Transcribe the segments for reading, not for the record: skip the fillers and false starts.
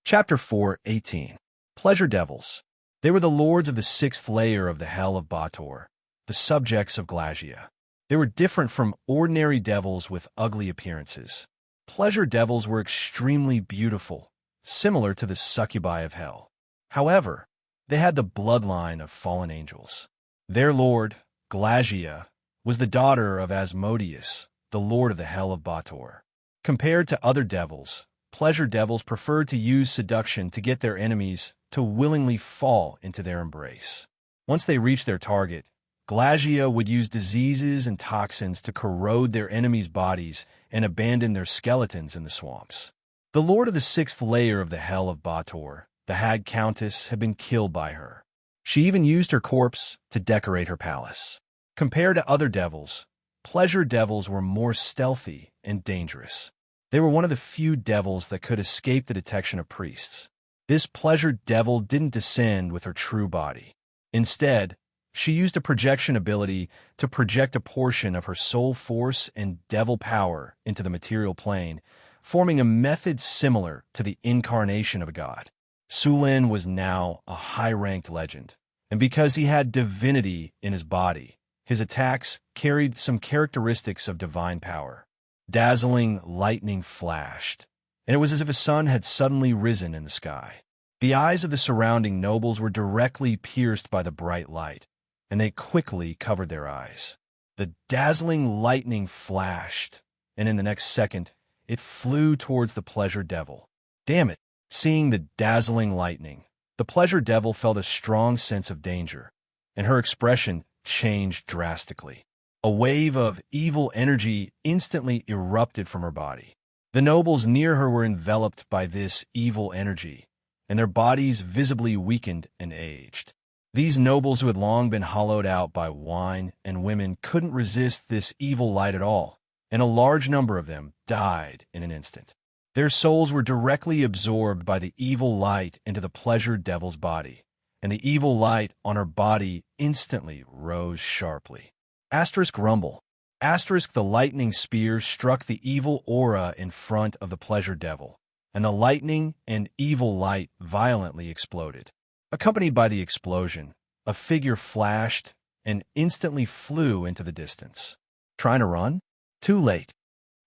Chapter 4:18. Pleasure Devils. They were the lords of the sixth layer of the Hell of Bator, the subjects of Xianxia. They were different from ordinary devils with ugly appearances. Pleasure devils were extremely beautiful, similar to the succubi of hell. However, they had the bloodline of fallen angels. Their lord, Xianxia, was the daughter of Asmodeus, the lord of the Hell of Bator. Compared to other devils, pleasure devils preferred to use seduction to get their enemies to willingly fall into their embrace. Once they reached their target, Xianxia would use diseases and toxins to corrode their enemies' bodies and abandon their skeletons in the swamps. The lord of the sixth layer of the Hell of Bator, the Hag Countess, had been killed by her. She even used her corpse to decorate her palace. Compared to other devils, pleasure devils were more stealthy and dangerous. They were one of the few devils that could escape the detection of priests. This pleasure devil didn't descend with her true body. Instead, she used a projection ability to project a portion of her soul force and devil power into the material plane, forming a method similar to the incarnation of a god. Sulin was now a high-ranked legend, and because he had divinity in his body, his attacks carried some characteristics of divine power. Dazzling lightning flashed, and it was as if a sun had suddenly risen in the sky. The eyes of the surrounding nobles were directly pierced by the bright light, and they quickly covered their eyes. The dazzling lightning flashed, and in the next second, it flew towards the pleasure devil. Damn it! Seeing the dazzling lightning, the pleasure devil felt a strong sense of danger, and her expression changed drastically. A wave of evil energy instantly erupted from her body. The nobles near her were enveloped by this evil energy, and their bodies visibly weakened and aged. These nobles who had long been hollowed out by wine and women couldn't resist this evil light at all, and a large number of them died in an instant. Their souls were directly absorbed by the evil light into the pleasure devil's body, and the evil light on her body instantly rose sharply. Asterisk rumble. Asterisk the lightning spear struck the evil aura in front of the pleasure devil, and the lightning and evil light violently exploded. Accompanied by the explosion, a figure flashed and instantly flew into the distance. Trying to run? Too late.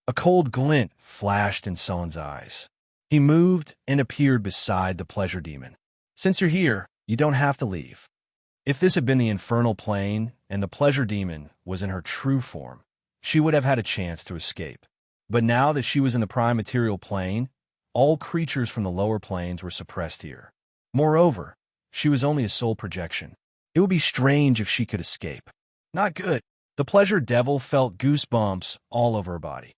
A cold glint flashed in Sullin's eyes. He moved and appeared beside the pleasure demon. Since you're here, you don't have to leave. If this had been the infernal plane and the pleasure demon was in her true form, she would have had a chance to escape. But now that she was in the prime material plane, all creatures from the lower planes were suppressed here. Moreover, she was only a soul projection. It would be strange if she could escape. Not good. The pleasure devil felt goosebumps all over her body.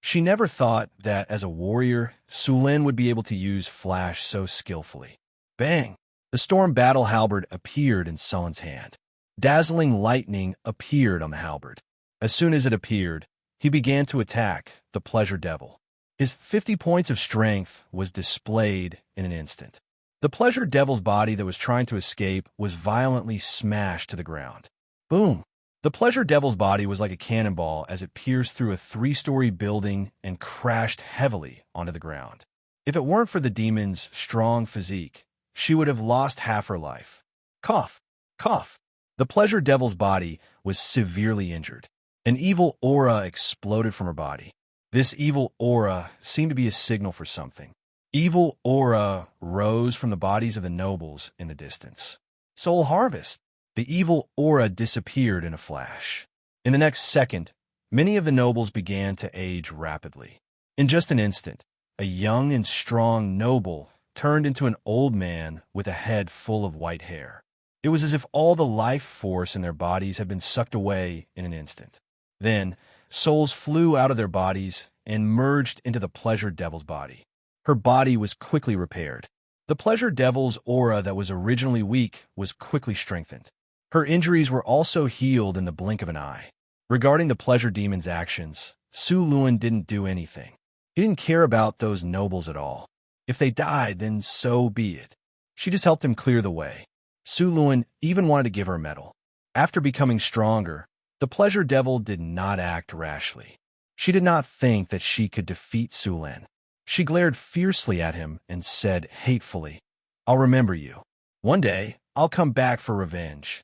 She never thought that, as a warrior, Sulin would be able to use flash so skillfully. Bang! The storm battle halberd appeared in Sullin's hand. Dazzling lightning appeared on the halberd. As soon as it appeared, he began to attack the pleasure devil. His 50 points of strength was displayed in an instant. The pleasure devil's body that was trying to escape was violently smashed to the ground. Boom! The pleasure devil's body was like a cannonball as it pierced through a 3-story building and crashed heavily onto the ground. If it weren't for the demon's strong physique, she would have lost half her life. Cough! Cough! The pleasure devil's body was severely injured. An evil aura exploded from her body. This evil aura seemed to be a signal for something. Evil aura rose from the bodies of the nobles in the distance. Soul harvest! The evil aura disappeared in a flash. In the next second, many of the nobles began to age rapidly. In just an instant, a young and strong noble turned into an old man with a head full of white hair. It was as if all the life force in their bodies had been sucked away in an instant. Then, souls flew out of their bodies and merged into the pleasure devil's body. Her body was quickly repaired. The pleasure devil's aura that was originally weak was quickly strengthened. Her injuries were also healed in the blink of an eye. Regarding the pleasure demon's actions, Sulin didn't do anything. He didn't care about those nobles at all. If they died, then so be it. She just helped him clear the way. Sulin even wanted to give her a medal. After becoming stronger, the pleasure devil did not act rashly. She did not think that she could defeat Sulin. She glared fiercely at him and said hatefully, "I'll remember you. One day, I'll come back for revenge."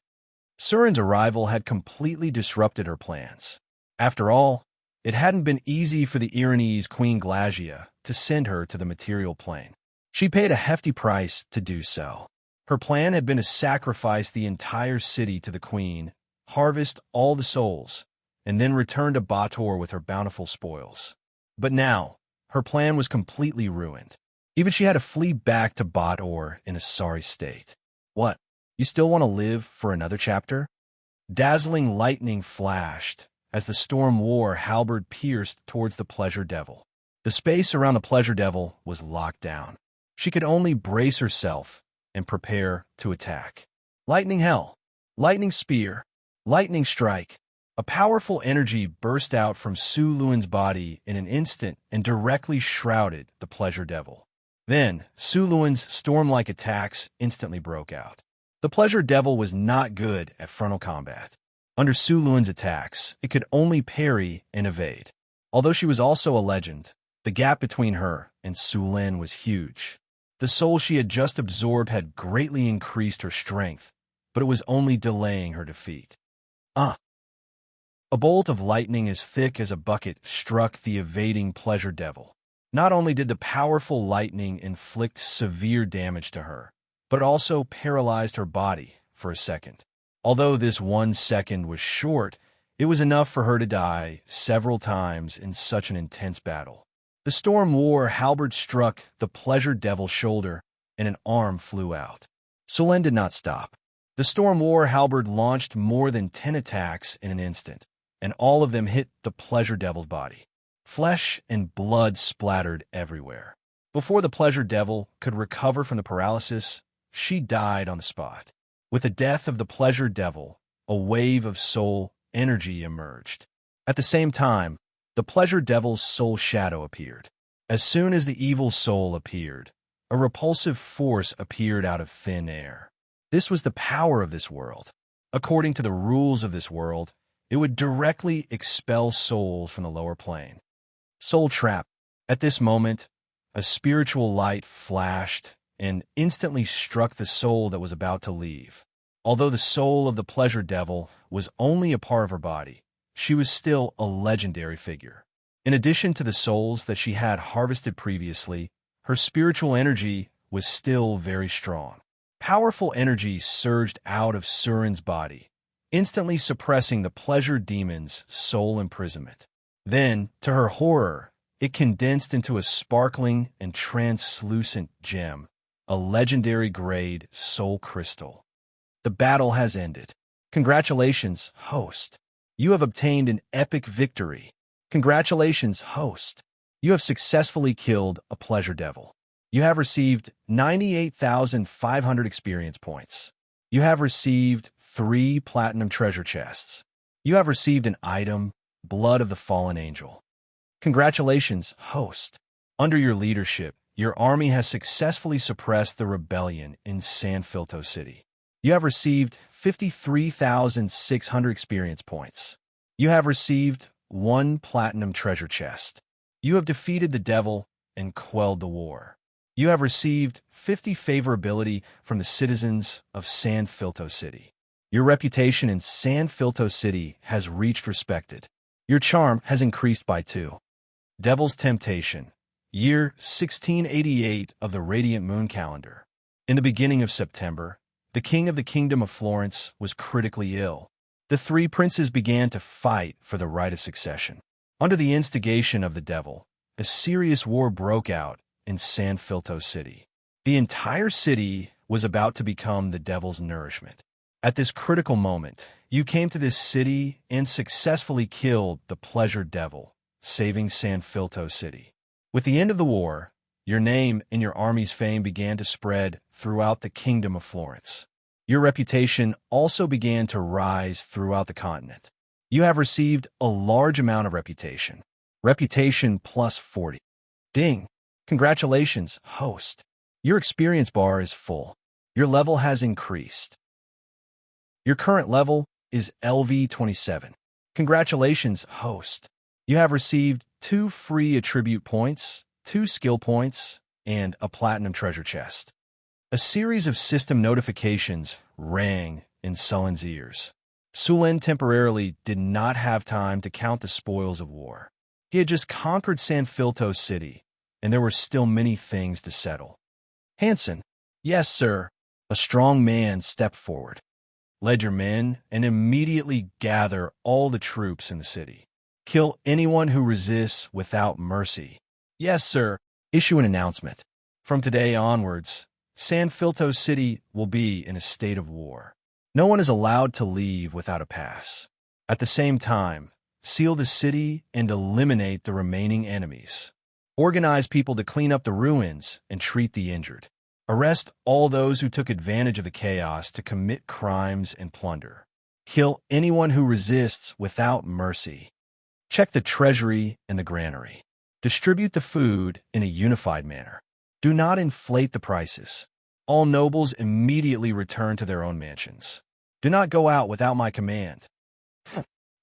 Surin's arrival had completely disrupted her plans. After all, it hadn't been easy for the Iranese Queen Glagia to send her to the material plane. She paid a hefty price to do so. Her plan had been to sacrifice the entire city to the queen, harvest all the souls, and then return to Bator with her bountiful spoils. But now, her plan was completely ruined. Even she had to flee back to Bator in a sorry state. What? You still want to live for another chapter? Dazzling lightning flashed as the storm war halberd pierced towards the Pleasure Devil. The space around the Pleasure Devil was locked down. She could only brace herself and prepare to attack. Lightning Hell, Lightning Spear, Lightning Strike. A powerful energy burst out from Su Luan's body in an instant and directly shrouded the Pleasure Devil. Then, Su Luan's storm-like attacks instantly broke out. The Pleasure Devil was not good at frontal combat. Under Su Luan's attacks, it could only parry and evade. Although she was also a legend, the gap between her and Su Lin was huge. The soul she had just absorbed had greatly increased her strength, but it was only delaying her defeat. A bolt of lightning as thick as a bucket struck the evading Pleasure Devil. Not only did the powerful lightning inflict severe damage to her, but it also paralyzed her body for a second. Although this 1 second was short, it was enough for her to die several times in such an intense battle. The Storm War halberd struck the Pleasure Devil's shoulder, and an arm flew out. Sulen did not stop. The Storm War halberd launched more than 10 attacks in an instant, and all of them hit the Pleasure Devil's body. Flesh and blood splattered everywhere. Before the Pleasure Devil could recover from the paralysis, she died on the spot. With the death of the Pleasure Devil, a wave of soul energy emerged. At the same time, the Pleasure Devil's soul shadow appeared. As soon as the evil soul appeared, a repulsive force appeared out of thin air. This was the power of this world. According to the rules of this world, it would directly expel souls from the lower plane. Soul Trap. At this moment, a spiritual light flashed and instantly struck the soul that was about to leave. Although the soul of the Pleasure Devil was only a part of her body, she was still a legendary figure. In addition to the souls that she had harvested previously, her spiritual energy was still very strong. Powerful energy surged out of Surin's body, instantly suppressing the Pleasure Demon's soul imprisonment. Then, to her horror, it condensed into a sparkling and translucent gem, a legendary grade soul crystal. The battle has ended. Congratulations, host. You have obtained an epic victory. Congratulations, host. You have successfully killed a Pleasure Devil. You have received 98,500 experience points. You have received 3 platinum treasure chests. You have received an item, Blood of the Fallen Angel. Congratulations, host. Under your leadership, your army has successfully suppressed the rebellion in San Filto City. You have received 53,600 experience points. You have received 1 platinum treasure chest. You have defeated the devil and quelled the war. You have received 50 favorability from the citizens of San Filto City. Your reputation in San Filto City has reached respected. Your charm has increased by 2. Devil's Temptation. Year 1688 of the Radiant Moon Calendar. In the beginning of September, the king of the Kingdom of Florence was critically ill. The 3 princes began to fight for the right of succession. Under the instigation of the devil, a serious war broke out in San Filto City. The entire city was about to become the devil's nourishment. At this critical moment, you came to this city and successfully killed the Pleasure Devil, saving San Filto City. With the end of the war, your name and your army's fame began to spread throughout the Kingdom of Florence. Your reputation also began to rise throughout the continent. You have received a large amount of reputation. Reputation plus 40. Ding! Congratulations, host. Your experience bar is full. Your level has increased. Your current level is LV27. Congratulations, host. You have received 2 free attribute points 2 skill points, and a platinum treasure chest. A series of system notifications rang in Sullen's ears. Sullen temporarily did not have time to count the spoils of war. He had just conquered San Filto City, and there were still many things to settle. Hansen. Yes, sir. A strong man stepped forward. Lead your men and immediately gather all the troops in the city. Kill anyone who resists without mercy. Yes, sir. Issue an announcement. From today onwards, San Filto City will be in a state of war. No one is allowed to leave without a pass. At the same time, seal the city and eliminate the remaining enemies. Organize people to clean up the ruins and treat the injured. Arrest all those who took advantage of the chaos to commit crimes and plunder. Kill anyone who resists without mercy. Check the treasury and the granary. Distribute the food in a unified manner. Do not inflate the prices. All nobles immediately return to their own mansions. Do not go out without my command.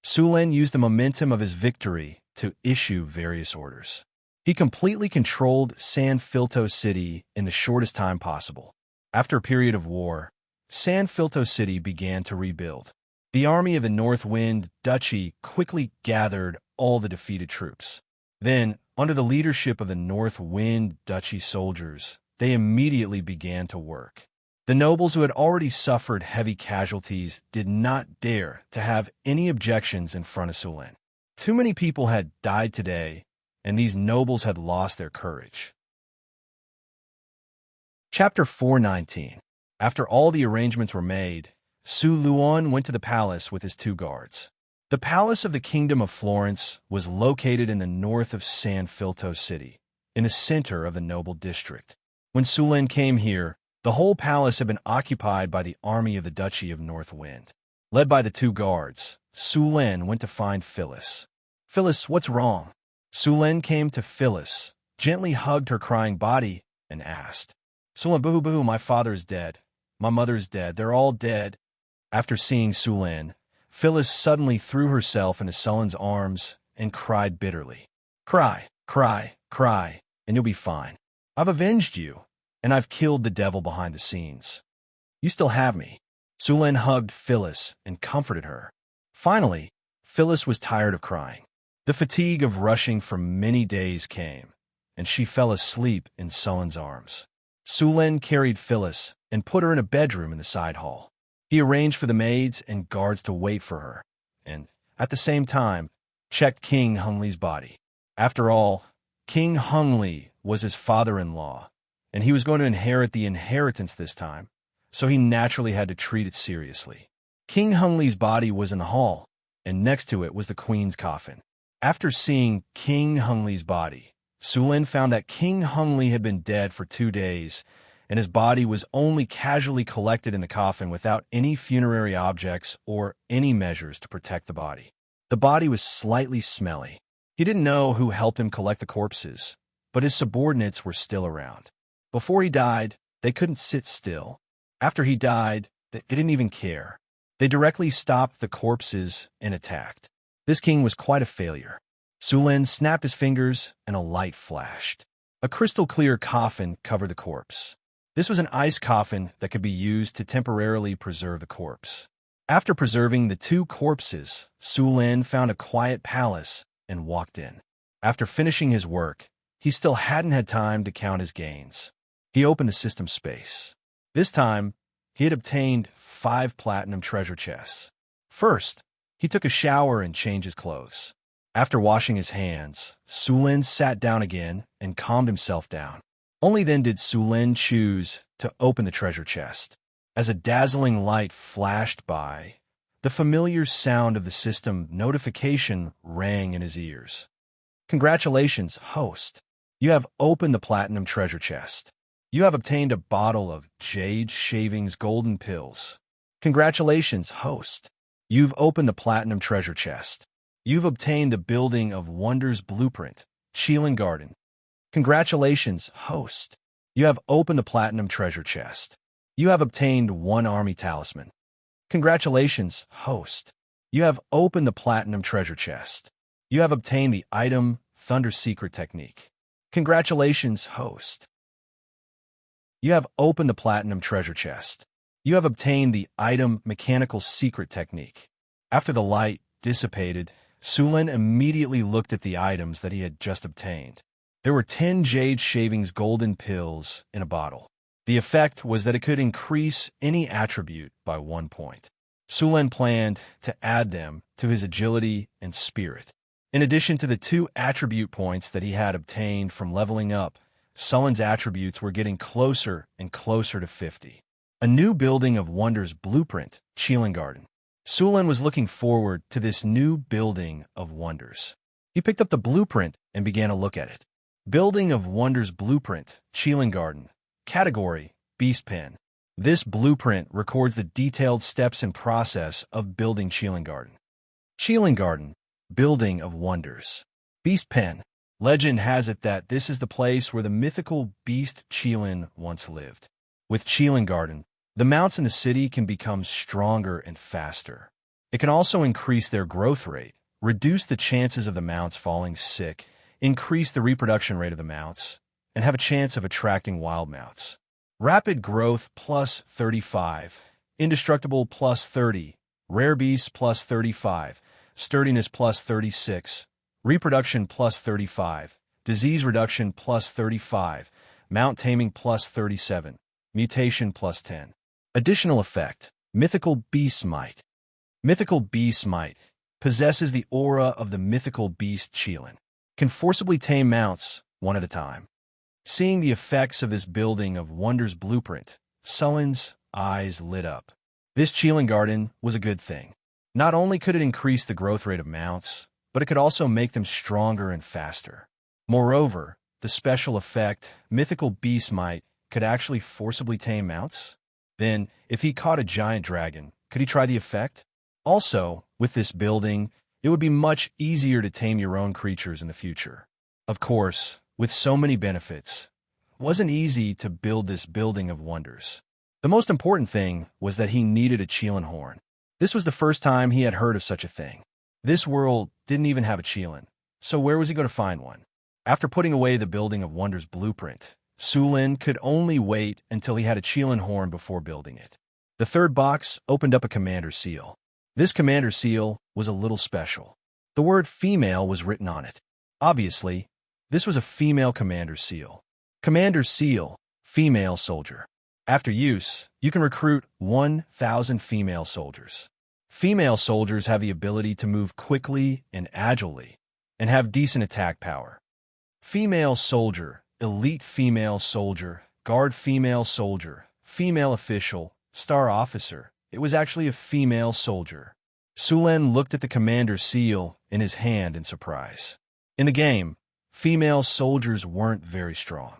Sullen used the momentum of his victory to issue various orders. He completely controlled San Filto City in the shortest time possible. After a period of war, San Filto City began to rebuild. The army of the North Wind Duchy quickly gathered all the defeated troops. Then, under the leadership of the North Wind Duchy soldiers, they immediately began to work. The nobles who had already suffered heavy casualties did not dare to have any objections in front of Sullen. Too many people had died today, and these nobles had lost their courage. Chapter 419. After all the arrangements were made, Su Luan went to the palace with his 2 guards. The palace of the Kingdom of Florence was located in the north of San Filto City, in the center of the noble district. When Sullen came here, the whole palace had been occupied by the army of the Duchy of North Wind. Led by the 2 guards, Sullen went to find Phyllis. Phyllis, what's wrong? Sullen came to Phyllis, gently hugged her crying body, and asked, Sullen, boo-hoo, my father is dead. My mother is dead. They're all dead. After seeing Sullen, Phyllis suddenly threw herself into Sullen's arms and cried bitterly. Cry, cry, cry, and you'll be fine. I've avenged you, and I've killed the devil behind the scenes. You still have me. Sullen hugged Phyllis and comforted her. Finally, Phyllis was tired of crying. The fatigue of rushing for many days came, and she fell asleep in Sullen's arms. Sullen carried Phyllis and put her in a bedroom in the side hall. He arranged for the maids and guards to wait for her, and, at the same time, checked King Hungli's body. After all, King Hungli was his father-in-law, and he was going to inherit the inheritance this time, so he naturally had to treat it seriously. King Hungli's body was in the hall, and next to it was the queen's coffin. After seeing King Hungli's body, Sullen found that King Hungli had been dead for 2 days, and his body was only casually collected in the coffin without any funerary objects or any measures to protect the body. The body was slightly smelly. He didn't know who helped him collect the corpses, but his subordinates were still around. Before he died, they couldn't sit still. After he died, they didn't even care. They directly stopped the corpses and attacked. This king was quite a failure. Sullen snapped his fingers and a light flashed. A crystal-clear coffin covered the corpse. This was an ice coffin that could be used to temporarily preserve the corpse. After preserving the 2 corpses, Sullen found a quiet palace and walked in. After finishing his work, he still hadn't had time to count his gains. He opened the system space. This time, he had obtained 5 platinum treasure chests. First, he took a shower and changed his clothes. After washing his hands, Sullen sat down again and calmed himself down. Only then did Sullen choose to open the treasure chest. As a dazzling light flashed by, the familiar sound of the system notification rang in his ears. Congratulations, host. You have opened the platinum treasure chest. You have obtained a bottle of Jade Shavings Golden Pills. Congratulations, host. You've opened the platinum treasure chest. You've obtained the Building of Wonders blueprint, Cheelan Garden. Congratulations, host. You have opened the platinum treasure chest. You have obtained 1 army talisman. Congratulations, host. You have opened the platinum treasure chest. You have obtained the item Thunder Secret Technique. Congratulations, host. You have opened the platinum treasure chest. You have obtained the item mechanical secret technique. After the light dissipated, Sulin immediately looked at the items that he had just obtained. There were 10 jade shavings golden pills in a bottle. The effect was that it could increase any attribute by 1 point. Sulin planned to add them to his agility and spirit. In addition to the 2 attribute points that he had obtained from leveling up, Sulin's attributes were getting closer and closer to 50. A new building of wonders blueprint, Garden. Sulin was looking forward to this new building of wonders. He picked up the blueprint and began to look at it. Building of wonders blueprint, Garden. Category, Beast Pen. This blueprint records the detailed steps and process of building Garden. Garden, Building of Wonders. Beast Pen. Legend has it that this is the place where the mythical beast Qilin once lived. With Garden, the mounts in the city can become stronger and faster. It can also increase their growth rate, reduce the chances of the mounts falling sick, increase the reproduction rate of the mounts, and have a chance of attracting wild mounts. Rapid growth plus 35, indestructible plus 30, rare beasts plus 35, sturdiness plus 36, reproduction plus 35, disease reduction plus 35, mount taming plus 37, mutation plus 10. Additional effect, Mythical Beast Might. Mythical Beast Might possesses the aura of the mythical beast Qilin, can forcibly tame mounts one at a time. Seeing the effects of this building of wonders blueprint, Sulin's eyes lit up. This Garden was a good thing. Not only could it increase the growth rate of mounts, but it could also make them stronger and faster. Moreover, the special effect, Mythical Beast Might, could actually forcibly tame mounts. Then, if he caught a giant dragon, could he try the effect? Also, with this building, it would be much easier to tame your own creatures in the future. Of course, with so many benefits, it wasn't easy to build this building of wonders. The most important thing was that he needed a Qilin horn. This was the first time he had heard of such a thing. This world didn't even have a Qilin, so where was he going to find one? After putting away the building of wonders blueprint, Sulin could only wait until he had a Qilin horn before building it. The third box opened up a commander seal. This commander seal was a little special. The word female was written on it. Obviously, this was a female commander seal. Commander seal, female soldier. After use, you can recruit 1,000 female soldiers. Female soldiers have the ability to move quickly and agilely, and have decent attack power. Female soldier, elite female soldier, guard female soldier, female official, star officer. It was actually a female soldier. Sulin looked at the commander seal in his hand in surprise. In the game, female soldiers weren't very strong.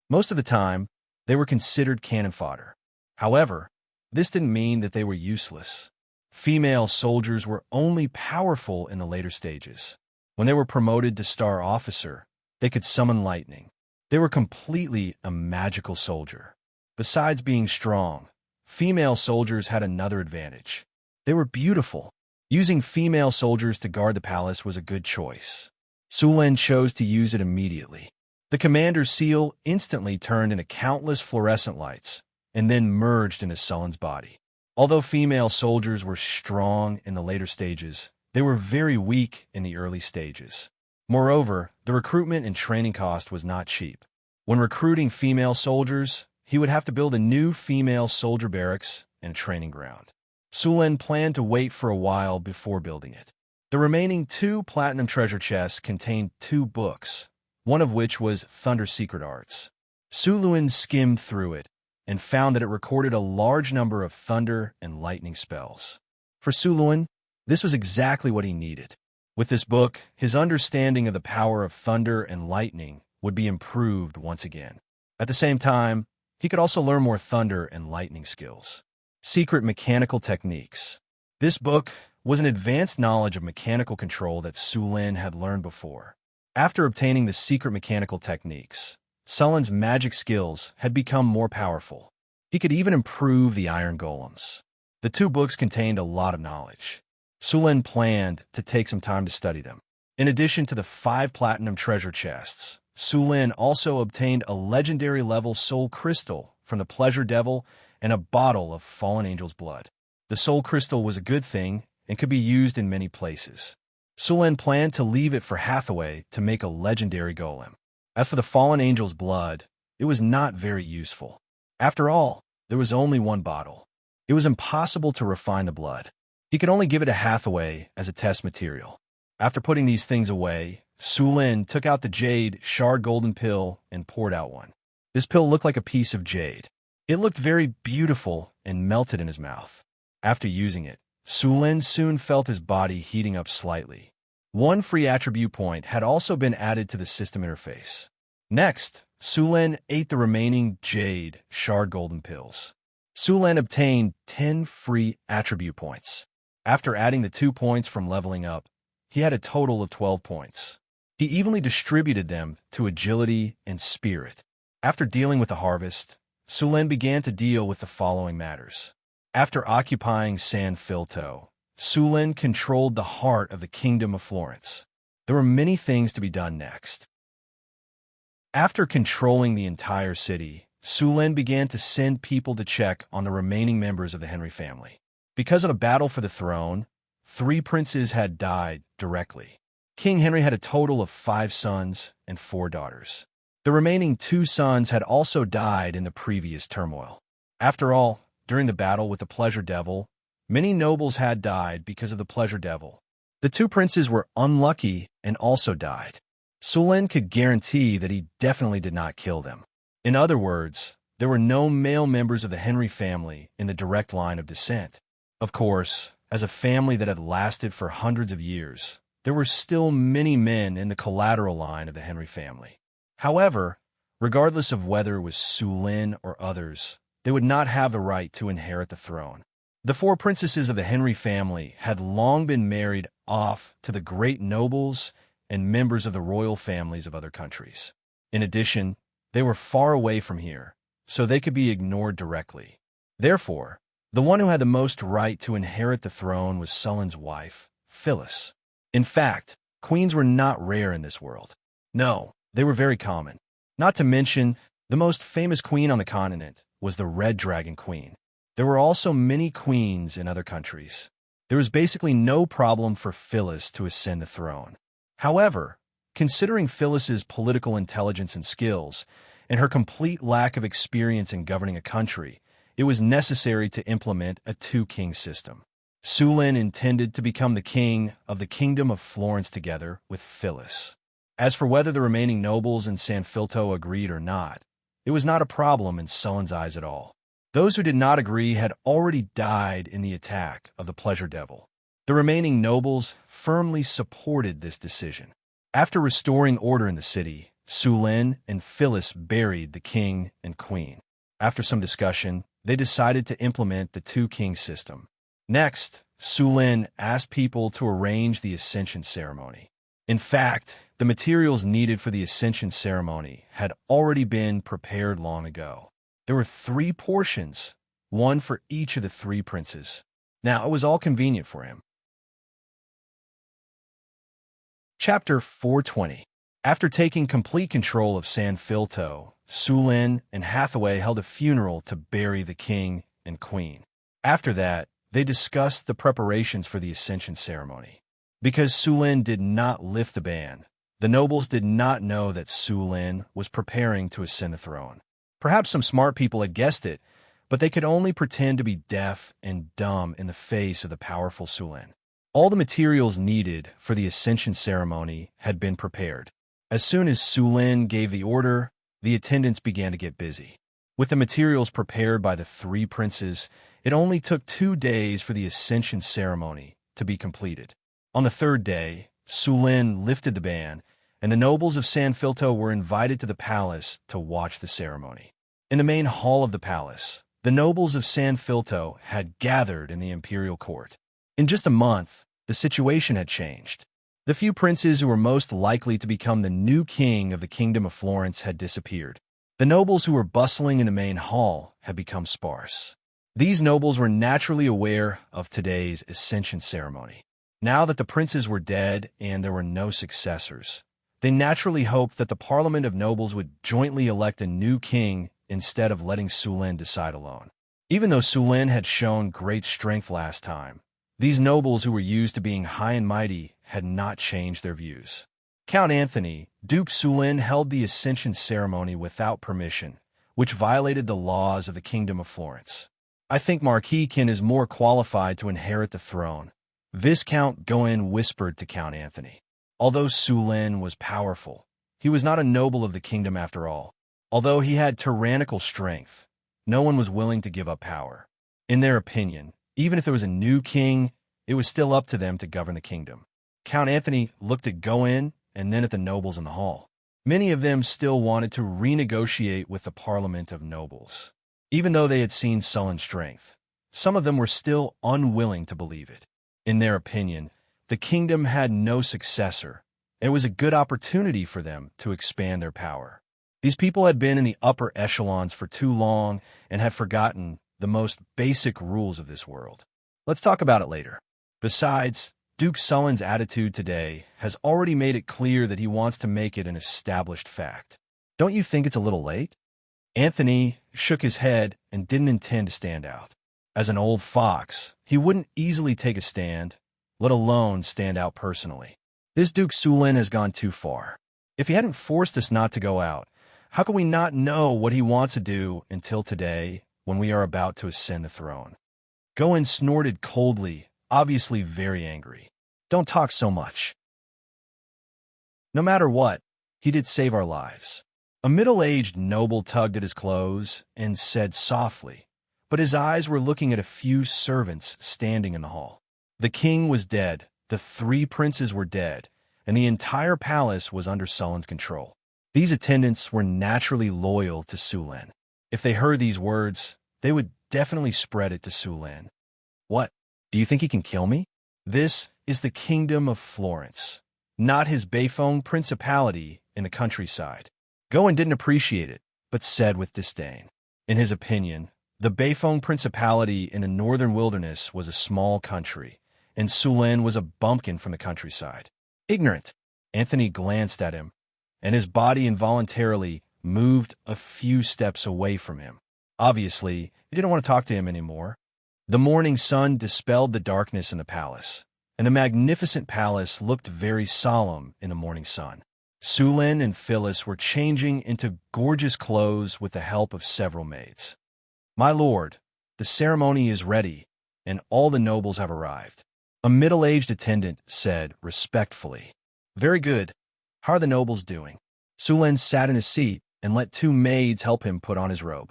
Most of the time, they were considered cannon fodder. However, this didn't mean that they were useless. Female soldiers were only powerful in the later stages. When they were promoted to star officer, they could summon lightning. They were completely a magical soldier. Besides being strong, female soldiers had another advantage. They were beautiful. Using female soldiers to guard the palace was a good choice. Sulin chose to use it immediately. The commander's seal instantly turned into countless fluorescent lights and then merged into Sulin's body. Although female soldiers were strong in the later stages, they were very weak in the early stages. Moreover, the recruitment and training cost was not cheap. When recruiting female soldiers, he would have to build a new female soldier barracks and a training ground. Sulin planned to wait for a while before building it. The remaining 2 platinum treasure chests contained 2 books, one of which was Thunder Secret Arts. Sulin skimmed through it and found that it recorded a large number of thunder and lightning spells. For Sulin, this was exactly what he needed. With this book, his understanding of the power of thunder and lightning would be improved once again. At the same time, he could also learn more thunder and lightning skills. Secret Mechanical Techniques. This book was an advanced knowledge of mechanical control that Sulin had learned before. After obtaining the secret mechanical techniques, Sulin's magic skills had become more powerful. He could even improve the iron golems. The 2 books contained a lot of knowledge. Sulin planned to take some time to study them. In addition to the 5 platinum treasure chests, Su Lin also obtained a legendary level soul crystal from the Pleasure Devil and a bottle of fallen angel's blood. The soul crystal was a good thing and could be used in many places. Su Lin planned to leave it for Hathaway to make a legendary golem. As for the fallen angel's blood, it was not very useful. After all, there was only one bottle. It was impossible to refine the blood. He could only give it to Hathaway as a test material. After putting these things away, Su Lin took out the jade shard golden pill and poured out one. This pill looked like a piece of jade. It looked very beautiful and melted in his mouth. After using it, Su Lin soon felt his body heating up slightly. One free attribute point had also been added to the system interface. Next, Su Lin ate the remaining jade shard golden pills. Su Lin obtained 10 free attribute points. After adding the 2 points from leveling up, he had a total of 12 points. He evenly distributed them to agility and spirit. After dealing with the harvest, Su Lin began to deal with the following matters. After occupying San Filto, Su Lin controlled the heart of the Kingdom of Florence. There were many things to be done next. After controlling the entire city, Su Lin began to send people to check on the remaining members of the Henry family. Because of the battle for the throne, 3 princes had died directly. King Henry had a total of 5 sons and 4 daughters. The remaining 2 sons had also died in the previous turmoil. After all, during the battle with the Pleasure Devil, many nobles had died because of the Pleasure Devil. The 2 princes were unlucky and also died. Su Lin could guarantee that he definitely did not kill them. In other words, there were no male members of the Henry family in the direct line of descent. Of course, as a family that had lasted for hundreds of years, there were still many men in the collateral line of the Henry family. However, regardless of whether it was Su Lin or others, they would not have the right to inherit the throne. The 4 princesses of the Henry family had long been married off to the great nobles and members of the royal families of other countries. In addition, they were far away from here, so they could be ignored directly. Therefore, the one who had the most right to inherit the throne was Sulin's wife, Phyllis. In fact, queens were not rare in this world. No, they were very common. Not to mention, the most famous queen on the continent was the Red Dragon Queen. There were also many queens in other countries. There was basically no problem for Phyllis to ascend the throne. However, considering Phyllis's political intelligence and skills, and her complete lack of experience in governing a country, it was necessary to implement a 2-king system. Su Lin intended to become the king of the Kingdom of Florence together with Phyllis. As for whether the remaining nobles in San Filto agreed or not, it was not a problem in Sulin's eyes at all. Those who did not agree had already died in the attack of the Pleasure Devil. The remaining nobles firmly supported this decision. After restoring order in the city, Su Lin and Phyllis buried the king and queen. After some discussion, they decided to implement the 2-king system. Next, Su Lin asked people to arrange the ascension ceremony. In fact, the materials needed for the ascension ceremony had already been prepared long ago. There were 3 portions, one for each of the 3 princes. Now, it was all convenient for him. Chapter 420. After taking complete control of San Filto, Su Lin and Hathaway held a funeral to bury the king and queen. After that, they discussed the preparations for the ascension ceremony. Because Su Lin did not lift the ban, the nobles did not know that Su Lin was preparing to ascend the throne. Perhaps some smart people had guessed it, but they could only pretend to be deaf and dumb in the face of the powerful Su Lin. All the materials needed for the ascension ceremony had been prepared. As soon as Su Lin gave the order, the attendants began to get busy. With the materials prepared by the 3 princes, it only took 2 days for the ascension ceremony to be completed. On the 3rd day, Su Lin lifted the ban, and the nobles of San Filto were invited to the palace to watch the ceremony. In the main hall of the palace, the nobles of San Filto had gathered in the imperial court. In just a month, the situation had changed. The few princes who were most likely to become the new king of the Kingdom of Florence had disappeared. The nobles who were bustling in the main hall had become sparse. These nobles were naturally aware of today's ascension ceremony. Now that the princes were dead and there were no successors, they naturally hoped that the Parliament of Nobles would jointly elect a new king instead of letting Sulin decide alone. Even though Sulin had shown great strength last time, these nobles who were used to being high and mighty had not changed their views. Count Anthony, Duke Sulin, held the ascension ceremony without permission, which violated the laws of the Kingdom of Florence. I think Marquis Kin is more qualified to inherit the throne, Viscount Goen whispered to Count Anthony. Although Sulin was powerful, he was not a noble of the kingdom after all. Although he had tyrannical strength, no one was willing to give up power. In their opinion, even if there was a new king, it was still up to them to govern the kingdom. Count Anthony looked at Goen and then at the nobles in the hall. Many of them still wanted to renegotiate with the Parliament of Nobles. Even though they had seen Sulin's strength, some of them were still unwilling to believe it. In their opinion, the kingdom had no successor, and it was a good opportunity for them to expand their power. These people had been in the upper echelons for too long and had forgotten the most basic rules of this world. Let's talk about it later. Besides, Duke Sulin's attitude today has already made it clear that he wants to make it an established fact. Don't you think it's a little late? Anthony shook his head and didn't intend to stand out. As an old fox, he wouldn't easily take a stand, let alone stand out personally. This Duke Sulin has gone too far. If he hadn't forced us not to go out, how could we not know what he wants to do until today when we are about to ascend the throne? Goen snorted coldly, obviously very angry. Don't talk so much. No matter what, he did save our lives. A middle-aged noble tugged at his clothes and said softly, but his eyes were looking at a few servants standing in the hall. The king was dead, the 3 princes were dead, and the entire palace was under Sulin's control. These attendants were naturally loyal to Sulin. If they heard these words, they would definitely spread it to Sulin. What? Do you think he can kill me? This is the Kingdom of Florence, not his Beifong principality in the countryside. Goen didn't appreciate it, but said with disdain. In his opinion, the Beifong principality in the northern wilderness was a small country, and Sulin was a bumpkin from the countryside. Ignorant. Anthony glanced at him, and his body involuntarily moved a few steps away from him. Obviously, he didn't want to talk to him anymore. The morning sun dispelled the darkness in the palace, and the magnificent palace looked very solemn in the morning sun. Sulin and Phyllis were changing into gorgeous clothes with the help of several maids. My lord, the ceremony is ready, and all the nobles have arrived. A middle-aged attendant said respectfully. Very good. How are the nobles doing? Sulin sat in his seat and let 2 maids help him put on his robe.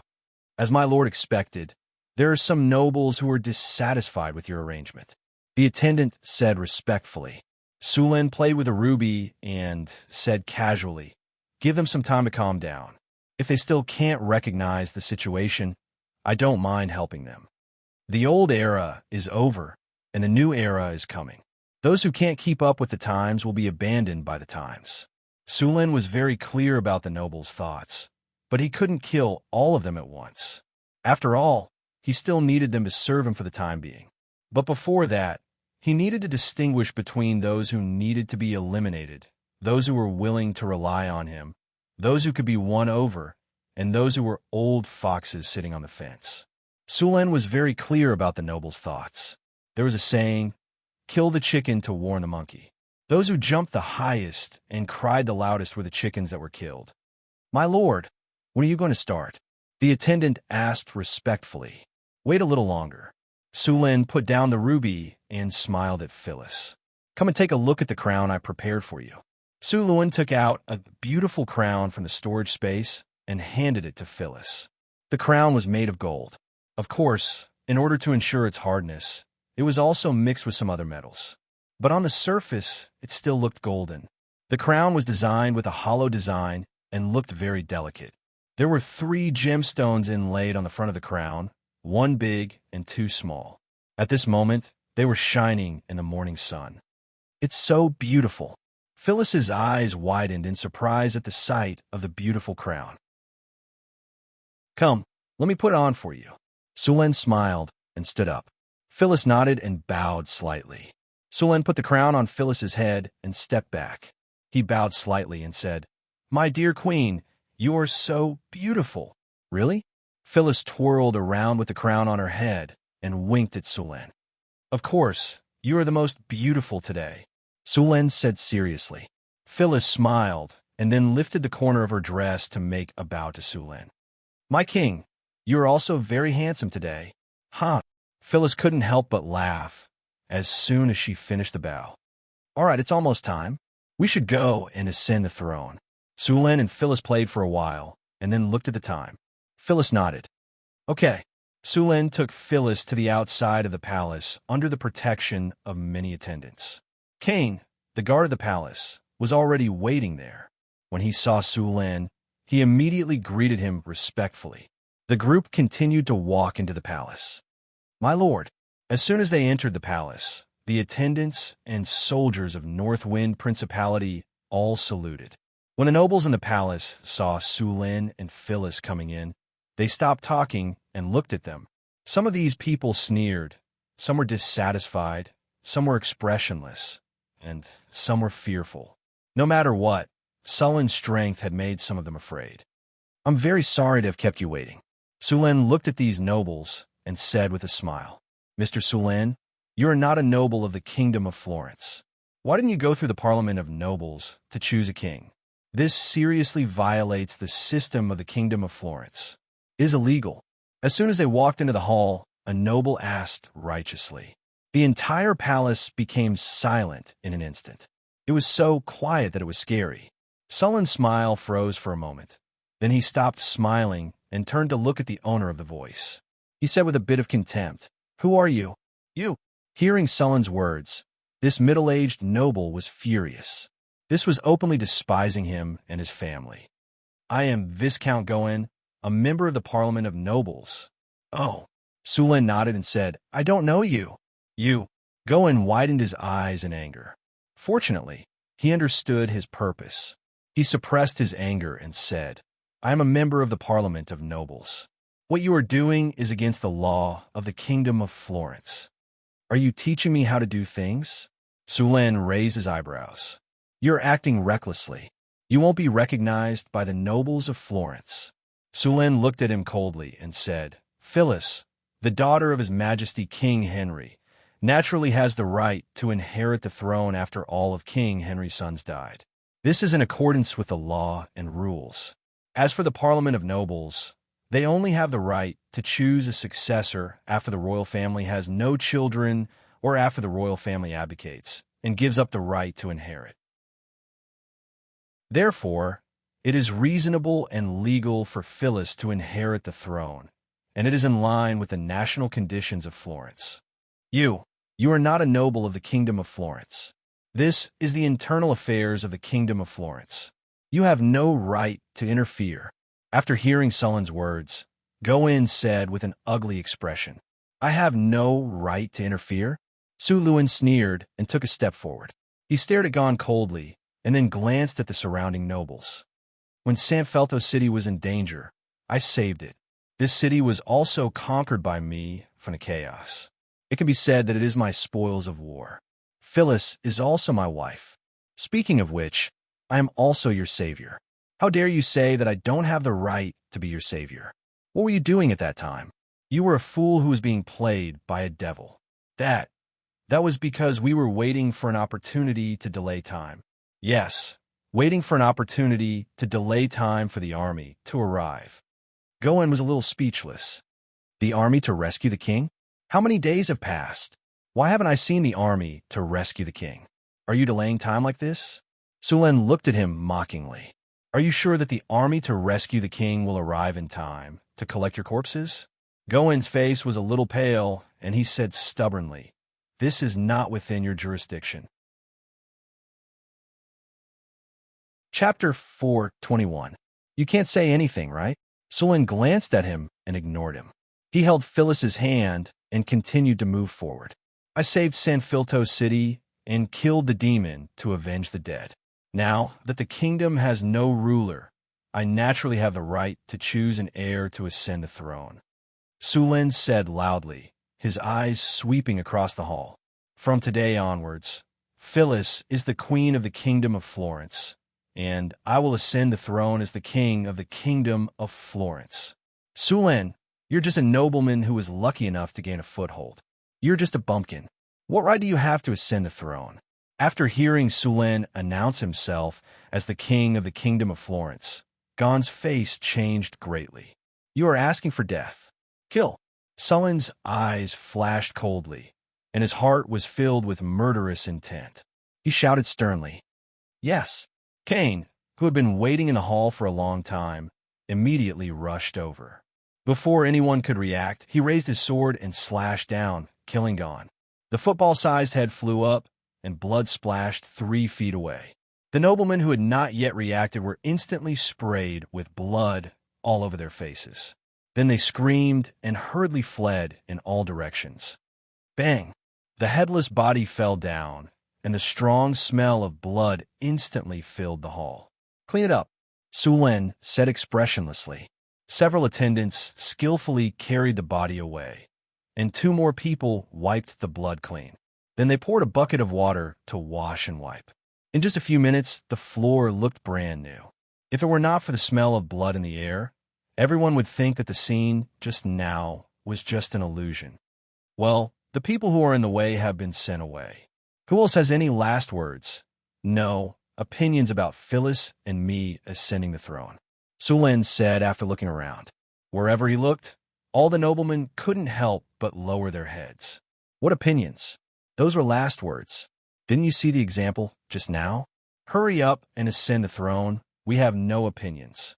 As my lord expected, there are some nobles who are dissatisfied with your arrangement. The attendant said respectfully. Sulin played with a ruby and said casually, give them some time to calm down. If they still can't recognize the situation, I don't mind helping them. The old era is over, and the new era is coming. Those who can't keep up with the times will be abandoned by the times. Sulin was very clear about the nobles' thoughts, but he couldn't kill all of them at once. After all, he still needed them to serve him for the time being. But before that, he needed to distinguish between those who needed to be eliminated, those who were willing to rely on him, those who could be won over, and those who were old foxes sitting on the fence. Sulin was very clear about the nobles' thoughts. There was a saying, kill the chicken to warn the monkey. Those who jumped the highest and cried the loudest were the chickens that were killed. My lord, when are you going to start? The attendant asked respectfully. Wait a little longer. Sulin put down the ruby and smiled at Phyllis. Come and take a look at the crown I prepared for you. Sulin took out a beautiful crown from the storage space and handed it to Phyllis. The crown was made of gold. Of course, in order to ensure its hardness, it was also mixed with some other metals. But on the surface, it still looked golden. The crown was designed with a hollow design and looked very delicate. There were 3 gemstones inlaid on the front of the crown, 1 big and 2 small. At this moment, they were shining in the morning sun. It's so beautiful. Phyllis's eyes widened in surprise at the sight of the beautiful crown. Come, let me put it on for you. Sulin smiled and stood up. Phyllis nodded and bowed slightly. Sulen put the crown on Phyllis's head and stepped back. He bowed slightly and said, "My dear queen, you are so beautiful." "Really?" Phyllis twirled around with the crown on her head and winked at Sulen. "Of course, you are the most beautiful today," Sulen said seriously. Phyllis smiled and then lifted the corner of her dress to make a bow to Sulen. "My king, you are also very handsome today." "Huh?" Phyllis couldn't help but laugh as soon as she finished the bow. "All right, it's almost time. We should go and ascend the throne." Sulen and Phyllis played for a while and then looked at the time. Phyllis nodded. "Okay." Sulen took Phyllis to the outside of the palace under the protection of many attendants. Kane, the guard of the palace, was already waiting there. When he saw Sulen, he immediately greeted him respectfully. The group continued to walk into the palace. "My lord." As soon as they entered the palace, the attendants and soldiers of Northwind Principality all saluted. When the nobles in the palace saw Sulen and Phyllis coming in, they stopped talking and looked at them. Some of these people sneered, some were dissatisfied, some were expressionless, and some were fearful. No matter what, Sulen's strength had made some of them afraid. "I'm very sorry to have kept you waiting." Sulen looked at these nobles and said with a smile, "Mr. Sulen, you are not a noble of the Kingdom of Florence. Why didn't you go through the Parliament of Nobles to choose a king? This seriously violates the system of the Kingdom of Florence. It is illegal." As soon as they walked into the hall, a noble asked righteously. The entire palace became silent in an instant. It was so quiet that it was scary. Sulen's smile froze for a moment. Then he stopped smiling and turned to look at the owner of the voice. He said with a bit of contempt, "Who are you?" "You." Hearing Sulen's words, this middle-aged noble was furious. This was openly despising him and his family. "I am Viscount Goen, a member of the Parliament of Nobles." "Oh." Sulen nodded and said, "I don't know you." "You." Goen widened his eyes in anger. Fortunately, he understood his purpose. He suppressed his anger and said, "I am a member of the Parliament of Nobles. What you are doing is against the law of the Kingdom of Florence. Are you teaching me how to do things?" Sulen raised his eyebrows. "You're acting recklessly. You won't be recognized by the nobles of Florence." Sulen looked at him coldly and said, "Phyllis, the daughter of His Majesty King Henry, naturally has the right to inherit the throne after all of King Henry's sons died. This is in accordance with the law and rules. As for the Parliament of Nobles, they only have the right to choose a successor after the royal family has no children or after the royal family abdicates and gives up the right to inherit. Therefore, it is reasonable and legal for Phyllis to inherit the throne, and it is in line with the national conditions of Florence. You are not a noble of the Kingdom of Florence. This is the internal affairs of the Kingdom of Florence. You have no right to interfere." After hearing Sulen's words, Goen said with an ugly expression, "I have no right to interfere?" Sulen sneered and took a step forward. He stared at Gon coldly and then glanced at the surrounding nobles. "When San Felto City was in danger, I saved it. This city was also conquered by me from the chaos. It can be said that it is my spoils of war. Phyllis is also my wife. Speaking of which, I am also your savior. How dare you say that I don't have the right to be your savior? What were you doing at that time? You were a fool who was being played by a devil. That was because we were waiting for an opportunity to delay time. Yes, waiting for an opportunity to delay time for the army to arrive." Goen was a little speechless. The army to rescue the king? How many days have passed? Why haven't I seen the army to rescue the king? Are you delaying time like this? Sulen looked at him mockingly. "Are you sure that the army to rescue the king will arrive in time to collect your corpses?" Goen's face was a little pale, and he said stubbornly, "This is not within your jurisdiction." Chapter 4:21. You can't say anything, right? Sulen glanced at him and ignored him. He held Phyllis's hand and continued to move forward. "I saved San Filto City and killed the demon to avenge the dead. Now that the kingdom has no ruler, I naturally have the right to choose an heir to ascend the throne." Sulen said loudly, his eyes sweeping across the hall. From today onwards, Phyllis is the queen of the kingdom of Florence, and I will ascend the throne as the king of the kingdom of Florence. Sulin, you're just a nobleman who was lucky enough to gain a foothold. You're just a bumpkin. What right do you have to ascend the throne? After hearing Sulin announce himself as the king of the kingdom of Florence, Gon's face changed greatly. You are asking for death. Kill. Sulin's eyes flashed coldly, and his heart was filled with murderous intent. He shouted sternly. Yes. Cain, who had been waiting in the hall for a long time, immediately rushed over. Before anyone could react, he raised his sword and slashed down, killing Gon. The football-sized head flew up, and blood splashed 3 feet away. The noblemen who had not yet reacted were instantly sprayed with blood all over their faces. Then they screamed and hurriedly fled in all directions. Bang! The headless body fell down, and the strong smell of blood instantly filled the hall. Clean it up, Sulin said expressionlessly. Several attendants skillfully carried the body away, and 2 more people wiped the blood clean. Then they poured a bucket of water to wash and wipe. In just a few minutes, the floor looked brand new. If it were not for the smell of blood in the air, everyone would think that the scene just now was just an illusion. Well, the people who are in the way have been sent away. Who else has any last words? No, opinions about Phyllis and me ascending the throne, Sulin said after looking around. Wherever he looked, all the noblemen couldn't help but lower their heads. What opinions? Those were last words. Didn't you see the example just now? Hurry up and ascend the throne. We have no opinions.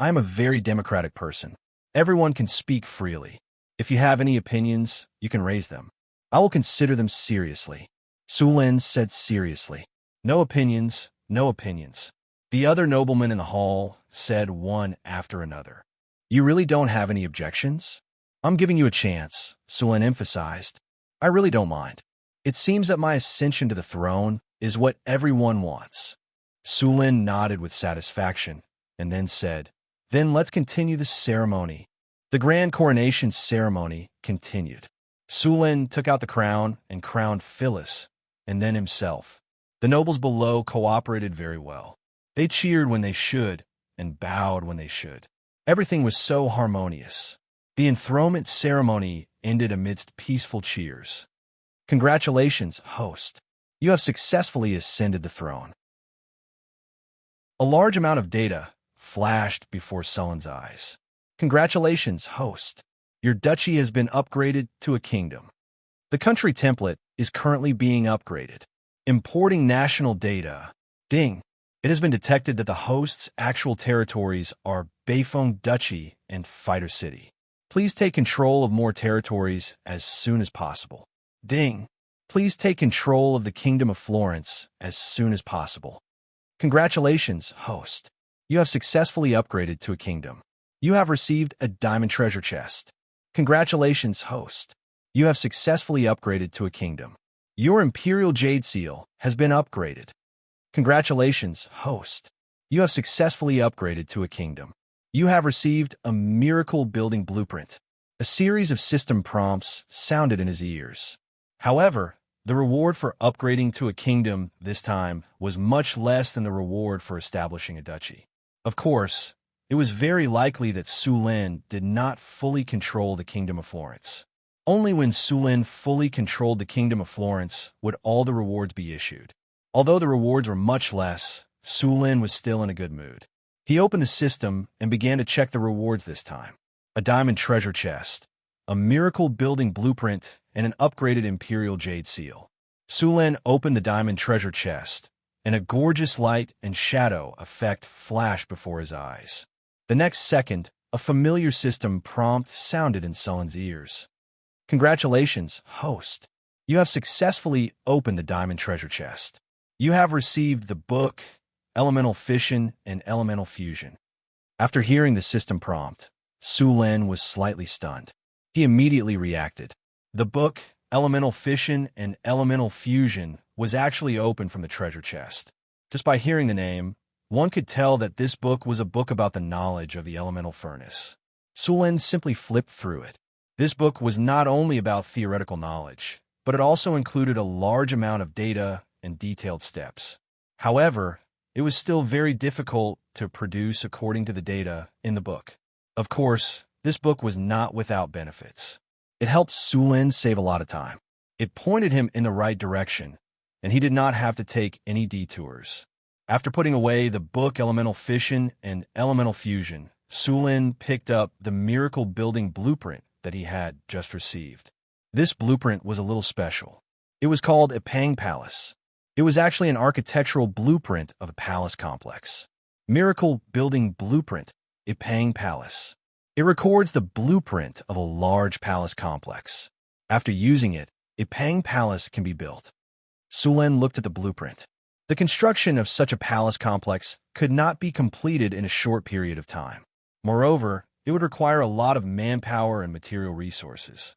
I am a very democratic person. Everyone can speak freely. If you have any opinions, you can raise them. I will consider them seriously. Sulin said seriously. No opinions, no opinions. The other noblemen in the hall said one after another. You really don't have any objections? I'm giving you a chance, Sulin emphasized. I really don't mind. It seems that my ascension to the throne is what everyone wants. Sulin nodded with satisfaction and then said, Then let's continue the ceremony. The grand coronation ceremony continued. Sulin took out the crown and crowned Phyllis, and then himself. The nobles below cooperated very well. They cheered when they should and bowed when they should. Everything was so harmonious. The enthronement ceremony ended amidst peaceful cheers. Congratulations, host. You have successfully ascended the throne. A large amount of data flashed before Sulin's eyes. Congratulations, host. Your duchy has been upgraded to a kingdom. The country template is currently being upgraded. Importing national data. Ding. It has been detected that the host's actual territories are Beifeng Duchy and Fighter City. Please take control of more territories as soon as possible. Ding. Please take control of the Kingdom of Florence as soon as possible. Congratulations, host. You have successfully upgraded to a kingdom. You have received a diamond treasure chest. Congratulations, host. You have successfully upgraded to a kingdom. Your Imperial Jade Seal has been upgraded. Congratulations, host. You have successfully upgraded to a kingdom. You have received a miracle building blueprint. A series of system prompts sounded in his ears. However, the reward for upgrading to a kingdom this time was much less than the reward for establishing a duchy. Of course, it was very likely that Sulin did not fully control the Kingdom of Florence. Only when Sulin fully controlled the Kingdom of Florence would all the rewards be issued. Although the rewards were much less, Sulin was still in a good mood. He opened the system and began to check the rewards this time. A diamond treasure chest, a miracle building blueprint, and an upgraded Imperial Jade Seal. Sulin opened the diamond treasure chest, and a gorgeous light and shadow effect flashed before his eyes. The next second, a familiar system prompt sounded in Sulin's ears. Congratulations, host. You have successfully opened the diamond treasure chest. You have received the book, Elemental Fission and Elemental Fusion. After hearing the system prompt, Sulin was slightly stunned. He immediately reacted. The book, Elemental Fission and Elemental Fusion, was actually opened from the treasure chest. Just by hearing the name, one could tell that this book was a book about the knowledge of the elemental furnace. Sulin simply flipped through it. This book was not only about theoretical knowledge, but it also included a large amount of data and detailed steps. However, it was still very difficult to produce according to the data in the book. Of course, this book was not without benefits. It helped Sulin save a lot of time. It pointed him in the right direction, and he did not have to take any detours. After putting away the book Elemental Fission and Elemental Fusion, Sulin picked up the miracle building blueprint that he had just received. This blueprint was a little special. It was called a Pang Palace. It was actually an architectural blueprint of a palace complex. Miracle Building Blueprint, a Pang Palace. It records the blueprint of a large palace complex. After using it, a Pang Palace can be built. Sulin looked at the blueprint. The construction of such a palace complex could not be completed in a short period of time. Moreover, it would require a lot of manpower and material resources.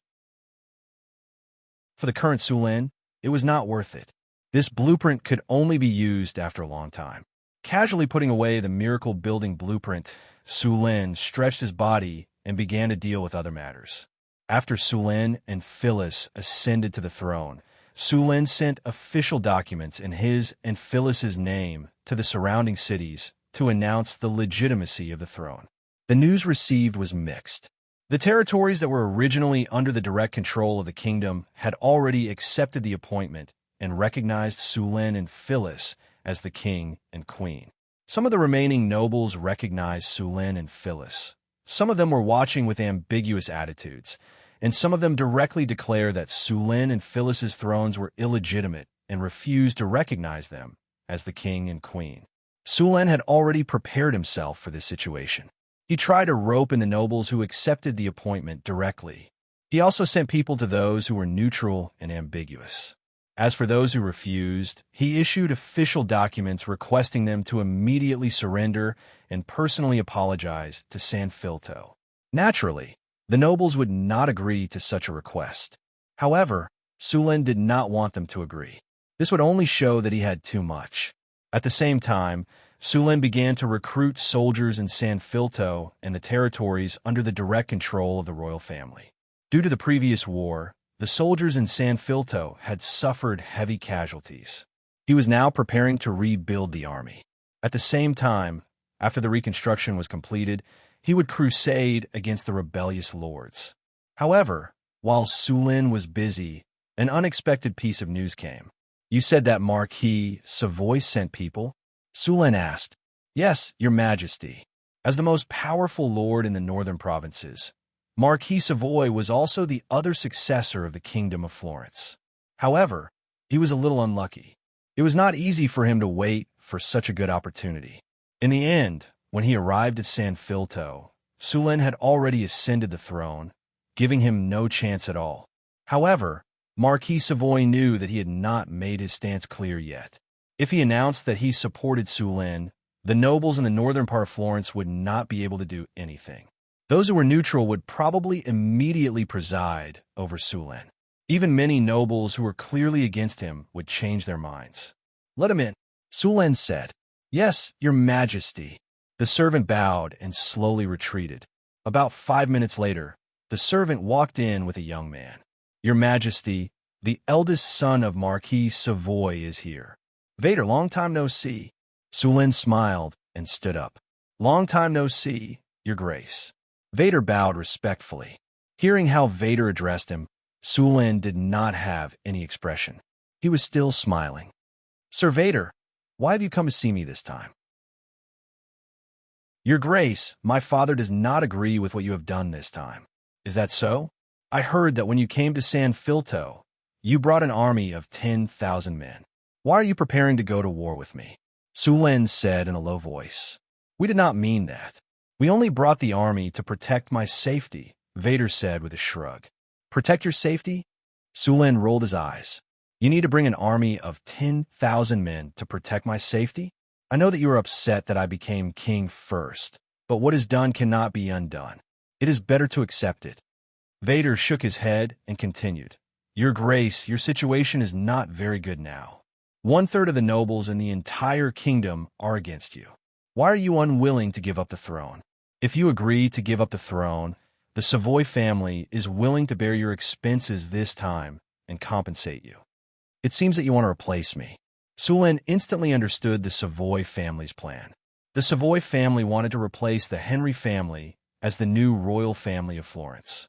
For the current Sulin, it was not worth it. This blueprint could only be used after a long time. Casually putting away the miracle building blueprint, Sulin stretched his body and began to deal with other matters. After Sulin and Phyllis ascended to the throne, Sulin sent official documents in his and Phyllis's name to the surrounding cities to announce the legitimacy of the throne. The news received was mixed. The territories that were originally under the direct control of the kingdom had already accepted the appointment and recognized Sulin and Phyllis as the king and queen. Some of the remaining nobles recognized Sulin and Phyllis. Some of them were watching with ambiguous attitudes, and some of them directly declared that Sulin and Phyllis's thrones were illegitimate and refused to recognize them as the king and queen. Sulin had already prepared himself for this situation. He tried to rope in the nobles who accepted the appointment directly. He also sent people to those who were neutral and ambiguous. As for those who refused, he issued official documents requesting them to immediately surrender and personally apologize to San Filto. Naturally, the nobles would not agree to such a request. However, Sulin did not want them to agree. This would only show that he had too much. At the same time, Sulin began to recruit soldiers in San Filto and the territories under the direct control of the royal family. Due to the previous war, the soldiers in San Filto had suffered heavy casualties. He was now preparing to rebuild the army. At the same time, after the reconstruction was completed, he would crusade against the rebellious lords. However, while Sulin was busy, an unexpected piece of news came. "You said that Marquis Savoy sent people?" Sulin asked. "Yes, your majesty. As the most powerful lord in the northern provinces, Marquis Savoy was also the other successor of the Kingdom of Florence. However, he was a little unlucky. It was not easy for him to wait for such a good opportunity. In the end, when he arrived at San Filto, Sulin had already ascended the throne, giving him no chance at all. However, Marquis Savoy knew that he had not made his stance clear yet. If he announced that he supported Sulin, the nobles in the northern part of Florence would not be able to do anything. Those who were neutral would probably immediately preside over Sulin. Even many nobles who were clearly against him would change their minds. "Let him in," Sulin said. "Yes, your majesty." The servant bowed and slowly retreated. About 5 minutes later, the servant walked in with a young man. "Your majesty, the eldest son of Marquis Savoy is here." "Vader, long time no see." Sulin smiled and stood up. "Long time no see, your grace." Vader bowed respectfully. Hearing how Vader addressed him, Sulin did not have any expression. He was still smiling. "Sir Vader, why have you come to see me this time?" "Your grace, my father does not agree with what you have done this time." "Is that so? I heard that when you came to San Filto, you brought an army of 10,000 men. Why are you preparing to go to war with me?" Sulin said in a low voice. "We did not mean that. We only brought the army to protect my safety," Vader said with a shrug. "Protect your safety?" Sulin rolled his eyes. "You need to bring an army of 10,000 men to protect my safety? I know that you are upset that I became king first, but what is done cannot be undone. It is better to accept it." Vader shook his head and continued. "Your grace, your situation is not very good now. 1/3 of the nobles in the entire kingdom are against you. Why are you unwilling to give up the throne? If you agree to give up the throne, the Savoy family is willing to bear your expenses this time and compensate you. It seems that you want to replace me. Sulin instantly understood the Savoy family's plan. The Savoy family wanted to replace the Henry family as the new royal family of Florence.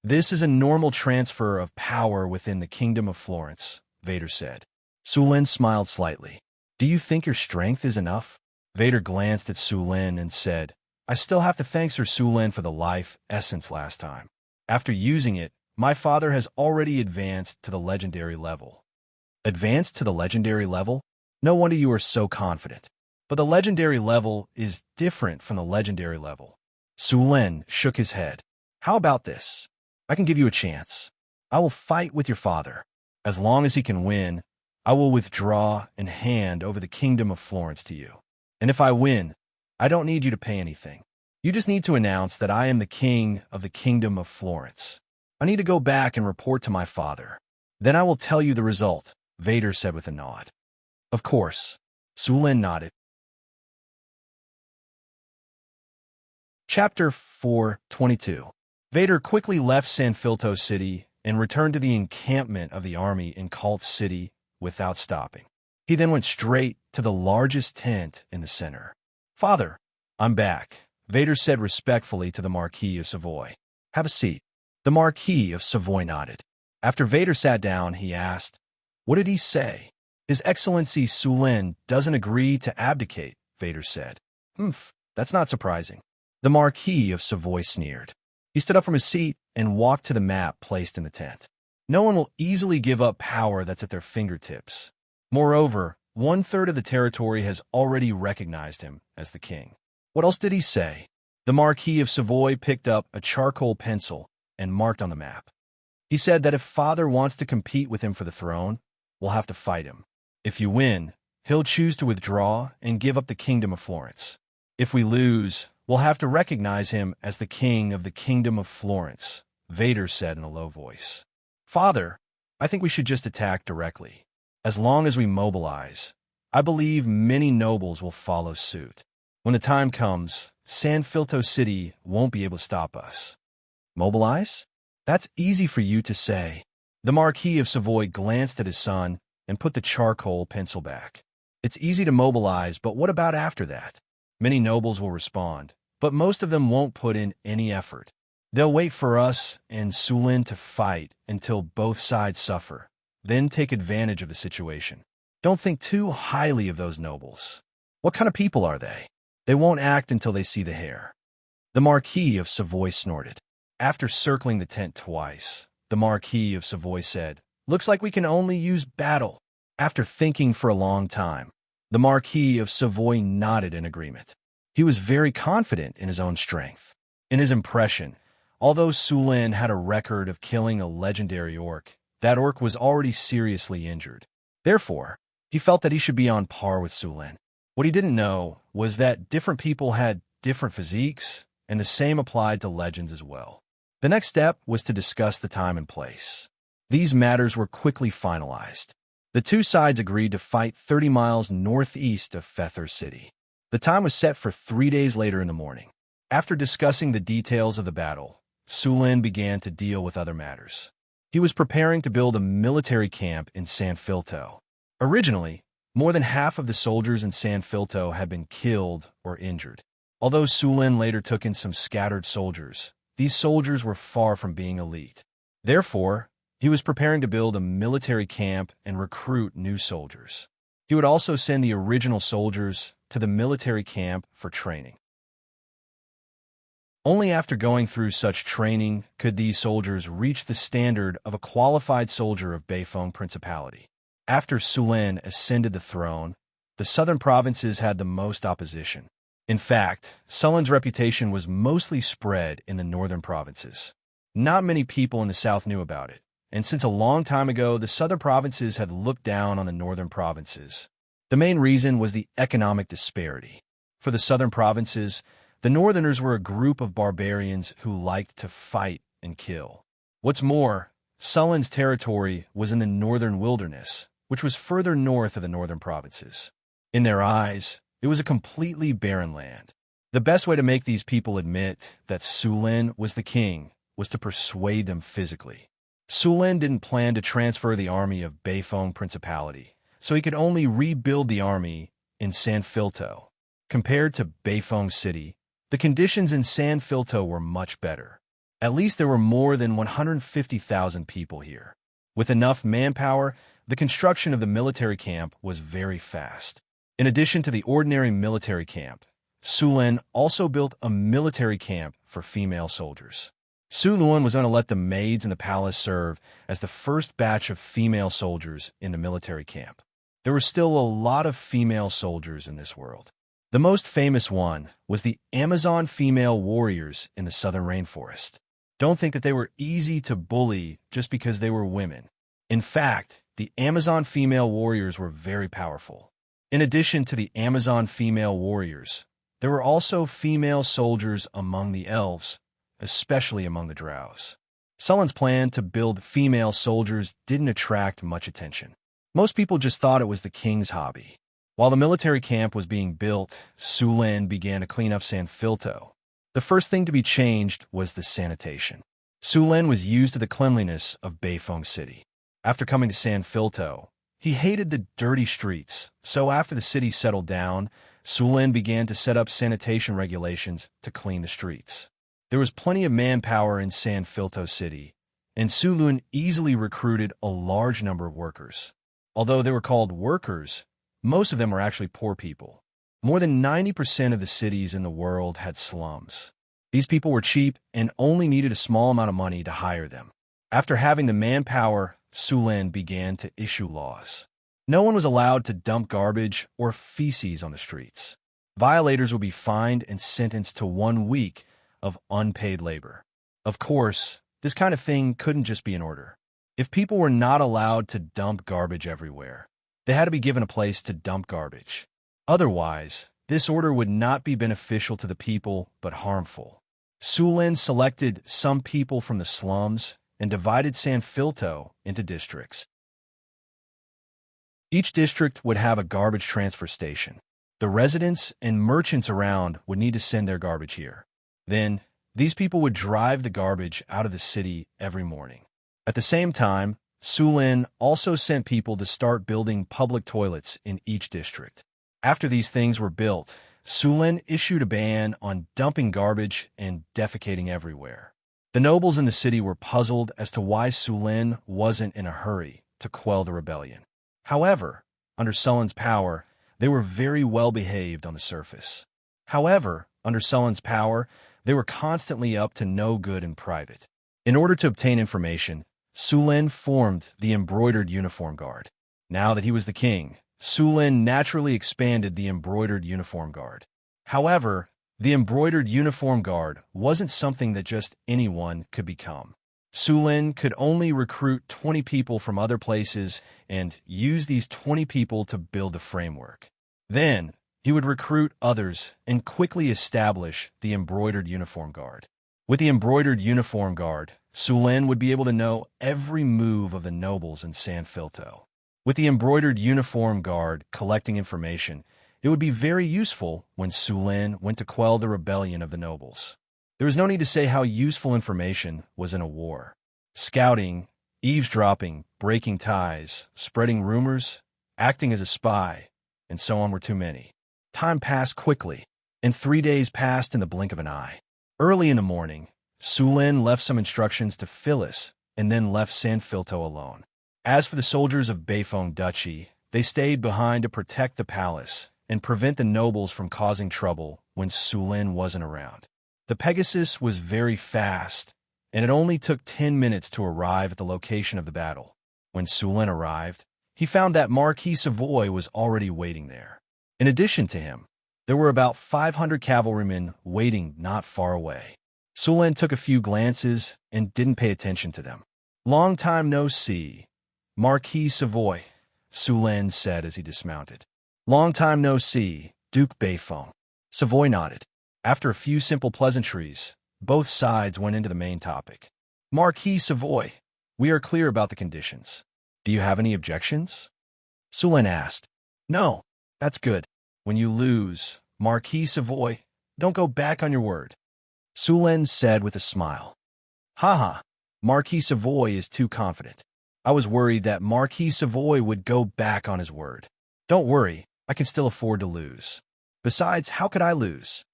This is a normal transfer of power within the Kingdom of Florence, Vader said. Sulin smiled slightly. Do you think your strength is enough? Vader glanced at Sulin and said, I still have to thank Sir Sulin for the life essence last time. After using it, my father has already advanced to the legendary level. Advanced to the legendary level? No wonder you are so confident. But the legendary level is different from the legendary level. Sulin shook his head. How about this? I can give you a chance. I will fight with your father. As long as he can win, I will withdraw and hand over the Kingdom of Florence to you. And if I win, I don't need you to pay anything. You just need to announce that I am the king of the Kingdom of Florence. I need to go back and report to my father. Then I will tell you the result, Vader said with a nod. Of course. Sulin nodded. Chapter 4:22. Vader quickly left Sanfilto City and returned to the encampment of the army in Cult City without stopping. He then went straight to the largest tent in the center. Father, I'm back, Vader said respectfully to the Marquis of Savoy. Have a seat. The Marquis of Savoy nodded. After Vader sat down, he asked, What did he say? His Excellency Sulin doesn't agree to abdicate, Vader said. That's not surprising. The Marquis of Savoy sneered. He stood up from his seat and walked to the map placed in the tent. No one will easily give up power that's at their fingertips. Moreover, 1/3 of the territory has already recognized him as the king. What else did he say? The Marquis of Savoy picked up a charcoal pencil and marked on the map. He said that if father wants to compete with him for the throne, we'll have to fight him. If you win, he'll choose to withdraw and give up the Kingdom of Florence. If we lose, we'll have to recognize him as the king of the Kingdom of Florence, Vader said in a low voice. Father, I think we should just attack directly. As long as we mobilize, I believe many nobles will follow suit. When the time comes, Sanfilto City won't be able to stop us. Mobilize? That's easy for you to say. The Marquis of Savoy glanced at his son and put the charcoal pencil back. It's easy to mobilize, but what about after that? Many nobles will respond, but most of them won't put in any effort. They'll wait for us and Sulin to fight until both sides suffer, then take advantage of the situation. Don't think too highly of those nobles. What kind of people are they? They won't act until they see the hair. The Marquis of Savoy snorted. After circling the tent twice, the Marquis of Savoy said, Looks like we can only use battle. After thinking for a long time, the Marquis of Savoy nodded in agreement. He was very confident in his own strength. In his impression, although Sulin had a record of killing a legendary orc, that orc was already seriously injured. Therefore, he felt that he should be on par with Sulin. What he didn't know was that different people had different physiques, and the same applied to legends as well. The next step was to discuss the time and place. These matters were quickly finalized. The two sides agreed to fight 30 miles northeast of Fethur City. The time was set for 3 days later in the morning. After discussing the details of the battle, Sulin began to deal with other matters. He was preparing to build a military camp in Sanfilto. Originally, more than half of the soldiers in Sanfilto had been killed or injured. Although Sulin later took in some scattered soldiers, these soldiers were far from being elite. Therefore, he was preparing to build a military camp and recruit new soldiers. He would also send the original soldiers to the military camp for training. Only after going through such training could these soldiers reach the standard of a qualified soldier of Beifeng Principality. After Sulin ascended the throne, the southern provinces had the most opposition. In fact, Sulin's reputation was mostly spread in the northern provinces. Not many people in the south knew about it, and since a long time ago, the southern provinces had looked down on the northern provinces. The main reason was the economic disparity. For the southern provinces, the northerners were a group of barbarians who liked to fight and kill. What's more, Sulin's territory was in the northern wilderness, which was further north of the northern provinces. In their eyes, it was a completely barren land. The best way to make these people admit that Sulin was the king was to persuade them physically. Sulen didn't plan to transfer the army of Beifeng Principality, so he could only rebuild the army in San Filto. Compared to Beifeng City, the conditions in San Filto were much better. At least there were more than 150,000 people here. With enough manpower, the construction of the military camp was very fast. In addition to the ordinary military camp, Sulen also built a military camp for female soldiers. Sulen was going to let the maids in the palace serve as the first batch of female soldiers in the military camp. There were still a lot of female soldiers in this world. The most famous one was the Amazon female warriors in the southern rainforest. Don't think that they were easy to bully just because they were women. In fact, the Amazon female warriors were very powerful. In addition to the Amazon female warriors, there were also female soldiers among the elves, especially among the drows. Sulen's plan to build female soldiers didn't attract much attention. Most people just thought it was the king's hobby. While the military camp was being built, Sulen began to clean up San Filto. The first thing to be changed was the sanitation. Sulen was used to the cleanliness of Beifeng City. After coming to San Filto, he hated the dirty streets, so after the city settled down, Sulen began to set up sanitation regulations to clean the streets. There was plenty of manpower in San Filto City, and Sulen easily recruited a large number of workers. Although they were called workers, most of them were actually poor people. More than 90% of the cities in the world had slums. These people were cheap and only needed a small amount of money to hire them. After having the manpower, Sulen began to issue laws. No one was allowed to dump garbage or feces on the streets. Violators would be fined and sentenced to 1 week of unpaid labor. Of course, this kind of thing couldn't just be an order. If people were not allowed to dump garbage everywhere, they had to be given a place to dump garbage. Otherwise, this order would not be beneficial to the people, but harmful. Sulen selected some people from the slums and divided San Filto into districts. Each district would have a garbage transfer station. The residents and merchants around would need to send their garbage here. Then, these people would drive the garbage out of the city every morning. At the same time, Sulen also sent people to start building public toilets in each district. After these things were built, Sulen issued a ban on dumping garbage and defecating everywhere. The nobles in the city were puzzled as to why Sulen wasn't in a hurry to quell the rebellion. However, under Sulen's power, they were very well behaved on the surface. However, under Sulen's power, they were constantly up to no good in private. In order to obtain information, Sulen formed the Embroidered Uniform Guard. Now that he was the king, Sulen naturally expanded the Embroidered Uniform Guard. However, the Embroidered Uniform Guard wasn't something that just anyone could become. Sulen could only recruit 20 people from other places and use these 20 people to build the framework. Then, he would recruit others and quickly establish the Embroidered Uniform Guard. With the Embroidered Uniform Guard, Sulen would be able to know every move of the nobles in San Filto. With the Embroidered Uniform Guard collecting information, it would be very useful when Sulen went to quell the rebellion of the nobles. There was no need to say how useful information was in a war. Scouting, eavesdropping, breaking ties, spreading rumors, acting as a spy, and so on were too many. Time passed quickly, and 3 days passed in the blink of an eye. Early in the morning, Sulen left some instructions to Phyllis and then left San Filto alone. As for the soldiers of Beifeng Duchy, they stayed behind to protect the palace and prevent the nobles from causing trouble when Sulen wasn't around. The Pegasus was very fast, and it only took 10 minutes to arrive at the location of the battle. When Sulen arrived, he found that Marquis Savoy was already waiting there. In addition to him, there were about 500 cavalrymen waiting not far away. Sulen took a few glances and didn't pay attention to them. "Long time no see, Marquis Savoy," Sulen said as he dismounted. "Long time no see, Duke Beifeng." Savoy nodded. After a few simple pleasantries, both sides went into the main topic. "Marquis Savoy, we are clear about the conditions. Do you have any objections?" Sulen asked. "No, that's good. When you lose, Marquis Savoy, don't go back on your word," Sulen said with a smile. "Haha, Marquis Savoy is too confident. I was worried that Marquis Savoy would go back on his word. Don't worry, I can still afford to lose. Besides, how could I lose?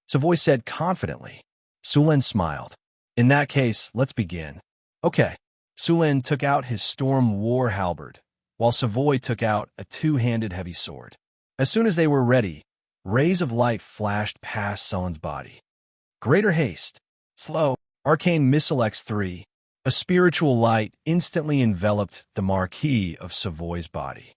Savoy said confidently. Sulin smiled. In that case, let's begin. Okay. Sulin took out his storm war halberd, while Savoy took out a two-handed heavy sword. As soon as they were ready, rays of light flashed past Sulin's body. Greater haste. Slow. Arcane Missile X3. A spiritual light instantly enveloped the Marquis of Savoy's body.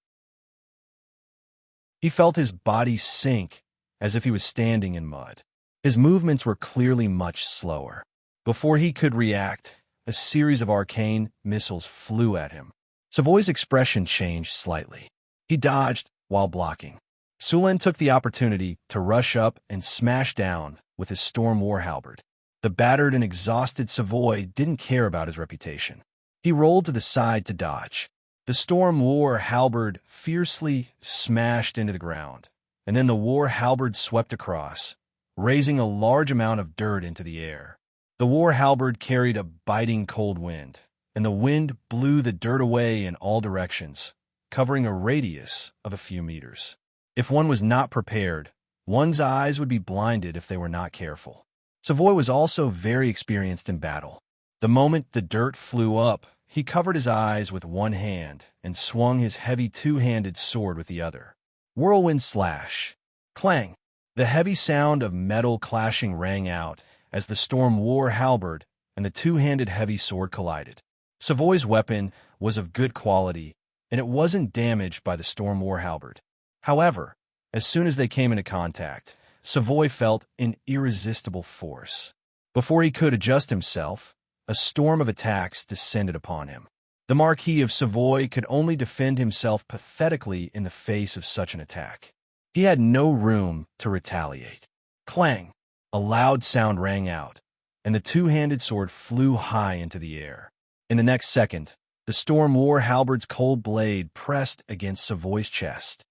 He felt his body sink as if he was standing in mud. His movements were clearly much slower. Before he could react, a series of arcane missiles flew at him. Savoy's expression changed slightly. He dodged while blocking. Sulin took the opportunity to rush up and smash down with his storm war halberd. The battered and exhausted Savoy didn't care about his reputation. He rolled to the side to dodge. The storm war halberd fiercely smashed into the ground, and then the war halberd swept across, raising a large amount of dirt into the air. The war halberd carried a biting cold wind, and the wind blew the dirt away in all directions, covering a radius of a few meters. If one was not prepared, one's eyes would be blinded if they were not careful. Savoy was also very experienced in battle. The moment the dirt flew up, he covered his eyes with one hand and swung his heavy two-handed sword with the other. Whirlwind slash. Clang. The heavy sound of metal clashing rang out as the storm war halberd and the two-handed heavy sword collided. Savoy's weapon was of good quality, and it wasn't damaged by the storm war halberd. However, as soon as they came into contact, Savoy felt an irresistible force. Before he could adjust himself, a storm of attacks descended upon him. The Marquis of Savoy could only defend himself pathetically in the face of such an attack. He had no room to retaliate. Clang! A loud sound rang out, and the two-handed sword flew high into the air. In the next second, the storm war halberd's cold blade pressed against Savoy's chest.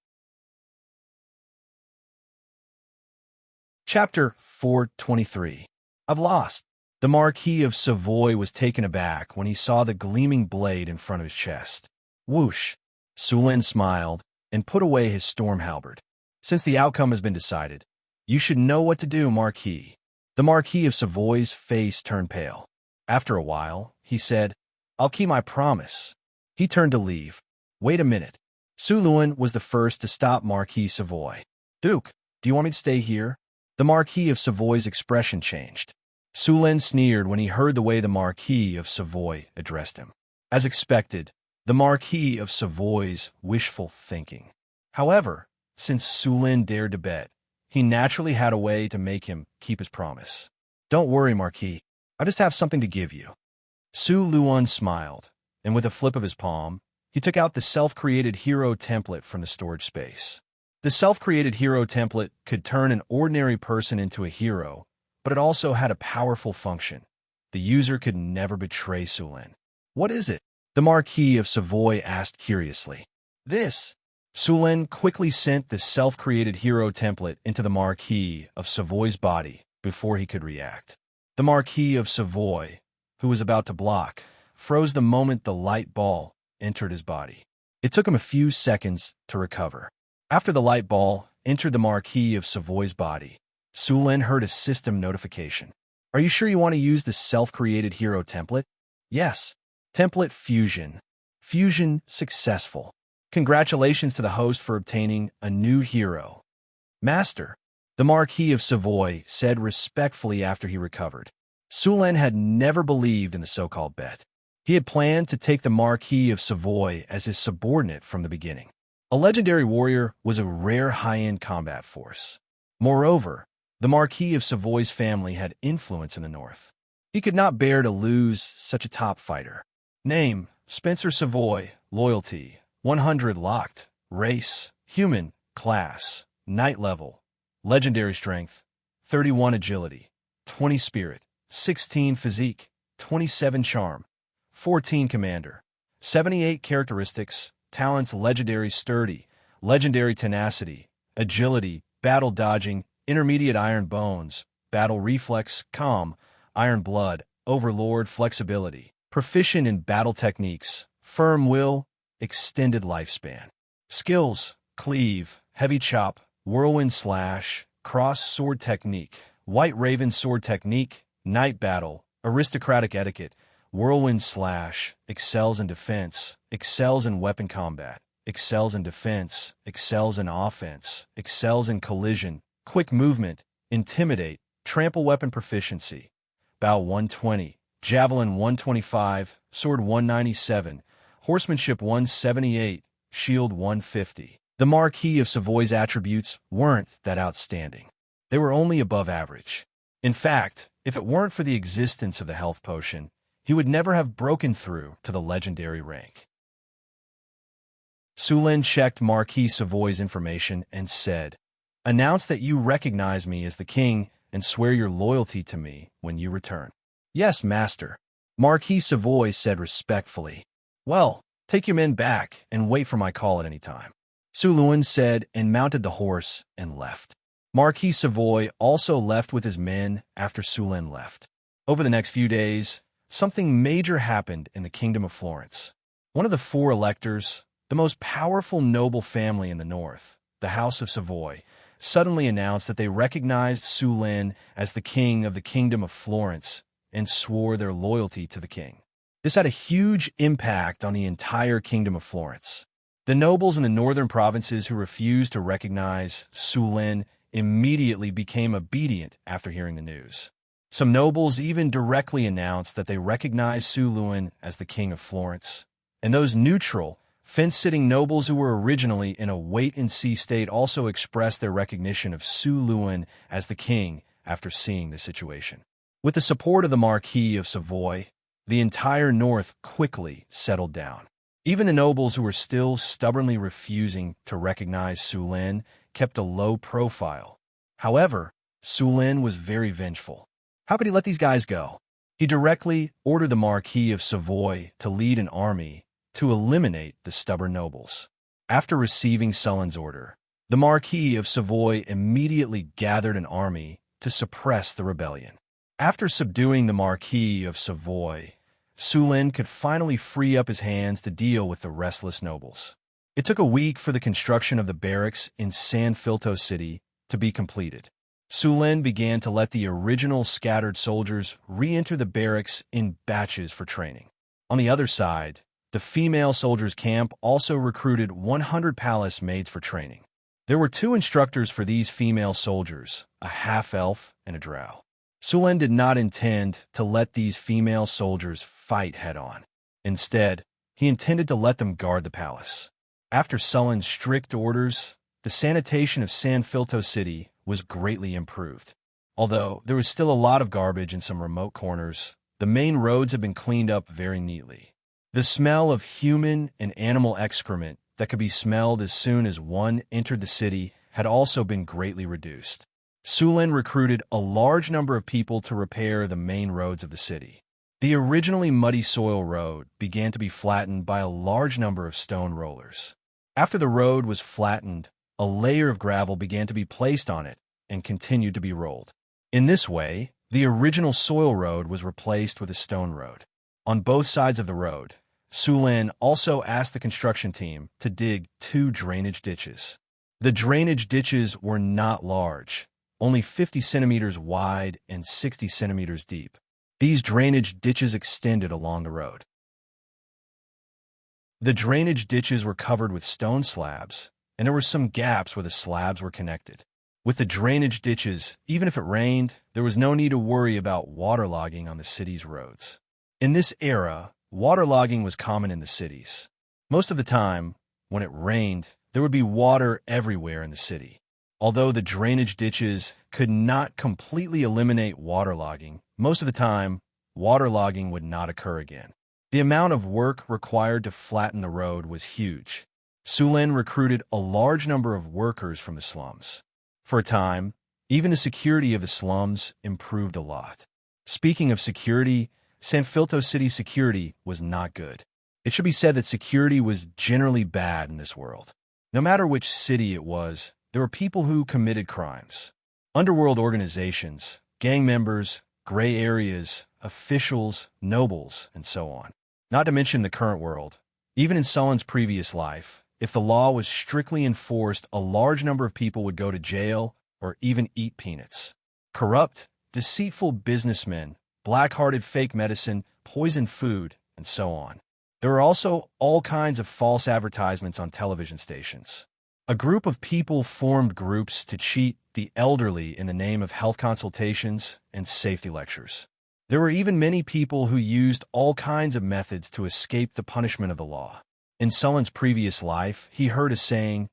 Chapter 423. I've lost. The Marquis of Savoy was taken aback when he saw the gleaming blade in front of his chest. Whoosh! Sulin smiled and put away his storm halberd. Since the outcome has been decided, you should know what to do, Marquis. The Marquis of Savoy's face turned pale. After a while, he said, I'll keep my promise. He turned to leave. Wait a minute. Sulin was the first to stop Marquis Savoy. Duke, do you want me to stay here? The Marquis of Savoy's expression changed. Sulin sneered when he heard the way the Marquis of Savoy addressed him. As expected, the Marquis of Savoy's wishful thinking. However, since Sulin dared to bet, he naturally had a way to make him keep his promise. Don't worry, Marquis. I just have something to give you. Sulin smiled, and with a flip of his palm, he took out the self-created hero template from the storage space. The self-created hero template could turn an ordinary person into a hero, but it also had a powerful function. The user could never betray Sulin. What is it? The Marquis of Savoy asked curiously. This. Sulin quickly sent the self-created hero template into the Marquis of Savoy's body before he could react. The Marquis of Savoy, who was about to block, froze the moment the light ball entered his body. It took him a few seconds to recover. After the light ball entered the Marquis of Savoy's body, Sulin heard a system notification. Are you sure you want to use the self-created hero template? Yes. Template fusion. Fusion successful. Congratulations to the host for obtaining a new hero. Master, the Marquis of Savoy said respectfully after he recovered. Sulin had never believed in the so-called bet. He had planned to take the Marquis of Savoy as his subordinate from the beginning. A legendary warrior was a rare high-end combat force. Moreover, the Marquis of Savoy's family had influence in the north. He could not bear to lose such a top fighter. Name, Spencer Savoy. Loyalty, 100 locked. Race, human. Class, knight level. Legendary strength, 31 agility, 20 spirit, 16 physique, 27 charm, 14 commander, 78 characteristics. Talents: legendary sturdy, legendary tenacity, agility, battle dodging, intermediate iron bones, battle reflex, calm, iron blood, overlord, flexibility, proficient in battle techniques, firm will, extended lifespan. Skills: cleave, heavy chop, whirlwind slash, cross sword technique, white raven sword technique, night battle, aristocratic etiquette, whirlwind slash, excels in defense, excels in weapon combat, excels in defense, excels in offense, excels in collision, quick movement, intimidate, trample weapon proficiency, bow 120, javelin 125, sword 197, horsemanship 178, shield 150. The Marquis of Savoy's attributes weren't that outstanding. They were only above average. In fact, if it weren't for the existence of the health potion, he would never have broken through to the legendary rank. Sulin checked Marquis Savoy's information and said, "Announce that you recognize me as the king and swear your loyalty to me when you return." "Yes, master," Marquis Savoy said respectfully. "Well, take your men back and wait for my call at any time," Sulin said and mounted the horse and left. Marquis Savoy also left with his men after Sulin left. Over the next few days, something major happened in the Kingdom of Florence. One of the four electors, the most powerful noble family in the north, the House of Savoy, suddenly announced that they recognized Sulin as the king of the Kingdom of Florence and swore their loyalty to the king. This had a huge impact on the entire Kingdom of Florence. The nobles in the northern provinces who refused to recognize Sulin immediately became obedient after hearing the news. Some nobles even directly announced that they recognized Sulin as the king of Florence, and those neutral, fence-sitting nobles who were originally in a wait-and-see state also expressed their recognition of Sulin as the king after seeing the situation. With the support of the Marquis of Savoy, the entire north quickly settled down. Even the nobles who were still stubbornly refusing to recognize Sulin kept a low profile. However, Sulin was very vengeful. How could he let these guys go? He directly ordered the Marquis of Savoy to lead an army to eliminate the stubborn nobles. After receiving Sulin's order, the Marquis of Savoy immediately gathered an army to suppress the rebellion. After subduing the Marquis of Savoy, Sulin could finally free up his hands to deal with the restless nobles. It took a week for the construction of the barracks in San Filto City to be completed. Sulin began to let the original scattered soldiers re-enter the barracks in batches for training. On the other side, the female soldiers' camp also recruited 100 palace maids for training. There were 2 instructors for these female soldiers, a half-elf and a drow. Sulin did not intend to let these female soldiers fight head-on. Instead, he intended to let them guard the palace. After Sulin's strict orders, the sanitation of San Filto City was greatly improved. Although there was still a lot of garbage in some remote corners, the main roads had been cleaned up very neatly. The smell of human and animal excrement that could be smelled as soon as one entered the city had also been greatly reduced. Sulin recruited a large number of people to repair the main roads of the city. The originally muddy soil road began to be flattened by a large number of stone rollers. After the road was flattened, a layer of gravel began to be placed on it and continued to be rolled. In this way, the original soil road was replaced with a stone road. On both sides of the road, Sulin also asked the construction team to dig 2 drainage ditches. The drainage ditches were not large, only 50 centimeters wide and 60 centimeters deep. These drainage ditches extended along the road. The drainage ditches were covered with stone slabs, and there were some gaps where the slabs were connected. With the drainage ditches, even if it rained, there was no need to worry about waterlogging on the city's roads. In this era, waterlogging was common in the cities. Most of the time, when it rained, there would be water everywhere in the city. Although the drainage ditches could not completely eliminate waterlogging, most of the time, waterlogging would not occur again. The amount of work required to flatten the road was huge. Sulin recruited a large number of workers from the slums. For a time, even the security of the slums improved a lot. Speaking of security, San Filto City security was not good. It should be said that security was generally bad in this world. No matter which city it was, there were people who committed crimes. Underworld organizations, gang members, gray areas, officials, nobles, and so on. Not to mention the current world. Even in Sullen's previous life, if the law was strictly enforced, a large number of people would go to jail or even eat peanuts. Corrupt, deceitful businessmen, black-hearted fake medicine, poisoned food, and so on. There were also all kinds of false advertisements on television stations. A group of people formed groups to cheat the elderly in the name of health consultations and safety lectures. There were even many people who used all kinds of methods to escape the punishment of the law. In Sullen's previous life, he heard a saying,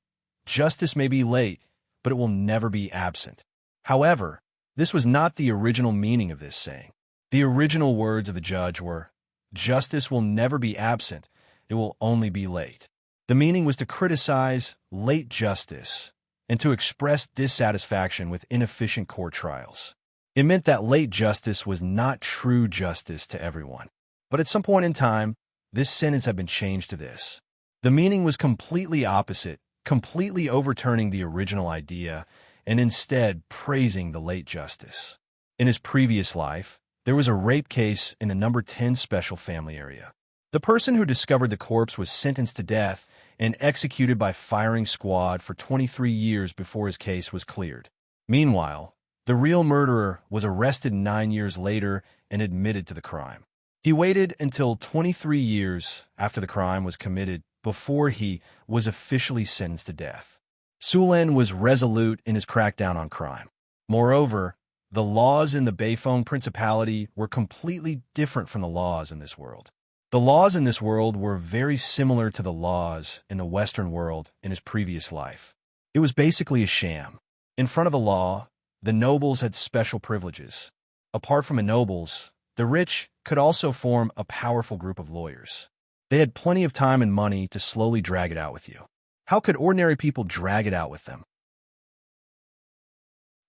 "Justice may be late, but it will never be absent." However, this was not the original meaning of this saying. The original words of the judge were, "Justice will never be absent, it will only be late." The meaning was to criticize late justice and to express dissatisfaction with inefficient court trials. It meant that late justice was not true justice to everyone. But at some point in time, this sentence had been changed to this. The meaning was completely opposite, completely overturning the original idea and instead praising the late justice. In his previous life, there was a rape case in the number 10 special family area. The person who discovered the corpse was sentenced to death and executed by firing squad for 23 years before his case was cleared. Meanwhile, the real murderer was arrested 9 years later and admitted to the crime. He waited until 23 years after the crime was committed before he was officially sentenced to death. Sullen was resolute in his crackdown on crime. Moreover, the laws in the Beifeng Principality were completely different from the laws in this world. The laws in this world were very similar to the laws in the Western world in his previous life. It was basically a sham. In front of the law, the nobles had special privileges. Apart from the nobles, the rich could also form a powerful group of lawyers. They had plenty of time and money to slowly drag it out with you. How could ordinary people drag it out with them?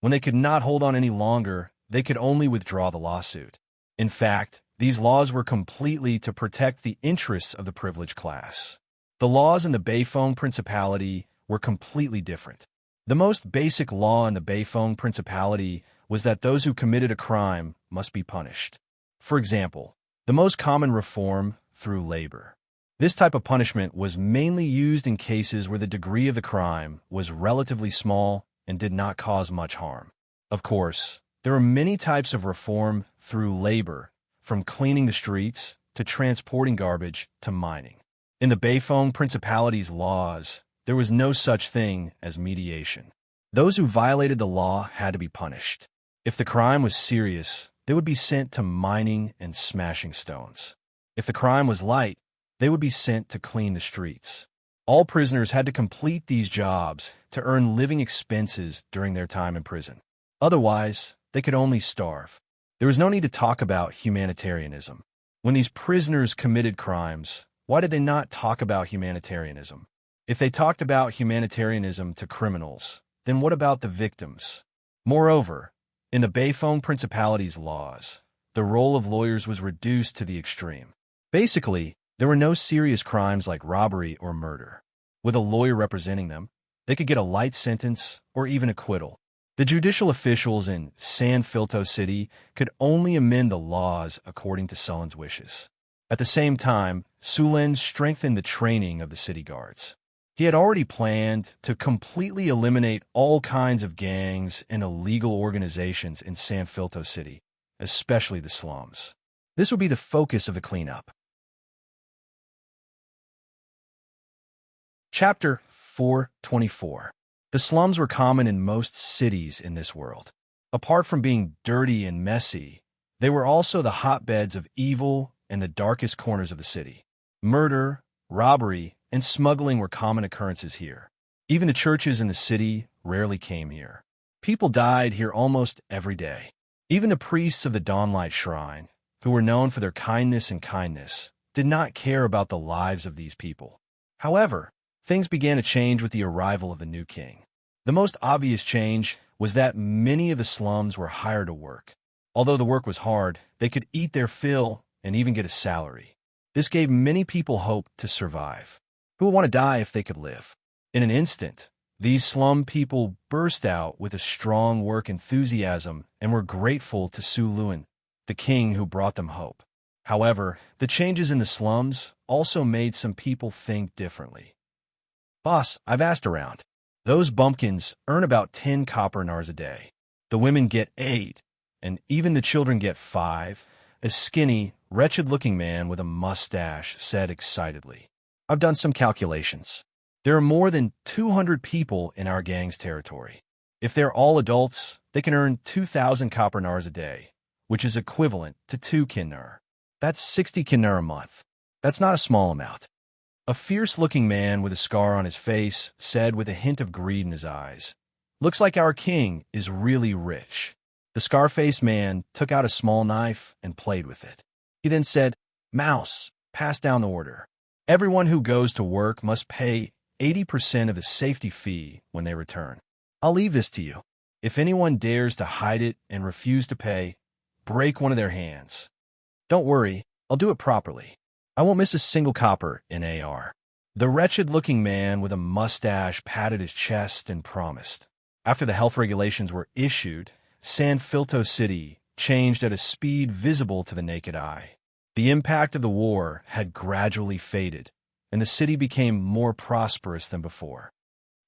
When they could not hold on any longer, they could only withdraw the lawsuit. In fact, these laws were completely to protect the interests of the privileged class. The laws in the Beifeng Principality were completely different. The most basic law in the Beifeng Principality was that those who committed a crime must be punished. For example, the most common reform through labor. This type of punishment was mainly used in cases where the degree of the crime was relatively small and did not cause much harm. Of course, there are many types of reform through labor, from cleaning the streets to transporting garbage to mining. In the Beifeng Principality's laws, there was no such thing as mediation. Those who violated the law had to be punished. If the crime was serious, they would be sent to mining and smashing stones. If the crime was light, they would be sent to clean the streets. All prisoners had to complete these jobs to earn living expenses during their time in prison. Otherwise, they could only starve. There was no need to talk about humanitarianism. When these prisoners committed crimes, why did they not talk about humanitarianism? If they talked about humanitarianism to criminals, then what about the victims? Moreover, in the Beifeng Principality's laws, the role of lawyers was reduced to the extreme. Basically, there were no serious crimes like robbery or murder. With a lawyer representing them, they could get a light sentence or even acquittal. The judicial officials in San Filto City could only amend the laws according to Sullen's wishes. At the same time, Sullen strengthened the training of the city guards. He had already planned to completely eliminate all kinds of gangs and illegal organizations in San Filto City, especially the slums. This would be the focus of the cleanup. Chapter 424. The slums were common in most cities in this world. Apart from being dirty and messy, they were also the hotbeds of evil and the darkest corners of the city. Murder, robbery, and smuggling were common occurrences here. Even the churches in the city rarely came here. People died here almost every day. Even the priests of the Dawnlight Shrine, who were known for their kindness and kindness, did not care about the lives of these people. However, things began to change with the arrival of the new king. The most obvious change was that many of the slums were hired to work. Although the work was hard, they could eat their fill and even get a salary. This gave many people hope to survive. Who would want to die if they could live? In an instant, these slum people burst out with a strong work enthusiasm and were grateful to Su Luan, the king who brought them hope. However, the changes in the slums also made some people think differently. Boss, I've asked around. Those bumpkins earn about 10 copper nars a day. The women get 8, and even the children get 5, a skinny, wretched-looking man with a mustache said excitedly. I've done some calculations. There are more than 200 people in our gang's territory. If they're all adults, they can earn 2,000 copper nars a day, which is equivalent to 2 kinnar. That's 60 kinnar a month. That's not a small amount. A fierce-looking man with a scar on his face said with a hint of greed in his eyes, "Looks like our king is really rich." The scar-faced man took out a small knife and played with it. He then said, "Mouse, pass down the order. Everyone who goes to work must pay 80% of the safety fee when they return. I'll leave this to you. If anyone dares to hide it and refuse to pay, break one of their hands. Don't worry, I'll do it properly. I won't miss a single copper in AR." The wretched-looking man with a mustache patted his chest and promised. After the health regulations were issued, San Filto City changed at a speed visible to the naked eye. The impact of the war had gradually faded, and the city became more prosperous than before.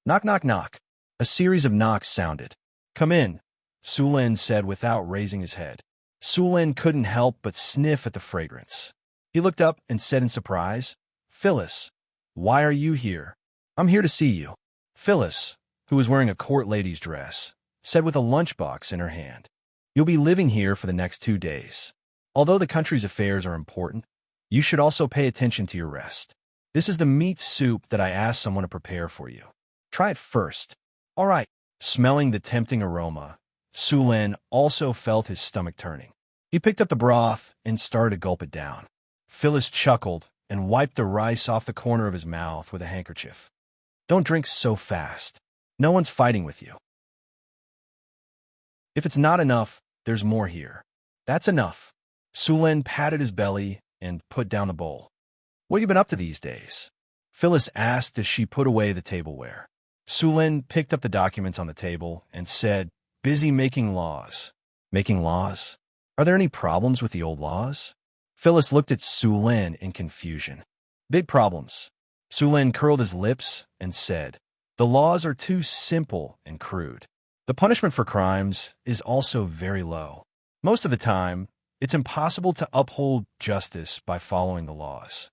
Knock, knock, knock. A series of knocks sounded. "Come in," Sulin said without raising his head. Sulin couldn't help but sniff at the fragrance. He looked up and said in surprise, "Phyllis, why are you here?" "I'm here to see you." Phyllis, who was wearing a court lady's dress, said with a lunchbox in her hand. "You'll be living here for the next 2 days. Although the country's affairs are important, you should also pay attention to your rest. This is the meat soup that I asked someone to prepare for you. Try it first." "All right." Smelling the tempting aroma, Sulin also felt his stomach turning. He picked up the broth and started to gulp it down. Phyllis chuckled and wiped the rice off the corner of his mouth with a handkerchief. "Don't drink so fast. No one's fighting with you. If it's not enough, there's more here." "That's enough." Sulin patted his belly and put down the bowl. "What have you been up to these days?" Phyllis asked as she put away the tableware. Sulin picked up the documents on the table and said, "Busy making laws." "Making laws? Are there any problems with the old laws?" Phyllis looked at Sulin in confusion. "Big problems." Sulin curled his lips and said, "The laws are too simple and crude. The punishment for crimes is also very low. Most of the time, it's impossible to uphold justice by following the laws.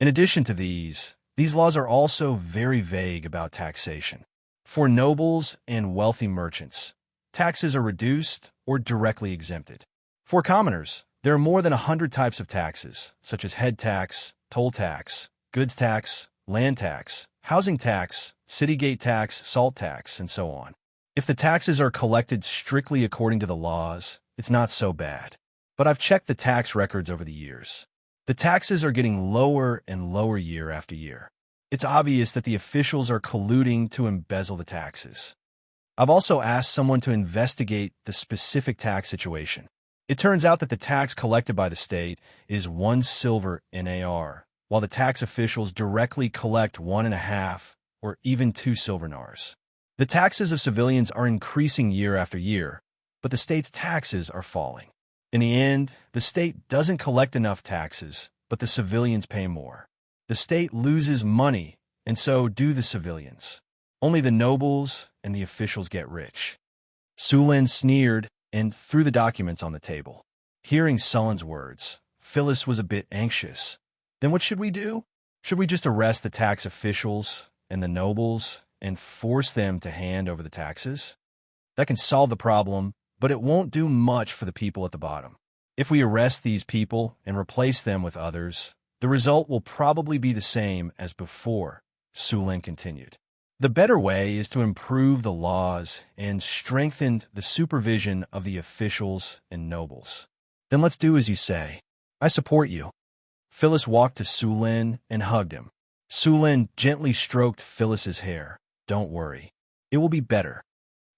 In addition to these laws are also very vague about taxation. For nobles and wealthy merchants, taxes are reduced or directly exempted. For commoners, there are more than 100 types of taxes, such as head tax, toll tax, goods tax, land tax, housing tax, city gate tax, salt tax, and so on. If the taxes are collected strictly according to the laws, it's not so bad. But I've checked the tax records over the years. The taxes are getting lower and lower year after year. It's obvious that the officials are colluding to embezzle the taxes. I've also asked someone to investigate the specific tax situation. It turns out that the tax collected by the state is 1 silver in AR, while the tax officials directly collect 1.5 or even 2 silver nars. The taxes of civilians are increasing year after year, but the state's taxes are falling. In the end, the state doesn't collect enough taxes, but the civilians pay more. The state loses money, and so do the civilians. Only the nobles and the officials get rich. Sulin sneered and threw the documents on the table. Hearing Sulin's words, Phyllis was a bit anxious. Then what should we do? Should we just arrest the tax officials and the nobles and force them to hand over the taxes? That can solve the problem, but it won't do much for the people at the bottom. If we arrest these people and replace them with others, the result will probably be the same as before, Sulin continued. The better way is to improve the laws and strengthen the supervision of the officials and nobles. Then let's do as you say. I support you. Phyllis walked to Sulin and hugged him. Sulin gently stroked Phyllis's hair. Don't worry. It will be better.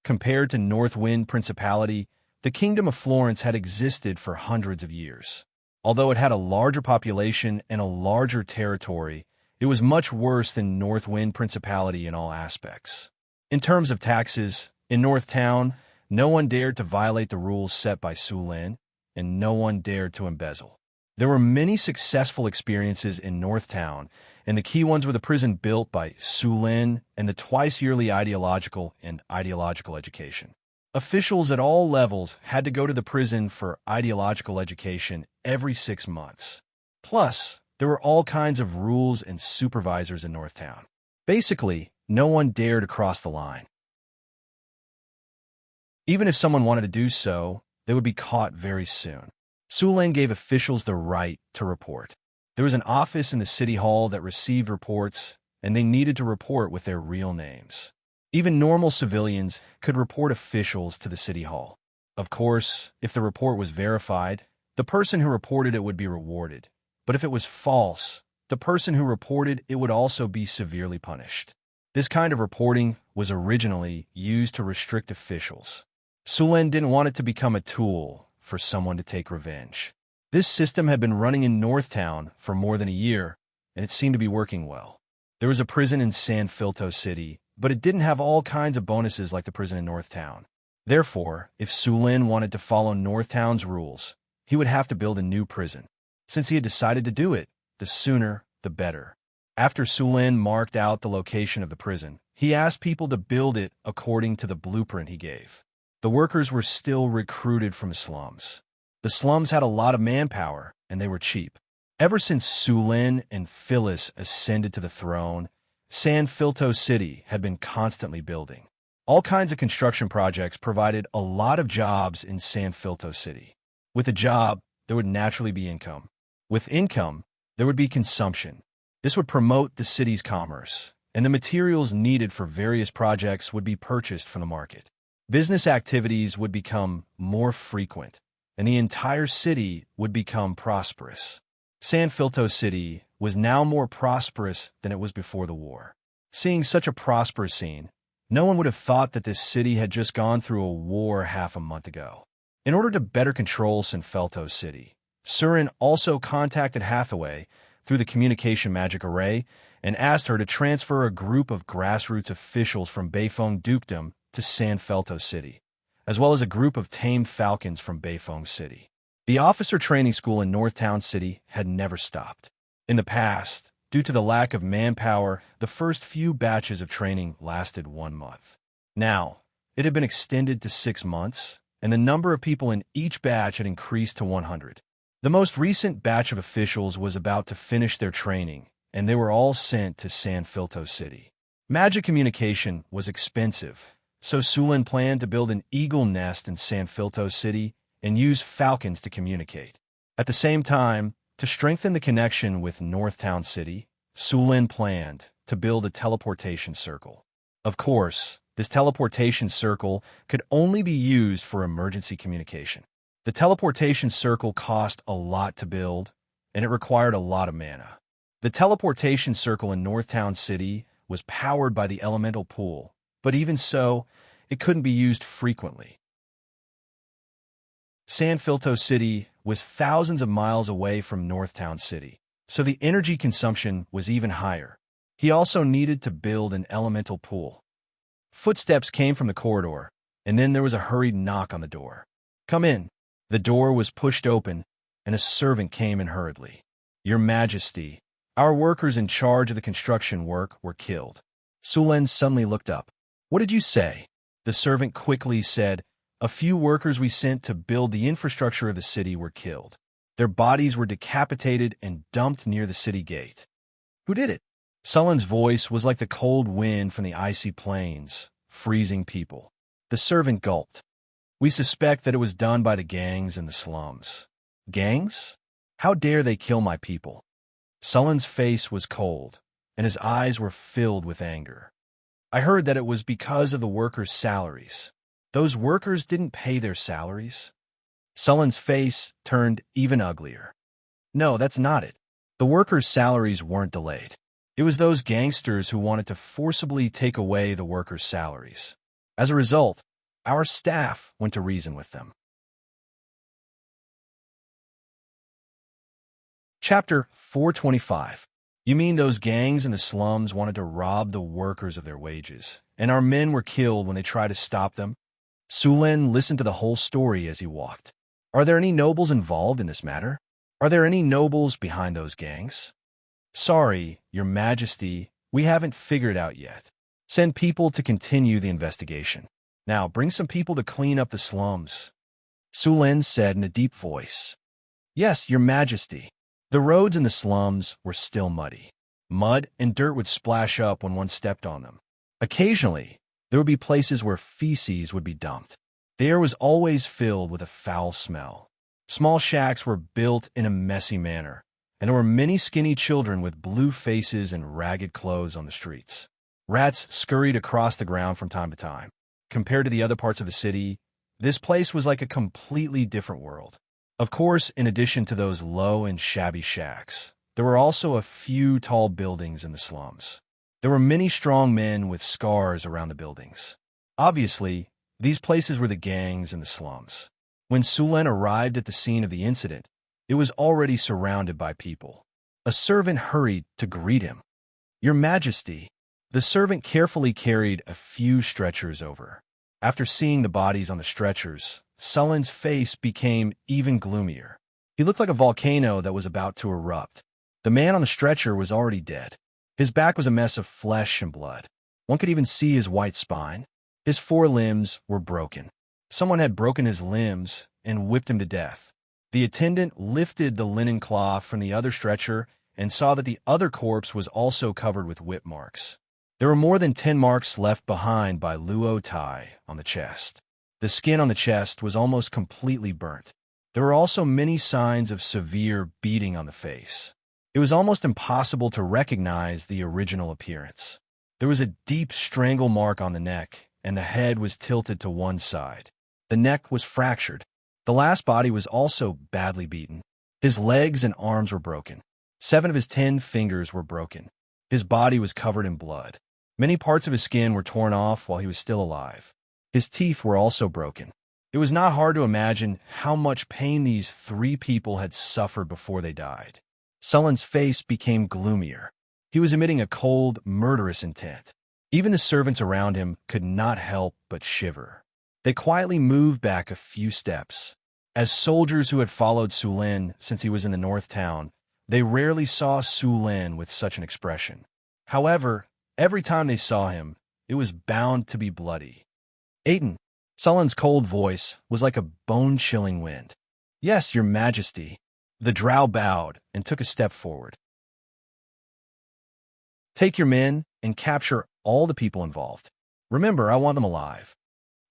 Compared to Northwind Principality, the Kingdom of Florence had existed for hundreds of years. Although it had a larger population and a larger territory, it was much worse than Northwind Principality in all aspects. In terms of taxes, in North Town, no one dared to violate the rules set by Sulin, and no one dared to embezzle. There were many successful experiences in Northtown, and the key ones were the prison built by Su Lin and the twice-yearly ideological education. Officials at all levels had to go to the prison for ideological education every 6 months. Plus, there were all kinds of rules and supervisors in Northtown. Basically, no one dared to cross the line. Even if someone wanted to do so, they would be caught very soon. Su Lin gave officials the right to report. There was an office in the city hall that received reports, and they needed to report with their real names. Even normal civilians could report officials to the city hall. Of course, if the report was verified, the person who reported it would be rewarded. But if it was false, the person who reported it would also be severely punished. This kind of reporting was originally used to restrict officials. Su Lin didn't want it to become a tool for someone to take revenge. This system had been running in Northtown for more than a year, and it seemed to be working well. There was a prison in San Filto City, but it didn't have all kinds of bonuses like the prison in Northtown. Therefore, if Su Lin wanted to follow Northtown's rules, he would have to build a new prison. Since he had decided to do it, the sooner, the better. After Su Lin marked out the location of the prison, he asked people to build it according to the blueprint he gave. The workers were still recruited from the slums. The slums had a lot of manpower, and they were cheap. Ever since Su Lin and Phyllis ascended to the throne, San Filto City had been constantly building. All kinds of construction projects provided a lot of jobs in San Filto City. With a job, there would naturally be income. With income, there would be consumption. This would promote the city's commerce, and the materials needed for various projects would be purchased from the market. Business activities would become more frequent, and the entire city would become prosperous. San Filto City was now more prosperous than it was before the war. Seeing such a prosperous scene, no one would have thought that this city had just gone through a war half a month ago. In order to better control San Filto City, Surin also contacted Hathaway through the communication magic array and asked her to transfer a group of grassroots officials from Beifeng Dukedom to San Filto City, as well as a group of tamed falcons from Beifeng City. The officer training school in Northtown City had never stopped. In the past, due to the lack of manpower, the first few batches of training lasted 1 month. Now, it had been extended to 6 months, and the number of people in each batch had increased to 100. The most recent batch of officials was about to finish their training, and they were all sent to San Filto City. Magic communication was expensive, so Su Lin planned to build an eagle nest in San Filto City and use falcons to communicate. At the same time, to strengthen the connection with Northtown City, Su Lin planned to build a teleportation circle. Of course, this teleportation circle could only be used for emergency communication. The teleportation circle cost a lot to build, and it required a lot of mana. The teleportation circle in Northtown City was powered by the elemental pool, but even so, it couldn't be used frequently. San Filto City was thousands of miles away from Northtown City, so the energy consumption was even higher. He also needed to build an elemental pool. Footsteps came from the corridor, and then there was a hurried knock on the door. "Come in." The door was pushed open, and a servant came in hurriedly. "Your Majesty, our workers in charge of the construction work were killed." Su Lin suddenly looked up. "What did you say?" The servant quickly said, "A few workers we sent to build the infrastructure of the city were killed. Their bodies were decapitated and dumped near the city gate." "Who did it?" Su Lin's voice was like the cold wind from the icy plains, freezing people. The servant gulped. "We suspect that it was done by the gangs in the slums." "Gangs? How dare they kill my people?" Su Lin's face was cold, and his eyes were filled with anger. "I heard that it was because of the workers' salaries. Those workers didn't pay their salaries." Su Lin's face turned even uglier. "No, that's not it. The workers' salaries weren't delayed. It was those gangsters who wanted to forcibly take away the workers' salaries. As a result, our staff went to reason with them." Chapter 425. You mean those gangs in the slums wanted to rob the workers of their wages, and our men were killed when they tried to stop them? Su Lin listened to the whole story as he walked. Are there any nobles involved in this matter? Are there any nobles behind those gangs? Sorry, Your Majesty, we haven't figured it out yet. Send people to continue the investigation. Now, bring some people to clean up the slums. Su Lin said in a deep voice. Yes, Your Majesty. The roads in the slums were still muddy. Mud and dirt would splash up when one stepped on them. Occasionally, there would be places where feces would be dumped. The air was always filled with a foul smell. Small shacks were built in a messy manner, and there were many skinny children with blue faces and ragged clothes on the streets. Rats scurried across the ground from time to time. Compared to the other parts of the city, this place was like a completely different world. Of course, in addition to those low and shabby shacks, there were also a few tall buildings in the slums. There were many strong men with scars around the buildings. Obviously, these places were the gangs and the slums. When Su Lin arrived at the scene of the incident, it was already surrounded by people. A servant hurried to greet him. Your Majesty. The servant carefully carried a few stretchers over. After seeing the bodies on the stretchers, Su Lin's face became even gloomier. He looked like a volcano that was about to erupt. The man on the stretcher was already dead. His back was a mess of flesh and blood. One could even see his white spine. His 4 limbs were broken. Someone had broken his limbs and whipped him to death. The attendant lifted the linen cloth from the other stretcher and saw that the other corpse was also covered with whip marks. There were more than 10 marks left behind by Luo Tai on the chest. The skin on the chest was almost completely burnt. There were also many signs of severe beating on the face. It was almost impossible to recognize the original appearance. There was a deep strangle mark on the neck, and the head was tilted to one side. The neck was fractured. The last body was also badly beaten. His legs and arms were broken. 7 of his 10 fingers were broken. His body was covered in blood. Many parts of his skin were torn off while he was still alive. His teeth were also broken. It was not hard to imagine how much pain these 3 people had suffered before they died. Su Lin's face became gloomier. He was emitting a cold, murderous intent. Even the servants around him could not help but shiver. They quietly moved back a few steps. As soldiers who had followed Su Lin since he was in the North Town, they rarely saw Su Lin with such an expression. However, every time they saw him, it was bound to be bloody. Aiden, Su Lin's cold voice was like a bone-chilling wind. Yes, Your Majesty. The drow bowed and took a step forward. Take your men and capture all the people involved. Remember, I want them alive.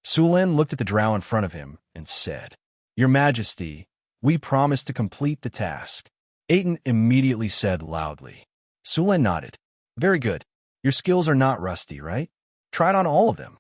Su Lin looked at the drow in front of him and said, Your Majesty, we promise to complete the task. Aiden immediately said loudly. Su Lin nodded. Very good. Your skills are not rusty, right? Try it on all of them.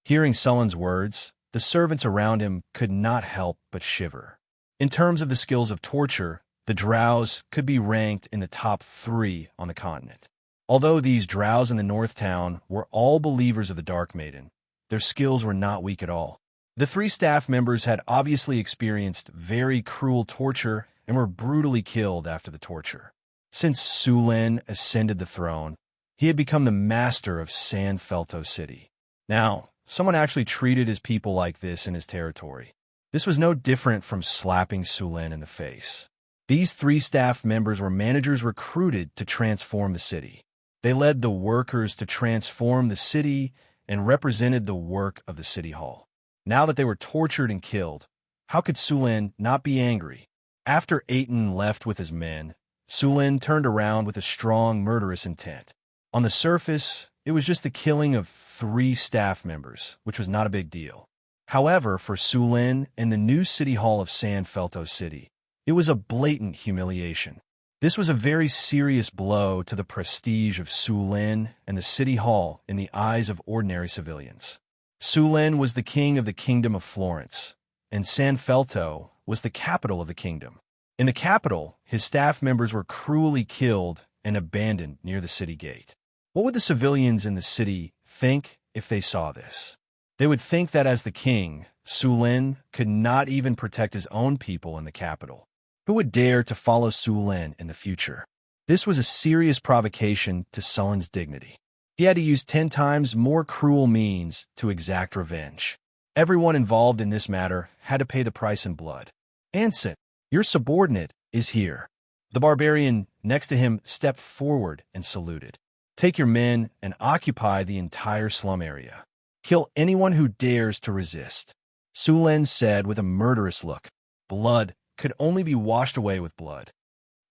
Hearing Su Lin's words, the servants around him could not help but shiver. In terms of the skills of torture, the drows could be ranked in the top 3 on the continent. Although these drows in the North Town were all believers of the Dark Maiden, their skills were not weak at all. The 3 staff members had obviously experienced very cruel torture and were brutally killed after the torture. Since Su Lin ascended the throne, he had become the master of San Felto City. Now, someone actually treated his people like this in his territory. This was no different from slapping Su Lin in the face. These 3 staff members were managers recruited to transform the city. They led the workers to transform the city and represented the work of the city hall. Now that they were tortured and killed, how could Su Lin not be angry? After Aiden left with his men, Su Lin turned around with a strong, murderous intent. On the surface, it was just the killing of 3 staff members, which was not a big deal. However, for Su Lin and the new city hall of San Felto City, it was a blatant humiliation. This was a very serious blow to the prestige of Su Lin and the city hall in the eyes of ordinary civilians. Su Lin was the king of the kingdom of Florence, and San Felto was the capital of the kingdom. In the capital, his staff members were cruelly killed and abandoned near the city gate. What would the civilians in the city think if they saw this? They would think that as the king, Su Lin could not even protect his own people in the capital. Who would dare to follow Su Lin in the future? This was a serious provocation to Su Lin's dignity. He had to use 10 times more cruel means to exact revenge. Everyone involved in this matter had to pay the price in blood. "Anson, your subordinate is here." The barbarian next to him stepped forward and saluted. "Take your men and occupy the entire slum area. Kill anyone who dares to resist," Sulen said with a murderous look. Blood could only be washed away with blood.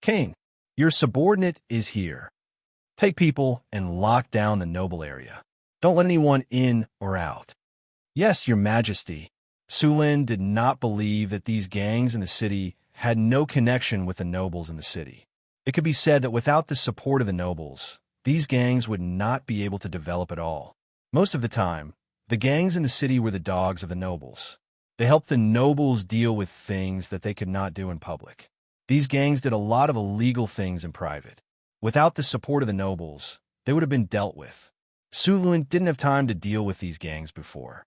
"Cain, your subordinate is here. Take people and lock down the noble area. Don't let anyone in or out." "Yes, your majesty." Sulen did not believe that these gangs in the city had no connection with the nobles in the city. It could be said that without the support of the nobles, these gangs would not be able to develop at all. Most of the time, the gangs in the city were the dogs of the nobles. They helped the nobles deal with things that they could not do in public. These gangs did a lot of illegal things in private. Without the support of the nobles, they would have been dealt with. Sulen didn't have time to deal with these gangs before.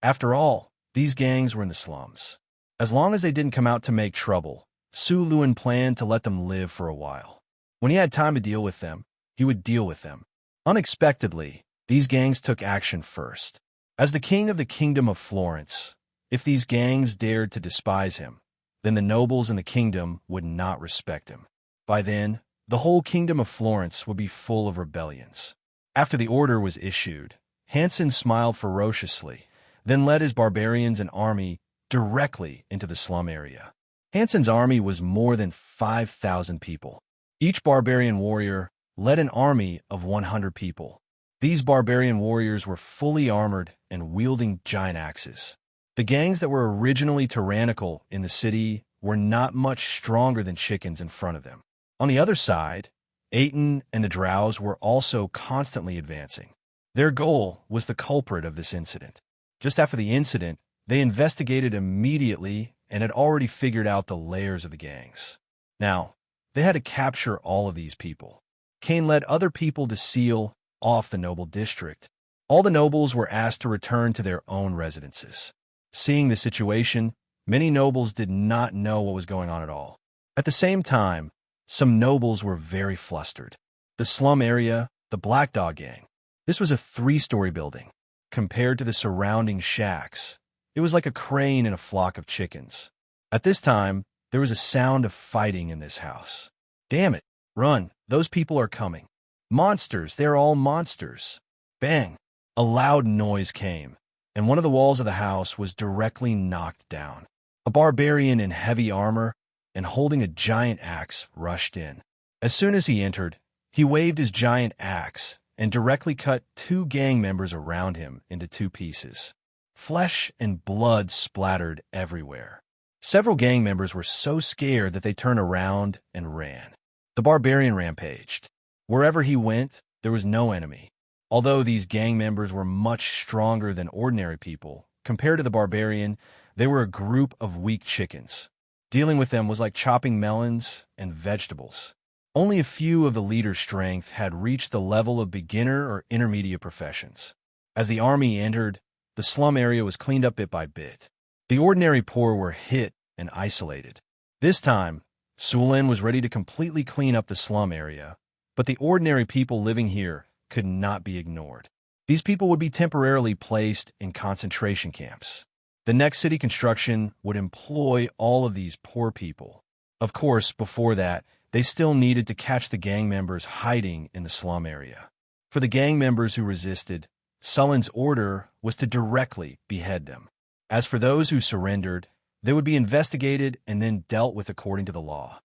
After all, these gangs were in the slums. As long as they didn't come out to make trouble, Sulen planned to let them live for a while. When he had time to deal with them, he would deal with them. Unexpectedly, these gangs took action first. As the king of the kingdom of Florence, if these gangs dared to despise him, then the nobles in the kingdom would not respect him. By then, the whole kingdom of Florence would be full of rebellions. After the order was issued, Hansen smiled ferociously, then led his barbarians and army directly into the slum area. Hansen's army was more than 5,000 people. Each barbarian warrior led an army of 100 people. These barbarian warriors were fully armored and wielding giant axes. The gangs that were originally tyrannical in the city were not much stronger than chickens in front of them. On the other side, Aten and the Drows were also constantly advancing. Their goal was the culprit of this incident. Just after the incident, they investigated immediately and had already figured out the layers of the gangs. Now, they had to capture all of these people. Cain led other people to seal off the noble district. All the nobles were asked to return to their own residences. Seeing the situation, many nobles did not know what was going on at all. At the same time, some nobles were very flustered. The slum area, the Black Dog Gang. This was a 3-story building. Compared to the surrounding shacks, it was like a crane in a flock of chickens. At this time, there was a sound of fighting in this house. "Damn it, run, those people are coming. Monsters, they're all monsters." Bang! A loud noise came, and one of the walls of the house was directly knocked down. A barbarian in heavy armor and holding a giant axe rushed in. As soon as he entered, he waved his giant axe and directly cut 2 gang members around him into 2 pieces. Flesh and blood splattered everywhere. Several gang members were so scared that they turned around and ran. The barbarian rampaged. Wherever he went, there was no enemy. Although these gang members were much stronger than ordinary people, compared to the barbarian, they were a group of weak chickens. Dealing with them was like chopping melons and vegetables. Only a few of the leader's strength had reached the level of beginner or intermediate professions. As the army entered, the slum area was cleaned up bit by bit. The ordinary poor were hit and isolated. This time, Sulen was ready to completely clean up the slum area, but the ordinary people living here could not be ignored. These people would be temporarily placed in concentration camps. The next city construction would employ all of these poor people. Of course, before that, they still needed to catch the gang members hiding in the slum area. For the gang members who resisted, Sulen's order was to directly behead them. As for those who surrendered, they would be investigated and then dealt with according to the law.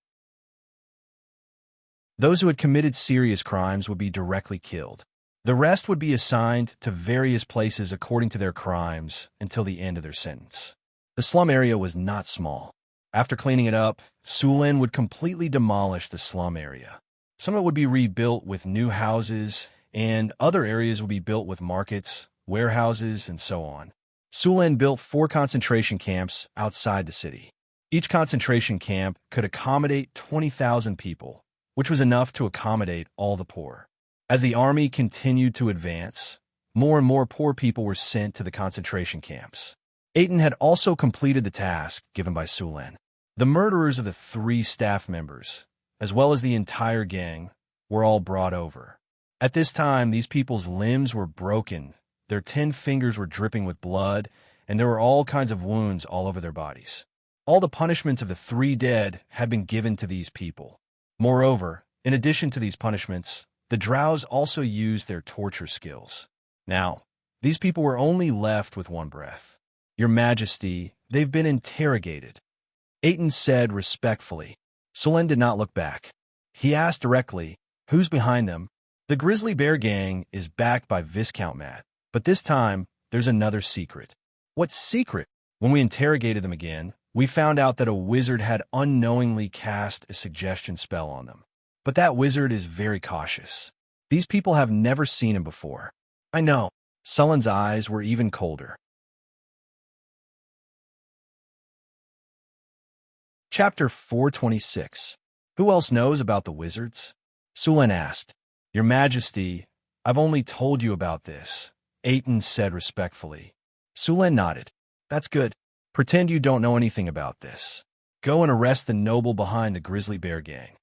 Those who had committed serious crimes would be directly killed. The rest would be assigned to various places according to their crimes until the end of their sentence. The slum area was not small. After cleaning it up, Sulen would completely demolish the slum area. Some of it would be rebuilt with new houses, and other areas would be built with markets, warehouses, and so on. Sulen built 4 concentration camps outside the city. Each concentration camp could accommodate 20,000 people, which was enough to accommodate all the poor. As the army continued to advance, more and more poor people were sent to the concentration camps. Aten had also completed the task given by Sulen. The murderers of the 3 staff members, as well as the entire gang, were all brought over. At this time, these people's limbs were broken, their 10 fingers were dripping with blood, and there were all kinds of wounds all over their bodies. All the punishments of the three dead had been given to these people. Moreover, in addition to these punishments, the drows also used their torture skills. Now, these people were only left with one breath. "Your Majesty, they've been interrogated," Aiton said respectfully. Sulen did not look back. He asked directly, "Who's behind them?" "The Grizzly Bear Gang is backed by Viscount Matt, but this time, there's another secret." "What secret?" "When we interrogated them again, we found out that a wizard had unknowingly cast a suggestion spell on them. But that wizard is very cautious. These people have never seen him before." "I know." Sulen's eyes were even colder. Chapter 426. Who else knows about the wizards? Sulen asked. "Your Majesty, I've only told you about this," Aiton said respectfully. Sulen nodded. "That's good. Pretend you don't know anything about this. Go and arrest the noble behind the Grizzly Bear Gang."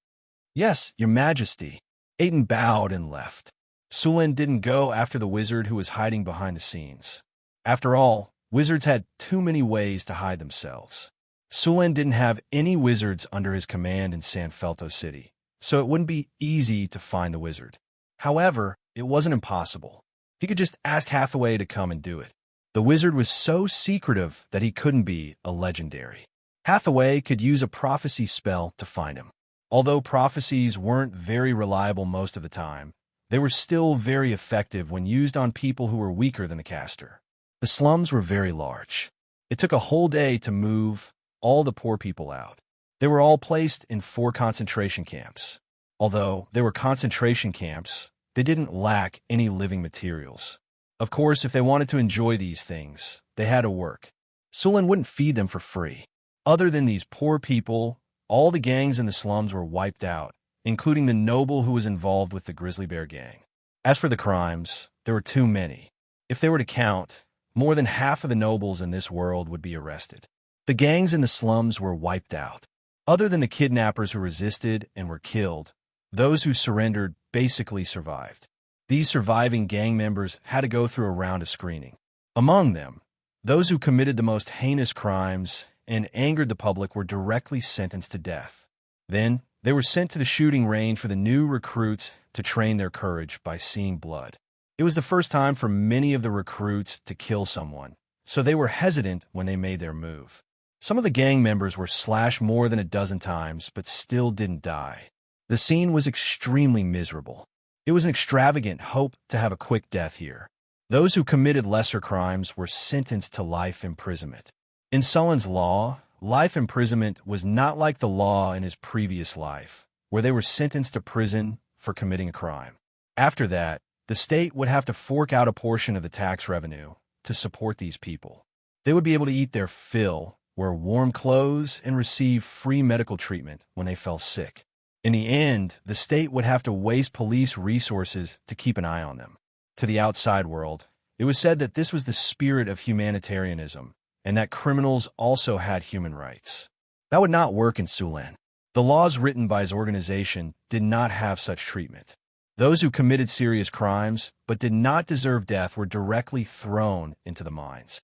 "Yes, Your Majesty." Aiton bowed and left. Sulen didn't go after the wizard who was hiding behind the scenes. After all, wizards had too many ways to hide themselves. Sulen didn't have any wizards under his command in San Felto City, so it wouldn't be easy to find the wizard. However, it wasn't impossible. He could just ask Hathaway to come and do it. The wizard was so secretive that he couldn't be a legendary. Hathaway could use a prophecy spell to find him. Although prophecies weren't very reliable most of the time, they were still very effective when used on people who were weaker than the caster. The slums were very large. It took a whole day to move all the poor people out. They were all placed in 4 concentration camps. Although they were concentration camps, they didn't lack any living materials. Of course, if they wanted to enjoy these things, they had to work. Sulen wouldn't feed them for free. Other than these poor people, all the gangs in the slums were wiped out, including the noble who was involved with the Grizzly Bear Gang. As for the crimes, there were too many. If they were to count, more than half of the nobles in this world would be arrested. The gangs in the slums were wiped out. Other than the kidnappers who resisted and were killed, those who surrendered basically survived. These surviving gang members had to go through a round of screening. Among them, those who committed the most heinous crimes and angered the public were directly sentenced to death. Then, they were sent to the shooting range for the new recruits to train their courage by seeing blood. It was the first time for many of the recruits to kill someone, so they were hesitant when they made their move. Some of the gang members were slashed more than a dozen times, but still didn't die. The scene was extremely miserable. It was an extravagant hope to have a quick death here. Those who committed lesser crimes were sentenced to life imprisonment. In Sulen's law, life imprisonment was not like the law in his previous life, where they were sentenced to prison for committing a crime. After that, the state would have to fork out a portion of the tax revenue to support these people. They would be able to eat their fill, wear warm clothes, and receive free medical treatment when they fell sick. In the end, the state would have to waste police resources to keep an eye on them. To the outside world, it was said that this was the spirit of humanitarianism, and that criminals also had human rights. That would not work in Sulen. The laws written by his organization did not have such treatment. Those who committed serious crimes but did not deserve death were directly thrown into the mines.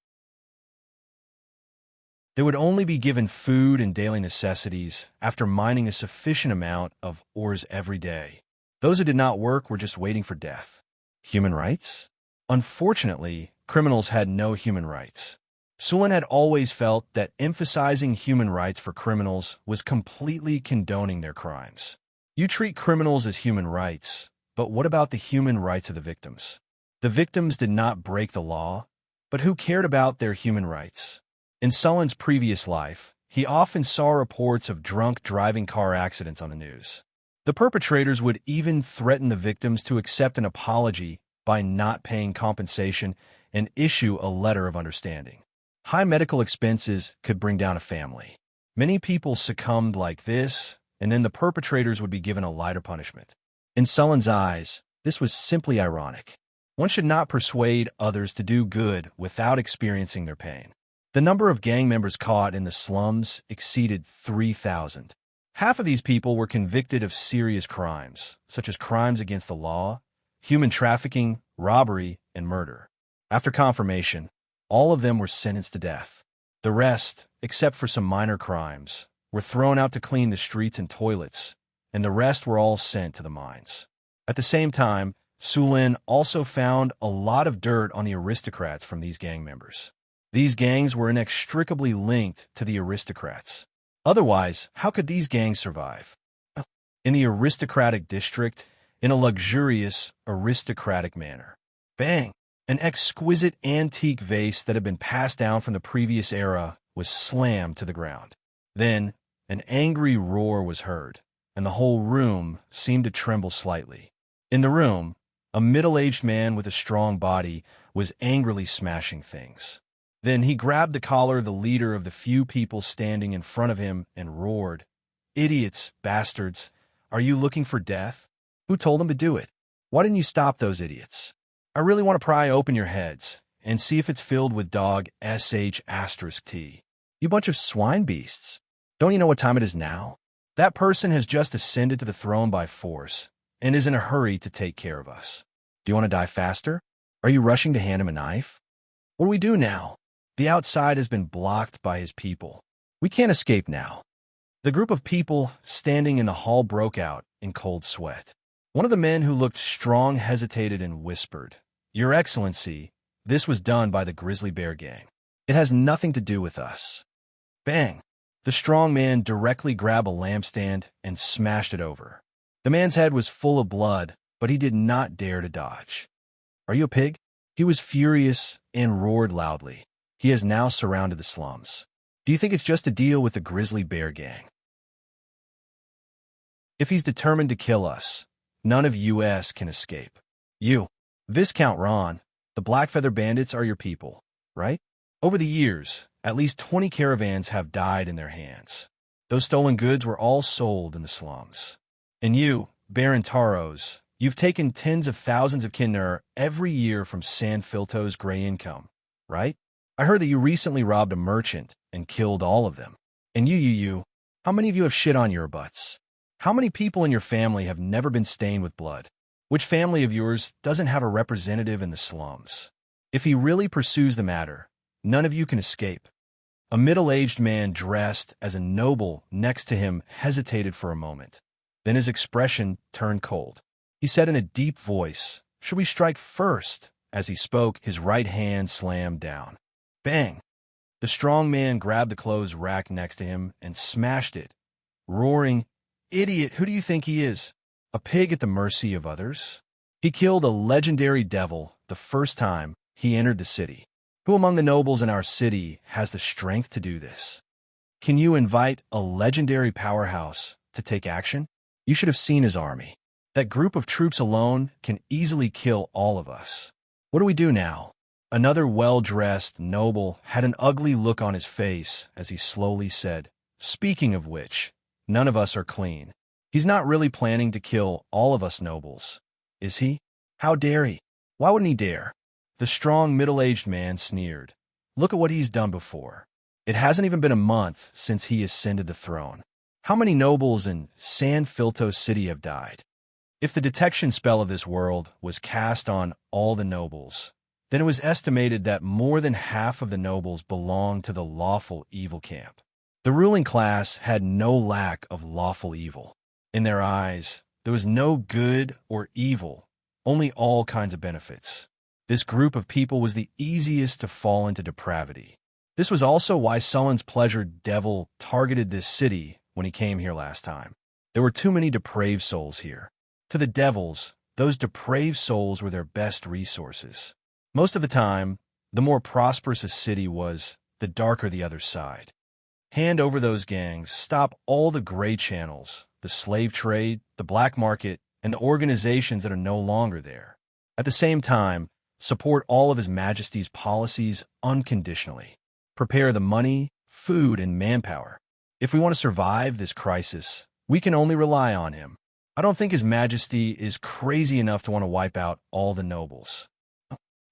They would only be given food and daily necessities after mining a sufficient amount of ores every day. Those who did not work were just waiting for death. Human rights? Unfortunately, criminals had no human rights. Sulen had always felt that emphasizing human rights for criminals was completely condoning their crimes. You treat criminals as human rights, but what about the human rights of the victims? The victims did not break the law, but who cared about their human rights? In Sulen's previous life, he often saw reports of drunk driving car accidents on the news. The perpetrators would even threaten the victims to accept an apology by not paying compensation and issue a letter of understanding. High medical expenses could bring down a family. Many people succumbed like this, and then the perpetrators would be given a lighter punishment. In Sulen's eyes, this was simply ironic. One should not persuade others to do good without experiencing their pain. The number of gang members caught in the slums exceeded 3,000. Half of these people were convicted of serious crimes, such as crimes against the law, human trafficking, robbery, and murder. After confirmation, all of them were sentenced to death. The rest, except for some minor crimes, were thrown out to clean the streets and toilets, and the rest were all sent to the mines. At the same time, Sulin also found a lot of dirt on the aristocrats from these gang members. These gangs were inextricably linked to the aristocrats. Otherwise, how could these gangs survive? In the aristocratic district, in a luxurious, aristocratic manner. Bang! An exquisite antique vase that had been passed down from the previous era was slammed to the ground. Then, an angry roar was heard, and the whole room seemed to tremble slightly. In the room, a middle-aged man with a strong body was angrily smashing things. Then he grabbed the collar of the leader of the few people standing in front of him and roared, "Idiots, bastards, are you looking for death? Who told them to do it? Why didn't you stop those idiots? I really want to pry open your heads and see if it's filled with dog sh*t. You bunch of swine beasts. Don't you know what time it is now? That person has just ascended to the throne by force and is in a hurry to take care of us. Do you want to die faster? Are you rushing to hand him a knife? What do we do now? The outside has been blocked by his people. We can't escape now." The group of people standing in the hall broke out in cold sweat. One of the men who looked strong hesitated and whispered, "Your Excellency, this was done by the Grizzly Bear Gang. It has nothing to do with us." Bang! The strong man directly grabbed a lampstand and smashed it over. The man's head was full of blood, but he did not dare to dodge. "Are you a pig?" He was furious and roared loudly. He has now surrounded the slums. Do you think it's just a deal with the Grizzly Bear Gang? If he's determined to kill us, none of us can escape. You, Viscount Ron, the Blackfeather Bandits are your people, right? Over the years, at least 20 caravans have died in their hands. Those stolen goods were all sold in the slums. And you, Baron Taros, you've taken tens of thousands of Kinnur every year from San Filto's gray income, right? I heard that you recently robbed a merchant and killed all of them. And you, how many of you have shit on your butts? How many people in your family have never been stained with blood? Which family of yours doesn't have a representative in the slums? If he really pursues the matter, none of you can escape. A middle-aged man dressed as a noble next to him hesitated for a moment. Then his expression turned cold. He said in a deep voice, "Should we strike first?" As he spoke, his right hand slammed down. Bang! The strong man grabbed the clothes rack next to him and smashed it, roaring, "Idiot, who do you think he is? A pig at the mercy of others?" He killed a legendary devil the first time he entered the city. Who among the nobles in our city has the strength to do this? Can you invite a legendary powerhouse to take action? You should have seen his army. That group of troops alone can easily kill all of us. What do we do now? Another well-dressed noble had an ugly look on his face as he slowly said, "Speaking of which, none of us are clean. He's not really planning to kill all of us nobles, is he? How dare he? Why wouldn't he dare?" The strong middle-aged man sneered. "Look at what he's done before. It hasn't even been a month since he ascended the throne. How many nobles in San Filto City have died? If the detection spell of this world was cast on all the nobles, then it was estimated that more than half of the nobles belonged to the lawful evil camp. The ruling class had no lack of lawful evil. In their eyes, there was no good or evil, only all kinds of benefits. This group of people was the easiest to fall into depravity. This was also why Sullen's pleasure devil targeted this city when he came here last time. There were too many depraved souls here. To the devils, those depraved souls were their best resources. Most of the time, the more prosperous a city was, the darker the other side. Hand over those gangs, stop all the gray channels, the slave trade, the black market, and the organizations that are no longer there. At the same time, support all of His Majesty's policies unconditionally. Prepare the money, food, and manpower. If we want to survive this crisis, we can only rely on him. I don't think His Majesty is crazy enough to want to wipe out all the nobles.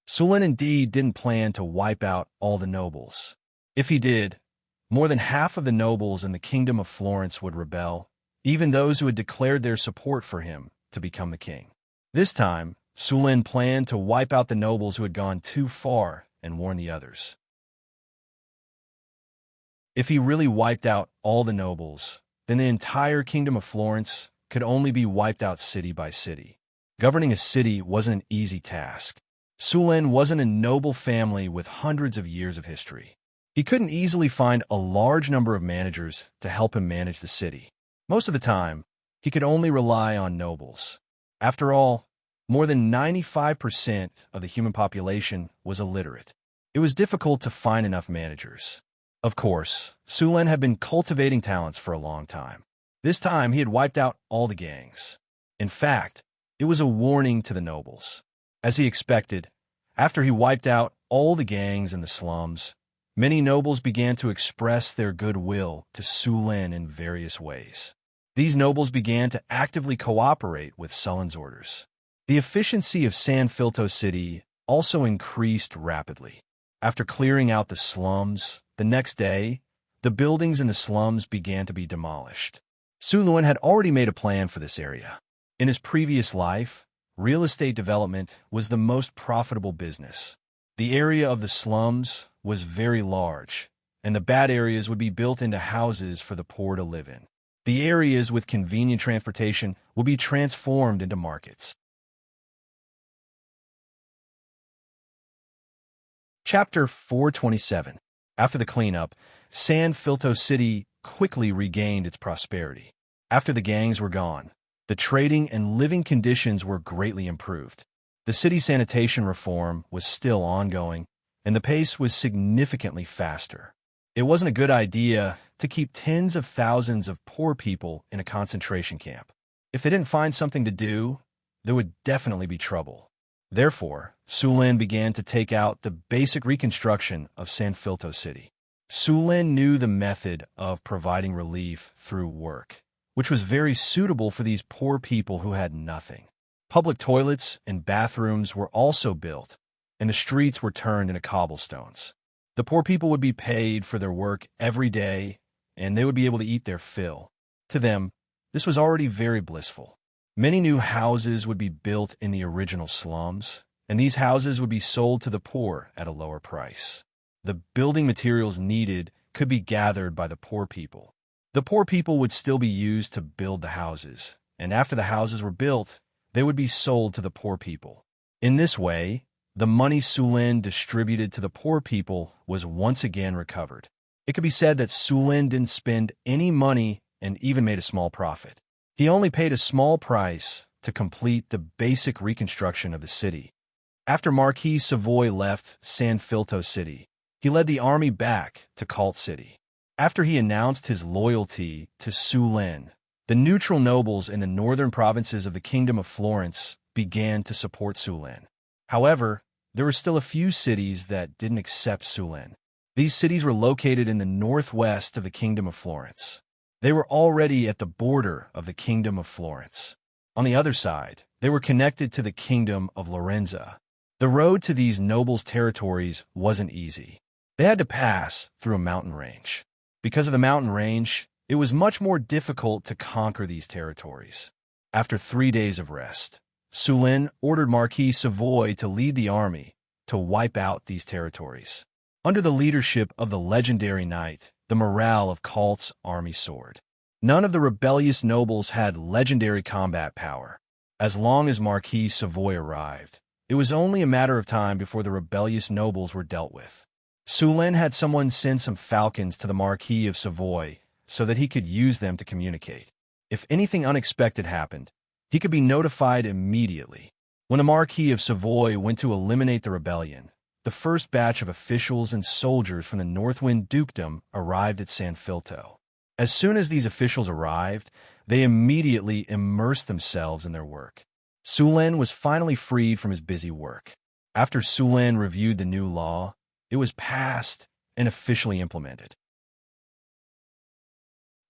Sulin indeed didn't plan to wipe out all the nobles. If he did, more than half of the nobles in the Kingdom of Florence would rebel, even those who had declared their support for him to become the king. This time, Sulin planned to wipe out the nobles who had gone too far and warn the others. If he really wiped out all the nobles, then the entire kingdom of Florence could only be wiped out city by city. Governing a city wasn't an easy task. Sulen wasn't a noble family with hundreds of years of history. He couldn't easily find a large number of managers to help him manage the city. Most of the time, he could only rely on nobles. After all, more than 95% of the human population was illiterate. It was difficult to find enough managers. Of course, Sulen had been cultivating talents for a long time. This time, he had wiped out all the gangs. In fact, it was a warning to the nobles. As he expected, after he wiped out all the gangs in the slums, many nobles began to express their goodwill to Sulen in various ways. These nobles began to actively cooperate with Sulen's orders. The efficiency of San Filto City also increased rapidly. After clearing out the slums, the next day, the buildings in the slums began to be demolished. Sulen had already made a plan for this area. In his previous life, real estate development was the most profitable business. The area of the slums was very large, and the bad areas would be built into houses for the poor to live in. The areas with convenient transportation would be transformed into markets. Chapter 427. After the cleanup, San Filto City quickly regained its prosperity. After the gangs were gone, the trading and living conditions were greatly improved. The city sanitation reform was still ongoing, and the pace was significantly faster. It wasn't a good idea to keep tens of thousands of poor people in a concentration camp. If they didn't find something to do, there would definitely be trouble. Therefore, Sulen began to take out the basic reconstruction of San Filto City. Sulen knew the method of providing relief through work, which was very suitable for these poor people who had nothing. Public toilets and bathrooms were also built, and the streets were turned into cobblestones. The poor people would be paid for their work every day, and they would be able to eat their fill. To them, this was already very blissful. Many new houses would be built in the original slums, and these houses would be sold to the poor at a lower price. The building materials needed could be gathered by the poor people. The poor people would still be used to build the houses, and after the houses were built, they would be sold to the poor people. In this way, the money Sulen distributed to the poor people was once again recovered. It could be said that Sulen didn't spend any money and even made a small profit. He only paid a small price to complete the basic reconstruction of the city. After Marquis Savoy left San Filto City, he led the army back to Cult City. After he announced his loyalty to Sulen, the neutral nobles in the northern provinces of the Kingdom of Florence began to support Sulen. However, there were still a few cities that didn't accept Sulen. These cities were located in the northwest of the Kingdom of Florence. They were already at the border of the Kingdom of Florence. On the other side, they were connected to the Kingdom of Lorenza. The road to these nobles' territories wasn't easy. They had to pass through a mountain range. Because of the mountain range, it was much more difficult to conquer these territories. After 3 days of rest, Sulen ordered Marquis Savoy to lead the army to wipe out these territories. Under the leadership of the legendary knight, the morale of Cult's army soared. None of the rebellious nobles had legendary combat power. As long as Marquis Savoy arrived, it was only a matter of time before the rebellious nobles were dealt with. Sulen had someone send some falcons to the Marquis of Savoy so that he could use them to communicate. If anything unexpected happened, he could be notified immediately. When the Marquis of Savoy went to eliminate the rebellion, the first batch of officials and soldiers from the Northwind Dukedom arrived at San Filto. As soon as these officials arrived, they immediately immersed themselves in their work. Sulen was finally freed from his busy work. After Sulen reviewed the new law, it was passed and officially implemented.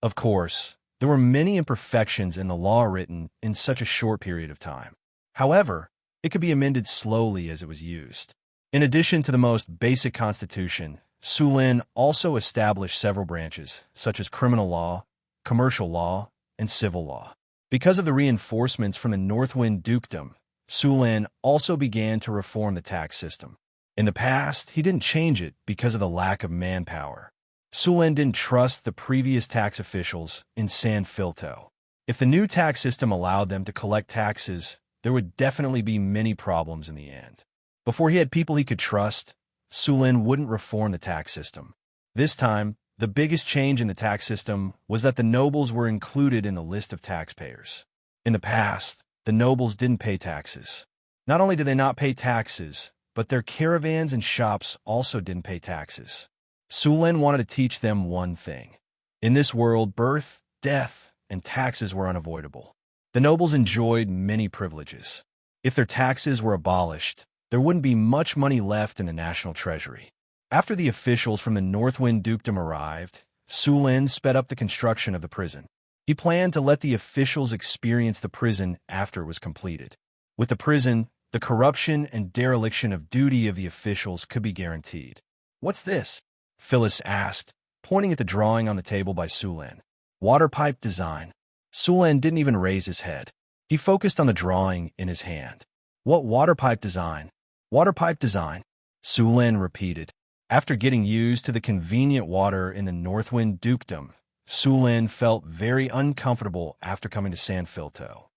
Of course, there were many imperfections in the law written in such a short period of time. However, it could be amended slowly as it was used. In addition to the most basic constitution, Sulen also established several branches, such as criminal law, commercial law, and civil law. Because of the reinforcements from the Northwind Dukedom, Sulen also began to reform the tax system. In the past, he didn't change it because of the lack of manpower. Sulin didn't trust the previous tax officials in San Filto. If the new tax system allowed them to collect taxes, there would definitely be many problems in the end. Before he had people he could trust, Sulin wouldn't reform the tax system. This time, the biggest change in the tax system was that the nobles were included in the list of taxpayers. In the past, the nobles didn't pay taxes. Not only did they not pay taxes, but their caravans and shops also didn't pay taxes. Sulin wanted to teach them one thing. In this world, birth, death, and taxes were unavoidable. The nobles enjoyed many privileges. If their taxes were abolished, there wouldn't be much money left in the national treasury. After the officials from the Northwind Dukedom arrived, Sulin sped up the construction of the prison. He planned to let the officials experience the prison after it was completed. With the prison, the corruption and dereliction of duty of the officials could be guaranteed. "What's this?" Phyllis asked, pointing at the drawing on the table by Sulin. "Water pipe design." Sulin didn't even raise his head. He focused on the drawing in his hand. "What water pipe design?" "Water pipe design," Sulin repeated. After getting used to the convenient water in the Northwind Dukedom, Sulin felt very uncomfortable after coming to San Filto.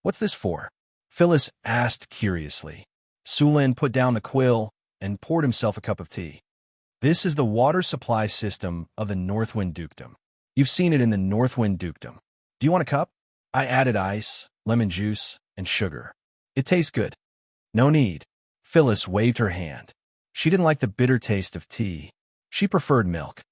"What's this for?" Phyllis asked curiously. Sulin put down the quill and poured himself a cup of tea. "This is the water supply system of the Northwind Dukedom. You've seen it in the Northwind Dukedom. Do you want a cup? I added ice, lemon juice, and sugar. It tastes good." "No need." Phyllis waved her hand. She didn't like the bitter taste of tea. She preferred milk.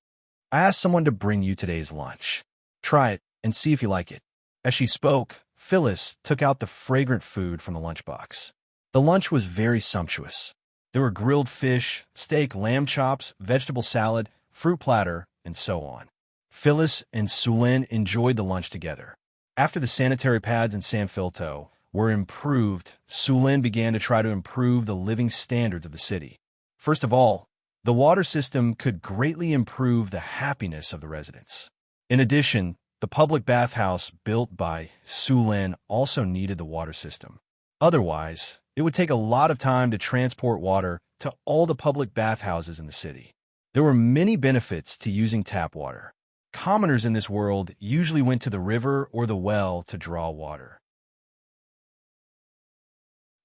"I asked someone to bring you today's lunch. Try it and see if you like it." As she spoke, Phyllis took out the fragrant food from the lunchbox. The lunch was very sumptuous. There were grilled fish, steak, lamb chops, vegetable salad, fruit platter, and so on. Phyllis and Sulin enjoyed the lunch together. After the sanitary pads in San Filto were improved, Sulin began to try to improve the living standards of the city. First of all, the water system could greatly improve the happiness of the residents. In addition, the public bathhouse built by Sulin also needed the water system. Otherwise, it would take a lot of time to transport water to all the public bathhouses in the city. There were many benefits to using tap water. Commoners in this world usually went to the river or the well to draw water.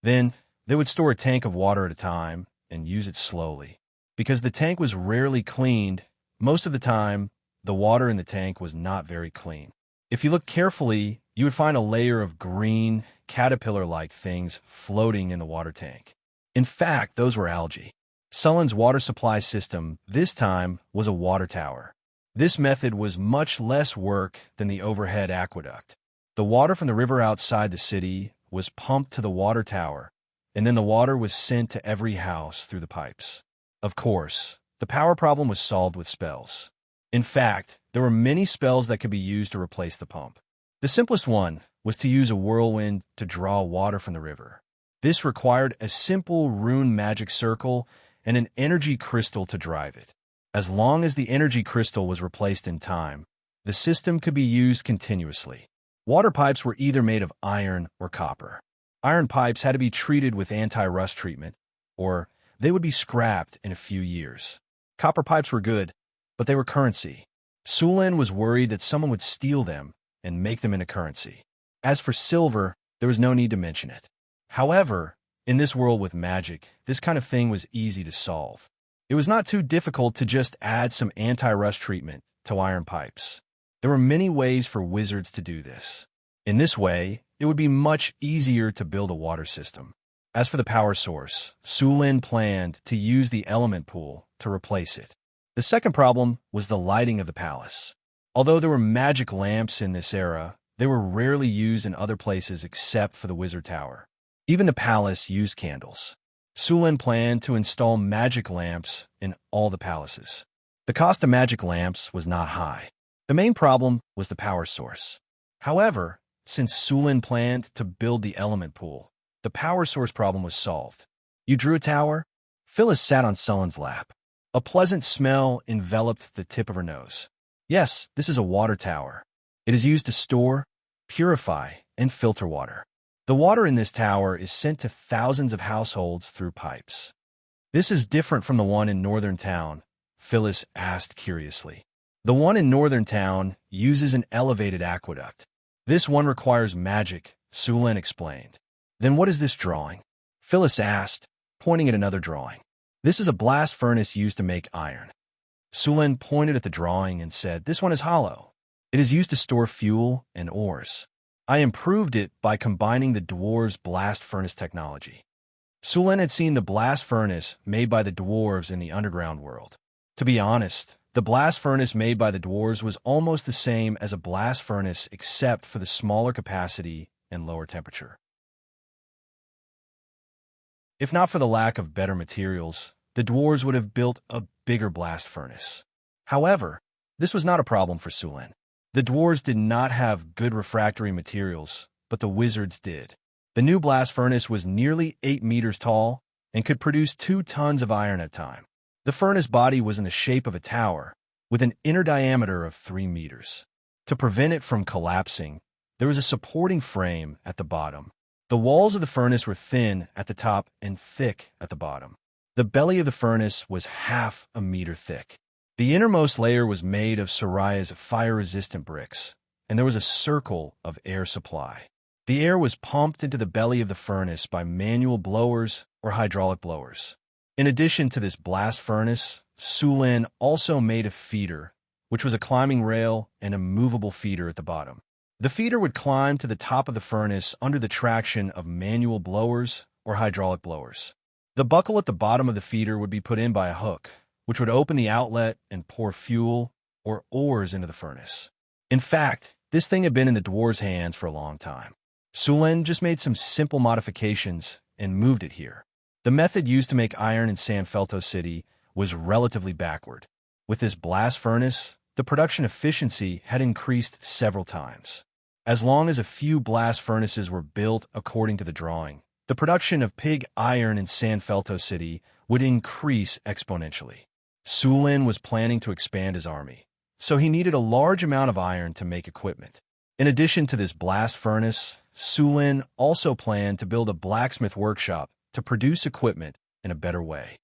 Then, they would store a tank of water at a time and use it slowly. Because the tank was rarely cleaned, most of the time, the water in the tank was not very clean. If you look carefully, you would find a layer of green, caterpillar-like things floating in the water tank. In fact, those were algae. Sulin's water supply system, this time, was a water tower. This method was much less work than the overhead aqueduct. The water from the river outside the city was pumped to the water tower, and then the water was sent to every house through the pipes. Of course, the power problem was solved with spells. In fact, there were many spells that could be used to replace the pump. The simplest one was to use a whirlwind to draw water from the river. This required a simple rune magic circle and an energy crystal to drive it. As long as the energy crystal was replaced in time, the system could be used continuously. Water pipes were either made of iron or copper. Iron pipes had to be treated with anti-rust treatment, or they would be scrapped in a few years. Copper pipes were good, but they were currency. Sulin was worried that someone would steal them and make them into currency. As for silver, there was no need to mention it. However, in this world with magic, this kind of thing was easy to solve. It was not too difficult to just add some anti-rust treatment to iron pipes. There were many ways for wizards to do this. In this way, it would be much easier to build a water system. As for the power source, Sulin planned to use the element pool to replace it. The second problem was the lighting of the palace. Although there were magic lamps in this era, they were rarely used in other places except for the wizard tower. Even the palace used candles. Sulin planned to install magic lamps in all the palaces. The cost of magic lamps was not high. The main problem was the power source. However, since Sulin planned to build the element pool, the power source problem was solved. "You drew a tower?" Phyllis sat on Sulin's lap. A pleasant smell enveloped the tip of her nose. "Yes, this is a water tower. It is used to store, purify, and filter water. The water in this tower is sent to thousands of households through pipes. This is different from the one in Northern Town, Phyllis asked curiously. The one in Northern Town uses an elevated aqueduct. This one requires magic, Sulin explained. Then what is this drawing? Phyllis asked, pointing at another drawing. This is a blast furnace used to make iron. Sulin pointed at the drawing and said, this one is hollow. It is used to store fuel and ores. I improved it by combining the dwarves' blast furnace technology. Sulin had seen the blast furnace made by the dwarves in the underground world. To be honest, the blast furnace made by the dwarves was almost the same as a blast furnace except for the smaller capacity and lower temperature. If not for the lack of better materials, the dwarves would have built a bigger blast furnace. However, this was not a problem for Sulin. The dwarves did not have good refractory materials, but the wizards did. The new blast furnace was nearly 8 meters tall and could produce 2 tons of iron at a time. The furnace body was in the shape of a tower, with an inner diameter of 3 meters. To prevent it from collapsing, there was a supporting frame at the bottom. The walls of the furnace were thin at the top and thick at the bottom. The belly of the furnace was half a meter thick. The innermost layer was made of Soraya's fire-resistant bricks, and there was a circle of air supply. The air was pumped into the belly of the furnace by manual blowers or hydraulic blowers. In addition to this blast furnace, Sulin also made a feeder, which was a climbing rail and a movable feeder at the bottom. The feeder would climb to the top of the furnace under the traction of manual blowers or hydraulic blowers. The buckle at the bottom of the feeder would be put in by a hook, which would open the outlet and pour fuel or ores into the furnace. In fact, this thing had been in the dwarves' hands for a long time. Sulin just made some simple modifications and moved it here. The method used to make iron in Sanfelto City was relatively backward. With this blast furnace, the production efficiency had increased several times. As long as a few blast furnaces were built according to the drawing, the production of pig iron in Sanfelto City would increase exponentially. Sulin was planning to expand his army, so he needed a large amount of iron to make equipment. In addition to this blast furnace, Sulin also planned to build a blacksmith workshop to produce equipment in a better way.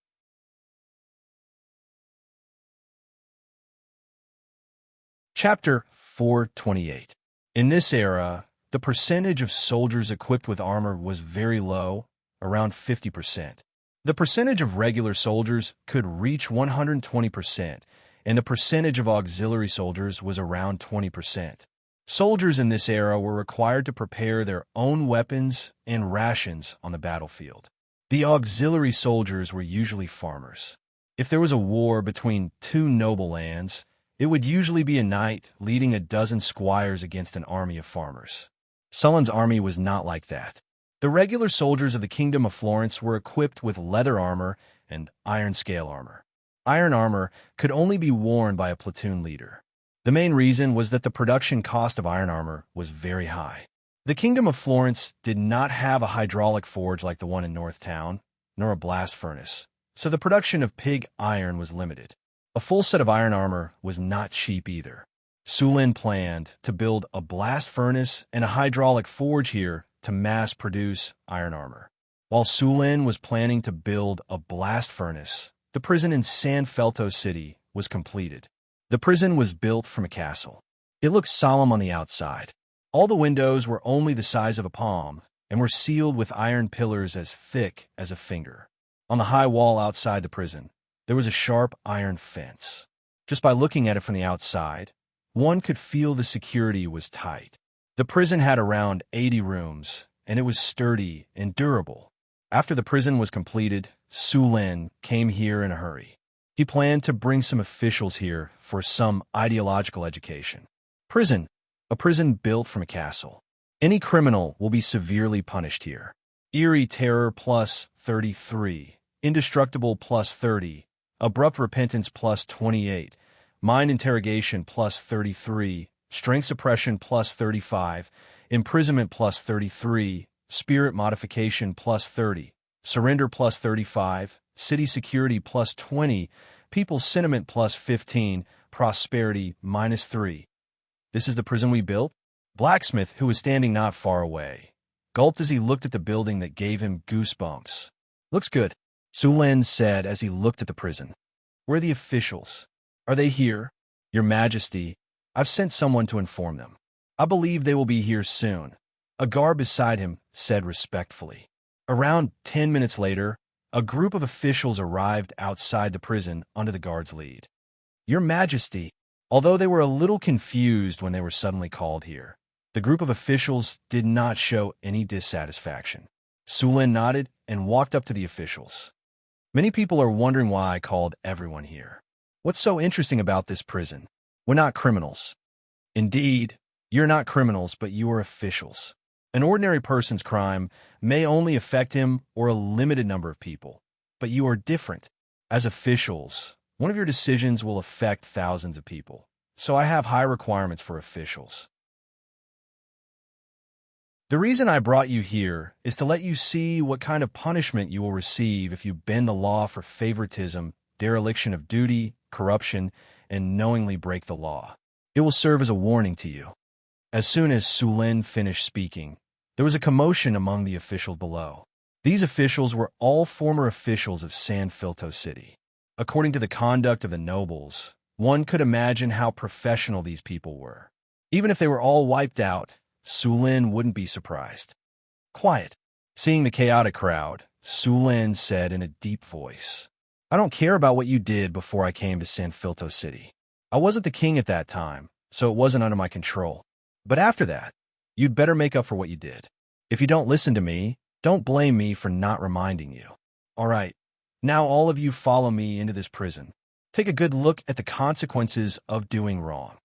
Chapter 428. In this era, the percentage of soldiers equipped with armor was very low, around 50%. The percentage of regular soldiers could reach 120%, and the percentage of auxiliary soldiers was around 20%. Soldiers in this era were required to prepare their own weapons and rations on the battlefield. The auxiliary soldiers were usually farmers. If there was a war between two noble lands, it would usually be a knight leading a dozen squires against an army of farmers. Sulin's army was not like that. The regular soldiers of the Kingdom of Florence were equipped with leather armor and iron scale armor. Iron armor could only be worn by a platoon leader. The main reason was that the production cost of iron armor was very high. The Kingdom of Florence did not have a hydraulic forge like the one in North Town, nor a blast furnace, so the production of pig iron was limited. A full set of iron armor was not cheap either. Sulin planned to build a blast furnace and a hydraulic forge here to mass-produce iron armor. While Sulin was planning to build a blast furnace, the prison in Sanfelto City was completed. The prison was built from a castle. It looked solemn on the outside. All the windows were only the size of a palm and were sealed with iron pillars as thick as a finger. On the high wall outside the prison, there was a sharp iron fence. Just by looking at it from the outside, one could feel the security was tight. The prison had around 80 rooms, and it was sturdy and durable. After the prison was completed, Sulin came here in a hurry. He planned to bring some officials here for some ideological education. Prison. A prison built from a castle. Any criminal will be severely punished here. Eerie terror plus 33. Indestructible plus 30. Abrupt repentance plus 28. Mind interrogation plus 33. Strength suppression plus 35. Imprisonment plus 33. Spirit modification plus 30. Surrender plus 35. City security plus 20. People's sentiment plus 15. Prosperity minus 3. This is the prison we built? Blacksmith, who was standing not far away, gulped as he looked at the building that gave him goosebumps. Looks good. Su Lin said as he looked at the prison. "Where are the officials? Are they here? Your Majesty, I've sent someone to inform them. I believe they will be here soon," a guard beside him said respectfully. Around 10 minutes later, a group of officials arrived outside the prison under the guard's lead. "Your Majesty," although they were a little confused when they were suddenly called here, the group of officials did not show any dissatisfaction. Su Lin nodded and walked up to the officials. "Many people are wondering why I called everyone here. What's so interesting about this prison? We're not criminals." "Indeed, you're not criminals, but you are officials. An ordinary person's crime may only affect him or a limited number of people, but you are different. As officials, one of your decisions will affect thousands of people, so I have high requirements for officials. The reason I brought you here is to let you see what kind of punishment you will receive if you bend the law for favoritism, dereliction of duty, corruption, and knowingly break the law. It will serve as a warning to you." As soon as Su Lin finished speaking, there was a commotion among the officials below. These officials were all former officials of San Filto City. According to the conduct of the nobles, one could imagine how professional these people were. Even if they were all wiped out, Su Lin wouldn't be surprised. "Quiet." Seeing the chaotic crowd, Su Lin said in a deep voice, "I don't care about what you did before I came to San Filto City. I wasn't the king at that time, so it wasn't under my control. But after that, you'd better make up for what you did. If you don't listen to me, don't blame me for not reminding you. All right, now all of you follow me into this prison. Take a good look at the consequences of doing wrong."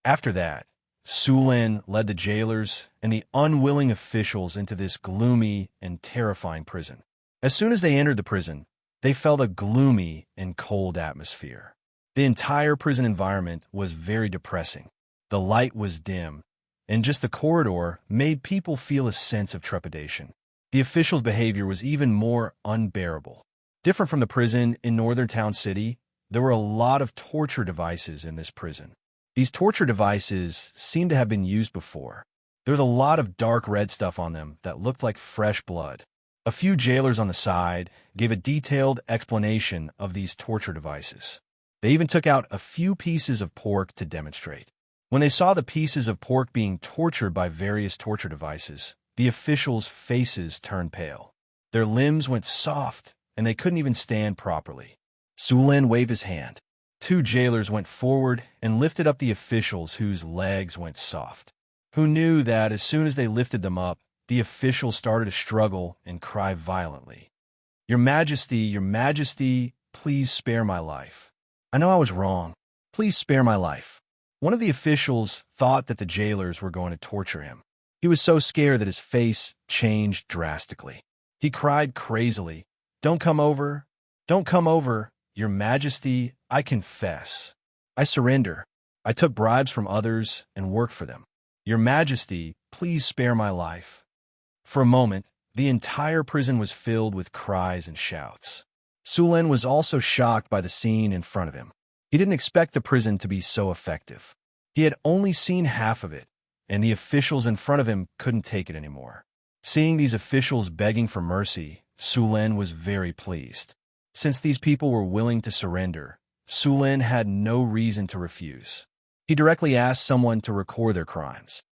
After that, Su Lin led the jailers and the unwilling officials into this gloomy and terrifying prison. As soon as they entered the prison, they felt a gloomy and cold atmosphere. The entire prison environment was very depressing. The light was dim, and just the corridor made people feel a sense of trepidation. The officials' behavior was even more unbearable. Different from the prison in Northern Town City, there were a lot of torture devices in this prison. These torture devices seemed to have been used before. There was a lot of dark red stuff on them that looked like fresh blood. A few jailers on the side gave a detailed explanation of these torture devices. They even took out a few pieces of pork to demonstrate. When they saw the pieces of pork being tortured by various torture devices, the officials' faces turned pale. Their limbs went soft, and they couldn't even stand properly. Su Lin waved his hand. 2 jailers went forward and lifted up the officials whose legs went soft, who knew that as soon as they lifted them up, the officials started to struggle and cry violently. Your Majesty, please spare my life. I know I was wrong. Please spare my life." One of the officials thought that the jailers were going to torture him. He was so scared that his face changed drastically. He cried crazily, Don't come over, Your Majesty, I confess. I surrender. I took bribes from others and worked for them. Your Majesty, please spare my life." For a moment, the entire prison was filled with cries and shouts. Su Lin was also shocked by the scene in front of him. He didn't expect the prison to be so effective. He had only seen half of it, and the officials in front of him couldn't take it anymore. Seeing these officials begging for mercy, Su Lin was very pleased. Since these people were willing to surrender, Su Lin had no reason to refuse. He directly asked someone to record their crimes.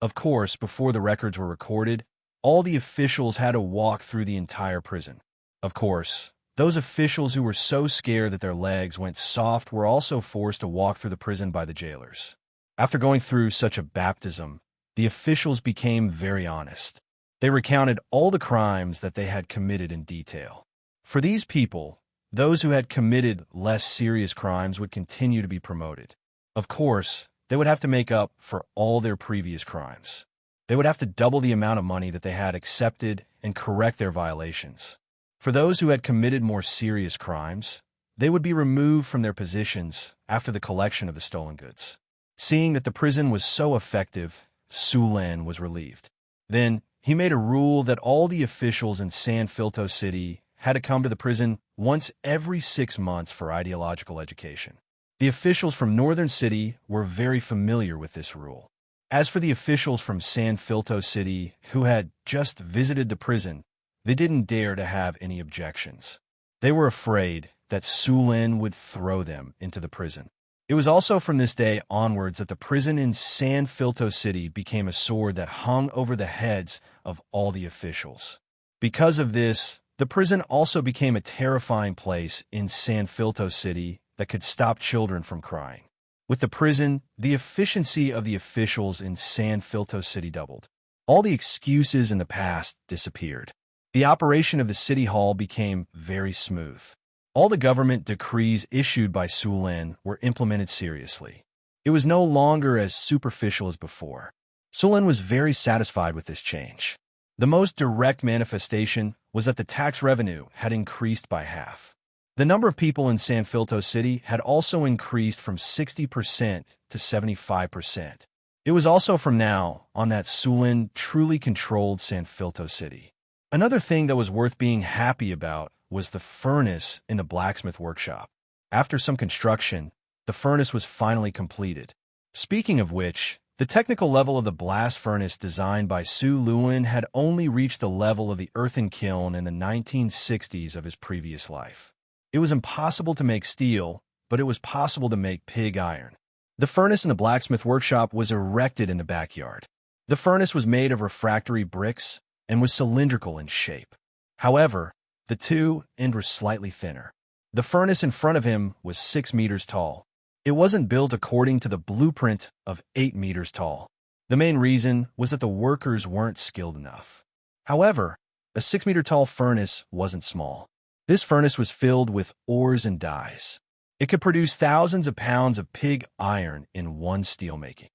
Of course, before the records were recorded, all the officials had to walk through the entire prison. Of course, those officials who were so scared that their legs went soft were also forced to walk through the prison by the jailers. After going through such a baptism, the officials became very honest. They recounted all the crimes that they had committed in detail. For these people, those who had committed less serious crimes would continue to be promoted. Of course, they would have to make up for all their previous crimes. They would have to double the amount of money that they had accepted and correct their violations. For those who had committed more serious crimes, they would be removed from their positions after the collection of the stolen goods. Seeing that the prison was so effective, Su Lin was relieved. Then, he made a rule that all the officials in San Filto City had to come to the prison once every 6 months for ideological education. The officials from Northern City were very familiar with this rule. As for the officials from San Filto City who had just visited the prison, They didn't dare to have any objections. They were afraid that Su Lin would throw them into the prison. It was also from this day onwards that the prison in San Filto City became a sword that hung over the heads of all the officials. Because of this, the prison also became a terrifying place in San Filto City that could stop children from crying. With the prison, the efficiency of the officials in San Filto City doubled. All the excuses in the past disappeared. The operation of the city hall became very smooth. All the government decrees issued by Su Lin were implemented seriously. It was no longer as superficial as before. Su Lin was very satisfied with this change. The most direct manifestation was that the tax revenue had increased by half. The number of people in San Filto City had also increased from 60% to 75%. It was also from now on that Su Lin truly controlled San Filto City. Another thing that was worth being happy about was the furnace in the blacksmith workshop. After some construction, the furnace was finally completed. Speaking of which, the technical level of the blast furnace designed by Su Lin had only reached the level of the earthen kiln in the 1960s of his previous life. It was impossible to make steel, but it was possible to make pig iron. The furnace in the blacksmith workshop was erected in the backyard. The furnace was made of refractory bricks and was cylindrical in shape. However, the two ends were slightly thinner. The furnace in front of him was 6 meters tall. It wasn't built according to the blueprint of 8 meters tall. The main reason was that the workers weren't skilled enough. However, a 6-meter-tall furnace wasn't small. This furnace was filled with ores and dyes. It could produce thousands of pounds of pig iron in one steelmaking.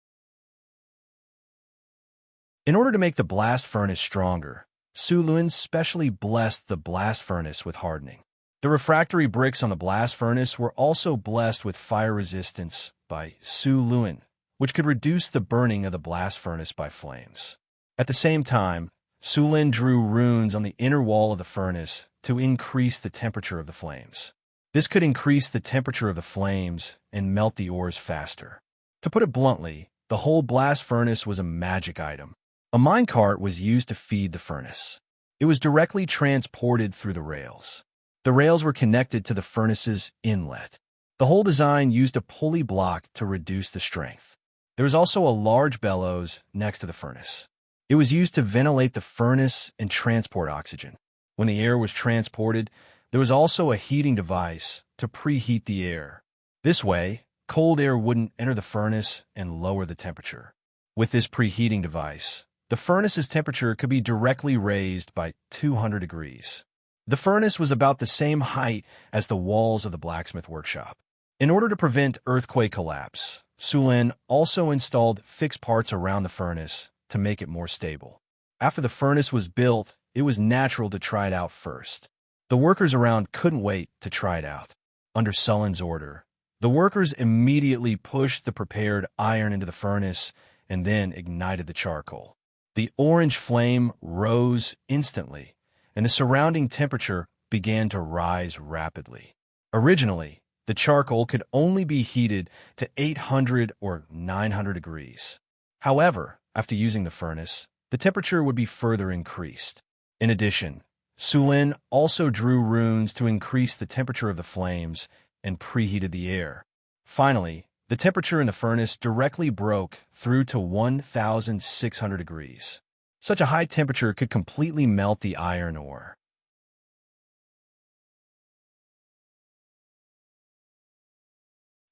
In order to make the blast furnace stronger, Su Lin specially blessed the blast furnace with hardening. The refractory bricks on the blast furnace were also blessed with fire resistance by Su Lin, which could reduce the burning of the blast furnace by flames. At the same time, Su Lin drew runes on the inner wall of the furnace to increase the temperature of the flames. This could increase the temperature of the flames and melt the ores faster. To put it bluntly, the whole blast furnace was a magic item. A minecart was used to feed the furnace. It was directly transported through the rails. The rails were connected to the furnace's inlet. The whole design used a pulley block to reduce the strength. There was also a large bellows next to the furnace. It was used to ventilate the furnace and transport oxygen. When the air was transported, there was also a heating device to preheat the air. This way, cold air wouldn't enter the furnace and lower the temperature. With this preheating device, the furnace's temperature could be directly raised by 200 degrees. The furnace was about the same height as the walls of the blacksmith workshop. In order to prevent earthquake collapse, Su Lin also installed fixed parts around the furnace to make it more stable. After the furnace was built, it was natural to try it out first. The workers around couldn't wait to try it out. Under Su Lin's order, the workers immediately pushed the prepared iron into the furnace and then ignited the charcoal. The orange flame rose instantly, and the surrounding temperature began to rise rapidly. Originally, the charcoal could only be heated to 800 or 900 degrees. However, after using the furnace, the temperature would be further increased. In addition, Su Lin also drew runes to increase the temperature of the flames and preheated the air. Finally, the temperature in the furnace directly broke through to 1,600 degrees. Such a high temperature could completely melt the iron ore.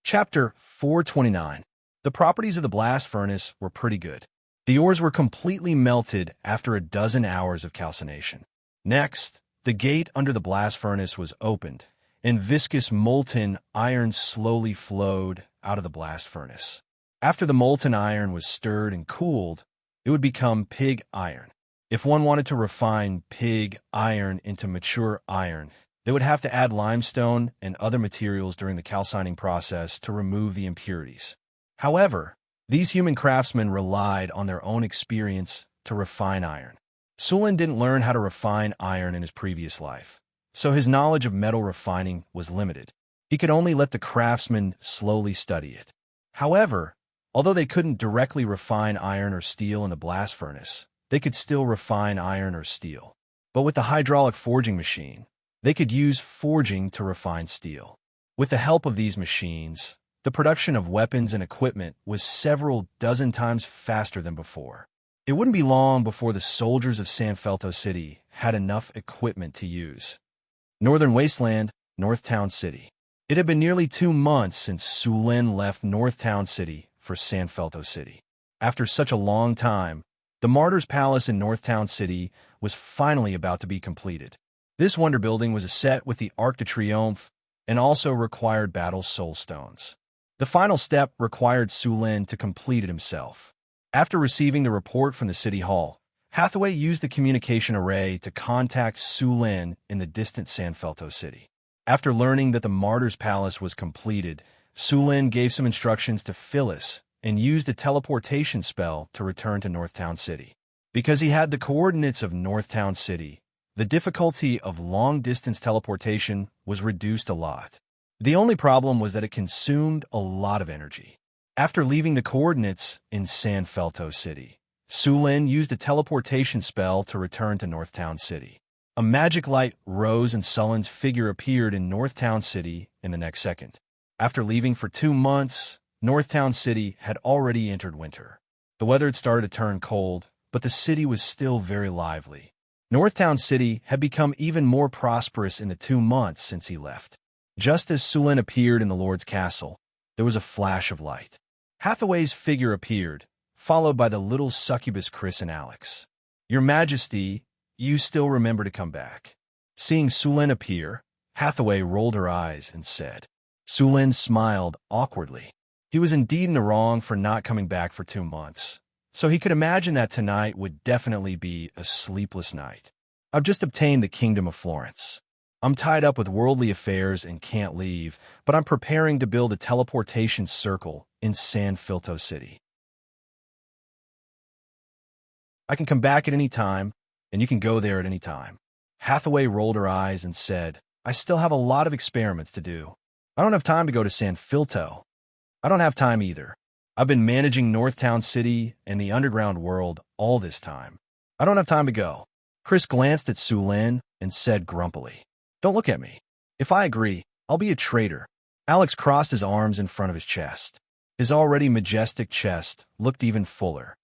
Chapter 429. The properties of the blast furnace were pretty good. The ores were completely melted after a dozen hours of calcination. Next, the gate under the blast furnace was opened, and viscous molten iron slowly flowed out of the blast furnace. After the molten iron was stirred and cooled, it would become pig iron. If one wanted to refine pig iron into mature iron, they would have to add limestone and other materials during the calcining process to remove the impurities. However, these human craftsmen relied on their own experience to refine iron. Su Lin didn't learn how to refine iron in his previous life, so his knowledge of metal refining was limited. He could only let the craftsmen slowly study it. However, although they couldn't directly refine iron or steel in the blast furnace, they could still refine iron or steel. But with the hydraulic forging machine, they could use forging to refine steel. With the help of these machines, the production of weapons and equipment was several dozen times faster than before. It wouldn't be long before the soldiers of Xianxia City had enough equipment to use. Northern Wasteland, Northtown City. It had been nearly 2 months since Sulin left Northtown City for Xianxia City. After such a long time, the Martyr's Palace in Northtown City was finally about to be completed. This wonder building was set with the Arc de Triomphe and also required battle soul stones. The final step required Sulin to complete it himself. After receiving the report from the City Hall, Hathaway used the communication array to contact Sulin in the distant Xianxia City. After learning that the Martyr's Palace was completed, Sulin gave some instructions to Phyllis and used a teleportation spell to return to Northtown City. Because he had the coordinates of Northtown City, the difficulty of long-distance teleportation was reduced a lot. The only problem was that it consumed a lot of energy. After leaving the coordinates in Xianxia City, Sulin used a teleportation spell to return to Northtown City. A magic light rose and Sulin's figure appeared in Northtown City in the next second. After leaving for 2 months, Northtown City had already entered winter. The weather had started to turn cold, but the city was still very lively. Northtown City had become even more prosperous in the 2 months since he left. Just as Sulin appeared in the Lord's castle, there was a flash of light. Hathaway's figure appeared, followed by the little succubus Chris and Alex. "Your Majesty, you still remember to come back." Seeing Sulin appear, Hathaway rolled her eyes and said. Sulin smiled awkwardly. He was indeed in the wrong for not coming back for 2 months, so he could imagine that tonight would definitely be a sleepless night. "I've just obtained the Kingdom of Florence. I'm tied up with worldly affairs and can't leave, but I'm preparing to build a teleportation circle in Xianxia City. I can come back at any time, and you can go there at any time." Hathaway rolled her eyes and said, "I still have a lot of experiments to do. I don't have time to go to Xianxia. I don't have time either. I've been managing Northtown City and the underground world all this time. I don't have time to go." Chris glanced at Sulin and said grumpily, "Don't look at me. If I agree, I'll be a traitor." Alex crossed his arms in front of his chest. His already majestic chest looked even fuller.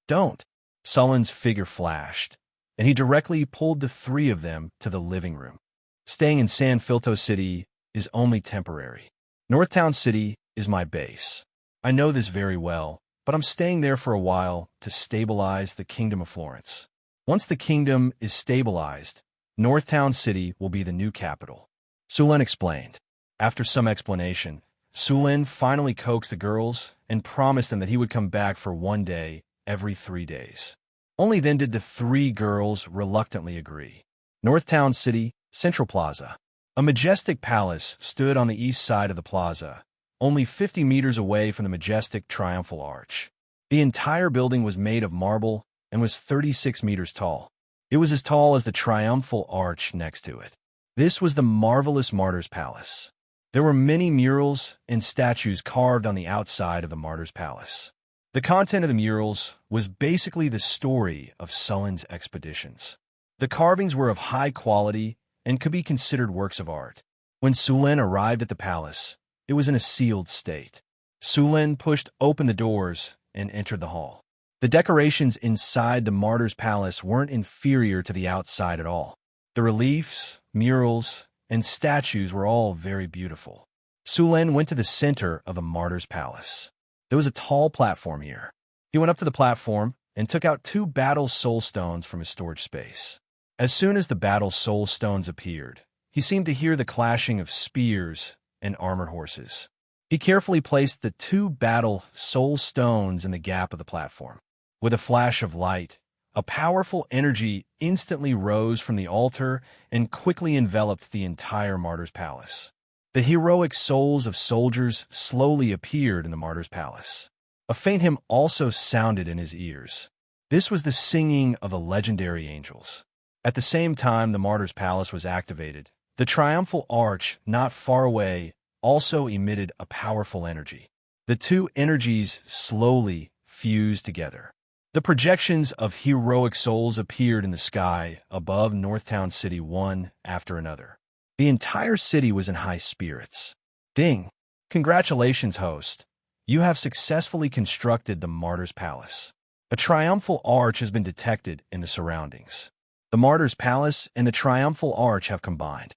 "Don't." Sulin's figure flashed, and he directly pulled the 3 of them to the living room. "Staying in Xianxia City is only temporary. Northtown City is my base. I know this very well, but I'm staying there for a while to stabilize the Kingdom of Florence. Once the kingdom is stabilized, Northtown City will be the new capital," Sulin explained. After some explanation, Sulin finally coaxed the girls and promised them that he would come back for 1 day every 3 days. Only then did the 3 girls reluctantly agree. Northtown City, Central Plaza. A majestic palace stood on the east side of the plaza, only 50 meters away from the majestic triumphal arch. The entire building was made of marble and was 36 meters tall. It was as tall as the triumphal arch next to it. This was the marvelous Martyr's Palace. There were many murals and statues carved on the outside of the Martyr's Palace. The content of the murals was basically the story of Sulin's expeditions. The carvings were of high quality and could be considered works of art. When Sulin arrived at the palace, it was in a sealed state. Sulin pushed open the doors and entered the hall. The decorations inside the Martyr's Palace weren't inferior to the outside at all. The reliefs, murals, and statues were all very beautiful. Sulin went to the center of the Martyr's Palace. There was a tall platform here. He went up to the platform and took out 2 battle soul stones from his storage space. As soon as the battle soul stones appeared, he seemed to hear the clashing of spears and armored horses. He carefully placed the 2 battle soul stones in the gap of the platform. With a flash of light, a powerful energy instantly rose from the altar and quickly enveloped the entire Martyr's Palace. The heroic souls of soldiers slowly appeared in the Martyr's Palace. A faint hymn also sounded in his ears. This was the singing of the legendary angels. At the same time the Martyr's Palace was activated, the triumphal arch not far away also emitted a powerful energy. The 2 energies slowly fused together. The projections of heroic souls appeared in the sky above Northtown City one after another. The entire city was in high spirits. Ding! Congratulations, host. You have successfully constructed the Martyr's Palace. A triumphal arch has been detected in the surroundings. The Martyr's Palace and the Triumphal Arch have combined.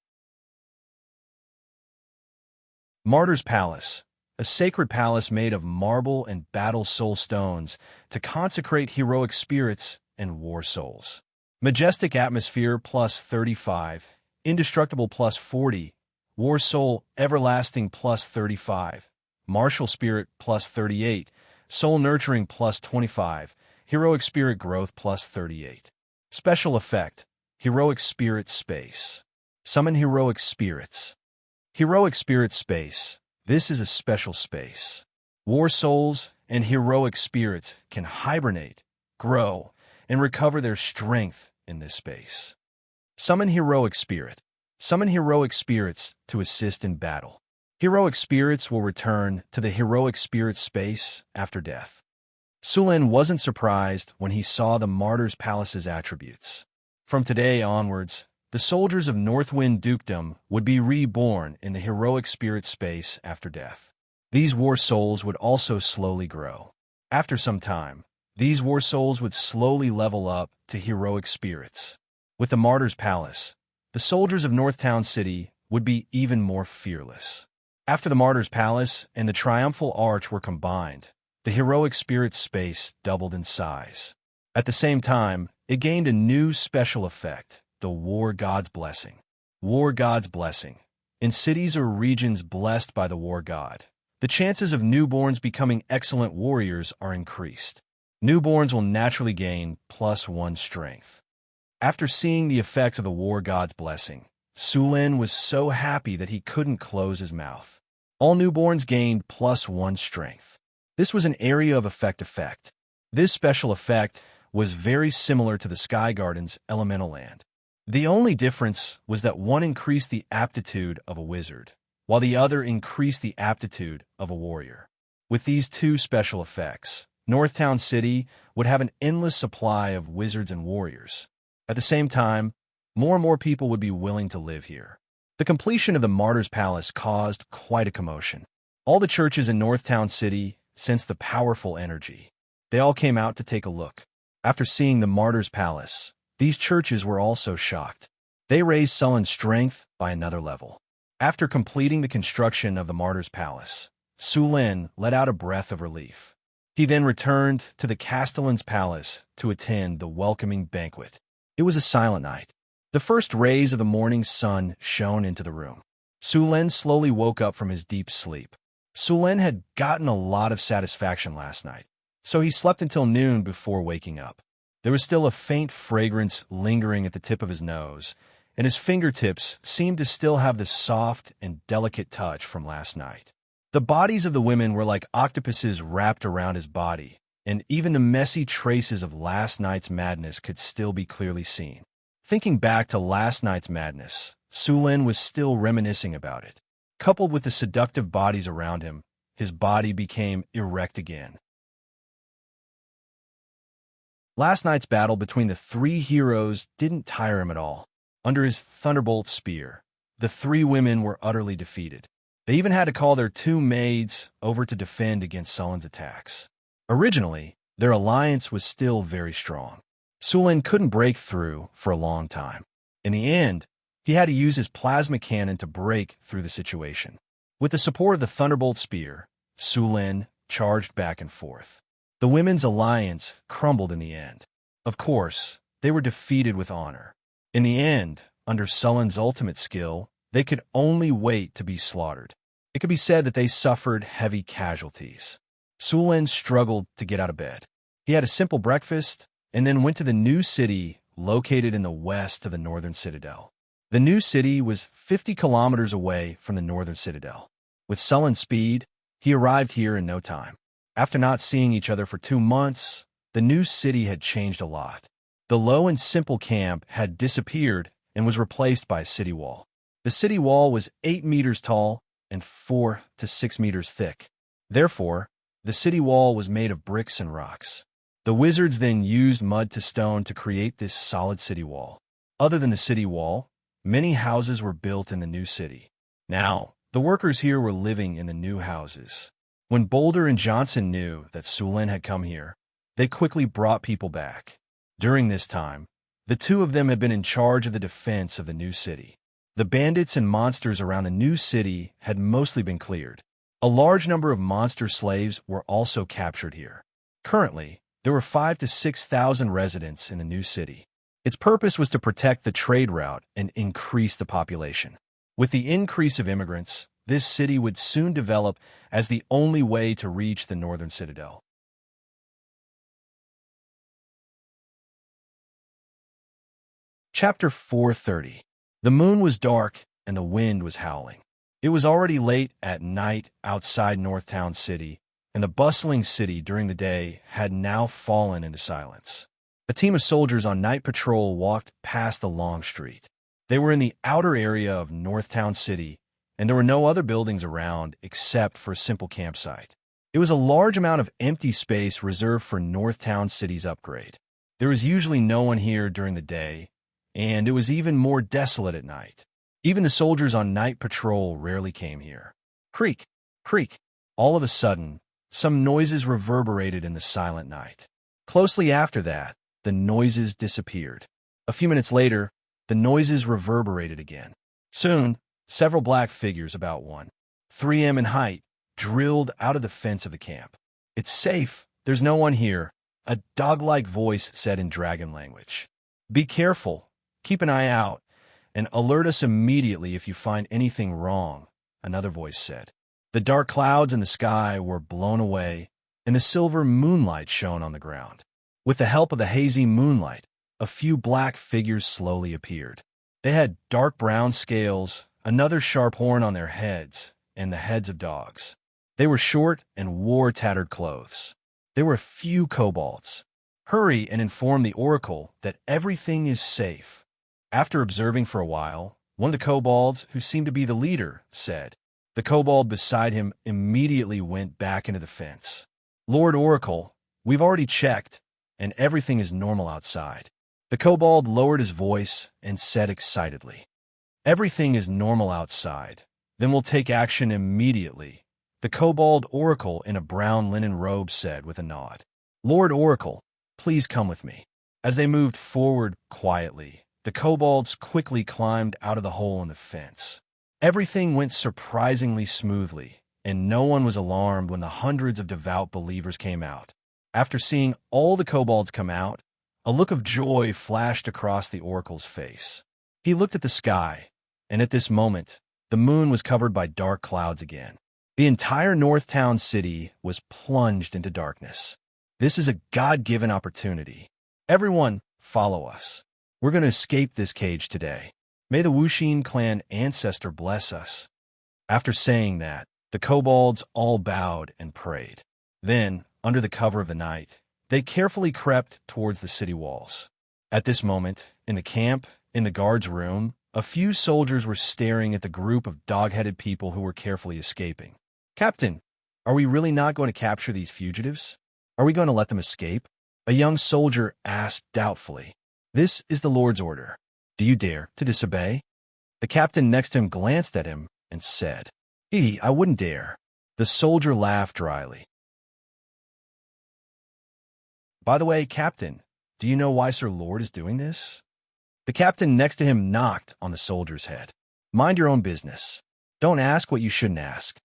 Martyr's Palace, a sacred palace made of marble and battle soul stones to consecrate heroic spirits and war souls. Majestic atmosphere plus 35, indestructible plus 40, war soul everlasting plus 35, martial spirit plus 38, soul nurturing plus 25, heroic spirit growth plus 38. Special effect, heroic spirit space. Summon heroic spirits. Heroic spirit space. This is a special space. War souls and heroic spirits can hibernate, grow, and recover their strength in this space. Summon heroic spirit. Summon heroic spirits to assist in battle. Heroic spirits will return to the heroic spirit space after death. Sulin wasn't surprised when he saw the Martyr's Palace's attributes. From today onwards, the soldiers of Northwind Dukedom would be reborn in the heroic spirit space after death. These war souls would also slowly grow. After some time, these war souls would slowly level up to heroic spirits. With the Martyr's Palace, the soldiers of Northtown City would be even more fearless. After the Martyr's Palace and the Triumphal Arch were combined, the heroic spirit space doubled in size. At the same time, it gained a new special effect. The War God's Blessing. War God's Blessing. In cities or regions blessed by the War God, the chances of newborns becoming excellent warriors are increased. Newborns will naturally gain +1 strength. After seeing the effects of the War God's Blessing, Sulin was so happy that he couldn't close his mouth. All newborns gained +1 strength. This was an area of effect. This special effect was very similar to the Sky Garden's Elemental Land. The only difference was that one increased the aptitude of a wizard, while the other increased the aptitude of a warrior. With these two special effects, Northtown City would have an endless supply of wizards and warriors. At the same time, more and more people would be willing to live here. The completion of the Martyr's Palace caused quite a commotion. All the churches in Northtown City sensed the powerful energy. They all came out to take a look. After seeing the Martyr's Palace, these churches were also shocked. They raised Sulin's strength by another level. After completing the construction of the Martyr's Palace, Sulin let out a breath of relief. He then returned to the Castellan's Palace to attend the welcoming banquet. It was a silent night. The first rays of the morning sun shone into the room. Sulin slowly woke up from his deep sleep. Sulin had gotten a lot of satisfaction last night, so he slept until noon before waking up. There was still a faint fragrance lingering at the tip of his nose, and his fingertips seemed to still have the soft and delicate touch from last night. The bodies of the women were like octopuses wrapped around his body, and even the messy traces of last night's madness could still be clearly seen. Thinking back to last night's madness, Sulin was still reminiscing about it. Coupled with the seductive bodies around him, his body became erect again. Last night's battle between the three heroes didn't tire him at all. Under his thunderbolt spear, the three women were utterly defeated. They even had to call their two maids over to defend against Sulin's attacks. Originally, their alliance was still very strong. Sulin couldn't break through for a long time. In the end, he had to use his plasma cannon to break through the situation. With the support of the thunderbolt spear, Sulin charged back and forth. The women's alliance crumbled in the end. Of course, they were defeated with honor. In the end, under Sulin's ultimate skill, they could only wait to be slaughtered. It could be said that they suffered heavy casualties. Sulin struggled to get out of bed. He had a simple breakfast and then went to the new city located in the west of the northern citadel. The new city was 50 kilometers away from the northern citadel. With Sulin's speed, he arrived here in no time. After not seeing each other for 2 months, the new city had changed a lot. The low and simple camp had disappeared and was replaced by a city wall. The city wall was 8 meters tall and 4 to 6 meters thick. Therefore, the city wall was made of bricks and rocks. The wizards then used mud to stone to create this solid city wall. Other than the city wall, many houses were built in the new city. Now, the workers here were living in the new houses. When Boulder and Johnson knew that Sulin had come here, they quickly brought people back. During this time, the two of them had been in charge of the defense of the new city. The bandits and monsters around the new city had mostly been cleared. A large number of monster slaves were also captured here. Currently, there were 5,000 to 6,000 residents in the new city. Its purpose was to protect the trade route and increase the population. With the increase of immigrants, this city would soon develop as the only way to reach the northern citadel. Chapter 430. The moon was dark and the wind was howling. It was already late at night outside Northtown City, and the bustling city during the day had now fallen into silence. A team of soldiers on night patrol walked past the long street. They were in the outer area of Northtown City, and there were no other buildings around except for a simple campsite. It was a large amount of empty space reserved for Northtown City's upgrade. There was usually no one here during the day, and it was even more desolate at night. Even the soldiers on night patrol rarely came here. Creak, creak. All of a sudden, some noises reverberated in the silent night. Closely after that, the noises disappeared. A few minutes later, the noises reverberated again. Soon, several black figures about 1.3 in height drilled out of the fence of the camp. "It's safe. There's no one here," a dog-like voice said in dragon language. "Be careful. Keep an eye out, and alert us immediately if you find anything wrong," another voice said. The dark clouds in the sky were blown away, and the silver moonlight shone on the ground. With the help of the hazy moonlight, a few black figures slowly appeared. They had dark brown scales, another sharp horn on their heads, and the heads of dogs. They were short and wore tattered clothes. There were a few kobolds. "Hurry and inform the oracle that everything is safe." After observing for a while, one of the kobolds, who seemed to be the leader, said. The kobold beside him immediately went back into the fence. "Lord Oracle, we've already checked, and everything is normal outside." The kobold lowered his voice and said excitedly, "Everything is normal outside. Then we'll take action immediately," the kobold oracle in a brown linen robe said with a nod. "Lord Oracle, please come with me." As they moved forward quietly, the kobolds quickly climbed out of the hole in the fence. Everything went surprisingly smoothly, and no one was alarmed when the hundreds of devout believers came out. After seeing all the kobolds come out, a look of joy flashed across the oracle's face. He looked at the sky, and at this moment, the moon was covered by dark clouds again. The entire Northtown City was plunged into darkness. "This is a God-given opportunity. Everyone, follow us. We're going to escape this cage today. May the Wuxia clan ancestor bless us." After saying that, the kobolds all bowed and prayed. Then, under the cover of the night, they carefully crept towards the city walls. At this moment, in the camp, in the guard's room, a few soldiers were staring at the group of dog-headed people who were carefully escaping. "Captain, are we really not going to capture these fugitives? Are we going to let them escape?" A young soldier asked doubtfully. "This is the Lord's order. Do you dare to disobey?" The captain next to him glanced at him and said, I wouldn't dare." The soldier laughed dryly. "By the way, Captain, do you know why Sir Lord is doing this?" The captain next to him knocked on the soldier's head. "Mind your own business. Don't ask what you shouldn't ask."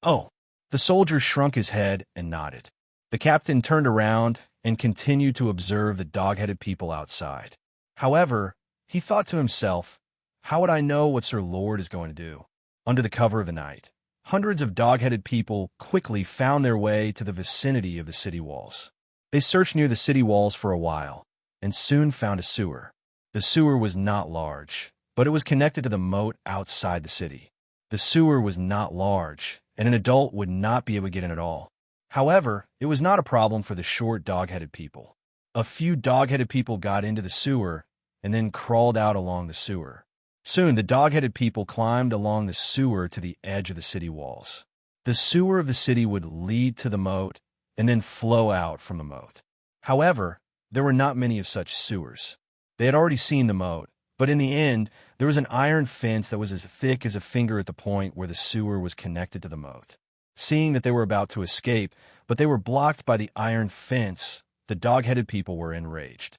"Oh." The soldier shrunk his head and nodded. The captain turned around and continued to observe the dog-headed people outside. However, he thought to himself, "How would I know what Sir Lord is going to do?" Under the cover of the night, hundreds of dog-headed people quickly found their way to the vicinity of the city walls. They searched near the city walls for a while, and soon found a sewer. The sewer was not large, but it was connected to the moat outside the city. The sewer was not large, and an adult would not be able to get in at all. However, it was not a problem for the short dog-headed people. A few dog-headed people got into the sewer and then crawled out along the sewer. Soon, the dog-headed people climbed along the sewer to the edge of the city walls. The sewer of the city would lead to the moat and then flow out from the moat. However, there were not many of such sewers. They had already seen the moat, but in the end, there was an iron fence that was as thick as a finger at the point where the sewer was connected to the moat. Seeing that they were about to escape, but they were blocked by the iron fence, the dog-headed people were enraged.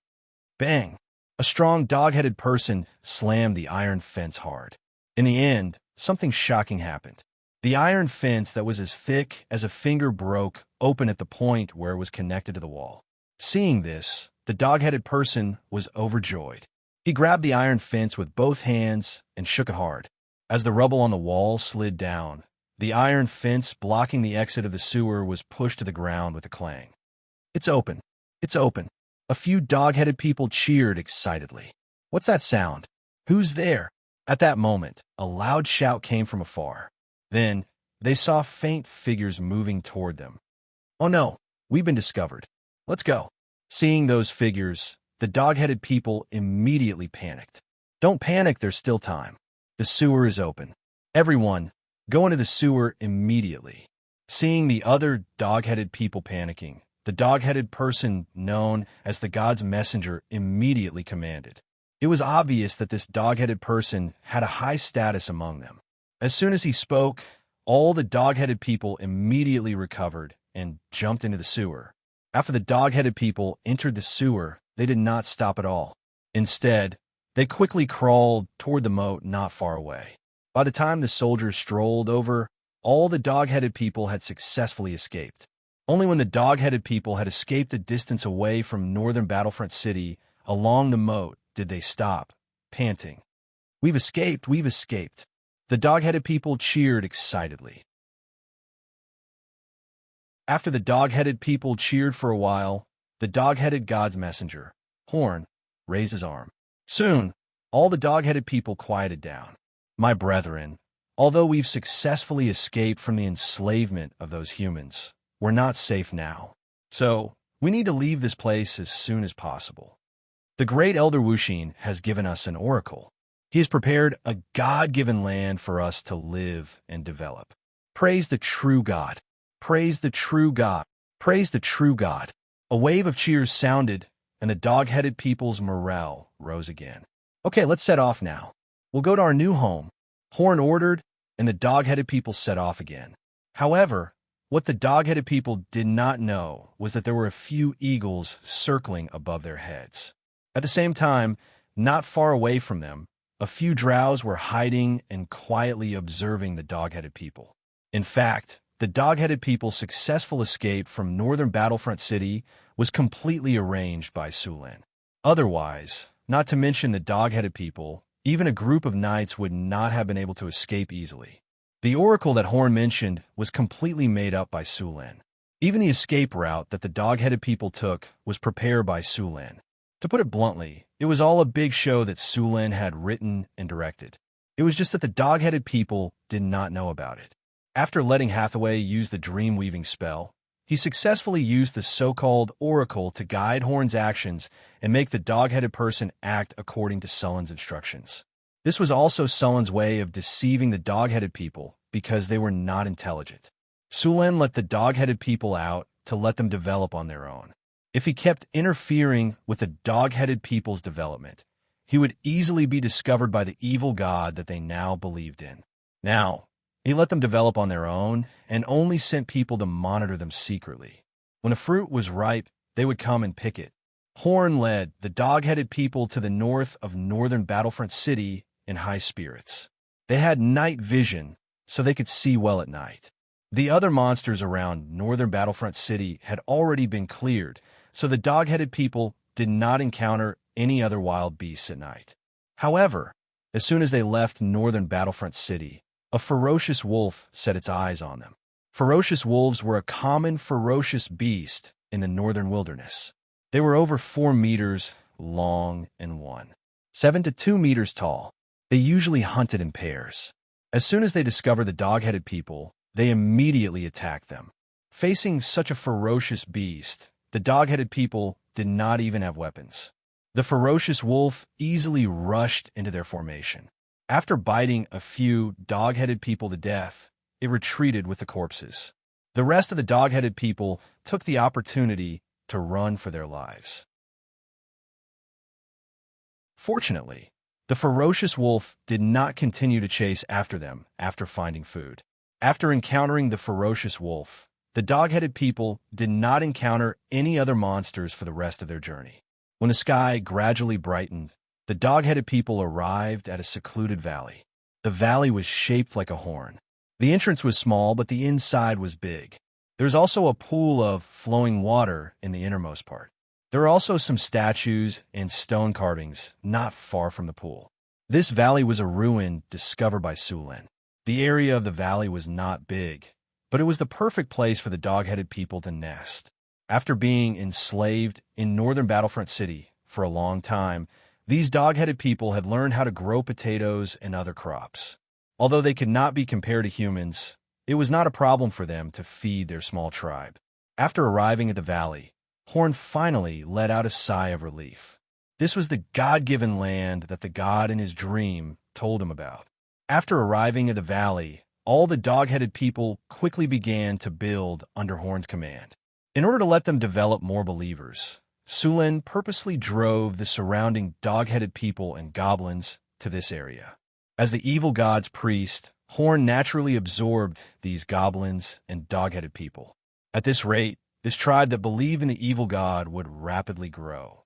Bang! A strong dog-headed person slammed the iron fence hard. In the end, something shocking happened. The iron fence that was as thick as a finger broke open at the point where it was connected to the wall. Seeing this, the dog-headed person was overjoyed. He grabbed the iron fence with both hands and shook it hard. As the rubble on the wall slid down, the iron fence blocking the exit of the sewer was pushed to the ground with a clang. "It's open! It's open!" A few dog-headed people cheered excitedly. "What's that sound? Who's there?" At that moment, a loud shout came from afar. Then, they saw faint figures moving toward them. "Oh no, we've been discovered. Let's go." Seeing those figures, the dog-headed people immediately panicked. "Don't panic, there's still time. The sewer is open. Everyone, go into the sewer immediately." Seeing the other dog-headed people panicking, the dog-headed person known as the God's messenger immediately commanded. It was obvious that this dog-headed person had a high status among them. As soon as he spoke, all the dog-headed people immediately recovered and jumped into the sewer. After the dog-headed people entered the sewer, they did not stop at all. Instead, they quickly crawled toward the moat not far away. By the time the soldiers strolled over, all the dog-headed people had successfully escaped. Only when the dog-headed people had escaped a distance away from northern Battlefront City along the moat did they stop, panting. "We've escaped! We've escaped!" The dog-headed people cheered excitedly. After the dog-headed people cheered for a while, the dog-headed God's messenger, Horn, raised his arm. Soon, all the dog-headed people quieted down. "My brethren, although we've successfully escaped from the enslavement of those humans, we're not safe now. So, we need to leave this place as soon as possible. The great Elder Wuxia has given us an oracle. He has prepared a God-given land for us to live and develop. Praise the true God! Praise the true God! Praise the true God!" A wave of cheers sounded, and the dog-headed people's morale rose again. "Okay, let's set off now. We'll go to our new home," Horn ordered, and the dog-headed people set off again. However, what the dog-headed people did not know was that there were a few eagles circling above their heads. At the same time, not far away from them, a few drows were hiding and quietly observing the dog-headed people. In fact, the dog-headed people's successful escape from northern Battlefront City was completely arranged by Sulan. Otherwise, not to mention the dog-headed people, even a group of knights would not have been able to escape easily. The oracle that Horn mentioned was completely made up by Sulan. Even the escape route that the dog-headed people took was prepared by Sulan. To put it bluntly, it was all a big show that Sulan had written and directed. It was just that the dog-headed people did not know about it. After letting Hathaway use the dream-weaving spell, he successfully used the so-called oracle to guide Horn's actions and make the dog-headed person act according to Sullen's instructions. This was also Sullen's way of deceiving the dog-headed people because they were not intelligent. Sulan let the dog-headed people out to let them develop on their own. If he kept interfering with the dog-headed people's development, he would easily be discovered by the evil god that they now believed in. Now, he let them develop on their own and only sent people to monitor them secretly. When a fruit was ripe, they would come and pick it. Horn led the dog-headed people to the north of northern Battlefront City in high spirits. They had night vision, so they could see well at night. The other monsters around northern Battlefront City had already been cleared, so the dog-headed people did not encounter any other wild beasts at night. However, as soon as they left northern Battlefront City, a ferocious wolf set its eyes on them. Ferocious wolves were a common ferocious beast in the northern wilderness. They were over 4 meters long and 1.7 to 2 meters tall. They usually hunted in pairs. As soon as they discovered the dog-headed people, they immediately attacked them. Facing such a ferocious beast, the dog-headed people did not even have weapons. The ferocious wolf easily rushed into their formation. After biting a few dog-headed people to death, it retreated with the corpses. The rest of the dog-headed people took the opportunity to run for their lives. Fortunately, the ferocious wolf did not continue to chase after them after finding food. After encountering the ferocious wolf, the dog-headed people did not encounter any other monsters for the rest of their journey. When the sky gradually brightened, the dog-headed people arrived at a secluded valley. The valley was shaped like a horn. The entrance was small, but the inside was big. There was also a pool of flowing water in the innermost part. There were also some statues and stone carvings not far from the pool. This valley was a ruin discovered by Sulen. The area of the valley was not big, but it was the perfect place for the dog-headed people to nest. After being enslaved in northern Battlefront City for a long time, these dog-headed people had learned how to grow potatoes and other crops. Although they could not be compared to humans, it was not a problem for them to feed their small tribe. After arriving at the valley, Horn finally let out a sigh of relief. This was the God-given land that the god in his dream told him about. After arriving at the valley, all the dog-headed people quickly began to build under Horn's command. In order to let them develop more believers, Sulen purposely drove the surrounding dog-headed people and goblins to this area. As the evil god's priest, Horn naturally absorbed these goblins and dog-headed people. At this rate, this tribe that believed in the evil god would rapidly grow.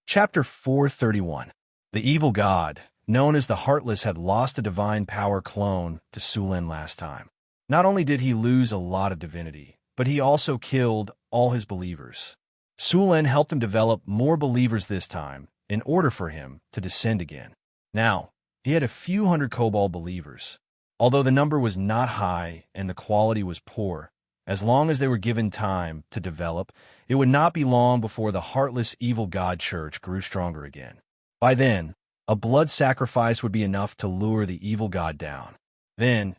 Chapter 431. The evil god, known as the Heartless, had lost a divine power clone to Sulen last time. Not only did he lose a lot of divinity, but he also killed all his believers. Sulen helped him develop more believers this time in order for him to descend again. Now, he had a few hundred kobold believers. Although the number was not high and the quality was poor, as long as they were given time to develop, it would not be long before the heartless evil god church grew stronger again. By then, a blood sacrifice would be enough to lure the evil god down. Then,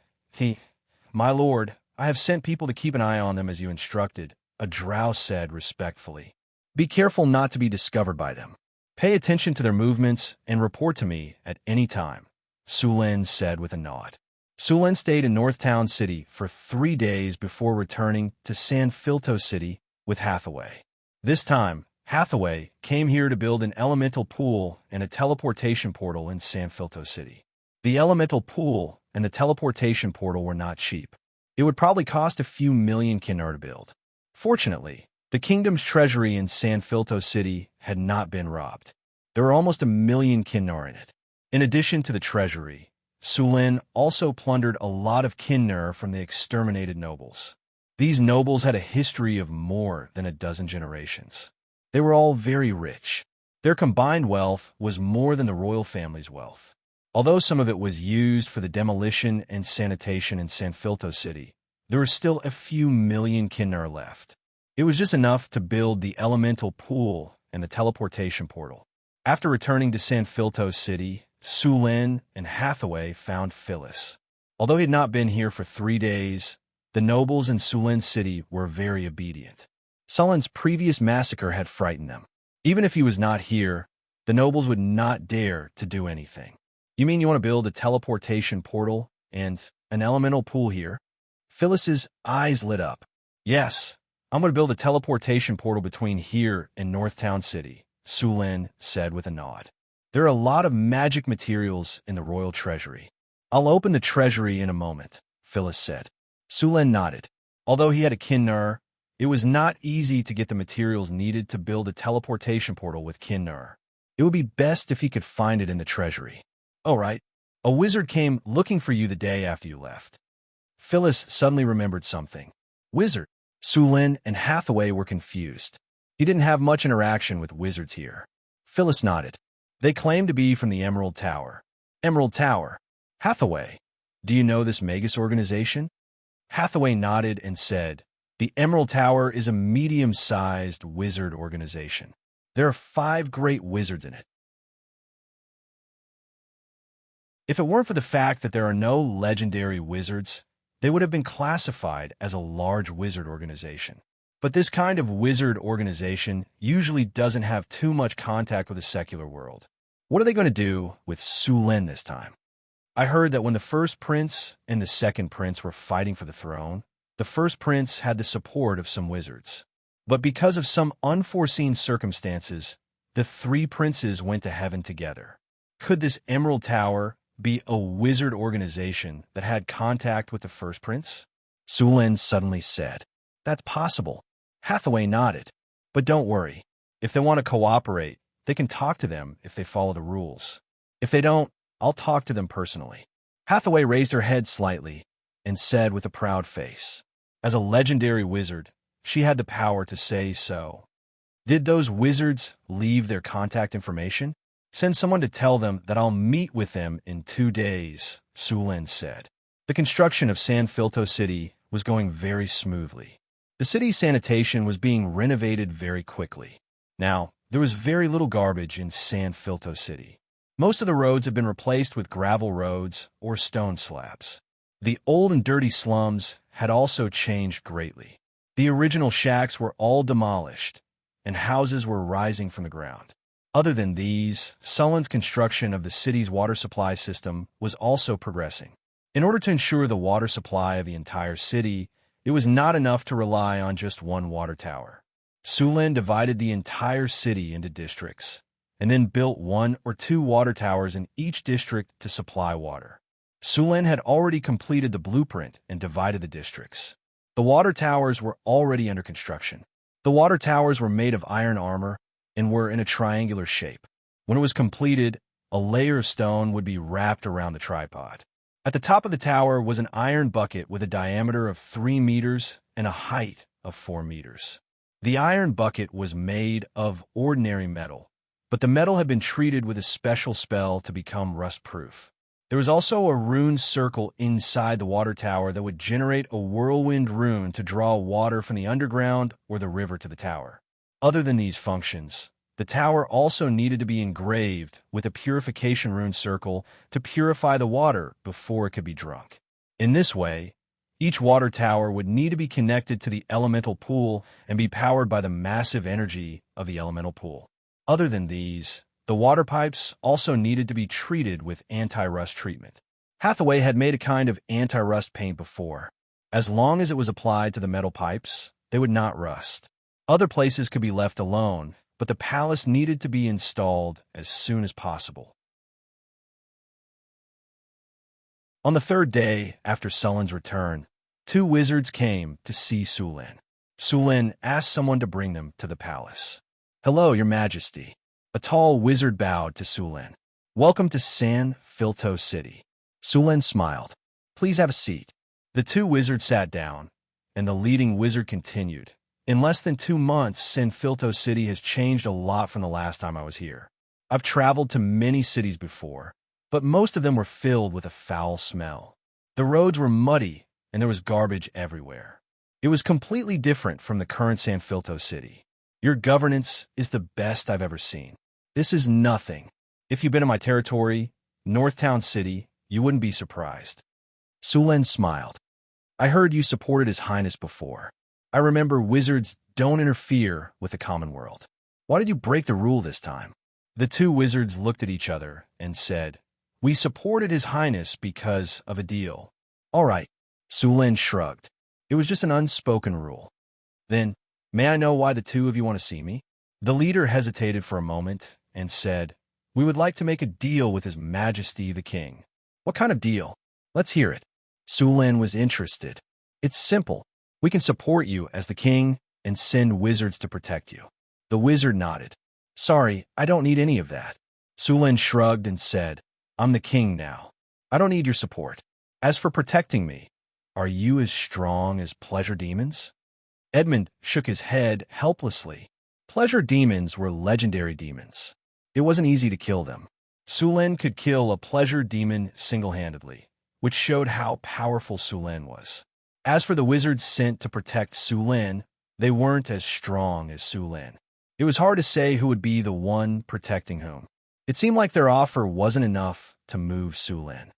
"My lord, I have sent people to keep an eye on them as you instructed," a drow said respectfully. "Be careful not to be discovered by them. Pay attention to their movements and report to me at any time," Sulen said with a nod. Sulen stayed in Northtown City for 3 days before returning to San Filto City with Hathaway. This time, Hathaway came here to build an elemental pool and a teleportation portal in San Filto City. The elemental pool and the teleportation portal were not cheap. It would probably cost a few million Kinnar to build. Fortunately, the kingdom's treasury in San Filto City had not been robbed. There were almost 1 million Kinnar in it. In addition to the treasury, Sulen also plundered a lot of Kinnar from the exterminated nobles. These nobles had a history of more than a dozen generations. They were all very rich. Their combined wealth was more than the royal family's wealth. Although some of it was used for the demolition and sanitation in San Filto City, there were still a few million Kinnar left. It was just enough to build the elemental pool and the teleportation portal. After returning to San Filto City, Sulen and Hathaway found Phyllis. Although he had not been here for 3 days, the nobles in Sulen City were very obedient. Sulen's previous massacre had frightened them. Even if he was not here, the nobles would not dare to do anything. "You mean you want to build a teleportation portal and an elemental pool here?" Phyllis's eyes lit up. "Yes, I'm going to build a teleportation portal between here and Northtown City," Sulen said with a nod. "There are a lot of magic materials in the royal treasury." "I'll open the treasury in a moment," Phyllis said. Sulen nodded. Although he had a Kinnar, it was not easy to get the materials needed to build a teleportation portal with Kinnar. It would be best if he could find it in the treasury. "Oh, right. A wizard came looking for you the day after you left." Phyllis suddenly remembered something. "Wizard?" Sulen and Hathaway were confused. He didn't have much interaction with wizards here. Phyllis nodded. "They claim to be from the Emerald Tower." "Emerald Tower? Hathaway, do you know this Magus organization?" Hathaway nodded and said, "The Emerald Tower is a medium-sized wizard organization. There are 5 great wizards in it." If it weren't for the fact that there are no legendary wizards, they would have been classified as a large wizard organization. But this kind of wizard organization usually doesn't have too much contact with the secular world. What are they going to do with Sulen this time? I heard that when the first prince and the second prince were fighting for the throne, the first prince had the support of some wizards. But because of some unforeseen circumstances, the three princes went to heaven together. Could this Emerald Tower be a wizard organization that had contact with the first prince? Sulin suddenly said. That's possible. Hathaway nodded. But don't worry. If they want to cooperate, they can talk to them if they follow the rules. If they don't, I'll talk to them personally. Hathaway raised her head slightly and said with a proud face, as a legendary wizard, she had the power to say so. Did those wizards leave their contact information? Send someone to tell them that I'll meet with them in 2 days, Sulin said. The construction of San Filto City was going very smoothly. The city's sanitation was being renovated very quickly. Now, there was very little garbage in San Filto City. Most of the roads had been replaced with gravel roads or stone slabs. The old and dirty slums had also changed greatly. The original shacks were all demolished, and houses were rising from the ground. Other than these, Sulin's construction of the city's water supply system was also progressing. In order to ensure the water supply of the entire city, it was not enough to rely on just one water tower. Sulin divided the entire city into districts, and then built 1 or 2 water towers in each district to supply water. Sulin had already completed the blueprint and divided the districts. The water towers were already under construction. The water towers were made of iron armor and were in a triangular shape. When it was completed, a layer of stone would be wrapped around the tripod. At the top of the tower was an iron bucket with a diameter of 3 meters and a height of 4 meters. The iron bucket was made of ordinary metal, but the metal had been treated with a special spell to become rust-proof. There was also a rune circle inside the water tower that would generate a whirlwind rune to draw water from the underground or the river to the tower. Other than these functions, the tower also needed to be engraved with a purification rune circle to purify the water before it could be drunk. In this way, each water tower would need to be connected to the elemental pool and be powered by the massive energy of the elemental pool. Other than these, the water pipes also needed to be treated with anti-rust treatment. Hathaway had made a kind of anti-rust paint before. As long as it was applied to the metal pipes, they would not rust. Other places could be left alone, but the palace needed to be installed as soon as possible. On the 3rd day after Sulin's return, 2 wizards came to see Sulin. Sulin asked someone to bring them to the palace. "Hello, Your Majesty." A tall wizard bowed to Sulin. "Welcome to San Filto City." Sulin smiled. "Please have a seat." The 2 wizards sat down, and the leading wizard continued. "In less than 2 months, San Filto City has changed a lot from the last time I was here. I've traveled to many cities before, but most of them were filled with a foul smell. The roads were muddy, and there was garbage everywhere. It was completely different from the current San Filto City. Your governance is the best I've ever seen. This is nothing. If you've been in my territory, Northtown City, you wouldn't be surprised." Sulin smiled. "I heard you supported His Highness before. I remember wizards don't interfere with the common world. Why did you break the rule this time?" The 2 wizards looked at each other and said, "We supported His Highness because of a deal." "All right." Sulin shrugged. "It was just an unspoken rule." "Then, may I know why the 2 of you want to see me?" The leader hesitated for a moment and said, "We would like to make a deal with His Majesty the King." "What kind of deal? Let's hear it." Sulin was interested. "It's simple. We can support you as the king and send wizards to protect you." The wizard nodded. "Sorry, I don't need any of that." Sulin shrugged and said, "I'm the king now. I don't need your support. As for protecting me, are you as strong as pleasure demons?" Edmund shook his head helplessly. Pleasure demons were legendary demons. It wasn't easy to kill them. Sulin could kill a pleasure demon single-handedly, which showed how powerful Sulin was. As for the wizards sent to protect Sulin, they weren't as strong as Sulin. It was hard to say who would be the one protecting whom. It seemed like their offer wasn't enough to move Sulin.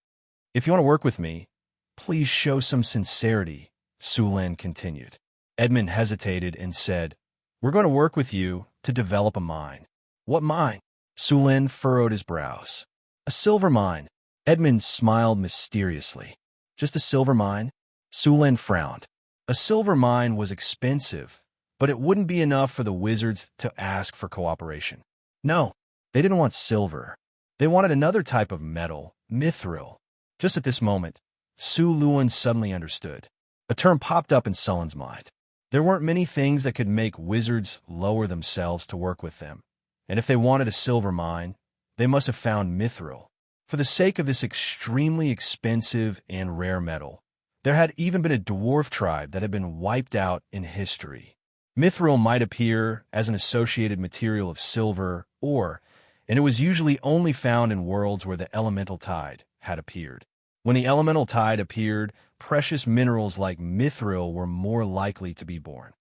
"If you want to work with me, please show some sincerity," Sulin continued. Edmund hesitated and said, "We're going to work with you to develop a mine." "What mine?" Sulin furrowed his brows. "A silver mine. Edmund smiled mysteriously. Just a silver mine? Sulin frowned. A silver mine was expensive, but it wouldn't be enough for the wizards to ask for cooperation. No, they didn't want silver. They wanted another type of metal, mithril. Just at this moment, Su Luan suddenly understood. A term popped up in Sullen's mind. There weren't many things that could make wizards lower themselves to work with them, and if they wanted a silver mine, they must have found mithril. For the sake of this extremely expensive and rare metal, there had even been a dwarf tribe that had been wiped out in history. Mithril might appear as an associated material of silver, and it was usually only found in worlds where the elemental tide had appeared. When the elemental tide appeared, precious minerals like mithril were more likely to be born.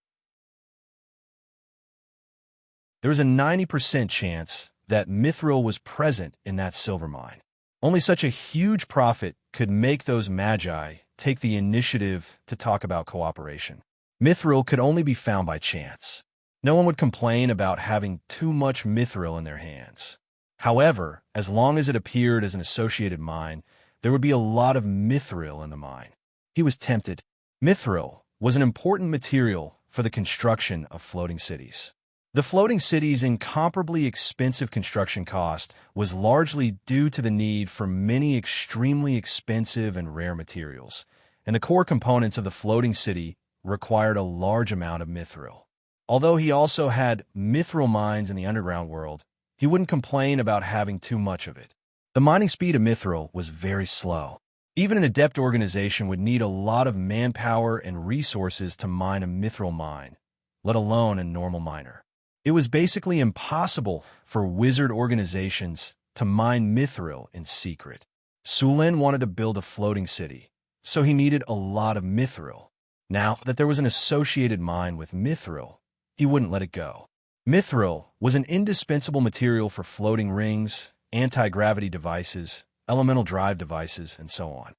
There was a 90% chance that mithril was present in that silver mine. Only such a huge profit could make those magi take the initiative to talk about cooperation. Mithril could only be found by chance. No one would complain about having too much mithril in their hands. However, as long as it appeared as an associated mine, there would be a lot of mithril in the mine. He was tempted. Mithril was an important material for the construction of floating cities. The floating city's incomparably expensive construction cost was largely due to the need for many extremely expensive and rare materials, and the core components of the floating city required a large amount of mithril. Although he also had mithril mines in the underground world, he wouldn't complain about having too much of it. The mining speed of mithril was very slow. Even an adept organization would need a lot of manpower and resources to mine a mithril mine, let alone a normal miner. It was basically impossible for wizard organizations to mine mithril in secret. Sulin wanted to build a floating city, so he needed a lot of mithril. Now that there was an associated mine with mithril, he wouldn't let it go. Mithril was an indispensable material for floating rings, anti-gravity devices, elemental drive devices, and so on.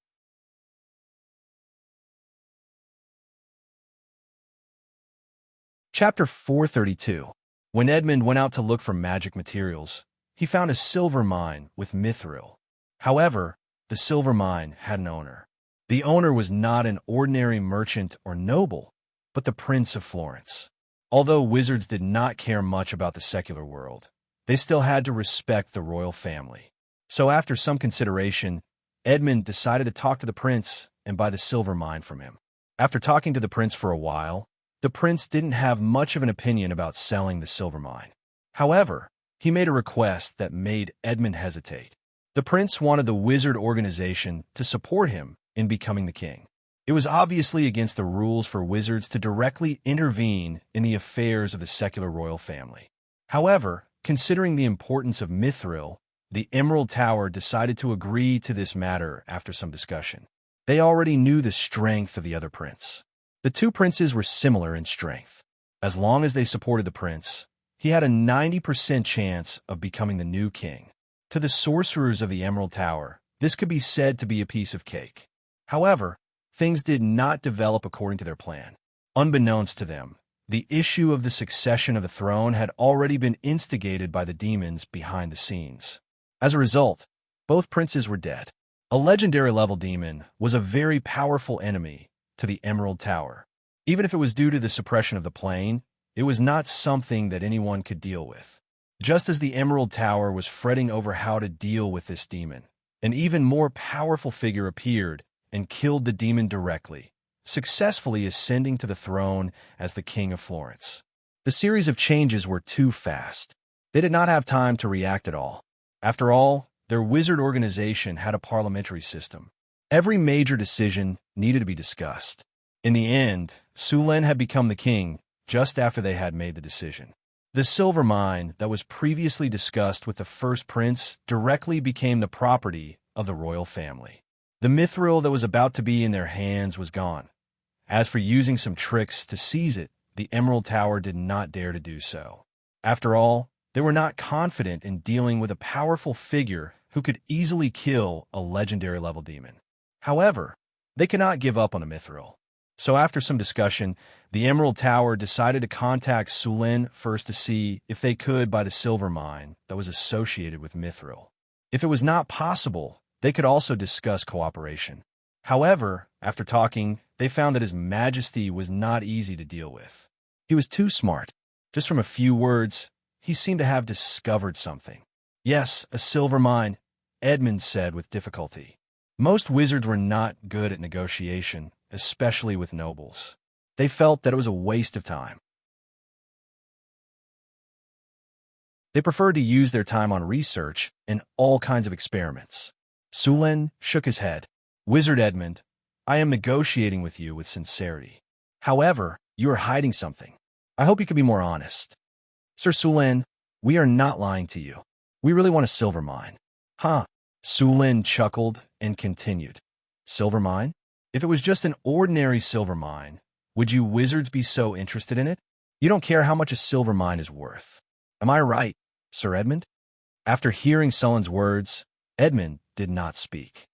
Chapter 432. When Edmund went out to look for magic materials, he found a silver mine with mithril. However, the silver mine had an owner. The owner was not an ordinary merchant or noble, but the Prince of Florence. Although wizards did not care much about the secular world, they still had to respect the royal family. So after some consideration, Edmund decided to talk to the prince and buy the silver mine from him. After talking to the prince for a while, the prince didn't have much of an opinion about selling the silver mine. However, he made a request that made Edmund hesitate. The prince wanted the wizard organization to support him in becoming the king. It was obviously against the rules for wizards to directly intervene in the affairs of the secular royal family. However, considering the importance of mithril, the Emerald Tower decided to agree to this matter after some discussion. They already knew the strength of the other prince. The two princes were similar in strength. As long as they supported the prince, he had a 90% chance of becoming the new king. To the sorcerers of the Emerald Tower, this could be said to be a piece of cake. However, things did not develop according to their plan. Unbeknownst to them, the issue of the succession of the throne had already been instigated by the demons behind the scenes. As a result, both princes were dead. A legendary-level demon was a very powerful enemy to the Emerald Tower. Even if it was due to the suppression of the plane, it was not something that anyone could deal with. Just as the Emerald Tower was fretting over how to deal with this demon, an even more powerful figure appeared and killed the demon directly, successfully ascending to the throne as the King of Florence. The series of changes were too fast. They did not have time to react at all. After all, their wizard organization had a parliamentary system. Every major decision needed to be discussed. In the end, Sulin had become the king just after they had made the decision. The silver mine that was previously discussed with the first prince directly became the property of the royal family. The mithril that was about to be in their hands was gone. As for using some tricks to seize it, the Emerald Tower did not dare to do so. After all, they were not confident in dealing with a powerful figure who could easily kill a legendary-level demon. However, they could not give up on the mithril. So after some discussion, the Emerald Tower decided to contact Sulin first to see if they could buy the silver mine that was associated with mithril. If it was not possible, They could also discuss cooperation. However, after talking, they found that His Majesty was not easy to deal with. He was too smart. Just from a few words, he seemed to have discovered something. Yes, a silver mine, Edmund said with difficulty. Most wizards were not good at negotiation, especially with nobles. They felt that it was a waste of time. They preferred to use their time on research and all kinds of experiments. Sulen shook his head. Wizard Edmund, I am negotiating with you with sincerity. However, you are hiding something. I hope you can be more honest. Sir Sulen, we are not lying to you. We really want a silver mine. Huh? Sulen chuckled and continued. Silver mine? If it was just an ordinary silver mine, would you wizards be so interested in it? You don't care how much a silver mine is worth. Am I right, Sir Edmund? After hearing Sulen's words, Edmund did not speak.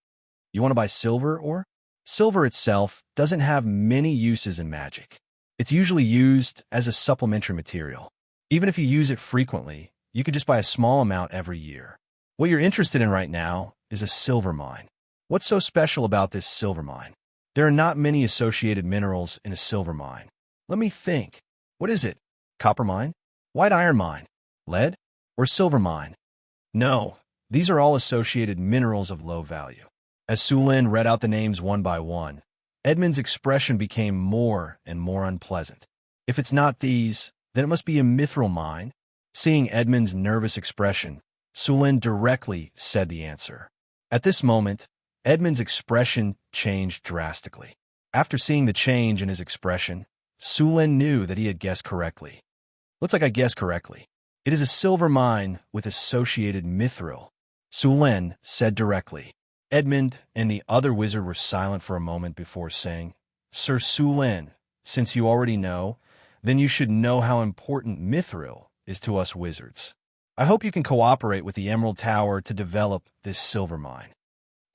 You want to buy silver ore? Silver itself doesn't have many uses in magic. It's usually used as a supplementary material. Even if you use it frequently, you could just buy a small amount every year. What you're interested in right now is a silver mine. What's so special about this silver mine? There are not many associated minerals in a silver mine. Let me think. What is it? Copper mine? White iron mine? Lead? Or silver mine? No, these are all associated minerals of low value. As Sulen read out the names one by one, Edmund's expression became more and more unpleasant. If it's not these, then it must be a mithril mine. Seeing Edmund's nervous expression, Sulen directly said the answer. At this moment, Edmund's expression changed drastically. After seeing the change in his expression, Sulen knew that he had guessed correctly. Looks like I guessed correctly. It is a silver mine with associated mithril, Sulen said directly. Edmund and the other wizard were silent for a moment before saying, Sir Sulen, since you already know, then you should know how important mithril is to us wizards. I hope you can cooperate with the Emerald Tower to develop this silver mine.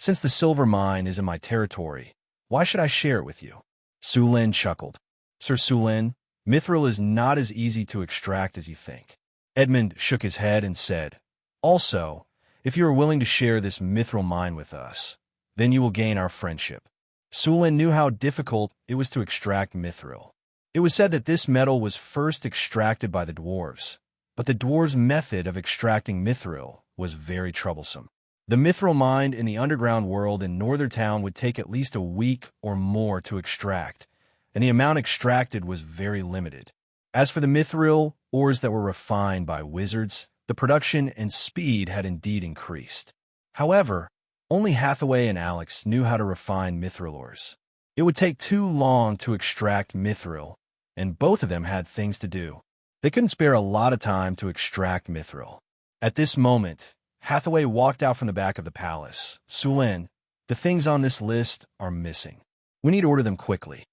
Since the silver mine is in my territory, why should I share it with you? Sulen chuckled. Sir Sulen, mithril is not as easy to extract as you think. Edmund shook his head and said, Also, if you are willing to share this mithril mine with us, then you will gain our friendship. Sulen knew how difficult it was to extract mithril. It was said that this metal was first extracted by the dwarves, but the dwarves' method of extracting mithril was very troublesome. The mithril mine in the underground world in Northern Town would take at least a week or more to extract, and the amount extracted was very limited. As for the mithril ores that were refined by wizards, the production and speed had indeed increased. However, only Hathaway and Alex knew how to refine mithril ores. It would take too long to extract mithril, and both of them had things to do. They couldn't spare a lot of time to extract mithril. At this moment, Hathaway walked out from the back of the palace. Sulen, the things on this list are missing. We need to order them quickly.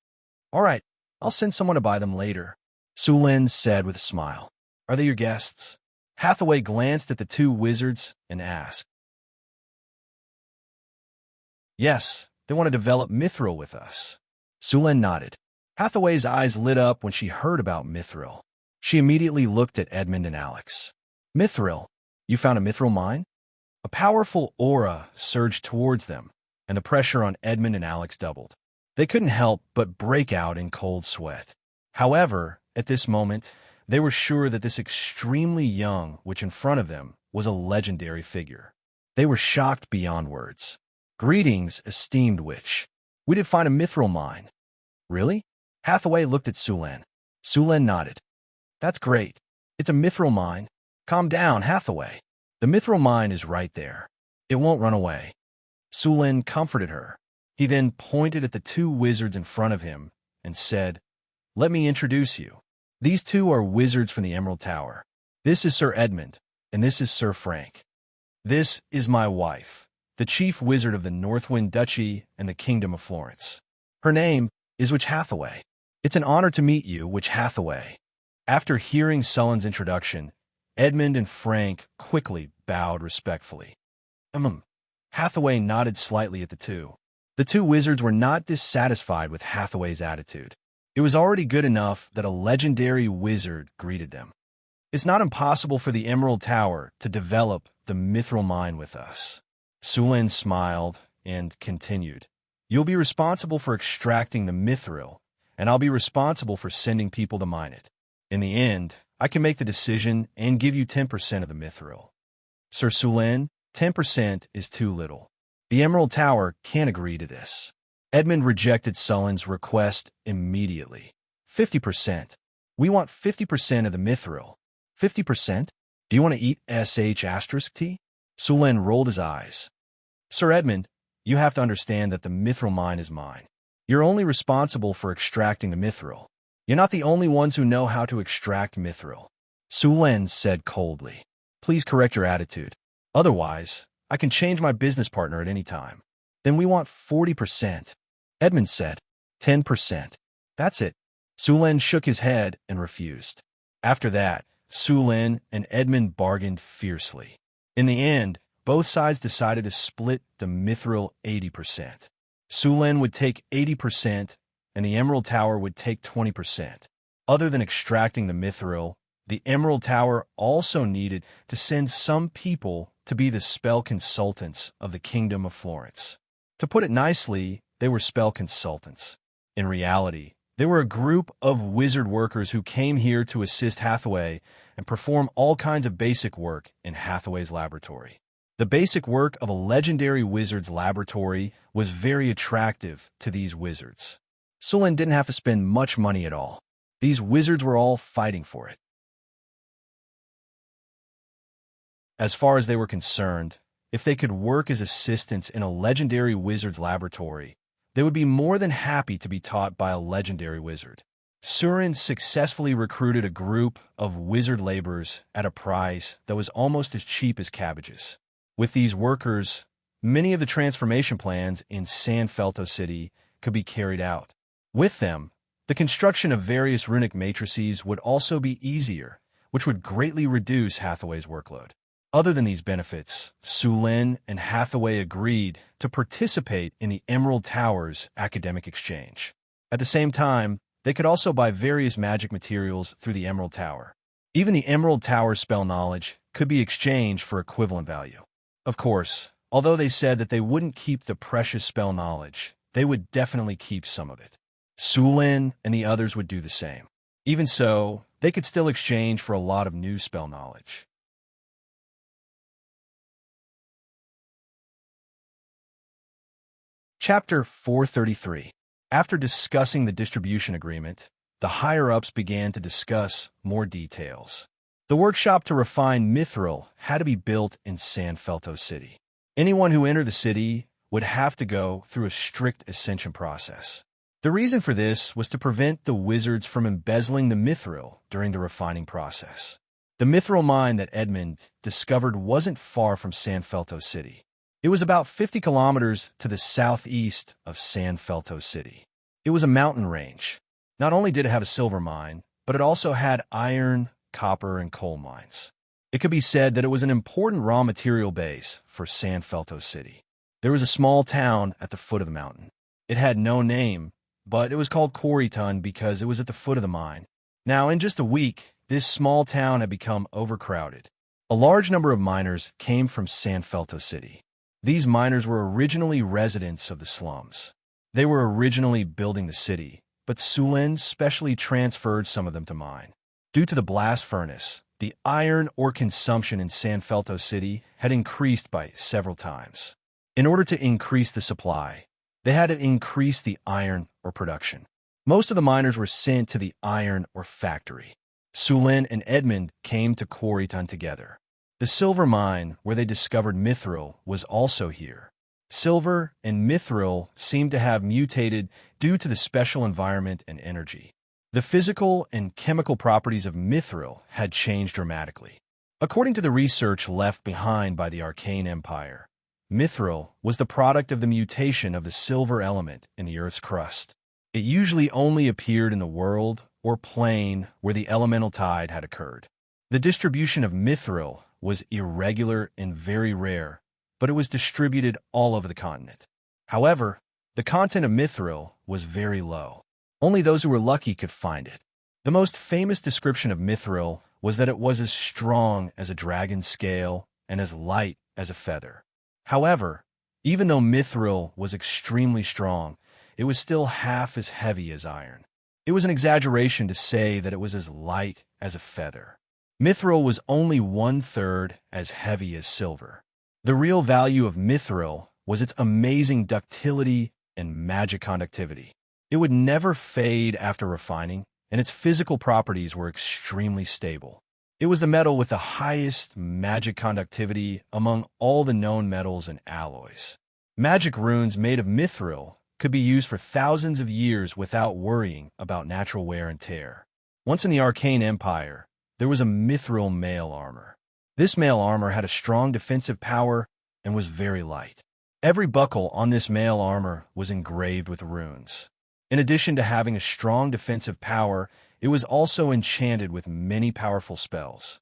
All right, I'll send someone to buy them later, Sulen said with a smile. Are they your guests? Hathaway glanced at the two wizards and asked. Yes, they want to develop mithril with us. Sulen nodded. Hathaway's eyes lit up when she heard about mithril. She immediately looked at Edmund and Alex. Mithril? You found a mithril mine? A powerful aura surged towards them, and the pressure on Edmund and Alex doubled. They couldn't help but break out in cold sweat. However, at this moment, they were sure that this extremely young witch in front of them was a legendary figure. They were shocked beyond words. Greetings, esteemed witch. We did find a mithril mine. Really? Hathaway looked at Sulen. Sulen nodded. That's great. It's a mithril mine. Calm down, Hathaway. The mithril mine is right there. It won't run away. Sulen comforted her. He then pointed at the two wizards in front of him and said, Let me introduce you. These two are wizards from the Emerald Tower. This is Sir Edmund, and this is Sir Frank. This is my wife, the chief wizard of the Northwind Duchy and the Kingdom of Florence. Her name is Witch Hathaway. It's an honor to meet you, Witch Hathaway. After hearing Sulen's introduction, Edmund and Frank quickly bowed respectfully. Hathaway nodded slightly at the two. The two wizards were not dissatisfied with Hathaway's attitude. It was already good enough that a legendary wizard greeted them. It's not impossible for the Emerald Tower to develop the mithril mine with us. Sulin smiled and continued. You'll be responsible for extracting the mithril, and I'll be responsible for sending people to mine it. In the end, I can make the decision and give you 10% of the mithril. Sir Sulin, 10% is too little. The Emerald Tower can't agree to this. Edmund rejected Sulin's request immediately. 50%. We want 50% of the mithril. 50%? Do you want to eat sh*t? Sulin rolled his eyes. Sir Edmund, you have to understand that the mithril mine is mine. You're only responsible for extracting the mithril. You're not the only ones who know how to extract mithril. Sulin said coldly. Please correct your attitude. Otherwise, I can change my business partner at any time. Then we want 40%. Edmund said. 10%. That's it. Sulin shook his head and refused. After that, Sulin and Edmund bargained fiercely. In the end, both sides decided to split the mithril 80%. Sulin would take 80%, and the Emerald Tower would take 20%. Other than extracting the mithril, the Emerald Tower also needed to send some people to be the spell consultants of the Kingdom of Florence. To put it nicely, they were spell consultants. In reality, they were a group of wizard workers who came here to assist Hathaway and perform all kinds of basic work in Hathaway's laboratory. The basic work of a legendary wizard's laboratory was very attractive to these wizards. Sulin didn't have to spend much money at all. These wizards were all fighting for it. As far as they were concerned, if they could work as assistants in a legendary wizard's laboratory, they would be more than happy to be taught by a legendary wizard. Surin successfully recruited a group of wizard laborers at a price that was almost as cheap as cabbages. With these workers, many of the transformation plans in San Felto City could be carried out. With them, the construction of various runic matrices would also be easier, which would greatly reduce Hathaway's workload. Other than these benefits, Sulin and Hathaway agreed to participate in the Emerald Tower's academic exchange. At the same time, they could also buy various magic materials through the Emerald Tower. Even the Emerald Tower's spell knowledge could be exchanged for equivalent value. Of course, although they said that they wouldn't keep the precious spell knowledge, they would definitely keep some of it. Sulin and the others would do the same. Even so, they could still exchange for a lot of new spell knowledge. Chapter 433. After discussing the distribution agreement, the higher-ups began to discuss more details. The workshop to refine mithril had to be built in San Felto City. Anyone who entered the city would have to go through a strict ascension process. The reason for this was to prevent the wizards from embezzling the mithril during the refining process. The mithril mine that Edmund discovered wasn't far from San Felto City. It was about 50 kilometers to the southeast of San Felto City. It was a mountain range. Not only did it have a silver mine, but it also had iron, copper, and coal mines. It could be said that it was an important raw material base for San Felto City. There was a small town at the foot of the mountain. It had no name, but it was called Quarryton because it was at the foot of the mine. Now, in just a week, this small town had become overcrowded. A large number of miners came from San Felto City. These miners were originally residents of the slums. They were originally building the city, but Sulin specially transferred some of them to mine. Due to the blast furnace, the iron ore consumption in San Felto City had increased by several times. In order to increase the supply, they had to increase the iron ore production. Most of the miners were sent to the iron ore factory. Sulin and Edmund came to Quarryton together. The silver mine, where they discovered mithril, was also here. Silver and mithril seemed to have mutated due to the special environment and energy. The physical and chemical properties of mithril had changed dramatically. According to the research left behind by the Arcane Empire, mithril was the product of the mutation of the silver element in the Earth's crust. It usually only appeared in the world or plane where the elemental tide had occurred. The distribution of mithril was irregular and very rare, but it was distributed all over the continent. However, the content of mithril was very low. Only those who were lucky could find it. The most famous description of mithril was that it was as strong as a dragon's scale and as light as a feather. However, even though mithril was extremely strong, it was still half as heavy as iron. It was an exaggeration to say that it was as light as a feather. Mithril was only 1/3 as heavy as silver. The real value of mithril was its amazing ductility and magic conductivity. It would never fade after refining, and its physical properties were extremely stable. It was the metal with the highest magic conductivity among all the known metals and alloys. Magic runes made of mithril could be used for thousands of years without worrying about natural wear and tear. Once in the Arcane Empire, there was a mithril mail armor. This mail armor had a strong defensive power and was very light. Every buckle on this mail armor was engraved with runes. In addition to having a strong defensive power, it was also enchanted with many powerful spells.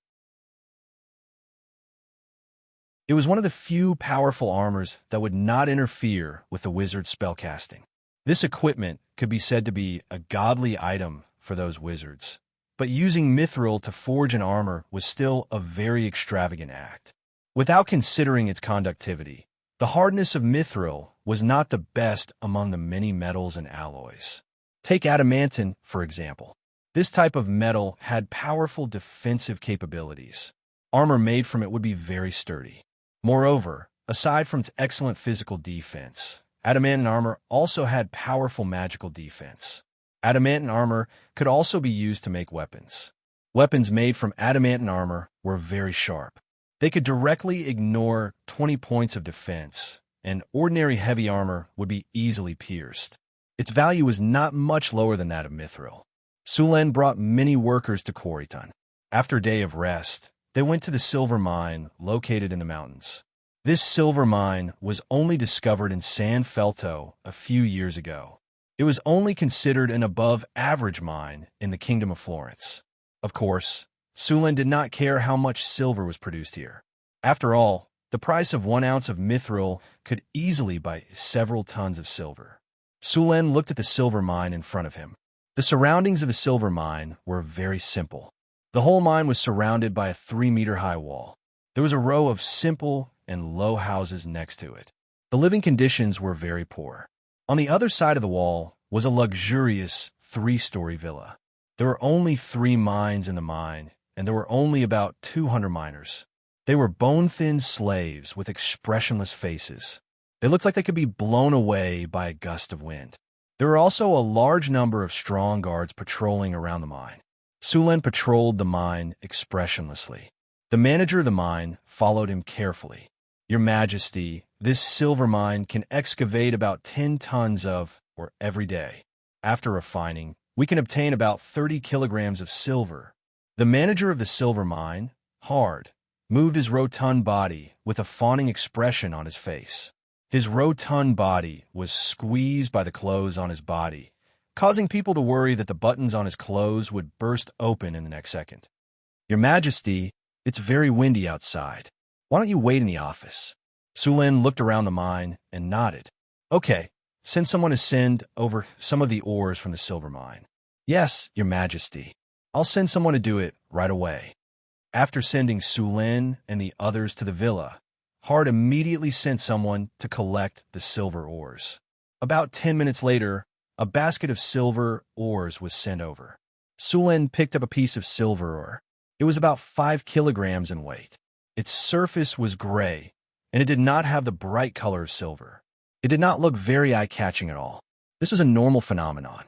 It was one of the few powerful armors that would not interfere with the wizard's spellcasting. This equipment could be said to be a godly item for those wizards, but using mithril to forge an armor was still a very extravagant act. Without considering its conductivity, the hardness of mithril was not the best among the many metals and alloys. Take adamantine, for example. This type of metal had powerful defensive capabilities. Armor made from it would be very sturdy. Moreover, aside from its excellent physical defense, adamantine armor also had powerful magical defense. Adamantine armor could also be used to make weapons. Weapons made from adamantine armor were very sharp. They could directly ignore 20 points of defense, and ordinary heavy armor would be easily pierced. Its value was not much lower than that of mithril. Sulen brought many workers to Quarryton. After a day of rest, they went to the silver mine located in the mountains. This silver mine was only discovered in San Felto a few years ago. It was only considered an above-average mine in the Kingdom of Florence. Of course, Sulen did not care how much silver was produced here. After all, the price of 1 ounce of mithril could easily buy several tons of silver. Sulen looked at the silver mine in front of him. The surroundings of the silver mine were very simple. The whole mine was surrounded by a 3-meter-high wall. There was a row of simple and low houses next to it. The living conditions were very poor. On the other side of the wall was a luxurious 3-story villa. There were only 3 mines in the mine, and there were only about 200 miners. They were bone-thin slaves with expressionless faces. They looked like they could be blown away by a gust of wind. There were also a large number of strong guards patrolling around the mine. Sulen patrolled the mine expressionlessly. The manager of the mine followed him carefully. "Your Majesty, this silver mine can excavate about 10 tons of ore every day. After refining, we can obtain about 30 kilograms of silver." The manager of the silver mine, Hard, moved his rotund body with a fawning expression on his face. His rotund body was squeezed by the clothes on his body, causing people to worry that the buttons on his clothes would burst open in the next second. "Your Majesty, it's very windy outside. Why don't you wait in the office?" Sulen looked around the mine and nodded. "Okay, send someone to send over some of the ores from the silver mine." "Yes, Your Majesty. I'll send someone to do it right away." After sending Sulen and the others to the villa, Hard immediately sent someone to collect the silver ores. About 10 minutes later, a basket of silver ores was sent over. Sulen picked up a piece of silver ore. It was about 5 kilograms in weight. Its surface was gray, and it did not have the bright color of silver. It did not look very eye-catching at all. This was a normal phenomenon.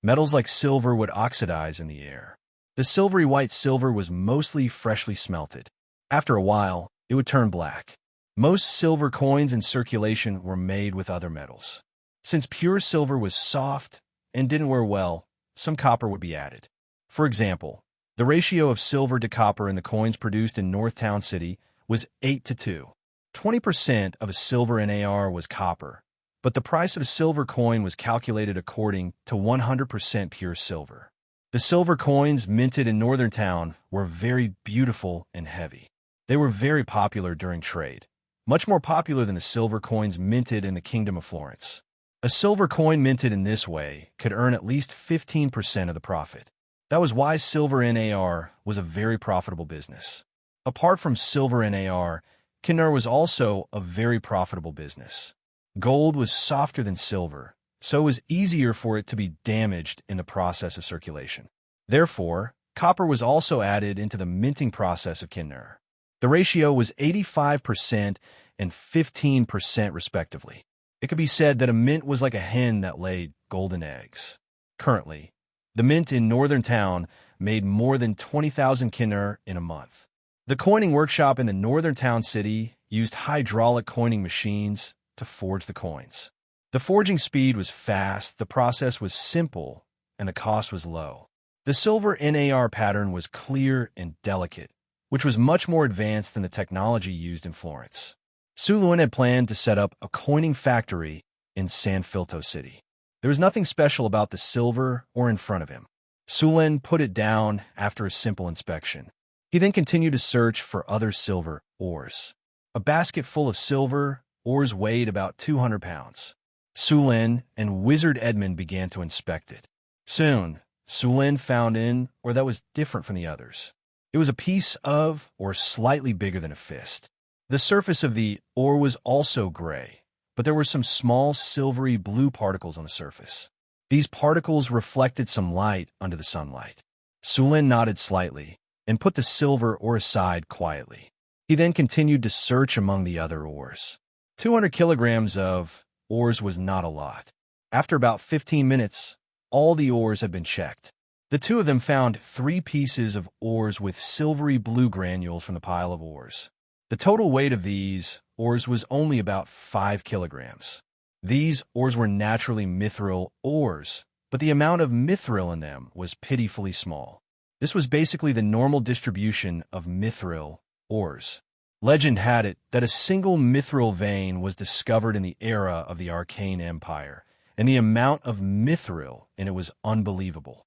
Metals like silver would oxidize in the air. The silvery white silver was mostly freshly smelted. After a while, it would turn black. Most silver coins in circulation were made with other metals. Since pure silver was soft and didn't wear well, some copper would be added. For example, the ratio of silver to copper in the coins produced in Northtown City was 8-2. 20% of a silver NAR was copper, but the price of a silver coin was calculated according to 100% pure silver. The silver coins minted in Northern Town were very beautiful and heavy. They were very popular during trade, much more popular than the silver coins minted in the Kingdom of Florence. A silver coin minted in this way could earn at least 15% of the profit. That was why silver NAR was a very profitable business. Apart from silver and AR, Kinner was also a very profitable business. Gold was softer than silver, so it was easier for it to be damaged in the process of circulation. Therefore, copper was also added into the minting process of Kinner. The ratio was 85% and 15% respectively. It could be said that a mint was like a hen that laid golden eggs. Currently, the mint in Northern Town made more than 20,000 Kinner in a month. The coining workshop in the Northern Town city used hydraulic coining machines to forge the coins. The forging speed was fast, the process was simple, and the cost was low. The silver NAR pattern was clear and delicate, which was much more advanced than the technology used in Florence. Su Lun had planned to set up a coining factory in San Filto City. There was nothing special about the silver or in front of him. Su Lun put it down after a simple inspection. He then continued to search for other silver ores. A basket full of silver ores weighed about 200 pounds. Su Lin and Wizard Edmund began to inspect it. Soon, Su Lin found an ore that was different from the others. It was a piece of, or slightly bigger than a fist. The surface of the ore was also gray, but there were some small silvery blue particles on the surface. These particles reflected some light under the sunlight. Su Lin nodded slightly and put the silver ore aside quietly. He then continued to search among the other ores. 200 kilograms of ores was not a lot. After about 15 minutes, all the ores had been checked. The two of them found 3 pieces of ores with silvery blue granules from the pile of ores. The total weight of these ores was only about 5 kilograms. These ores were naturally mithril ores, but the amount of mithril in them was pitifully small. This was basically the normal distribution of mithril ores. Legend had it that a single mithril vein was discovered in the era of the Arcane Empire, and the amount of mithril in it was unbelievable.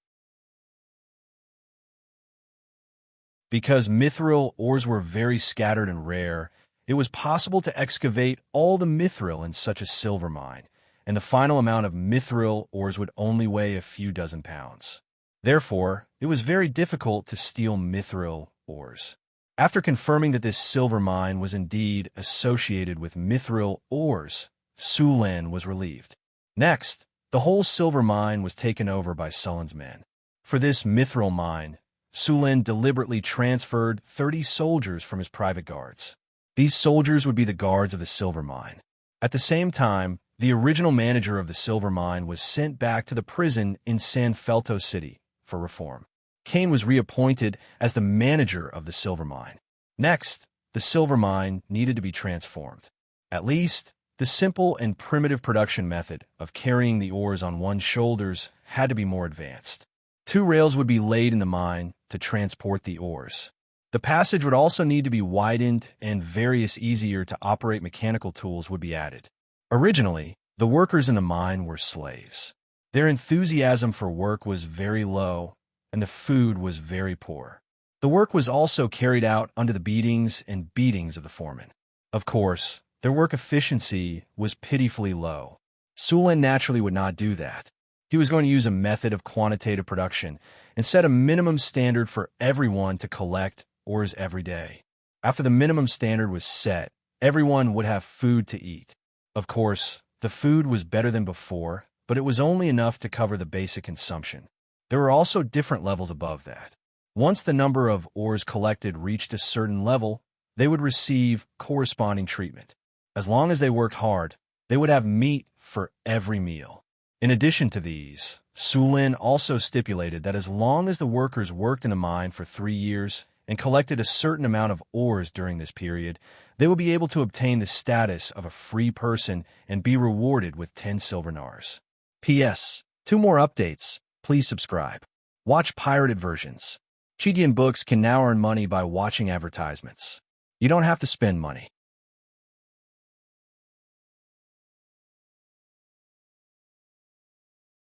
Because mithril ores were very scattered and rare, it was possible to excavate all the mithril in such a silver mine, and the final amount of mithril ores would only weigh a few dozen pounds. Therefore, it was very difficult to steal mithril ores. After confirming that this silver mine was indeed associated with mithril ores, Su Lin was relieved. Next, the whole silver mine was taken over by Sullen's men. For this mithril mine, Su Lin deliberately transferred 30 soldiers from his private guards. These soldiers would be the guards of the silver mine. At the same time, the original manager of the silver mine was sent back to the prison in San Felto City for reform. Kane was reappointed as the manager of the silver mine. Next, the silver mine needed to be transformed. At least, the simple and primitive production method of carrying the ores on one's shoulders had to be more advanced. 2 rails would be laid in the mine to transport the ores. The passage would also need to be widened, and various easier-to-operate mechanical tools would be added. Originally, the workers in the mine were slaves. Their enthusiasm for work was very low, and the food was very poor. The work was also carried out under the beatings and beatings of the foreman. Of course, their work efficiency was pitifully low. Su Lin naturally would not do that. He was going to use a method of quantitative production and set a minimum standard for everyone to collect ores every day. After the minimum standard was set, everyone would have food to eat. Of course, the food was better than before, but it was only enough to cover the basic consumption. There were also different levels above that. Once the number of ores collected reached a certain level, they would receive corresponding treatment. As long as they worked hard, they would have meat for every meal. In addition to these, Su Lin also stipulated that as long as the workers worked in the mine for 3 years and collected a certain amount of ores during this period, they would be able to obtain the status of a free person and be rewarded with 10 silver nars. P.S. 2 more updates. Please subscribe. Watch pirated versions. Chidian books can now earn money by watching advertisements. You don't have to spend money.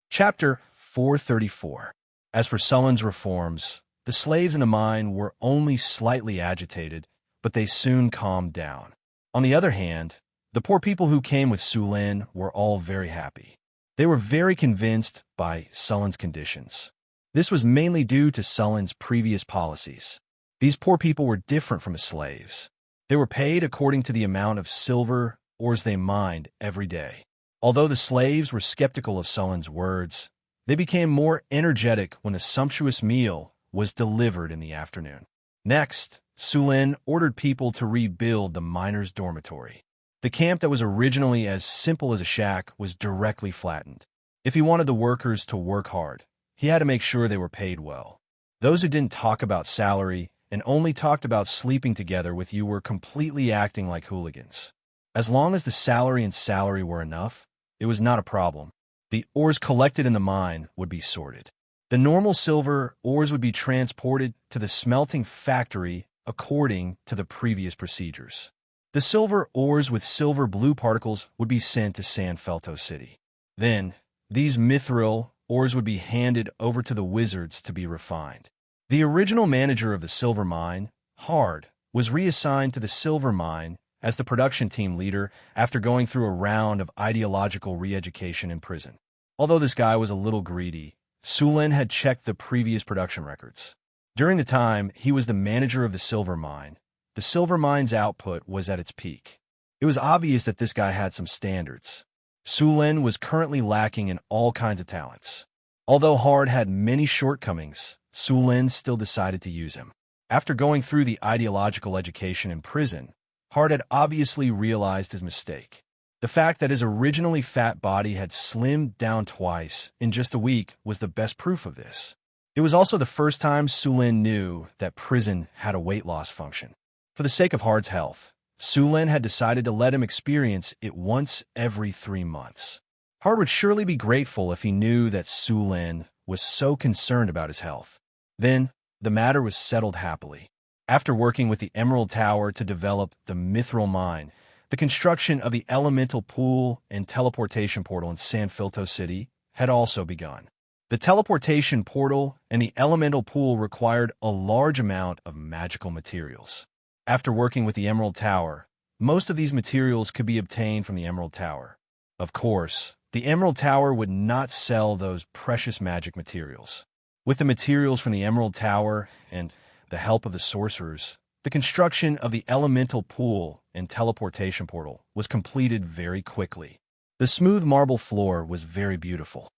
Chapter 434. As for Sullen's reforms, the slaves in the mine were only slightly agitated, but they soon calmed down. On the other hand, the poor people who came with Su Lin were all very happy. They were very convinced by Sullen's conditions. This was mainly due to Sullen's previous policies. These poor people were different from his slaves. They were paid according to the amount of silver ores they mined every day. Although the slaves were skeptical of Sulin's words, they became more energetic when a sumptuous meal was delivered in the afternoon. Next, Sulin ordered people to rebuild the miners' dormitory. The camp that was originally as simple as a shack was directly flattened. If he wanted the workers to work hard, he had to make sure they were paid well. Those who didn't talk about salary and only talked about sleeping together with you were completely acting like hooligans. As long as the salary were enough, it was not a problem. The ores collected in the mine would be sorted. The normal silver ores would be transported to the smelting factory according to the previous procedures. The silver ores with silver blue particles would be sent to San Felto City. Then, these mithril ores would be handed over to the wizards to be refined. The original manager of the silver mine, Hard, was reassigned to the silver mine as the production team leader after going through a round of ideological re-education in prison. Although this guy was a little greedy, Sulin had checked the previous production records. During the time he was the manager of the silver mine, the silver mine's output was at its peak. It was obvious that this guy had some standards. Sulin was currently lacking in all kinds of talents. Although Hard had many shortcomings, Sulin still decided to use him. After going through the ideological education in prison, Hard had obviously realized his mistake. The fact that his originally fat body had slimmed down twice in just a week was the best proof of this. It was also the first time Sulin knew that prison had a weight loss function. For the sake of Hard's health, Sulin had decided to let him experience it once every 3 months. Hard would surely be grateful if he knew that Sulin was so concerned about his health. Then, the matter was settled happily. After working with the Emerald Tower to develop the mithril mine, the construction of the elemental pool and teleportation portal in San Filto City had also begun. The teleportation portal and the elemental pool required a large amount of magical materials. After working with the Emerald Tower, most of these materials could be obtained from the Emerald Tower. Of course, the Emerald Tower would not sell those precious magic materials. With the materials from the Emerald Tower and the help of the sorcerers, the construction of the elemental pool and teleportation portal was completed very quickly. The smooth marble floor was very beautiful.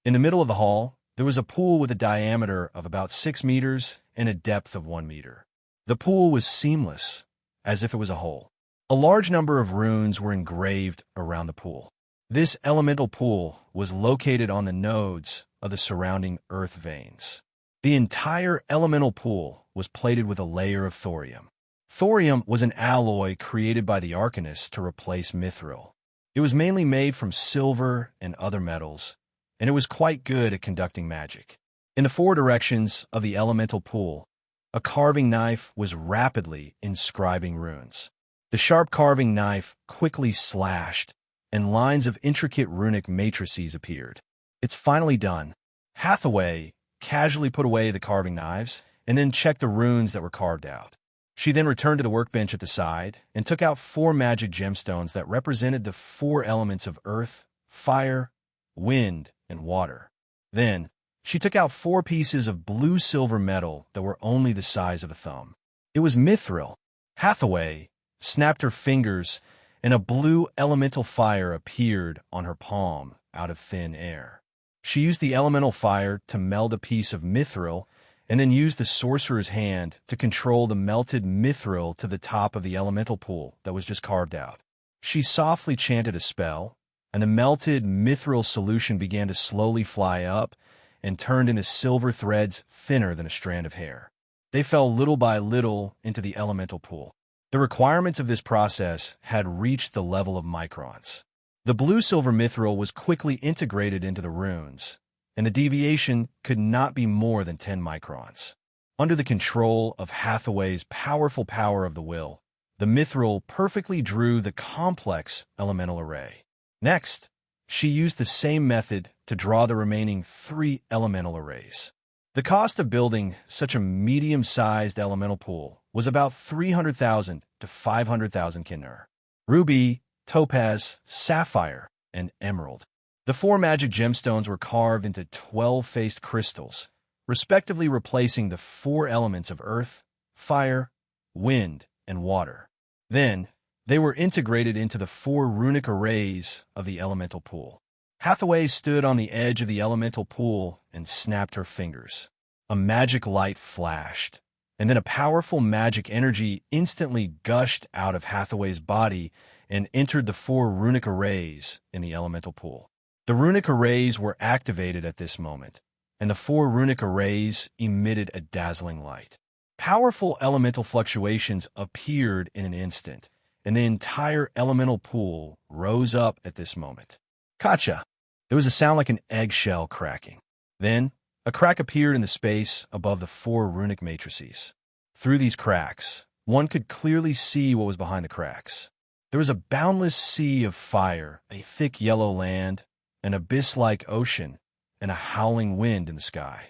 In the middle of the hall, there was a pool with a diameter of about 6 meters and a depth of 1 meter. The pool was seamless, as if it was a hole. A large number of runes were engraved around the pool. This elemental pool was located on the nodes of the surrounding earth veins. The entire elemental pool was plated with a layer of thorium. Thorium was an alloy created by the Arcanists to replace mithril. It was mainly made from silver and other metals, and it was quite good at conducting magic. In the 4 directions of the elemental pool, a carving knife was rapidly inscribing runes. The sharp carving knife quickly slashed, and lines of intricate runic matrices appeared. It's finally done. Hathaway casually put away the carving knives and then checked the runes that were carved out. She then returned to the workbench at the side and took out 4 magic gemstones that represented the 4 elements of earth, fire, wind, and water. Then, she took out 4 pieces of blue-silver metal that were only the size of a thumb. It was mithril. Hathaway snapped her fingers, and a blue elemental fire appeared on her palm out of thin air. She used the elemental fire to meld a piece of mithril and then used the sorcerer's hand to control the melted mithril to the top of the elemental pool that was just carved out. She softly chanted a spell, and the melted mithril solution began to slowly fly up and turned into silver threads thinner than a strand of hair. They fell little by little into the elemental pool. The requirements of this process had reached the level of microns. The blue-silver mithril was quickly integrated into the runes, and the deviation could not be more than 10 microns. Under the control of Hathaway's powerful power of the will, the mithril perfectly drew the complex elemental array. Next, she used the same method to draw the remaining 3 elemental arrays. The cost of building such a medium-sized elemental pool was about 300,000 to 500,000 kinnur. Ruby, topaz, sapphire, and emerald. The 4 magic gemstones were carved into 12-faced crystals, respectively replacing the four elements of earth, fire, wind, and water. Then, they were integrated into the four runic arrays of the elemental pool. Hathaway stood on the edge of the elemental pool and snapped her fingers. A magic light flashed, and then a powerful magic energy instantly gushed out of Hathaway's body and entered the four runic arrays in the elemental pool. The runic arrays were activated at this moment, and the four runic arrays emitted a dazzling light. Powerful elemental fluctuations appeared in an instant, and the entire elemental pool rose up at this moment. Gotcha! There was a sound like an eggshell cracking. Then, a crack appeared in the space above the four runic matrices. Through these cracks, one could clearly see what was behind the cracks. There was a boundless sea of fire, a thick yellow land, an abyss-like ocean, and a howling wind in the sky.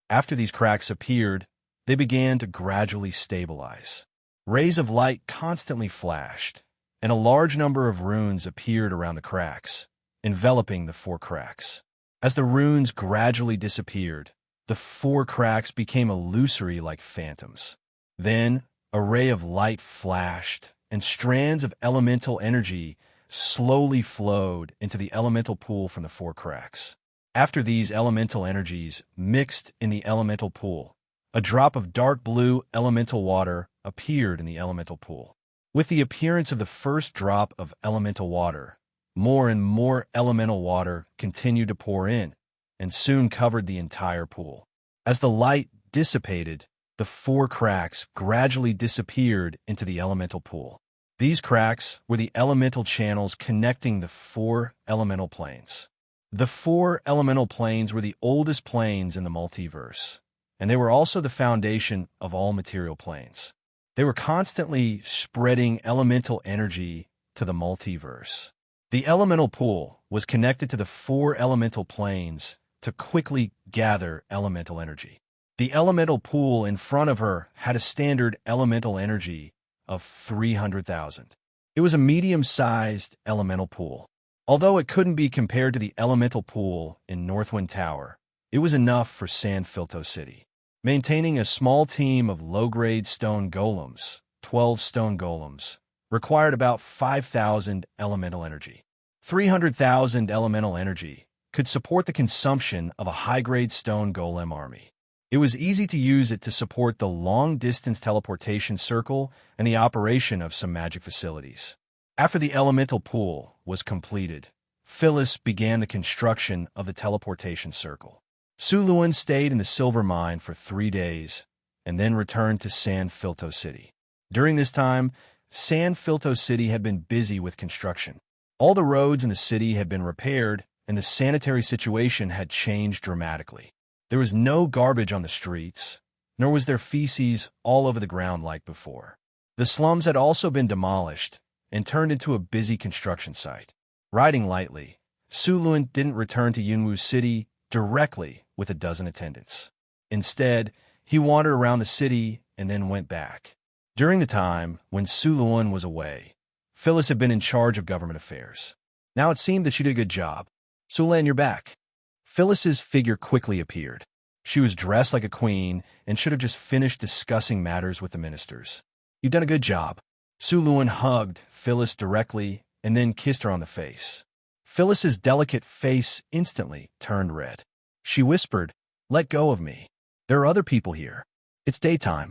After these cracks appeared, they began to gradually stabilize. Rays of light constantly flashed, and a large number of runes appeared around the cracks, enveloping the four cracks. As the runes gradually disappeared, the four cracks became illusory like phantoms. Then, a ray of light flashed, and strands of elemental energy slowly flowed into the elemental pool from the four cracks. After these elemental energies mixed in the elemental pool, a drop of dark blue elemental water appeared in the elemental pool. With the appearance of the first drop of elemental water, more and more elemental water continued to pour in, and soon covered the entire pool. As the light dissipated, the four cracks gradually disappeared into the elemental pool. These cracks were the elemental channels connecting the four elemental planes. The four elemental planes were the oldest planes in the multiverse, and they were also the foundation of all material planes. They were constantly spreading elemental energy to the multiverse. The elemental pool was connected to the four elemental planes to quickly gather elemental energy. The elemental pool in front of her had a standard elemental energy of 300,000. It was a medium-sized elemental pool. Although it couldn't be compared to the elemental pool in Northwind Tower, it was enough for San Filto City. Maintaining a small team of low-grade stone golems, 12 stone golems, required about 5,000 elemental energy. 300,000 elemental energy could support the consumption of a high-grade stone golem army. It was easy to use it to support the long-distance teleportation circle and the operation of some magic facilities. After the elemental pool was completed, Phyllis began the construction of the teleportation circle. Suluan stayed in the silver mine for 3 days and then returned to San Filto City. During this time, San Filto City had been busy with construction. All the roads in the city had been repaired, and the sanitary situation had changed dramatically. There was no garbage on the streets, nor was there feces all over the ground like before. The slums had also been demolished and turned into a busy construction site. Riding lightly, Suluan didn't return to Yunwu City directly with a dozen attendants. Instead, he wandered around the city and then went back. During the time when Suluan was away, Phyllis had been in charge of government affairs. Now it seemed that she did a good job. Suluan, you're back. Phyllis's figure quickly appeared. She was dressed like a queen and should have just finished discussing matters with the ministers. You've done a good job. Suluan hugged Phyllis directly and then kissed her on the face. Phyllis's delicate face instantly turned red. She whispered, "Let go of me. There are other people here. It's daytime."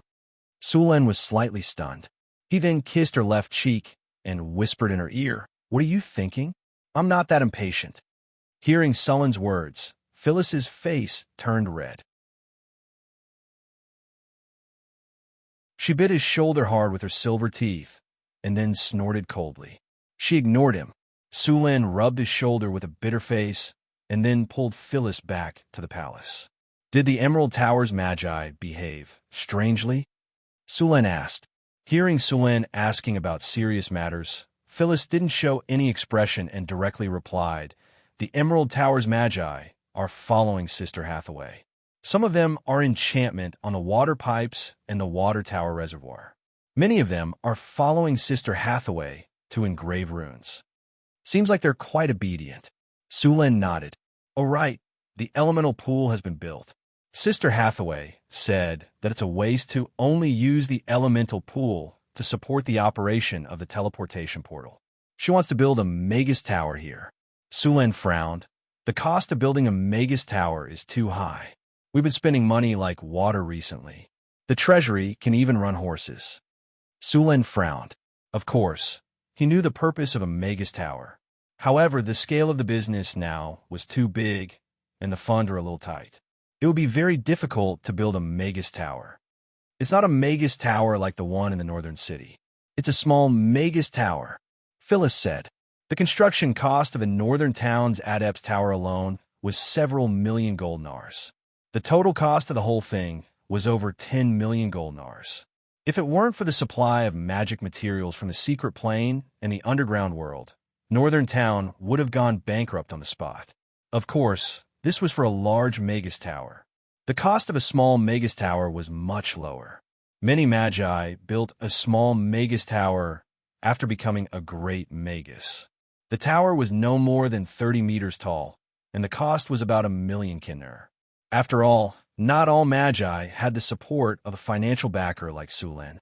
Suluan was slightly stunned. He then kissed her left cheek and whispered in her ear, "What are you thinking? I'm not that impatient." Hearing Sullen's words, Phyllis's face turned red. She bit his shoulder hard with her silver teeth and then snorted coldly. She ignored him. Suluan rubbed his shoulder with a bitter face and then pulled Phyllis back to the palace. Did the Emerald Tower's Magi behave strangely? Suluan asked. Hearing Suluan asking about serious matters, Phyllis didn't show any expression and directly replied, "The Emerald Tower's Magi are following Sister Hathaway. Some of them are enchantment on the water pipes and the water tower reservoir. Many of them are following Sister Hathaway to engrave runes. Seems like they're quite obedient." Suluan nodded. Oh right, the elemental pool has been built. Sister Hathaway said that it's a waste to only use the elemental pool to support the operation of the teleportation portal. She wants to build a Magus Tower here. Sulen frowned. The cost of building a Magus Tower is too high. We've been spending money like water recently. The treasury can even run horses. Sulen frowned. Of course, he knew the purpose of a Magus Tower. However, the scale of the business now was too big, and the funds were a little tight. It would be very difficult to build a Magus Tower. It's not a Magus Tower like the one in the northern city. It's a small Magus Tower, Phyllis said. The construction cost of a northern town's Adepts Tower alone was several million gold nars. The total cost of the whole thing was over 10 million gold nars. If it weren't for the supply of magic materials from the secret plane and the underground world, Northern Town would have gone bankrupt on the spot. Of course, this was for a large Magus Tower. The cost of a small Magus Tower was much lower. Many Magi built a small Magus Tower after becoming a great Magus. The tower was no more than 30 meters tall, and the cost was about 1 million kinner. After all, not all Magi had the support of a financial backer like Sulen.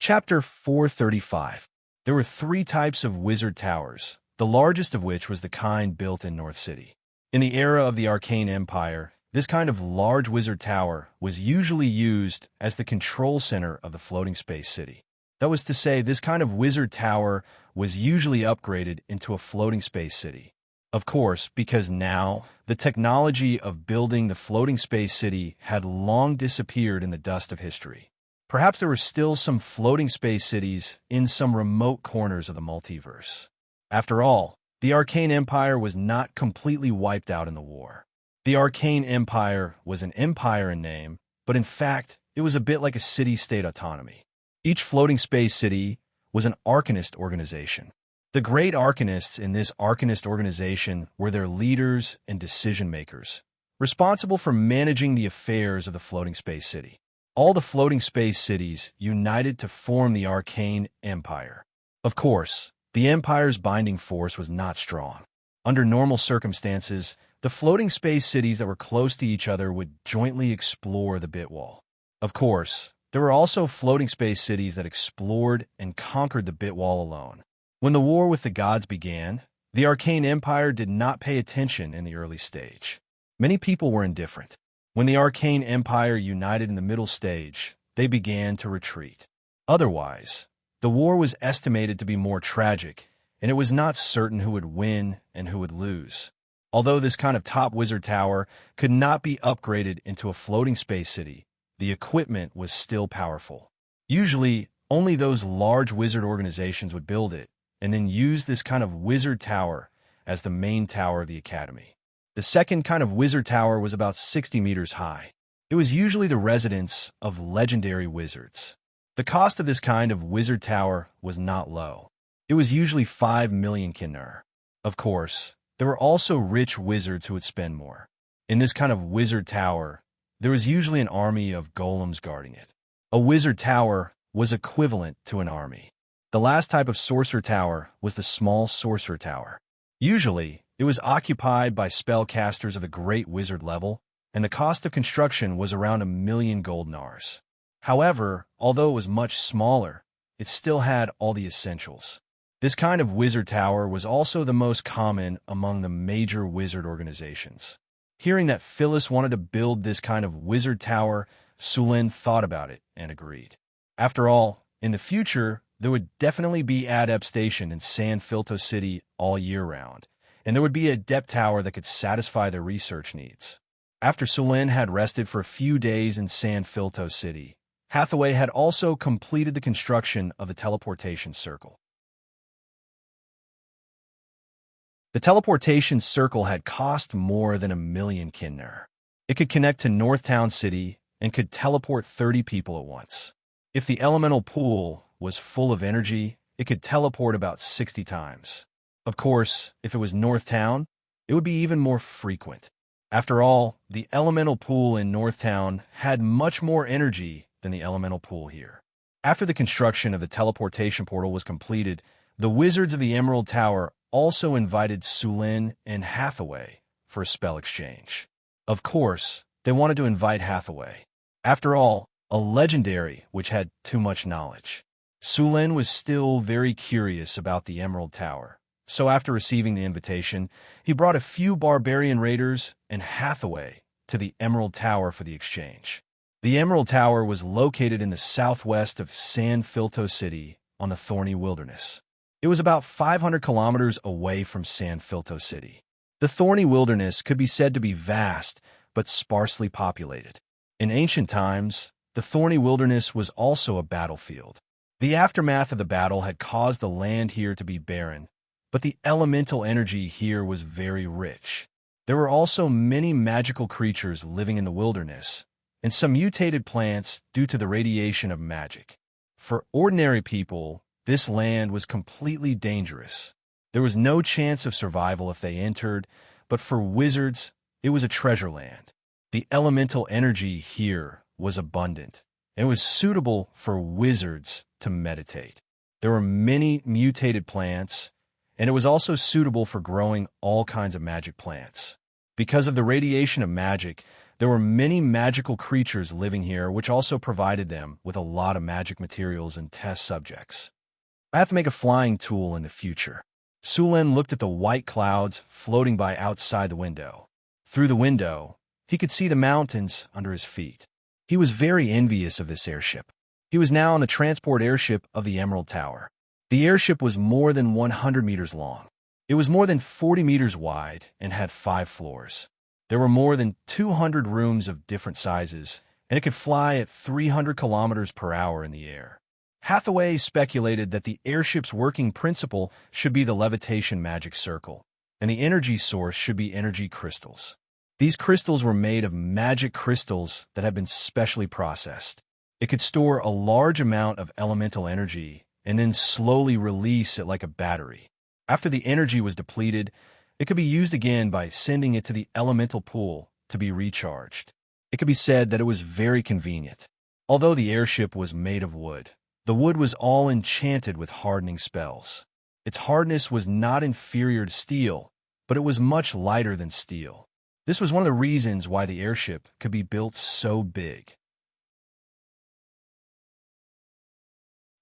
Chapter 435. There were 3 types of wizard towers, the largest of which was the kind built in North City. In the era of the Arcane Empire, this kind of large wizard tower was usually used as the control center of the floating space city. That was to say, this kind of wizard tower was usually upgraded into a floating space city. Of course, because now the technology of building the floating space city had long disappeared in the dust of history. Perhaps there were still some floating space cities in some remote corners of the multiverse. After all, the Arcane Empire was not completely wiped out in the war. The Arcane Empire was an empire in name, but in fact, it was a bit like a city-state autonomy. Each floating space city was an Arcanist organization. The great Arcanists in this Arcanist organization were their leaders and decision-makers, responsible for managing the affairs of the floating space city. All the floating space cities united to form the Arcane Empire. Of course, the Empire's binding force was not strong. Under normal circumstances, the floating space cities that were close to each other would jointly explore the Bitwall. Of course, there were also floating space cities that explored and conquered the Bitwall alone. When the war with the gods began, the Arcane Empire did not pay attention in the early stage. Many people were indifferent. When the Arcane Empire united in the middle stage, they began to retreat. Otherwise, the war was estimated to be more tragic, and it was not certain who would win and who would lose. Although this kind of top wizard tower could not be upgraded into a floating space city, the equipment was still powerful. Usually, only those large wizard organizations would build it, and then use this kind of wizard tower as the main tower of the academy. The second kind of wizard tower was about 60 meters high. It was usually the residence of legendary wizards. The cost of this kind of wizard tower was not low. It was usually 5 million kinner. Of course, there were also rich wizards who would spend more. In this kind of wizard tower, there was usually an army of golems guarding it. A wizard tower was equivalent to an army. The last type of sorcerer tower was the small sorcerer tower. Usually, it was occupied by spellcasters of the great wizard level, and the cost of construction was around 1 million gold nars. However, although it was much smaller, it still had all the essentials. This kind of wizard tower was also the most common among the major wizard organizations. Hearing that Phyllis wanted to build this kind of wizard tower, Sulen thought about it and agreed. After all, in the future, there would definitely be Adept stationed in San Filto City all year round, and there would be a Adept tower that could satisfy their research needs. After Sulen had rested for a few days in San Filto City, Hathaway had also completed the construction of the teleportation circle. The teleportation circle had cost more than 1 million kinner. It could connect to Northtown City and could teleport 30 people at once. If the elemental pool was full of energy, it could teleport about 60 times. Of course, if it was Northtown, it would be even more frequent. After all, the elemental pool in Northtown had much more energy than the elemental pool here. After the construction of the teleportation portal was completed, the wizards of the Emerald Tower also invited Sulin and Hathaway for a spell exchange. Of course, they wanted to invite Hathaway. After all, a legendary which had too much knowledge. Sulin was still very curious about the Emerald Tower, so after receiving the invitation, he brought a few barbarian raiders and Hathaway to the Emerald Tower for the exchange. The Emerald Tower was located in the southwest of San Filto City on the Thorny Wilderness. It was about 500 kilometers away from San Filto City. The Thorny Wilderness could be said to be vast but sparsely populated. In ancient times, the Thorny Wilderness was also a battlefield. The aftermath of the battle had caused the land here to be barren, but the elemental energy here was very rich. There were also many magical creatures living in the wilderness, and some mutated plants due to the radiation of magic. For ordinary people, this land was completely dangerous. There was no chance of survival if they entered, but for wizards, it was a treasure land. The elemental energy here was abundant, and was suitable for wizards to meditate. There were many mutated plants, and it was also suitable for growing all kinds of magic plants. Because of the radiation of magic, there were many magical creatures living here, which also provided them with a lot of magic materials and test subjects. I have to make a flying tool in the future. Sulin looked at the white clouds floating by outside the window. Through the window, he could see the mountains under his feet. He was very envious of this airship. He was now on the transport airship of the Emerald Tower. The airship was more than 100 meters long. It was more than 40 meters wide and had 5 floors. There were more than 200 rooms of different sizes, and it could fly at 300 kilometers per hour in the air. Hathaway speculated that the airship's working principle should be the levitation magic circle, and the energy source should be energy crystals. These crystals were made of magic crystals that had been specially processed. It could store a large amount of elemental energy and then slowly release it like a battery. After the energy was depleted, it could be used again by sending it to the elemental pool to be recharged. It could be said that it was very convenient. Although the airship was made of wood, the wood was all enchanted with hardening spells. Its hardness was not inferior to steel, but it was much lighter than steel. This was one of the reasons why the airship could be built so big.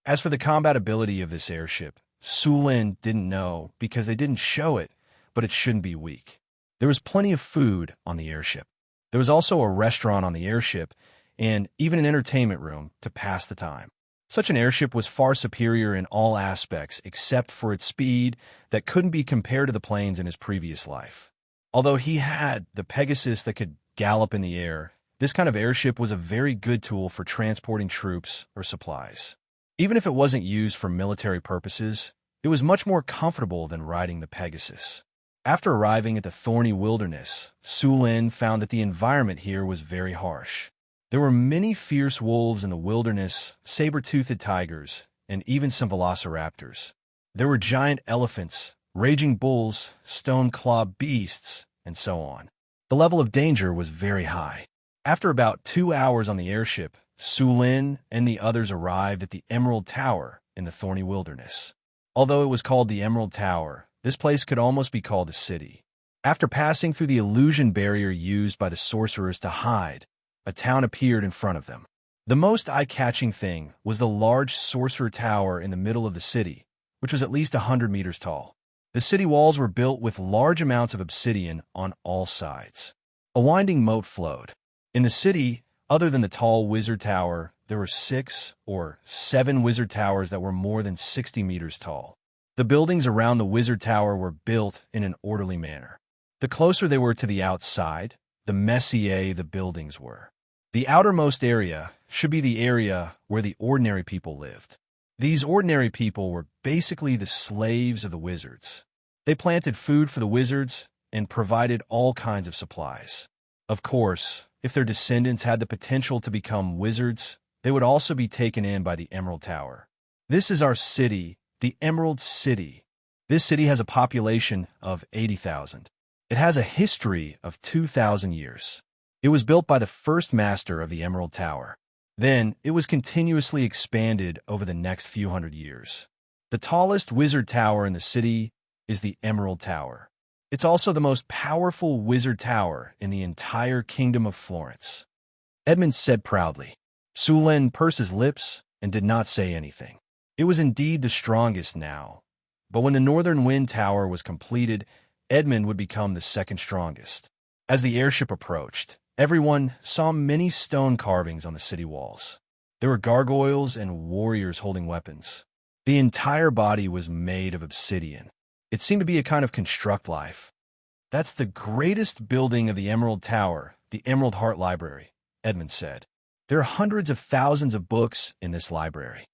As for the combat ability of this airship, Sulin didn't know because they didn't show it, but it shouldn't be weak. There was plenty of food on the airship. There was also a restaurant on the airship and even an entertainment room to pass the time. Such an airship was far superior in all aspects except for its speed that couldn't be compared to the planes in his previous life. Although he had the Pegasus that could gallop in the air, this kind of airship was a very good tool for transporting troops or supplies. Even if it wasn't used for military purposes, it was much more comfortable than riding the Pegasus. After arriving at the Thorny Wilderness, Sulin found that the environment here was very harsh. There were many fierce wolves in the wilderness, saber-toothed tigers, and even some velociraptors. There were giant elephants, raging bulls, stone-clawed beasts, and so on. The level of danger was very high. After about 2 hours on the airship, Sulin and the others arrived at the Emerald Tower in the Thorny Wilderness. Although it was called the Emerald Tower, this place could almost be called a city. After passing through the illusion barrier used by the sorcerers to hide, a town appeared in front of them. The most eye-catching thing was the large sorcerer tower in the middle of the city, which was at least 100 meters tall. The city walls were built with large amounts of obsidian on all sides. A winding moat flowed. In the city, other than the tall wizard tower, there were 6 or 7 wizard towers that were more than 60 meters tall. The buildings around the wizard tower were built in an orderly manner. The closer they were to the outside, the messier the buildings were. The outermost area should be the area where the ordinary people lived. These ordinary people were basically the slaves of the wizards. They planted food for the wizards and provided all kinds of supplies. Of course, if their descendants had the potential to become wizards, they would also be taken in by the Emerald Tower. This is our city, the Emerald City. This city has a population of 80,000. It has a history of 2,000 years. It was built by the first master of the Emerald Tower. Then, it was continuously expanded over the next few hundred years. The tallest wizard tower in the city is the Emerald Tower. It's also the most powerful wizard tower in the entire Kingdom of Florence. Edmund said proudly. Sulin pursed his lips and did not say anything. It was indeed the strongest now. But when the Northern Wind Tower was completed, Edmund would become the second strongest. As the airship approached, everyone saw many stone carvings on the city walls. There were gargoyles and warriors holding weapons. The entire body was made of obsidian. It seemed to be a kind of construct life. That's the greatest building of the Emerald Tower, the Emerald Heart Library, Edmund said. There are hundreds of thousands of books in this library.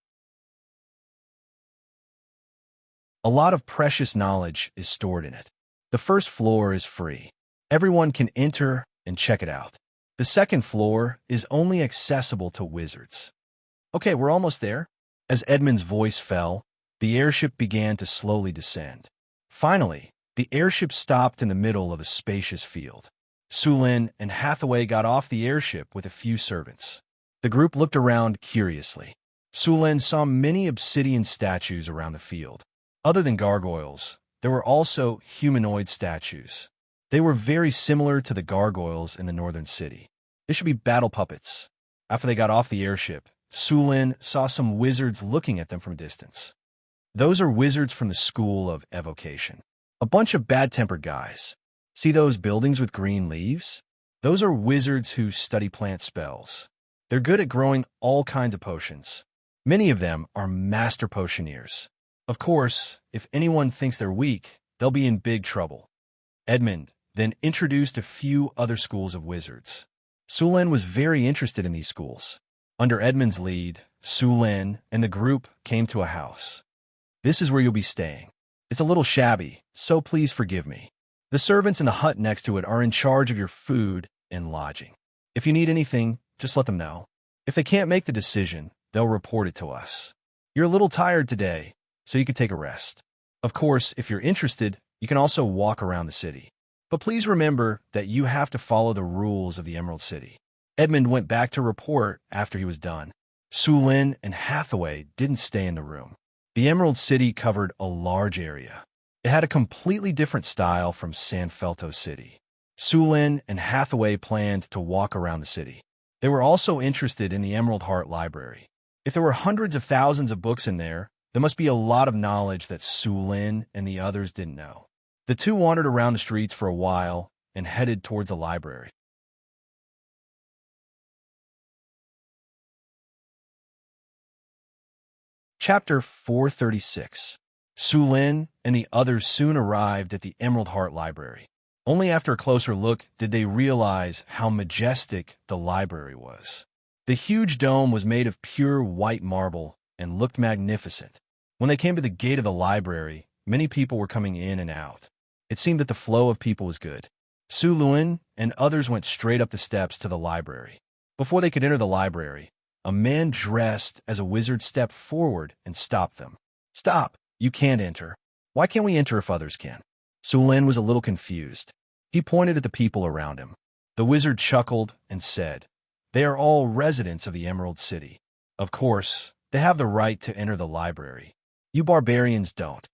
A lot of precious knowledge is stored in it. The first floor is free. Everyone can enter and check it out. The second floor is only accessible to wizards. Okay, we're almost there. As Edmund's voice fell, the airship began to slowly descend. Finally, the airship stopped in the middle of a spacious field. Sulin and Hathaway got off the airship with a few servants. The group looked around curiously. Sulin saw many obsidian statues around the field. Other than gargoyles, there were also humanoid statues. They were very similar to the gargoyles in the northern city. They should be battle puppets. After they got off the airship, Sulin saw some wizards looking at them from a distance. Those are wizards from the School of Evocation. A bunch of bad-tempered guys. See those buildings with green leaves? Those are wizards who study plant spells. They're good at growing all kinds of potions. Many of them are master potioneers. Of course, if anyone thinks they're weak, they'll be in big trouble. Edmund then introduced a few other schools of wizards. Sulin was very interested in these schools. Under Edmund's lead, Sulin and the group came to a house. This is where you'll be staying. It's a little shabby, so please forgive me. The servants in the hut next to it are in charge of your food and lodging. If you need anything, just let them know. If they can't make the decision, they'll report it to us. You're a little tired today, so you can take a rest. Of course, if you're interested, you can also walk around the city. But please remember that you have to follow the rules of the Emerald City. Edmund went back to report after he was done. Sulin and Hathaway didn't stay in the room. The Emerald City covered a large area. It had a completely different style from San Felto City. Sulin and Hathaway planned to walk around the city. They were also interested in the Emerald Heart Library. If there were hundreds of thousands of books in there must be a lot of knowledge that Sulin and the others didn't know. The two wandered around the streets for a while and headed towards the library. Chapter 436. Sulin and the others soon arrived at the Emerald Heart Library. Only after a closer look did they realize how majestic the library was. The huge dome was made of pure white marble and looked magnificent. When they came to the gate of the library, many people were coming in and out. It seemed that the flow of people was good. Sulin and others went straight up the steps to the library. Before they could enter the library, a man dressed as a wizard stepped forward and stopped them. "Stop! You can't enter. Why can't we enter if others can?" Sulin was a little confused. He pointed at the people around him. The wizard chuckled and said, "They are all residents of the Emerald City. Of course, they have the right to enter the library. You barbarians don't."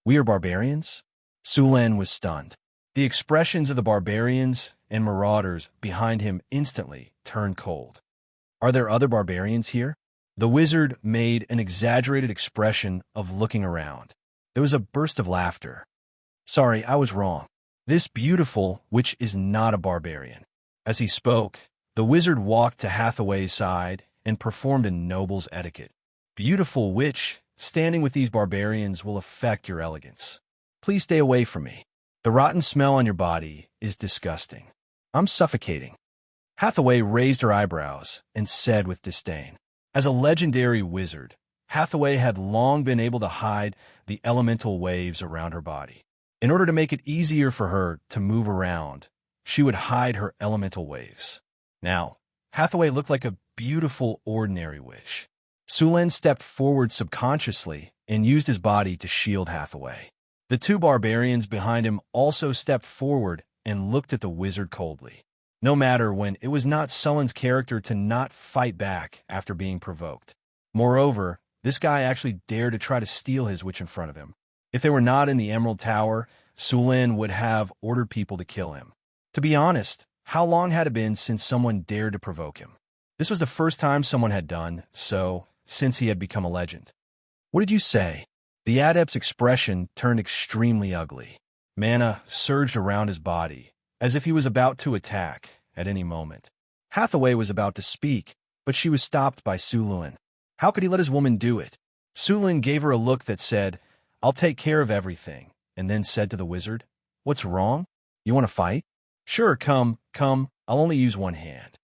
"We are barbarians?" Sulin was stunned. The expressions of the barbarians and marauders behind him instantly turned cold. "Are there other barbarians here?" The wizard made an exaggerated expression of looking around. There was a burst of laughter. "Sorry, I was wrong. This beautiful witch is not a barbarian." As he spoke, the wizard walked to Hathaway's side and performed a noble's etiquette. "Beautiful witch, standing with these barbarians will affect your elegance. Please stay away from me. The rotten smell on your body is disgusting. I'm suffocating." Hathaway raised her eyebrows and said with disdain. As a legendary wizard, Hathaway had long been able to hide the elemental waves around her body. In order to make it easier for her to move around, she would hide her elemental waves. Now, Hathaway looked like a beautiful, ordinary witch. Sulin stepped forward subconsciously and used his body to shield Hathaway. The two barbarians behind him also stepped forward and looked at the wizard coldly. no matter when it was not Sullen's character to not fight back after being provoked. Moreover, this guy actually dared to try to steal his witch in front of him. If they were not in the Emerald Tower, Sulin would have ordered people to kill him. To be honest, how long had it been since someone dared to provoke him? This was the first time someone had done so since he had become a legend. What did you say? The adept's expression turned extremely ugly. Mana surged around his body, as if he was about to attack at any moment. Hathaway was about to speak, but she was stopped by Sulin. How could he let his woman do it? Sulin gave her a look that said, "I'll take care of everything," and then said to the wizard, "What's wrong? You want to fight?" "Sure, come, I'll only use one hand."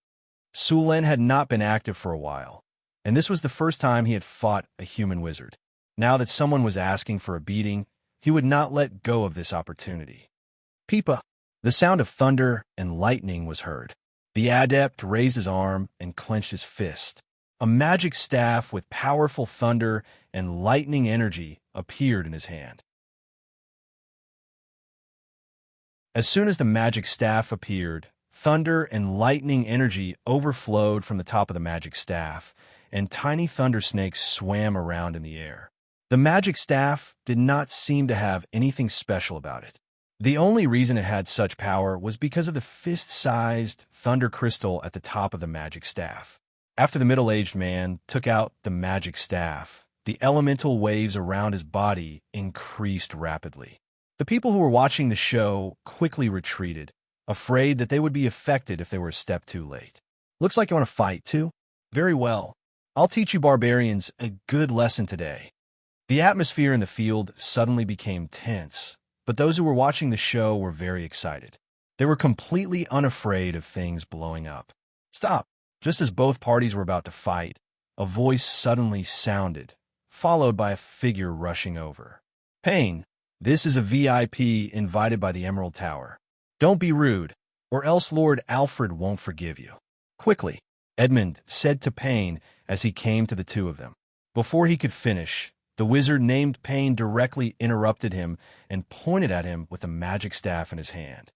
Sulin had not been active for a while, and this was the first time he had fought a human wizard. Now that someone was asking for a beating, he would not let go of this opportunity. Peepa! The sound of thunder and lightning was heard. The adept raised his arm and clenched his fist. A magic staff with powerful thunder and lightning energy appeared in his hand. As soon as the magic staff appeared, thunder and lightning energy overflowed from the top of the magic staff, and tiny thunder snakes swam around in the air. The magic staff did not seem to have anything special about it. The only reason it had such power was because of the fist-sized thunder crystal at the top of the magic staff. After the middle-aged man took out the magic staff, the elemental waves around his body increased rapidly. The people who were watching the show quickly retreated, afraid that they would be affected if they were a step too late. "Looks like you want to fight, too? Very well. I'll teach you barbarians a good lesson today." The atmosphere in the field suddenly became tense, but those who were watching the show were very excited. They were completely unafraid of things blowing up. "Stop!" Just as both parties were about to fight, a voice suddenly sounded, followed by a figure rushing over. "Payne, this is a VIP invited by the Emerald Tower. Don't be rude, or else Lord Alfred won't forgive you." "Quickly," Edmund said to Payne as he came to the two of them. Before he could finish, the wizard named Payne directly interrupted him and pointed at him with a magic staff in his hand.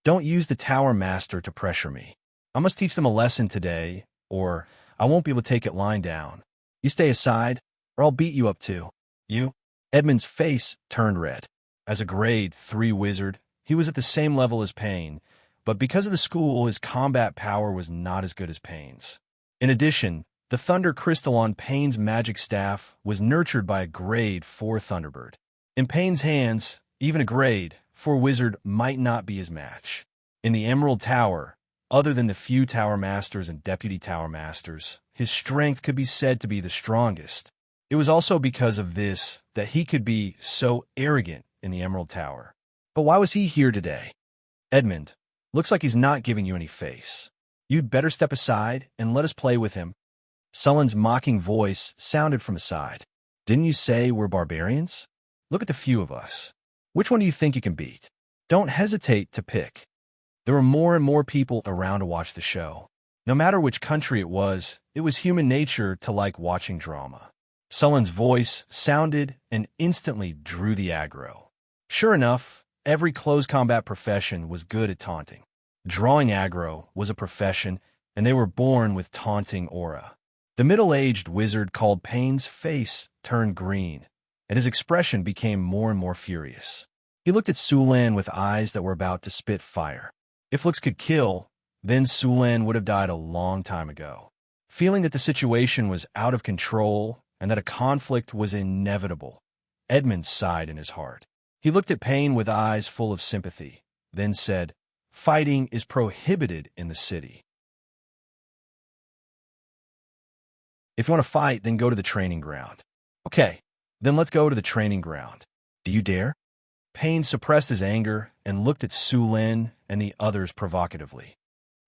"Don't use the Tower Master to pressure me. I must teach them a lesson today, or I won't be able to take it lying down. You stay aside, or I'll beat you up too." "You?" Edmund's face turned red. As a grade 3 wizard, he was at the same level as Payne, but because of the school, his combat power was not as good as Payne's. In addition, the thunder crystal on Payne's magic staff was nurtured by a grade 4 Thunderbird. In Payne's hands, even a grade 4 wizard might not be his match. In the Emerald Tower, other than the few Tower Masters and Deputy Tower Masters, his strength could be said to be the strongest. It was also because of this that he could be so arrogant in the Emerald Tower. But why was he here today? "Edmund, looks like he's not giving you any face. You'd better step aside and let us play with him." Sullen's mocking voice sounded from aside. "Didn't you say we're barbarians? Look at the few of us. Which one do you think you can beat? Don't hesitate to pick." There were more and more people around to watch the show. No matter which country it was human nature to like watching drama. Sullen's voice sounded and instantly drew the aggro. Sure enough, every close combat profession was good at taunting. Drawing aggro was a profession, and they were born with taunting aura. The middle-aged wizard called Payne's face turned green, and his expression became more and more furious. He looked at Sulan with eyes that were about to spit fire. If looks could kill, then Sulan would have died a long time ago. Feeling that the situation was out of control and that a conflict was inevitable, Edmund sighed in his heart. He looked at Payne with eyes full of sympathy, then said, "Fighting is prohibited in the city. If you want to fight, then go to the training ground." "Okay, then let's go to the training ground. Do you dare?" Payne suppressed his anger and looked at Sulin and the others provocatively.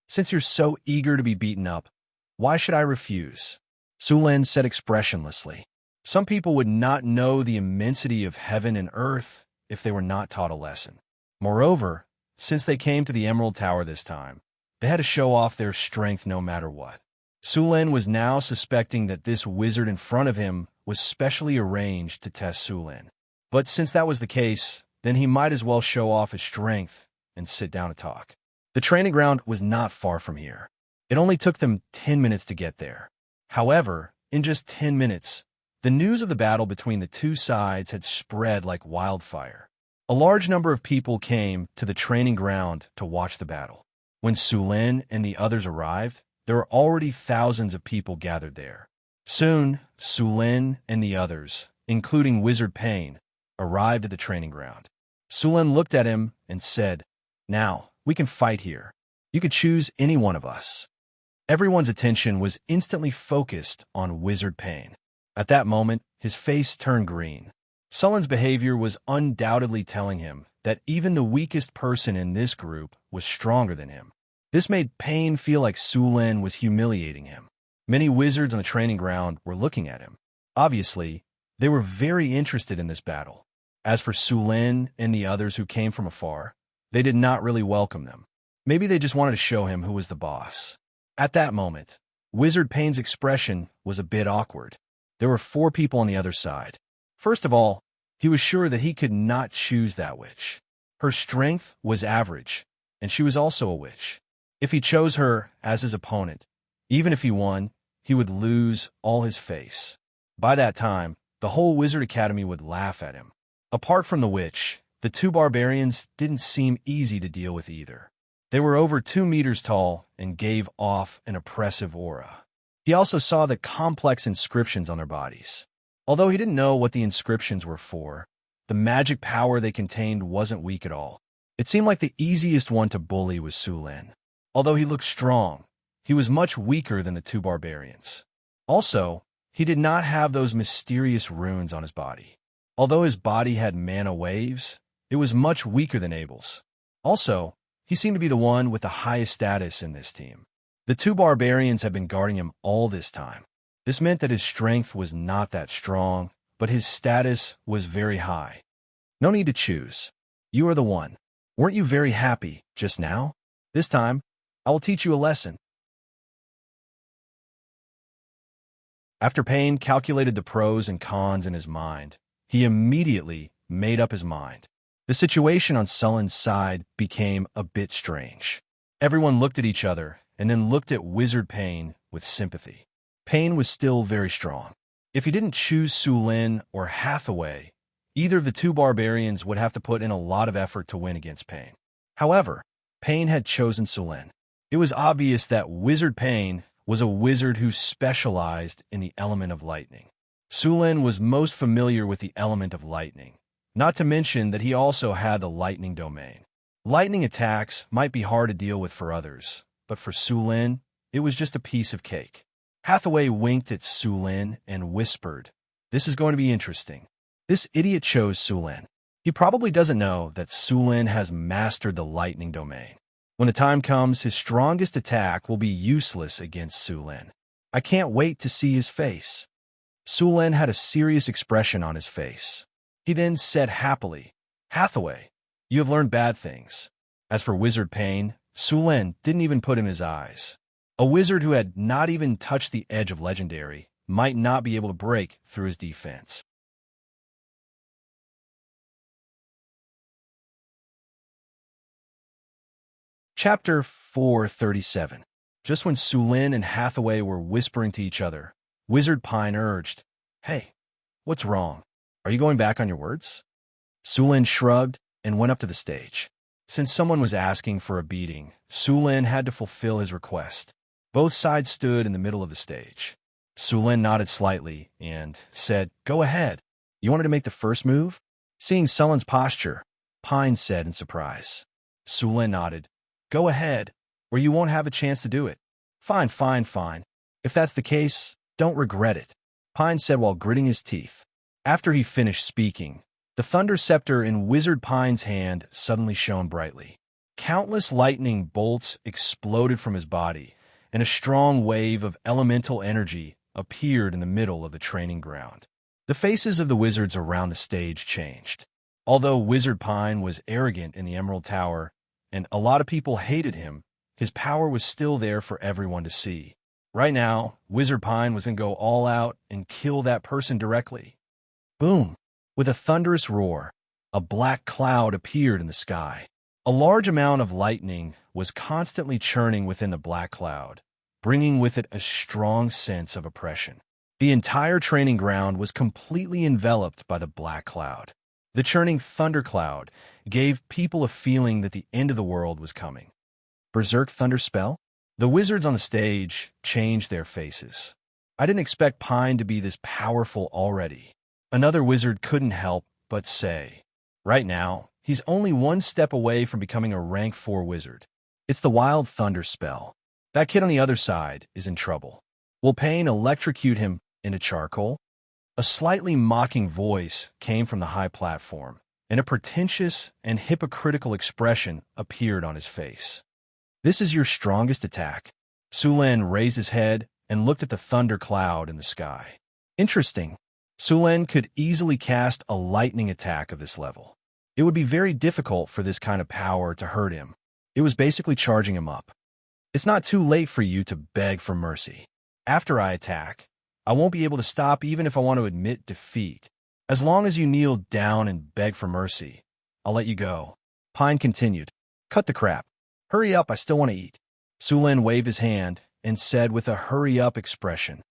"Since you're so eager to be beaten up, why should I refuse?" Sulin said expressionlessly. Some people would not know the immensity of heaven and earth if they were not taught a lesson. Moreover, since they came to the Emerald Tower this time, they had to show off their strength no matter what. Sulin was now suspecting that this wizard in front of him was specially arranged to test Sulin. But since that was the case, then he might as well show off his strength and sit down to talk. The training ground was not far from here. It only took them 10 minutes to get there. However, in just 10 minutes, the news of the battle between the two sides had spread like wildfire. A large number of people came to the training ground to watch the battle. When Su Lin and the others arrived, there were already thousands of people gathered there. Soon, Su Lin and the others, including Wizard Pain, arrived at the training ground. Su Lin looked at him and said, "Now, we can fight here. You could choose any one of us." Everyone's attention was instantly focused on Wizard Pain. At that moment, his face turned green. Su Lin's behavior was undoubtedly telling him that even the weakest person in this group was stronger than him. This made Pain feel like Su Lin was humiliating him. Many wizards on the training ground were looking at him. Obviously, they were very interested in this battle. As for Su Lin and the others who came from afar, they did not really welcome them. Maybe they just wanted to show him who was the boss. At that moment, Wizard Pain's expression was a bit awkward. There were 4 people on the other side. First of all, he was sure that he could not choose that witch. Her strength was average, and she was also a witch. If he chose her as his opponent, even if he won, he would lose all his face. By that time, the whole Wizard Academy would laugh at him. Apart from the witch, the 2 barbarians didn't seem easy to deal with either. They were over 2 meters tall and gave off an oppressive aura. He also saw the complex inscriptions on their bodies. Although he didn't know what the inscriptions were for, the magic power they contained wasn't weak at all. It seemed like the easiest one to bully was Su Lin. Although he looked strong, he was much weaker than the 2 barbarians. Also, he did not have those mysterious runes on his body. Although his body had mana waves, it was much weaker than Abel's. Also, he seemed to be the one with the highest status in this team. The 2 barbarians had been guarding him all this time. This meant that his strength was not that strong, but his status was very high. No need to choose. You are the one. Weren't you very happy just now? This time, I will teach you a lesson. After Pain calculated the pros and cons in his mind, he immediately made up his mind. The situation on Su Lin's side became a bit strange. Everyone looked at each other and then looked at Wizard Pain with sympathy. Pain was still very strong. If he didn't choose Su Lin or Hathaway, either of the 2 barbarians would have to put in a lot of effort to win against Pain. However, Pain had chosen Su Lin. It was obvious that Wizard Pain was a wizard who specialized in the element of lightning. Su Lin was most familiar with the element of lightning, not to mention that he also had the lightning domain. Lightning attacks might be hard to deal with for others, but for Su Lin, it was just a piece of cake. Hathaway winked at Su Lin and whispered, "This is going to be interesting." This idiot chose Su Lin. He probably doesn't know that Su Lin has mastered the lightning domain. When the time comes, his strongest attack will be useless against Su Lin. I can't wait to see his face. Su Lin had a serious expression on his face. He then said happily, "Hathaway, you have learned bad things." As for Wizard Pain, Su Lin didn't even put in his eyes. A wizard who had not even touched the edge of legendary might not be able to break through his defense. Chapter 437. Just when Su Lin and Hathaway were whispering to each other, Wizard Pine urged, "Hey, what's wrong? Are you going back on your words?" Su Lin shrugged and went up to the stage. Since someone was asking for a beating, Su Lin had to fulfill his request. Both sides stood in the middle of the stage. Su Lin nodded slightly and said, "Go ahead. You wanted to make the first move?" Seeing Su Lin's posture, Pine said in surprise. Su Lin nodded. "Go ahead, or you won't have a chance to do it." Fine. If that's the case, don't regret it," Pine said while gritting his teeth. After he finished speaking, the Thunder Scepter in Wizard Pine's hand suddenly shone brightly. Countless lightning bolts exploded from his body, and a strong wave of elemental energy appeared in the middle of the training ground. The faces of the wizards around the stage changed. Although Wizard Pine was arrogant in the Emerald Tower, and a lot of people hated him, his power was still there for everyone to see. Right now, Wizard Pine was going to go all out and kill that person directly. Boom! With a thunderous roar, a black cloud appeared in the sky. A large amount of lightning was constantly churning within the black cloud, bringing with it a strong sense of oppression. The entire training ground was completely enveloped by the black cloud. The churning thundercloud gave people a feeling that the end of the world was coming. Berserk Thunder Spell? The wizards on the stage changed their faces. I didn't expect Pine to be this powerful already. Another wizard couldn't help but say, right now, he's only one step away from becoming a rank 4 wizard. It's the Wild Thunder spell. That kid on the other side is in trouble. Will Payne electrocute him into charcoal? A slightly mocking voice came from the high platform, and a pretentious and hypocritical expression appeared on his face. This is your strongest attack. Sulen raised his head and looked at the thunder cloud in the sky. Interesting. Sulen could easily cast a lightning attack of this level. It would be very difficult for this kind of power to hurt him. It was basically charging him up. It's not too late for you to beg for mercy. After I attack, I won't be able to stop even if I want to admit defeat. As long as you kneel down and beg for mercy, I'll let you go. Pine continued. Cut the crap. Hurry up, I still want to eat. Sulen waved his hand and said with a hurry-up expression,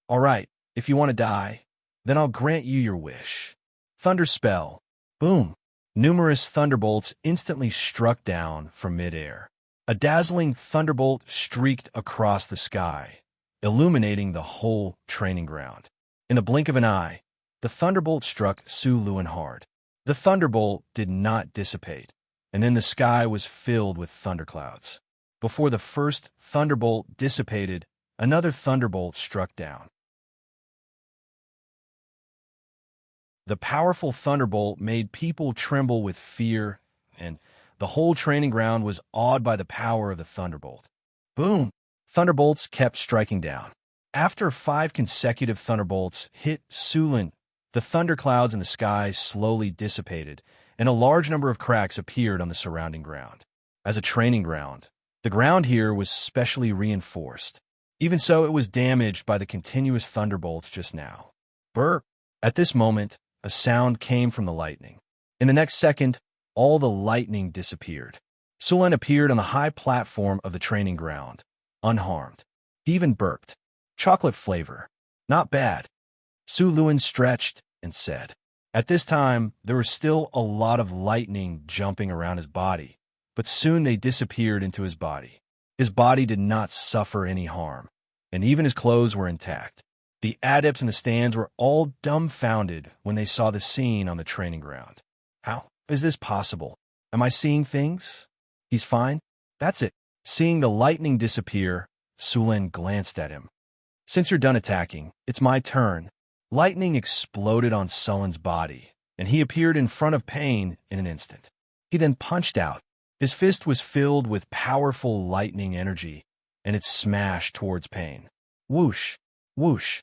all right, if you want to die, then I'll grant you your wish. Thunder spell. Boom. Numerous thunderbolts instantly struck down from midair. A dazzling thunderbolt streaked across the sky, illuminating the whole training ground. In a blink of an eye, the thunderbolt struck Su Luan hard. The thunderbolt did not dissipate, and then the sky was filled with thunderclouds. Before the first thunderbolt dissipated, another thunderbolt struck down. The powerful thunderbolt made people tremble with fear, and the whole training ground was awed by the power of the thunderbolt. Boom! Thunderbolts kept striking down. After 5 consecutive thunderbolts hit Sulen, the thunderclouds in the sky slowly dissipated, and a large number of cracks appeared on the surrounding ground. As a training ground, the ground here was specially reinforced. Even so, it was damaged by the continuous thunderbolts just now. Burp! At this moment, a sound came from the lightning. In the next second, all the lightning disappeared. Sulen appeared on the high platform of the training ground, unharmed. He even burped. Chocolate flavor. Not bad. Su Luan stretched and said. At this time, there was still a lot of lightning jumping around his body, but soon they disappeared into his body. His body did not suffer any harm, and even his clothes were intact. The adepts in the stands were all dumbfounded when they saw the scene on the training ground. How is this possible? Am I seeing things? He's fine? That's it. Seeing the lightning disappear, Sulen glanced at him. Since you're done attacking, it's my turn. Lightning exploded on Sullen's body, and he appeared in front of Payne in an instant. He then punched out. His fist was filled with powerful lightning energy, and it smashed towards Payne. Whoosh! Whoosh!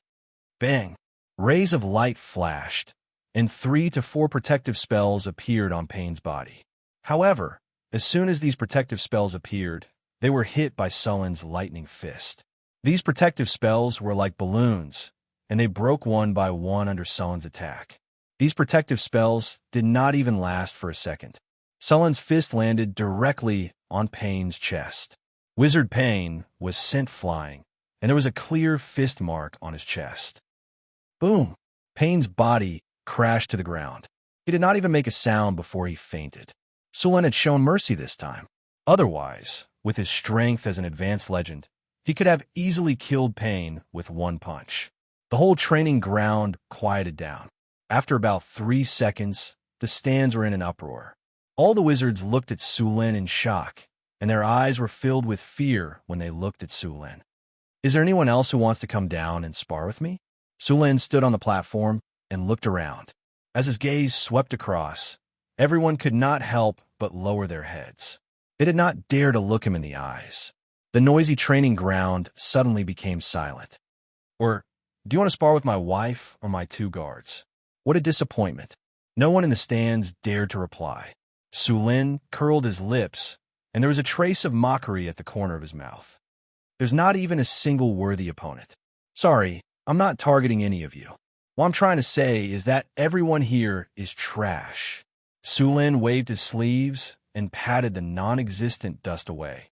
Bang! Rays of light flashed, and 3 to 4 protective spells appeared on Payne's body. However, as soon as these protective spells appeared, they were hit by Sullen's lightning fist. These protective spells were like balloons, and they broke one by one under Sullen's attack. These protective spells did not even last for a second. Sullen's fist landed directly on Payne's chest. Wizard Payne was sent flying, and there was a clear fist mark on his chest. Boom! Payne's body crashed to the ground. He did not even make a sound before he fainted. Sulen had shown mercy this time. Otherwise, with his strength as an advanced legend, he could have easily killed Payne with one punch. The whole training ground quieted down. After about 3 seconds, the stands were in an uproar. All the wizards looked at Sulen in shock, and their eyes were filled with fear when they looked at Sulen. Is there anyone else who wants to come down and spar with me? Sulen stood on the platform and looked around. As his gaze swept across, everyone could not help but lower their heads. They did not dare to look him in the eyes. The noisy training ground suddenly became silent. Or, do you want to spar with my wife or my 2 guards? What a disappointment. No one in the stands dared to reply. Sulen curled his lips, and there was a trace of mockery at the corner of his mouth. There's not even a single worthy opponent. Sorry, I'm not targeting any of you. What I'm trying to say is that everyone here is trash. Sulen waved his sleeves and patted the non-existent dust away.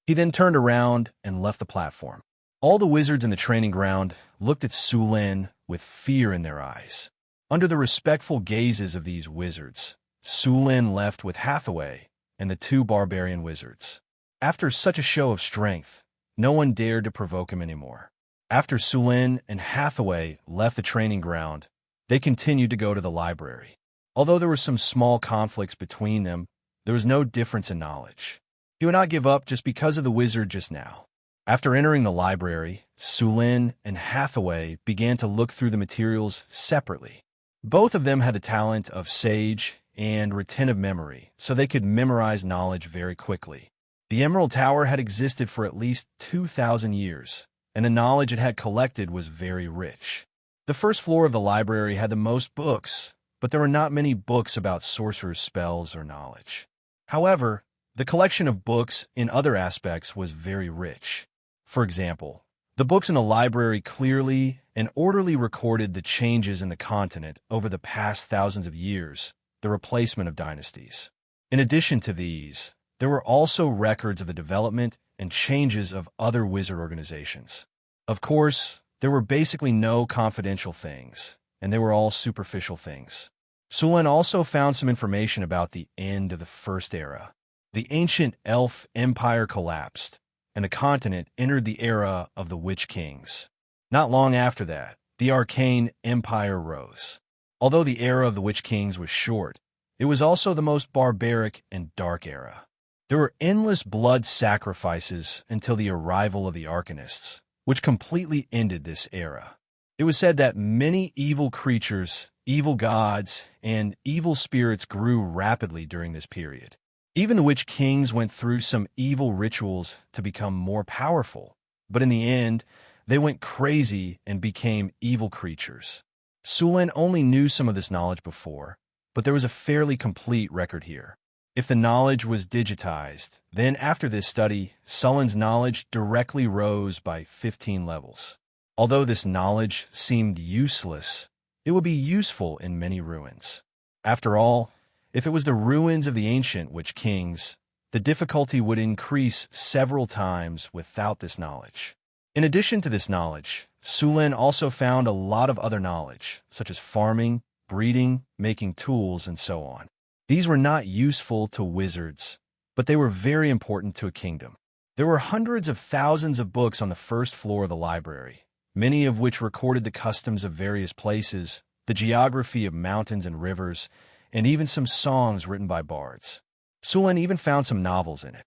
He then turned around and left the platform. All the wizards in the training ground looked at Su Lin with fear in their eyes. Under the respectful gazes of these wizards, Su Lin left with Hathaway and the two barbarian wizards. After such a show of strength, no one dared to provoke him anymore. After Su Lin and Hathaway left the training ground, they continued to go to the library. Although there were some small conflicts between them, there was no difference in knowledge. He would not give up just because of the wizard just now. After entering the library, Su Lin and Hathaway began to look through the materials separately. Both of them had the talent of sage and retentive memory, so they could memorize knowledge very quickly. The Emerald Tower had existed for at least 2,000 years, and the knowledge it had collected was very rich. The first floor of the library had the most books, but there were not many books about sorcerers' spells or knowledge. However, the collection of books in other aspects was very rich. For example, the books in the library clearly and orderly recorded the changes in the continent over the past thousands of years, the replacement of dynasties. In addition to these, there were also records of the development and changes of other wizard organizations. Of course, there were basically no confidential things, and they were all superficial things. Su Lin also found some information about the end of the First Era. The ancient elf empire collapsed, and the continent entered the era of the Witch Kings. Not long after that, the Arcane Empire rose. Although the era of the Witch Kings was short, it was also the most barbaric and dark era. There were endless blood sacrifices until the arrival of the Arcanists, which completely ended this era. It was said that many evil creatures, evil gods, and evil spirits grew rapidly during this period. Even the Witch Kings went through some evil rituals to become more powerful, but in the end, they went crazy and became evil creatures. Su Lin only knew some of this knowledge before, but there was a fairly complete record here. If the knowledge was digitized, then after this study, Su Lin's knowledge directly rose by 15 levels. Although this knowledge seemed useless, it would be useful in many ruins. After all, if it was the ruins of the ancient Witch Kings, the difficulty would increase several times without this knowledge. In addition to this knowledge, Su Lin also found a lot of other knowledge, such as farming, breeding, making tools, and so on. These were not useful to wizards, but they were very important to a kingdom. There were hundreds of thousands of books on the first floor of the library, many of which recorded the customs of various places, the geography of mountains and rivers, and even some songs written by bards. Su Lin even found some novels in it.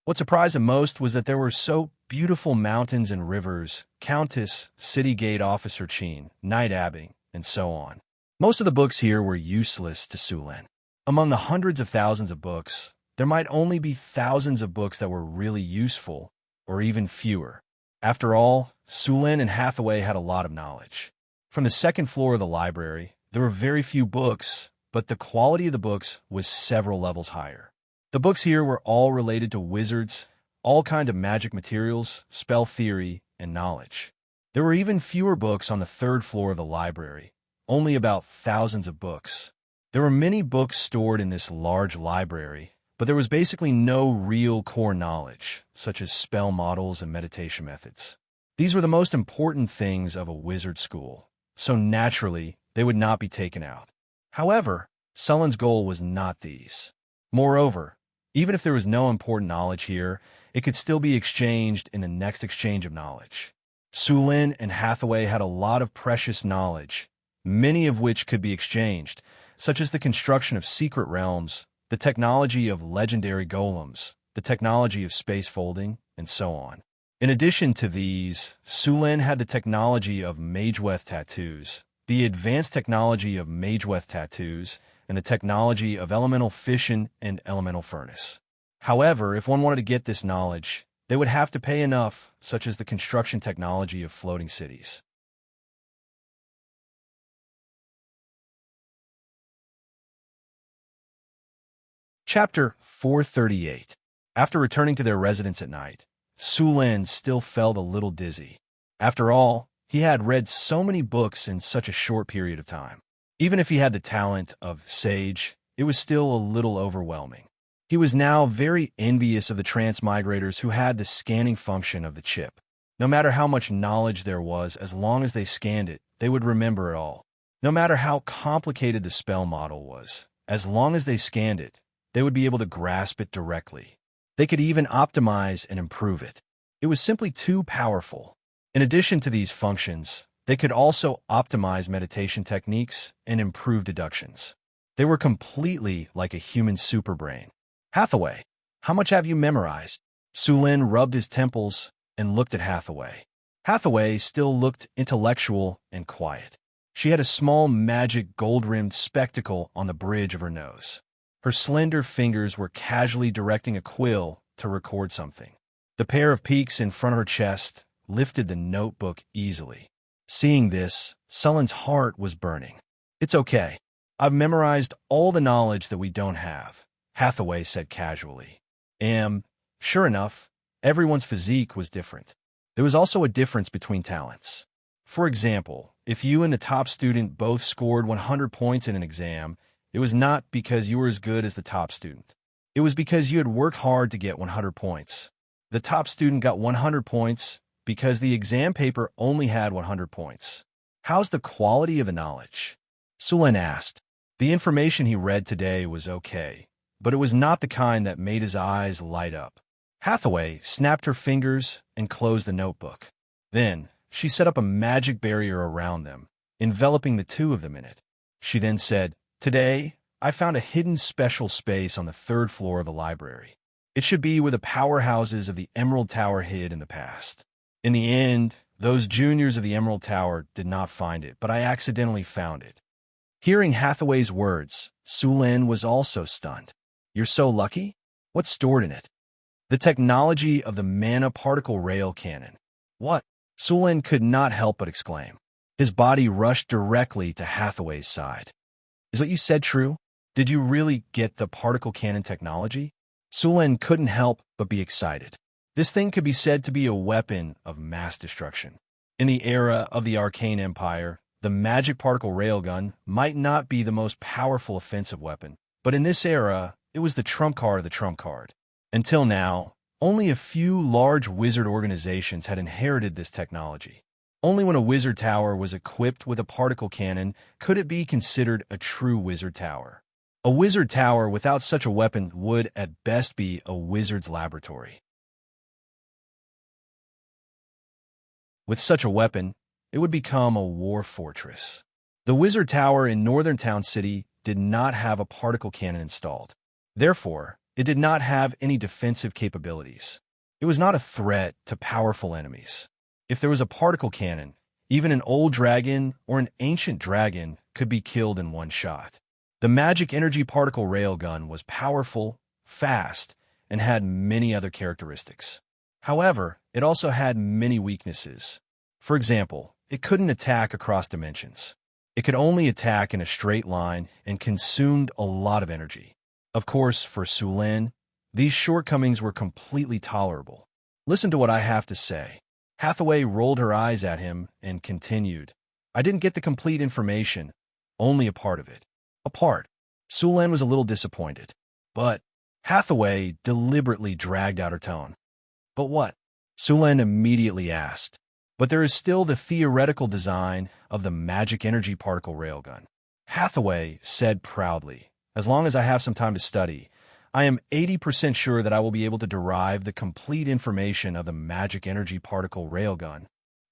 What surprised him most was that there were so beautiful mountains and rivers, Countess, City Gate Officer Qin, Knight Abbey, and so on. Most of the books here were useless to Su Lin. Among the hundreds of thousands of books, there might only be thousands of books that were really useful, or even fewer. After all, Su Lin and Hathaway had a lot of knowledge. From the second floor of the library, there were very few books, but the quality of the books was several levels higher. The books here were all related to wizards, all kinds of magic materials, spell theory, and knowledge. There were even fewer books on the third floor of the library, only about thousands of books. There were many books stored in this large library, but there was basically no real core knowledge, such as spell models and meditation methods. These were the most important things of a wizard school, so naturally, they would not be taken out. However, Su Lin's goal was not these. Moreover, even if there was no important knowledge here, it could still be exchanged in the next exchange of knowledge. Su Lin and Hathaway had a lot of precious knowledge, many of which could be exchanged, such as the construction of secret realms, the technology of legendary golems, the technology of space folding, and so on. In addition to these, Su Lin had the technology of Mageweth tattoos, the advanced technology of Mageweth tattoos, and the technology of elemental fission and elemental furnace. However, if one wanted to get this knowledge, they would have to pay enough, such as the construction technology of floating cities. Chapter 438. After returning to their residence at night, Su Lin still felt a little dizzy. After all, He had read so many books in such a short period of time. Even if he had the talent of sage, it was still a little overwhelming. He was now very envious of the transmigrators who had the scanning function of the chip. No matter how much knowledge there was, as long as they scanned it, they would remember it all. No matter how complicated the spell model was, as long as they scanned it, they would be able to grasp it directly. They could even optimize and improve it. It was simply too powerful. In addition to these functions, they could also optimize meditation techniques and improve deductions. They were completely like a human superbrain. Hathaway, how much have you memorized? Sulin rubbed his temples and looked at Hathaway. Hathaway still looked intellectual and quiet. She had a small magic gold-rimmed spectacle on the bridge of her nose. Her slender fingers were casually directing a quill to record something. The pair of peaks in front of her chest lifted the notebook easily. Seeing this, Sullen's heart was burning. It's okay. I've memorized all the knowledge that we don't have, Hathaway said casually. Sure enough, everyone's physique was different. There was also a difference between talents. For example, if you and the top student both scored 100 points in an exam, it was not because you were as good as the top student. It was because you had worked hard to get 100 points. The top student got 100 points because the exam paper only had 100 points. How's the quality of the knowledge? Sulin asked. The information he read today was okay, but it was not the kind that made his eyes light up. Hathaway snapped her fingers and closed the notebook. Then, she set up a magic barrier around them, enveloping the two of them in it. She then said, Today, I found a hidden special space on the 3rd floor of the library. It should be where the powerhouses of the Emerald Tower hid in the past. In the end, those juniors of the Emerald Tower did not find it, but I accidentally found it. Hearing Hathaway's words, Sulin was also stunned. You're so lucky? What's stored in it? The technology of the mana particle rail cannon. What? Sulin could not help but exclaim. His body rushed directly to Hathaway's side. Is what you said true? Did you really get the particle cannon technology? Sulin couldn't help but be excited. This thing could be said to be a weapon of mass destruction. In the era of the Arcane Empire, the magic particle railgun might not be the most powerful offensive weapon, but in this era, it was the trump card of the trump card. Until now, only a few large wizard organizations had inherited this technology. Only when a wizard tower was equipped with a particle cannon could it be considered a true wizard tower. A wizard tower without such a weapon would at best be a wizard's laboratory. With such a weapon, it would become a war fortress. The wizard tower in Northern Town City did not have a particle cannon installed. Therefore, it did not have any defensive capabilities. It was not a threat to powerful enemies. If there was a particle cannon, even an old dragon or an ancient dragon could be killed in one shot. The magic energy particle railgun was powerful, fast, and had many other characteristics. However, it also had many weaknesses. For example, it couldn't attack across dimensions. It could only attack in a straight line and consumed a lot of energy. Of course, for Sulin, these shortcomings were completely tolerable. Listen to what I have to say. Hathaway rolled her eyes at him and continued. I didn't get the complete information, only a part of it. A part. Sulin was a little disappointed. But Hathaway deliberately dragged out her tone. But what? Sulin immediately asked. But there is still the theoretical design of the magic energy particle railgun. Hathaway said proudly, as long as I have some time to study, I am 80% sure that I will be able to derive the complete information of the magic energy particle railgun.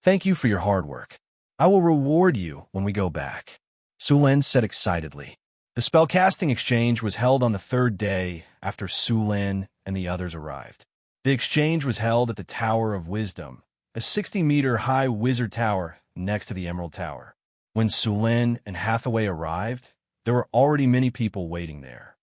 Thank you for your hard work. I will reward you when we go back. Sulin said excitedly. The spellcasting exchange was held on the 3rd day after Sulin and the others arrived. The exchange was held at the Tower of Wisdom, a 60-meter-high wizard tower next to the Emerald Tower. When Sulin and Hathaway arrived, there were already many people waiting there.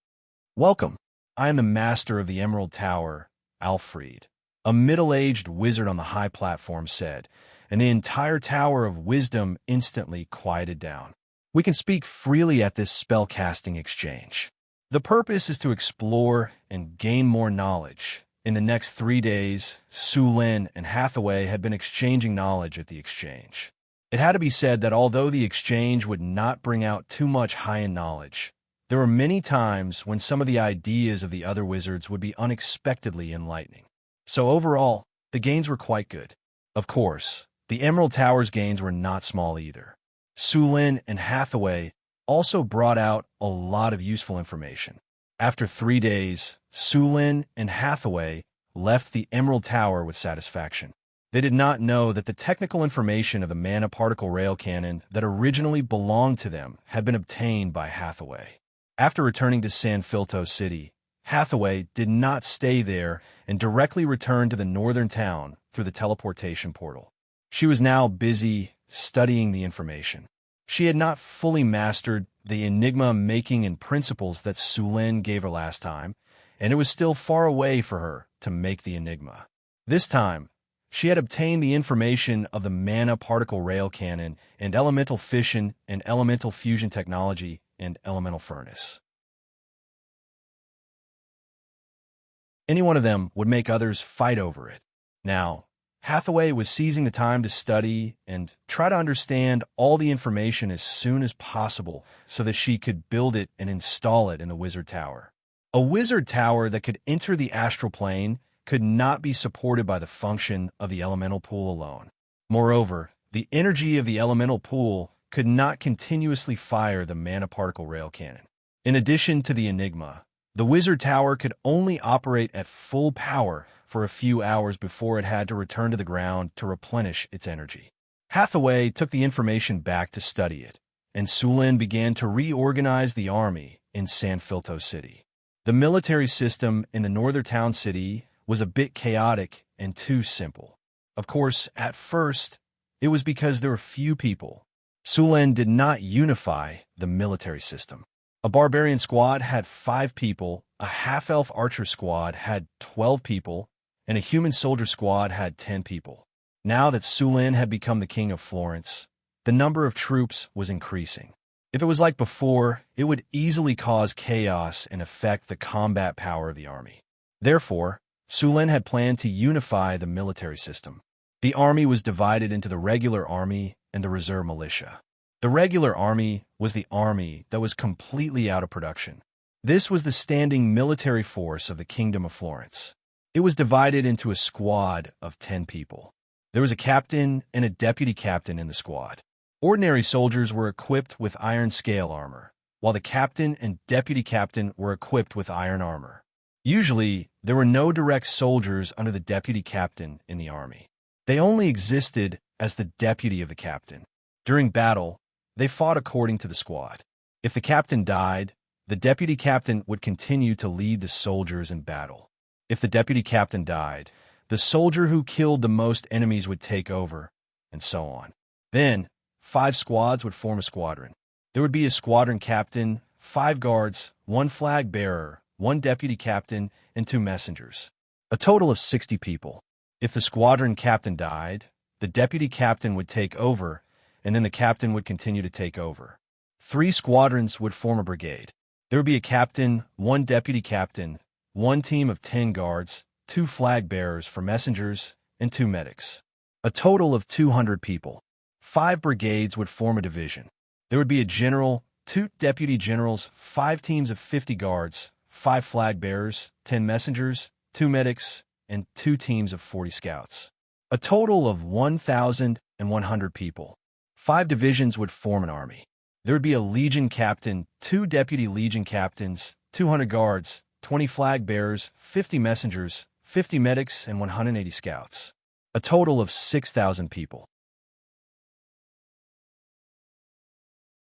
Welcome. I am the master of the Emerald Tower, Alfred, a middle-aged wizard on the high platform said, and the entire Tower of Wisdom instantly quieted down. We can speak freely at this spellcasting exchange. The purpose is to explore and gain more knowledge. In the next 3 days, Sulin and Hathaway had been exchanging knowledge at the exchange. It had to be said that although the exchange would not bring out too much high-end knowledge, there were many times when some of the ideas of the other wizards would be unexpectedly enlightening. So overall, the gains were quite good. Of course, the Emerald Tower's gains were not small either. Sulin and Hathaway also brought out a lot of useful information. After 3 days, Sulin and Hathaway left the Emerald Tower with satisfaction. They did not know that the technical information of the mana particle rail cannon that originally belonged to them had been obtained by Hathaway. After returning to San Filto City, Hathaway did not stay there and directly returned to the northern town through the teleportation portal. She was now busy studying the information. She had not fully mastered the enigma making and principles that Sulin gave her last time, and it was still far away for her to make the enigma. This time, she had obtained the information of the mana particle rail cannon and elemental fission and elemental fusion technology and elemental furnace. Any one of them would make others fight over it. Now, Hathaway was seizing the time to study and try to understand all the information as soon as possible so that she could build it and install it in the Wizard Tower. A Wizard Tower that could enter the astral plane could not be supported by the function of the elemental pool alone. Moreover, the energy of the elemental pool could not continuously fire the mana particle rail cannon. In addition to the enigma, the Wizard Tower could only operate at full power for a few hours before it had to return to the ground to replenish its energy. Hathaway took the information back to study it, and Sulin began to reorganize the army in San Filto City. The military system in the northern town city was a bit chaotic and too simple. Of course, at first, it was because there were few people. Sulin did not unify the military system. A barbarian squad had 5 people, a half-elf archer squad had 12 people, and a human soldier squad had 10 people. Now that Sulin had become the king of Florence, the number of troops was increasing. If it was like before, it would easily cause chaos and affect the combat power of the army. Therefore, Sulin had planned to unify the military system. The army was divided into the regular army and the reserve militia. The regular army was the army that was completely out of production. This was the standing military force of the Kingdom of Florence. It was divided into a squad of 10 people. There was a captain and a deputy captain in the squad. Ordinary soldiers were equipped with iron scale armor, while the captain and deputy captain were equipped with iron armor. Usually, there were no direct soldiers under the deputy captain in the army. They only existed as the deputy of the captain. During battle, they fought according to the squad. If the captain died, the deputy captain would continue to lead the soldiers in battle. If the deputy captain died, the soldier who killed the most enemies would take over, and so on. Then, 5 squads would form a squadron. There would be a squadron captain, 5 guards, 1 flag bearer, 1 deputy captain, and 2 messengers. A total of 60 people. If the squadron captain died, the deputy captain would take over, and then the captain would continue to take over. 3 squadrons would form a brigade. There would be a captain, 1 deputy captain, 1 team of 10 guards, 2 flag bearers for messengers, and 2 medics. A total of 200 people. 5 brigades would form a division. There would be a general, 2 deputy generals, 5 teams of 50 guards, 5 flag bearers, 10 messengers, 2 medics, and 2 teams of 40 scouts. A total of 1,100 people. 5 divisions would form an army. There would be a legion captain, 2 deputy legion captains, 200 guards, 20 flag bearers, 50 messengers, 50 medics, and 180 scouts. A total of 6,000 people.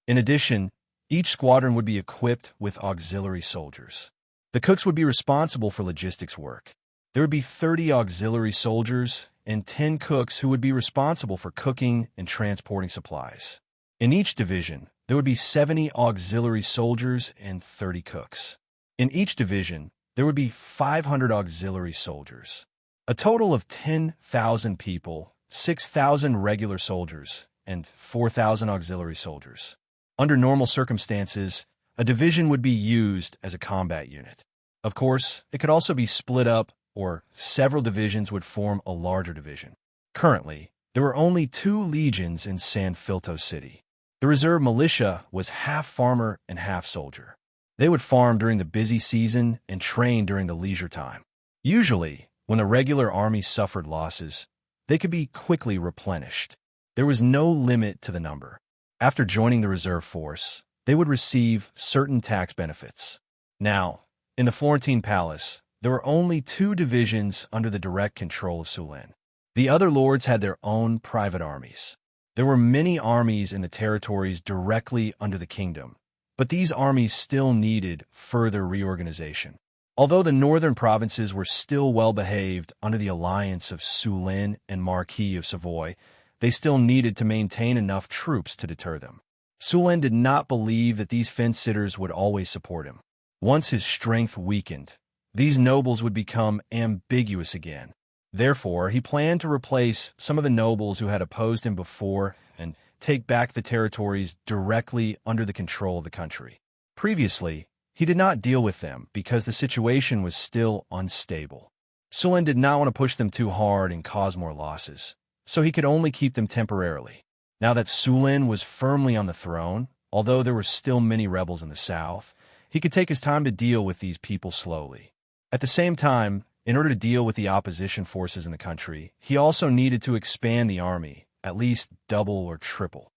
In addition, each squadron would be equipped with auxiliary soldiers. The cooks would be responsible for logistics work. There would be 30 auxiliary soldiers and 10 cooks who would be responsible for cooking and transporting supplies. In each division, there would be 70 auxiliary soldiers and 30 cooks. In each division, there would be 500 auxiliary soldiers. A total of 10,000 people, 6,000 regular soldiers, and 4,000 auxiliary soldiers. Under normal circumstances, a division would be used as a combat unit. Of course, it could also be split up, or several divisions would form a larger division. Currently, there There were only 2 legions in San Filto City. The reserve militia was half farmer and half soldier. They would farm during the busy season and train during the leisure time. Usually, when the regular army suffered losses, they could be quickly replenished. There was no limit to the number. After joining the reserve force, they would receive certain tax benefits. Now, in the Florentine palace, there were only 2 divisions under the direct control of Sulen. The other lords had their own private armies. There were many armies in the territories directly under the kingdom, but these armies still needed further reorganization. Although the northern provinces were still well-behaved under the alliance of Sulen and Marquis of Savoy, they still needed to maintain enough troops to deter them. Sulen did not believe that these fence-sitters would always support him. Once his strength weakened, these nobles would become ambiguous again. Therefore, he planned to replace some of the nobles who had opposed him before and take back the territories directly under the control of the country. Previously, he did not deal with them because the situation was still unstable. Sulen did not want to push them too hard and cause more losses, so he could only keep them temporarily. Now that Sulen was firmly on the throne, although there were still many rebels in the south, he could take his time to deal with these people slowly. At the same time, in order to deal with the opposition forces in the country, he also needed to expand the army, at least double or triple.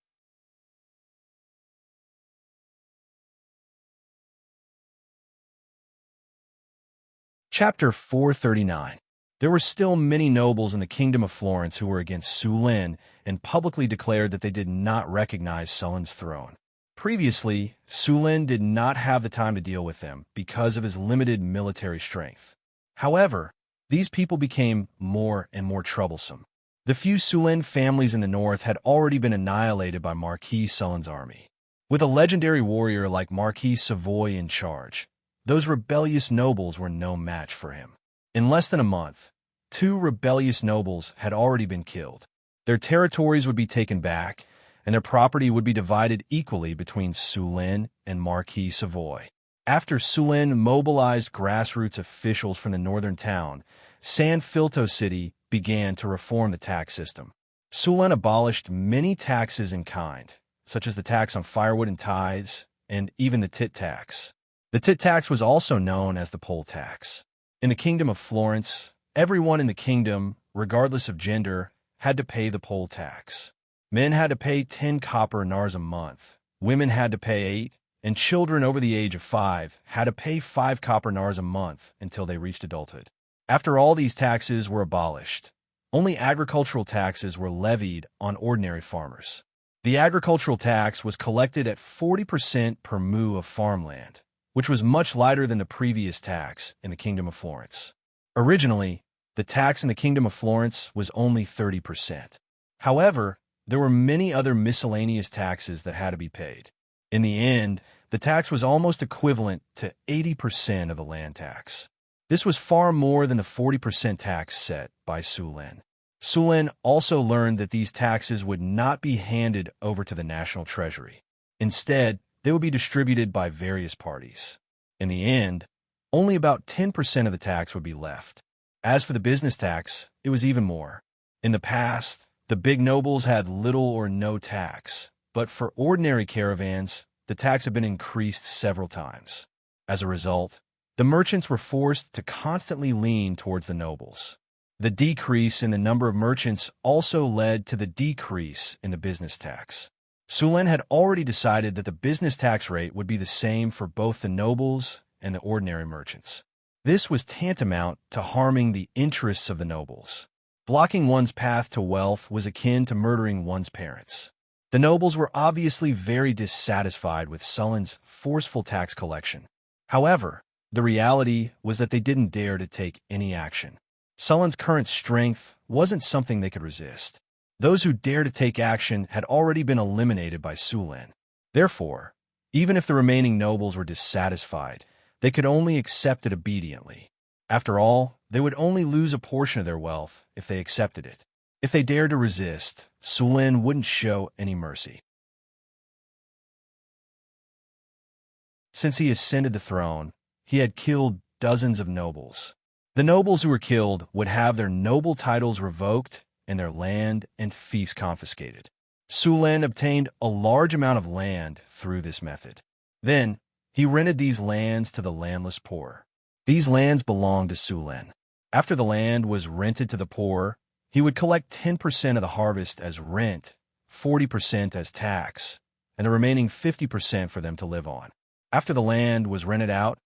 Chapter 439. There were still many nobles in the Kingdom of Florence who were against Sulen and publicly declared that they did not recognize Sulen's throne. Previously, Sulen did not have the time to deal with them because of his limited military strength. However, these people became more and more troublesome. The few Sulen families in the north had already been annihilated by Marquis Sulen's army. With a legendary warrior like Marquis Savoy in charge, those rebellious nobles were no match for him. In less than a month, 2 rebellious nobles had already been killed. Their territories would be taken back, and their property would be divided equally between Sulen and Marquis Savoy. After Sulen mobilized grassroots officials from the northern town, San Filto City began to reform the tax system. Sulen abolished many taxes in kind, such as the tax on firewood and tithes, and even the tit tax. The tit tax was also known as the poll tax. In the Kingdom of Florence, everyone in the kingdom, regardless of gender, had to pay the poll tax. Men had to pay 10 copper nars a month, women had to pay 8, and children over the age of 5 had to pay 5 copper nars a month until they reached adulthood. After all these taxes were abolished, only agricultural taxes were levied on ordinary farmers. The agricultural tax was collected at 40% per mu of farmland, which was much lighter than the previous tax in the Kingdom of Florence. Originally, the tax in the Kingdom of Florence was only 30%. However, there were many other miscellaneous taxes that had to be paid. In the end, the tax was almost equivalent to 80% of the land tax. This was far more than the 40% tax set by Sulen. Sulen also learned that these taxes would not be handed over to the national treasury. Instead, they would be distributed by various parties. In the end, only about 10% of the tax would be left. As for the business tax, it was even more. In the past, the big nobles had little or no tax, but for ordinary caravans, the tax had been increased several times. As a result, the merchants were forced to constantly lean towards the nobles. The decrease in the number of merchants also led to the decrease in the business tax. Sulen had already decided that the business tax rate would be the same for both the nobles and the ordinary merchants. This was tantamount to harming the interests of the nobles. Blocking one's path to wealth was akin to murdering one's parents. The nobles were obviously very dissatisfied with Sulen's forceful tax collection. However, the reality was that they didn't dare to take any action. Sulen's current strength wasn't something they could resist. Those who dared to take action had already been eliminated by Sulen. Therefore, even if the remaining nobles were dissatisfied, they could only accept it obediently. After all, they would only lose a portion of their wealth if they accepted it. If they dared to resist, Sulen wouldn't show any mercy. Since he ascended the throne, he had killed dozens of nobles. The nobles who were killed would have their noble titles revoked and their land and fiefs confiscated. Sulen obtained a large amount of land through this method. Then, he rented these lands to the landless poor. These lands belonged to Sulen. After the land was rented to the poor, he would collect 10% of the harvest as rent, 40% as tax, and the remaining 50% for them to live on. After the land was rented out,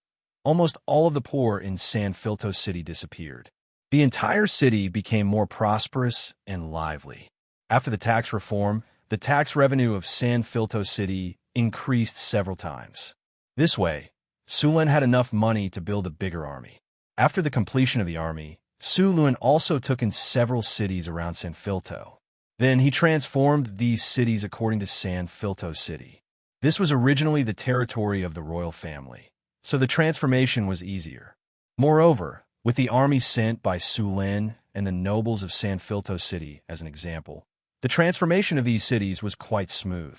almost all of the poor in San Filto City disappeared. The entire city became more prosperous and lively. After the tax reform, the tax revenue of San Filto City increased several times. This way, Sulen had enough money to build a bigger army. After the completion of the army, Sulen also took in several cities around San Filto. Then he transformed these cities according to San Filto City. This was originally the territory of the royal family, so the transformation was easier. Moreover, with the army sent by Sulen and the nobles of San Filto City as an example, the transformation of these cities was quite smooth.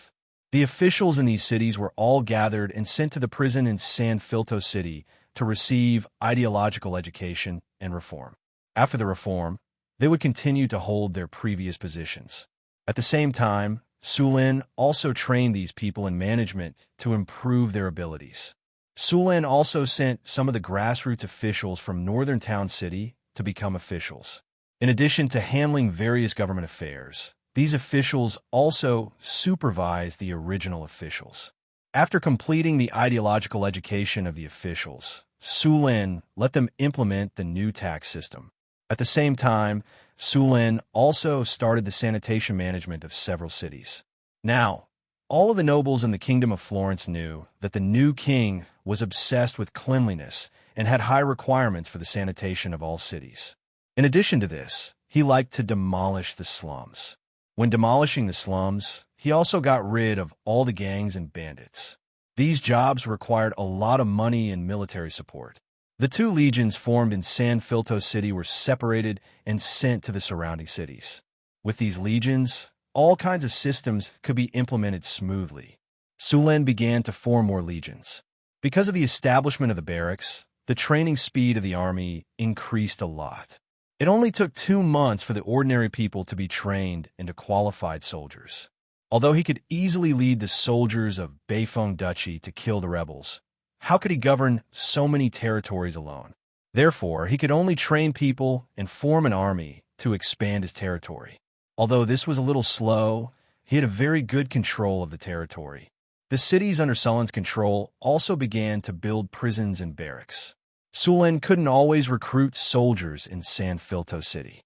The officials in these cities were all gathered and sent to the prison in San Filto City to receive ideological education and reform. After the reform, they would continue to hold their previous positions. At the same time, Sulen also trained these people in management to improve their abilities. Sulen also sent some of the grassroots officials from Northern Town City to become officials. In addition to handling various government affairs, these officials also supervised the original officials. After completing the ideological education of the officials, Sulen let them implement the new tax system. At the same time, Sulen also started the sanitation management of several cities. Now, all of the nobles in the Kingdom of Florence knew that the new king was obsessed with cleanliness and had high requirements for the sanitation of all cities. In addition to this, he liked to demolish the slums. When demolishing the slums, he also got rid of all the gangs and bandits. These jobs required a lot of money and military support. The two legions formed in San Filto City were separated and sent to the surrounding cities. With these legions, all kinds of systems could be implemented smoothly. Sulen began to form more legions. Because of the establishment of the barracks, the training speed of the army increased a lot. It only took 2 months for the ordinary people to be trained into qualified soldiers. Although he could easily lead the soldiers of Beifeng Duchy to kill the rebels, how could he govern so many territories alone? Therefore, he could only train people and form an army to expand his territory. Although this was a little slow, he had a very good control of the territory. The cities under Sulen's control also began to build prisons and barracks. Sulen couldn't always recruit soldiers in San Filto City.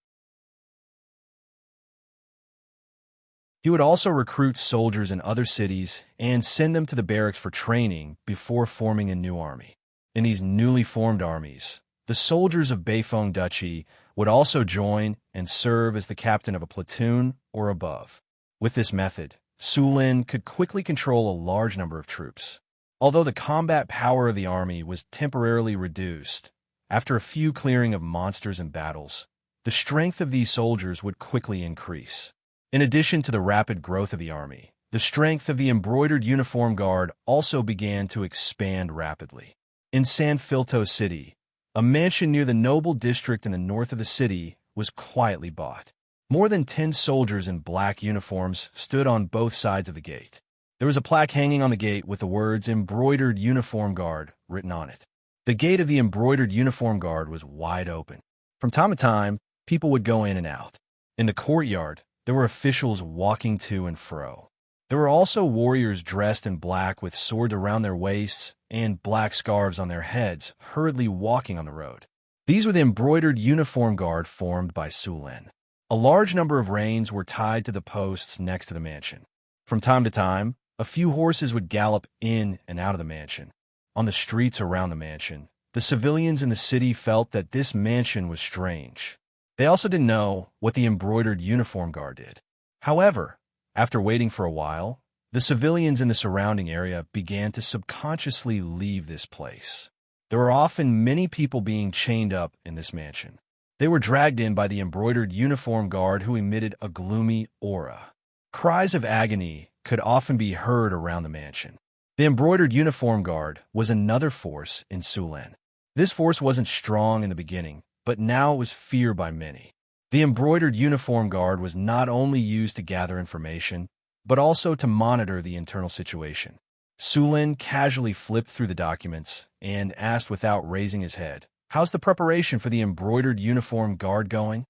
He would also recruit soldiers in other cities and send them to the barracks for training before forming a new army. In these newly formed armies, the soldiers of Beifeng Duchy would also join and serve as the captain of a platoon or above. With this method, Sulen could quickly control a large number of troops. Although the combat power of the army was temporarily reduced, after a few clearing of monsters and battles, the strength of these soldiers would quickly increase. In addition to the rapid growth of the army, the strength of the embroidered uniform guard also began to expand rapidly. In San Filto City, a mansion near the noble district in the north of the city was quietly bought. More than 10 soldiers in black uniforms stood on both sides of the gate. There was a plaque hanging on the gate with the words "Embroidered Uniform Guard" written on it. The gate of the Embroidered Uniform Guard was wide open. From time to time, people would go in and out. In the courtyard, there were officials walking to and fro. There were also warriors dressed in black with swords around their waists and black scarves on their heads, hurriedly walking on the road. These were the Embroidered Uniform Guard formed by Sulen. A large number of reins were tied to the posts next to the mansion. From time to time, a few horses would gallop in and out of the mansion. On the streets around the mansion, the civilians in the city felt that this mansion was strange. They also didn't know what the Embroidered Uniform Guard did. However, after waiting for a while, the civilians in the surrounding area began to subconsciously leave this place. There were often many people being chained up in this mansion. They were dragged in by the Embroidered Uniform Guard who emitted a gloomy aura. Cries of agony could often be heard around the mansion. The Embroidered Uniform Guard was another force in Sulen. This force wasn't strong in the beginning, but now it was feared by many. The embroidered uniform guard was not only used to gather information, but also to monitor the internal situation. Sulin casually flipped through the documents and asked without raising his head, "How's the preparation for the embroidered uniform guard going?"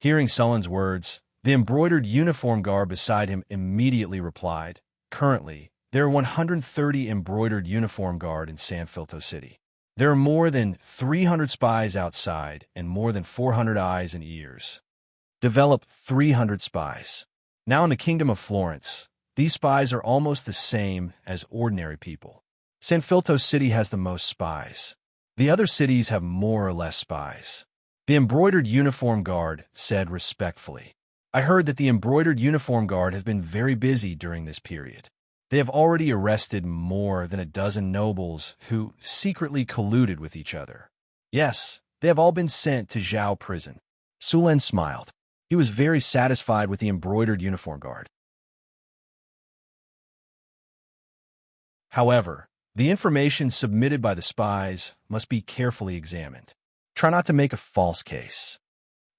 Hearing Sulin's words, the embroidered uniform guard beside him immediately replied, "Currently, there are 130 embroidered uniform guard in San Filto City. There are more than 300 spies outside and more than 400 eyes and ears. Develop 300 spies. Now in the Kingdom of Florence, these spies are almost the same as ordinary people. San Filto City has the most spies. The other cities have more or less spies." The embroidered uniform guard said respectfully, "I heard that the embroidered uniform guard has been very busy during this period. They have already arrested more than a dozen nobles who secretly colluded with each other. Yes, they have all been sent to Zhao prison." Sulen smiled. He was very satisfied with the embroidered uniform guard. However, the information submitted by the spies must be carefully examined. Try not to make a false case.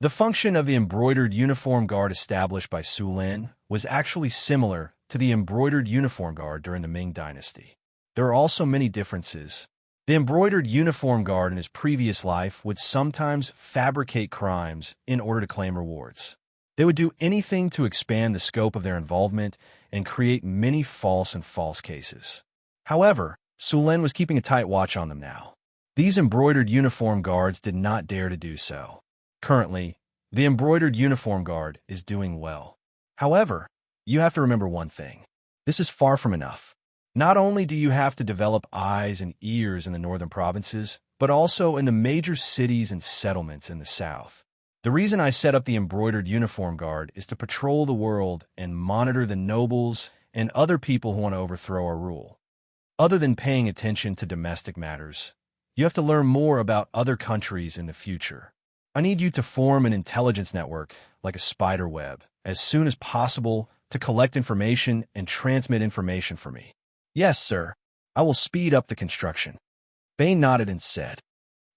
The function of the embroidered uniform guard established by Sulen was actually similar to the embroidered uniform guard during the Ming Dynasty. There are also many differences. The embroidered uniform guard in his previous life would sometimes fabricate crimes in order to claim rewards. They would do anything to expand the scope of their involvement and create many false cases. However, Sulen was keeping a tight watch on them now. These embroidered uniform guards did not dare to do so. Currently, the embroidered uniform guard is doing well. However, you have to remember one thing. This is far from enough. Not only do you have to develop eyes and ears in the northern provinces, but also in the major cities and settlements in the south. The reason I set up the embroidered uniform guard is to patrol the world and monitor the nobles and other people who want to overthrow our rule. Other than paying attention to domestic matters, you have to learn more about other countries in the future. I need you to form an intelligence network, like a spider web, as soon as possible to collect information and transmit information for me. Yes, sir. I will speed up the construction. Bane nodded and said,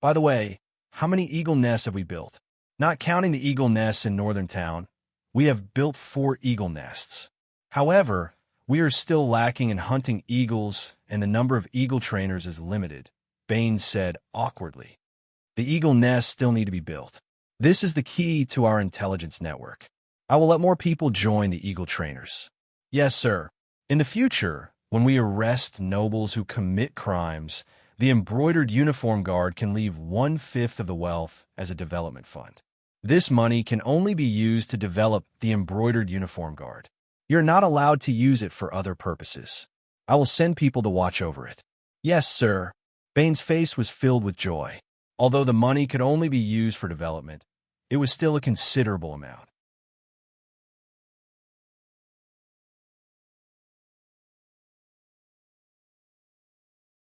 "By the way, how many eagle nests have we built? Not counting the eagle nests in Northern Town, we have built 4 eagle nests. However, we are still lacking in hunting eagles and the number of eagle trainers is limited," Bane said awkwardly. "The eagle nests still need to be built. This is the key to our intelligence network. I will let more people join the eagle trainers." "Yes, sir. In the future, when we arrest nobles who commit crimes, the embroidered uniform guard can leave 1/5 of the wealth as a development fund. This money can only be used to develop the embroidered uniform guard. You're not allowed to use it for other purposes. I will send people to watch over it." "Yes, sir." Bane's face was filled with joy. Although the money could only be used for development, it was still a considerable amount.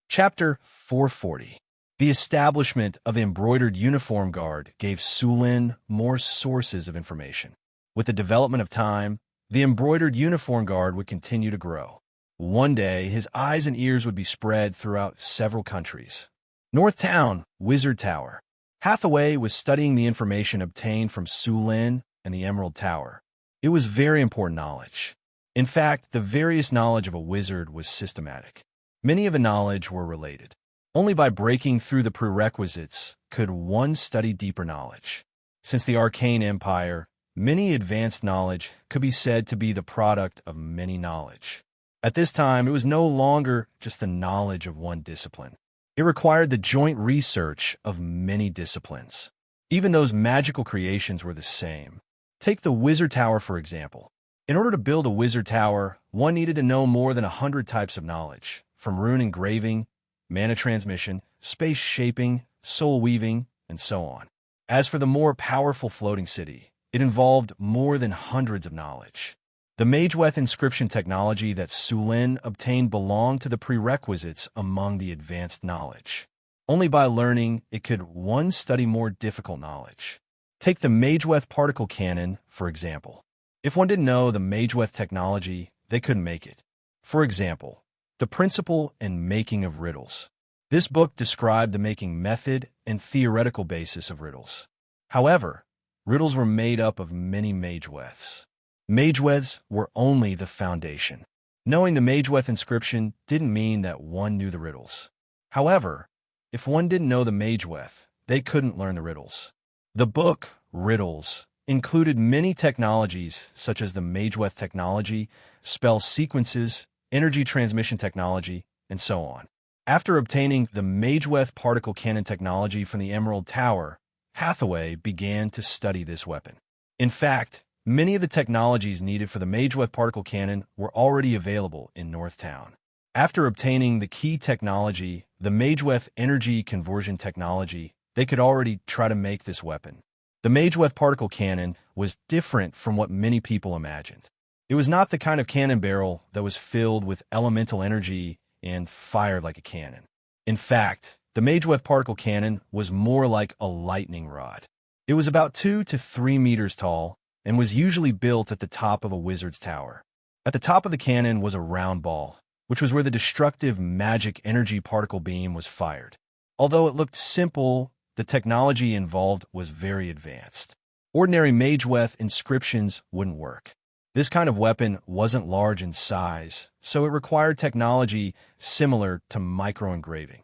Chapter 440. The establishment of the embroidered uniform guard gave Sulin more sources of information. With the development of time, the embroidered uniform guard would continue to grow. One day, his eyes and ears would be spread throughout several countries. North Town, Wizard Tower. Hathaway was studying the information obtained from Sulin and the Emerald Tower. It was very important knowledge. In fact, the various knowledge of a wizard was systematic. Many of the knowledge were related. Only by breaking through the prerequisites could one study deeper knowledge. Since the Arcane Empire, many advanced knowledge could be said to be the product of many knowledge. At this time, it was no longer just the knowledge of one discipline. It required the joint research of many disciplines. Even those magical creations were the same. Take the Wizard Tower, for example. In order to build a Wizard Tower, one needed to know more than 100 types of knowledge, from rune engraving, mana transmission, space shaping, soul weaving, and so on. As for the more powerful floating city, it involved more than hundreds of knowledge. The Mageweth inscription technology that Sulin obtained belonged to the prerequisites among the advanced knowledge. Only by learning it could one study more difficult knowledge. Take the Mageweth particle cannon, for example. If one didn't know the Mageweth technology, they couldn't make it. For example, the principle and making of riddles. This book described the making method and theoretical basis of riddles. However, riddles were made up of many mageweths. Mageweths were only the foundation. Knowing the mageweth inscription didn't mean that one knew the riddles. However, if one didn't know the mageweth, they couldn't learn the riddles. The book, Riddles, included many technologies such as the mageweth technology, spell sequences, energy transmission technology, and so on. After obtaining the mageweth particle cannon technology from the Emerald Tower, Hathaway began to study this weapon. In fact, many of the technologies needed for the mageweth particle cannon were already available in Northtown. After obtaining the key technology, the mageweth energy conversion technology, they could already try to make this weapon. The mageweth particle cannon was different from what many people imagined. It was not the kind of cannon barrel that was filled with elemental energy and fired like a cannon. In fact, the mageweth particle cannon was more like a lightning rod. It was about 2 to 3 meters tall and was usually built at the top of a wizard's tower. At the top of the cannon was a round ball, which was where the destructive magic energy particle beam was fired. Although it looked simple, the technology involved was very advanced. Ordinary mageweth inscriptions wouldn't work. This kind of weapon wasn't large in size, so it required technology similar to microengraving.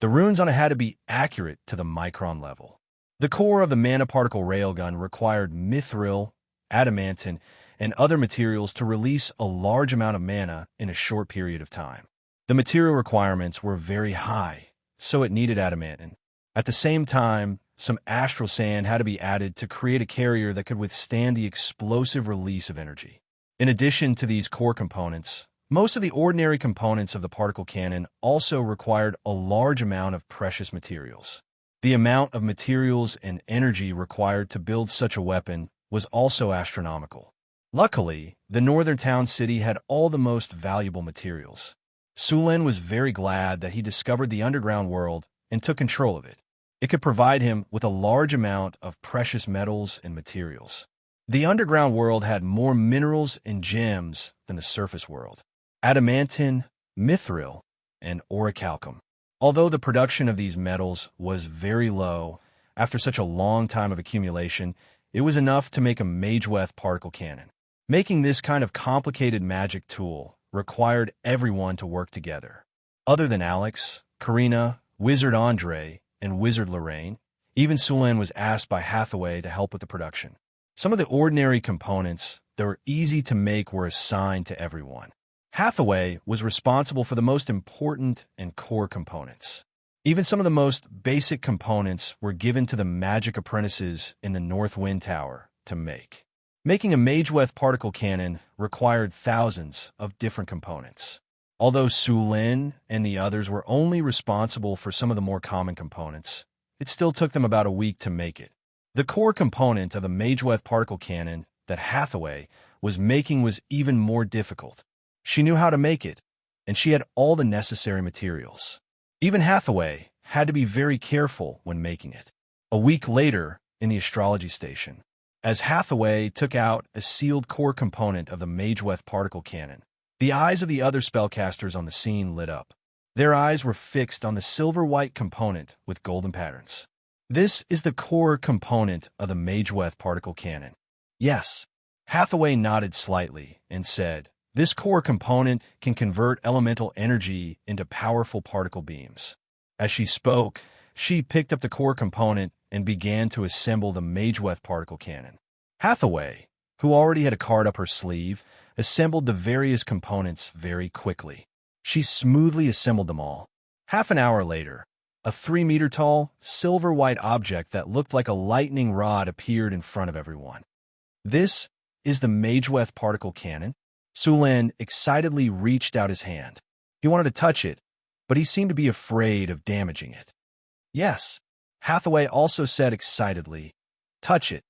The runes on it had to be accurate to the micron level. The core of the mana particle railgun required mithril, adamantine, and other materials to release a large amount of mana in a short period of time. The material requirements were very high, so it needed adamantine. At the same time, some astral sand had to be added to create a carrier that could withstand the explosive release of energy. In addition to these core components, most of the ordinary components of the particle cannon also required a large amount of precious materials. The amount of materials and energy required to build such a weapon was also astronomical. Luckily, the northern town city had all the most valuable materials. Sulin was very glad that he discovered the underground world and took control of it. It could provide him with a large amount of precious metals and materials. The underground world had more minerals and gems than the surface world. Adamantine, mithril, and orichalcum. Although the production of these metals was very low, after such a long time of accumulation, it was enough to make a mageweth particle cannon. Making this kind of complicated magic tool required everyone to work together. Other than Alex, Karina, Wizard Andre, and Wizard Lorraine, even Sulin was asked by Hathaway to help with the production. Some of the ordinary components that were easy to make were assigned to everyone. Hathaway was responsible for the most important and core components. Even some of the most basic components were given to the magic apprentices in the North Wind Tower to make. Making a mageweth particle cannon required thousands of different components. Although Sulin and the others were only responsible for some of the more common components, it still took them about a week to make it. The core component of the mageweth particle cannon that Hathaway was making was even more difficult. She knew how to make it, and she had all the necessary materials. Even Hathaway had to be very careful when making it. A week later, in the astrology station, as Hathaway took out a sealed core component of the mageweth particle cannon, the eyes of the other spellcasters on the scene lit up. Their eyes were fixed on the silver-white component with golden patterns. This is the core component of the mageweth particle cannon. Yes. Hathaway nodded slightly and said, this core component can convert elemental energy into powerful particle beams. As she spoke, she picked up the core component and began to assemble the mageweth particle cannon. Hathaway, who already had a card up her sleeve, assembled the various components very quickly. She smoothly assembled them all. Half an hour later, a 3-meter-tall, silver-white object that looked like a lightning rod appeared in front of everyone. This is the mageweth particle cannon. Sulin excitedly reached out his hand. He wanted to touch it, but he seemed to be afraid of damaging it. Yes, Hathaway also said excitedly, touch it.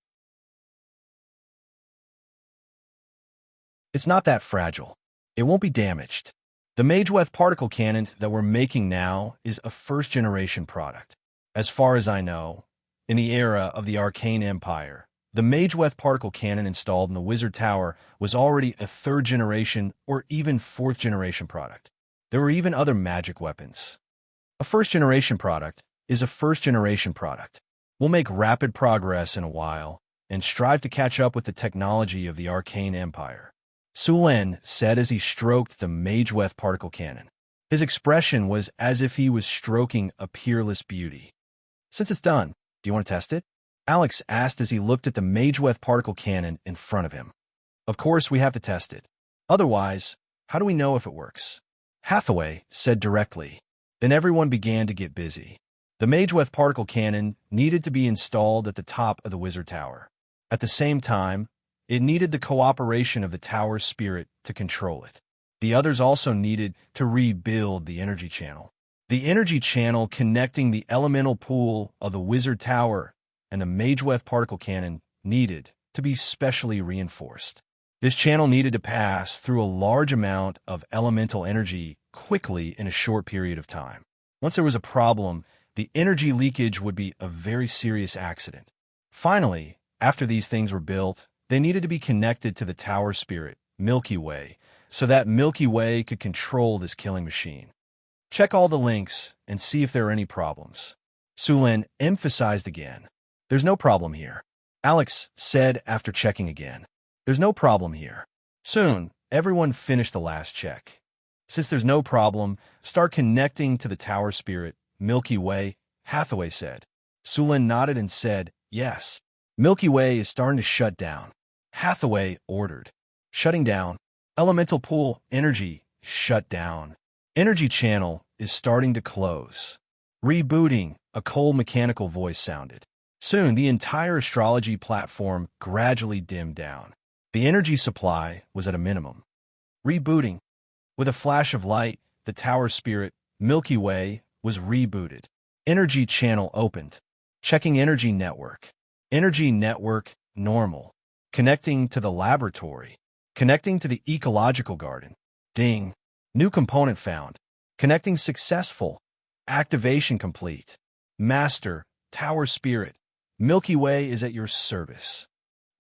It's not that fragile. It won't be damaged. The mageweth particle cannon that we're making now is a first-generation product. As far as I know, in the era of the Arcane Empire, the mageweth particle cannon installed in the Wizard Tower was already a third-generation or even fourth-generation product. There were even other magic weapons. A first-generation product is a first-generation product. We'll make rapid progress in a while and strive to catch up with the technology of the Arcane Empire, Sulen said as he stroked the Mageweth particle cannon. His expression was as if he was stroking a peerless beauty. Since it's done, do you want to test it? Alex asked as he looked at the Mageweth particle cannon in front of him. Of course we have to test it. Otherwise, how do we know if it works? Hathaway said directly. Then everyone began to get busy. The Mageweth particle cannon needed to be installed at the top of the wizard tower. At the same time, it needed the cooperation of the tower's spirit to control it. The others also needed to rebuild the energy channel. The energy channel connecting the elemental pool of the wizard tower and the Mageweth particle cannon needed to be specially reinforced. This channel needed to pass through a large amount of elemental energy quickly in a short period of time. Once there was a problem, the energy leakage would be a very serious accident. Finally, after these things were built, they needed to be connected to the tower spirit, Milky Way, so that Milky Way could control this killing machine. Check all the links and see if there are any problems. Sulen emphasized again. There's no problem here. Alex said after checking again. There's no problem here. Soon, everyone finished the last check. Since there's no problem, start connecting to the tower spirit, Milky Way, Hathaway said. Sulen nodded and said, yes. Milky Way is starting to shut down. Hathaway ordered. Shutting down. Elemental pool, energy, shut down. Energy channel is starting to close. Rebooting, a cold mechanical voice sounded. Soon, the entire astrology platform gradually dimmed down. The energy supply was at a minimum. Rebooting. With a flash of light, the tower spirit, Milky Way, was rebooted. Energy channel opened. Checking energy network. Energy network, normal. Connecting to the laboratory. Connecting to the ecological garden. Ding. New component found. Connecting successful. Activation complete. Master, tower spirit. Milky Way is at your service.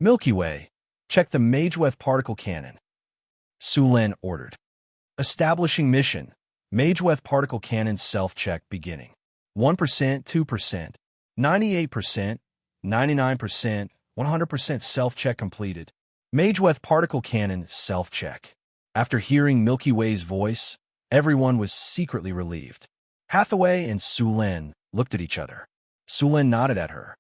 Milky Way, check the Mageweth particle cannon. Sulen ordered. Establishing mission. Mageweth particle cannon self-check beginning. 1%, 2%, 98%, 99%, 100% self-check completed. Mageweth particle cannon self-check. After hearing Milky Way's voice, everyone was secretly relieved. Hathaway and Sulen looked at each other. Sulen nodded at her.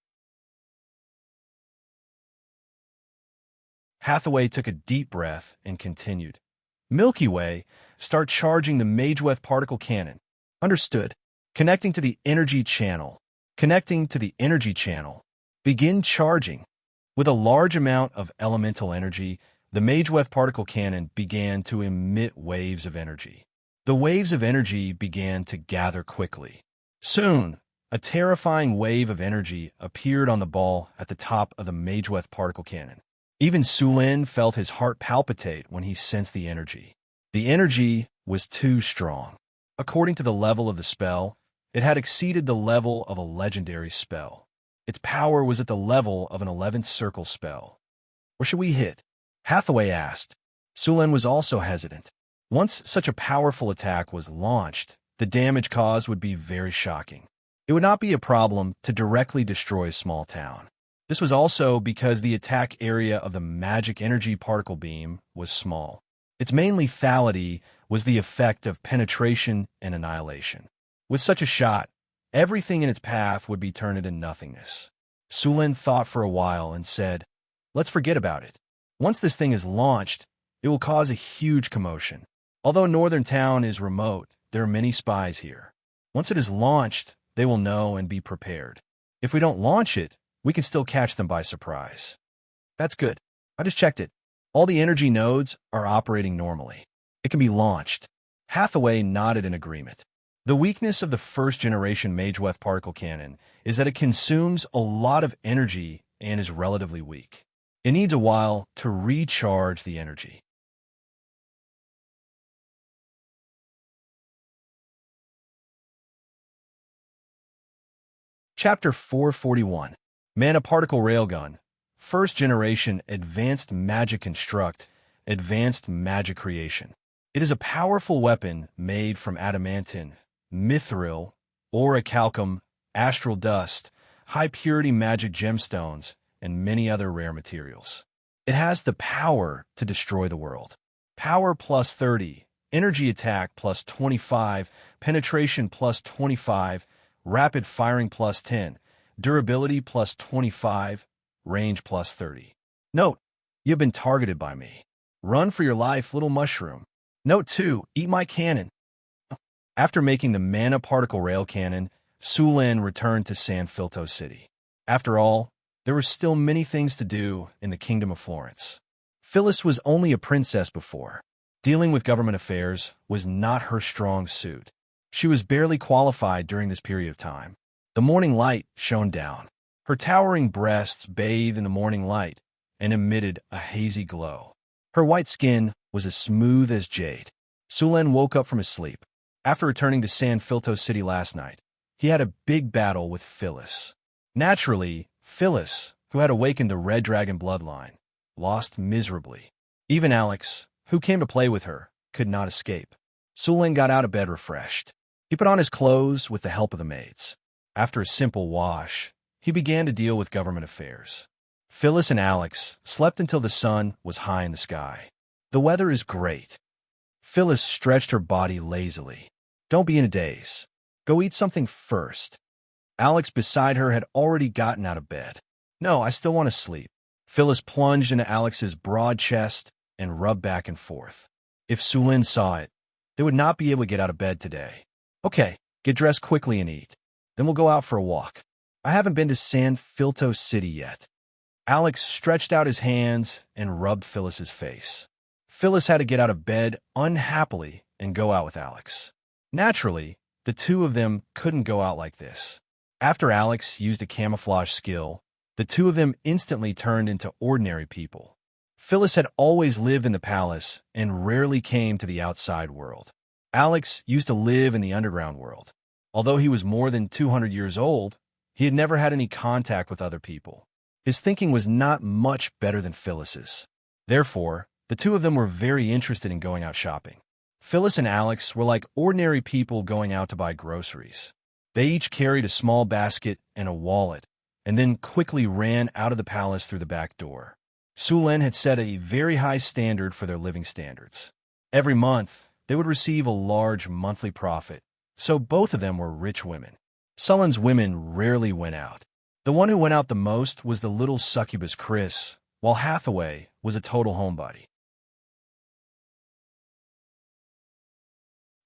Hathaway took a deep breath and continued. Milky Way, start charging the Mageweth particle cannon. Understood. Connecting to the energy channel. Connecting to the energy channel. Begin charging. With a large amount of elemental energy, the Mageweth particle cannon began to emit waves of energy. The waves of energy began to gather quickly. Soon, a terrifying wave of energy appeared on the ball at the top of the Mageweth particle cannon. Even Sulen felt his heart palpitate when he sensed the energy. The energy was too strong. According to the level of the spell, it had exceeded the level of a legendary spell. Its power was at the level of an 11th circle spell. Where should we hit? Hathaway asked. Sulen was also hesitant. Once such a powerful attack was launched, the damage caused would be very shocking. It would not be a problem to directly destroy a small town. This was also because the attack area of the magic energy particle beam was small. Its main lethality was the effect of penetration and annihilation. With such a shot, everything in its path would be turned into nothingness. Sulen thought for a while and said, let's forget about it. Once this thing is launched, it will cause a huge commotion. Although Northern Town is remote, there are many spies here. Once it is launched, they will know and be prepared. If we don't launch it, we can still catch them by surprise. That's good. I just checked it. All the energy nodes are operating normally. It can be launched. Hathaway nodded in agreement. The weakness of the first-generation Mageweth particle cannon is that it consumes a lot of energy and is relatively weak. It needs a while to recharge the energy. Chapter 441. Mana Particle Railgun. First Generation Advanced Magic Construct. Advanced Magic Creation. It is a powerful weapon made from adamantine, mithril, orichalcum, astral dust, high-purity magic gemstones, and many other rare materials. It has the power to destroy the world. Power plus 30, energy attack plus 25, penetration plus 25, rapid firing plus 10, durability plus 25, range plus 30. Note, you've been targeted by me. Run for your life, little mushroom. Note 2, eat my cannon. After making the mana particle rail cannon, Sulin returned to San Filto City. After all, there were still many things to do in the Kingdom of Florence. Phyllis was only a princess before. Dealing with government affairs was not her strong suit. She was barely qualified during this period of time. The morning light shone down. Her towering breasts bathed in the morning light and emitted a hazy glow. Her white skin was as smooth as jade. Sulin woke up from his sleep. After returning to San Filto City last night, he had a big battle with Phyllis. Naturally, Phyllis, who had awakened the Red Dragon bloodline, lost miserably. Even Alex, who came to play with her, could not escape. Sulin got out of bed refreshed. He put on his clothes with the help of the maids. After a simple wash, he began to deal with government affairs. Phyllis and Alex slept until the sun was high in the sky. The weather is great. Phyllis stretched her body lazily. Don't be in a daze. Go eat something first. Alex beside her had already gotten out of bed. No, I still want to sleep. Phyllis plunged into Alex's broad chest and rubbed back and forth. If Sulin saw it, they would not be able to get out of bed today. Okay, get dressed quickly and eat. Then we'll go out for a walk. I haven't been to San Filto City yet. Alex stretched out his hands and rubbed Phyllis's face. Phyllis had to get out of bed unhappily and go out with Alex. Naturally, the two of them couldn't go out like this. After Alex used a camouflage skill, the two of them instantly turned into ordinary people. Phyllis had always lived in the palace and rarely came to the outside world. Alex used to live in the underground world. Although he was more than 200 years old, he had never had any contact with other people. His thinking was not much better than Phyllis's. Therefore, the two of them were very interested in going out shopping. Phyllis and Alex were like ordinary people going out to buy groceries. They each carried a small basket and a wallet, and then quickly ran out of the palace through the back door. Sulin had set a very high standard for their living standards. Every month, they would receive a large monthly profit, so both of them were rich women. Sulin's women rarely went out. The one who went out the most was the little succubus Chris, while Hathaway was a total homebody.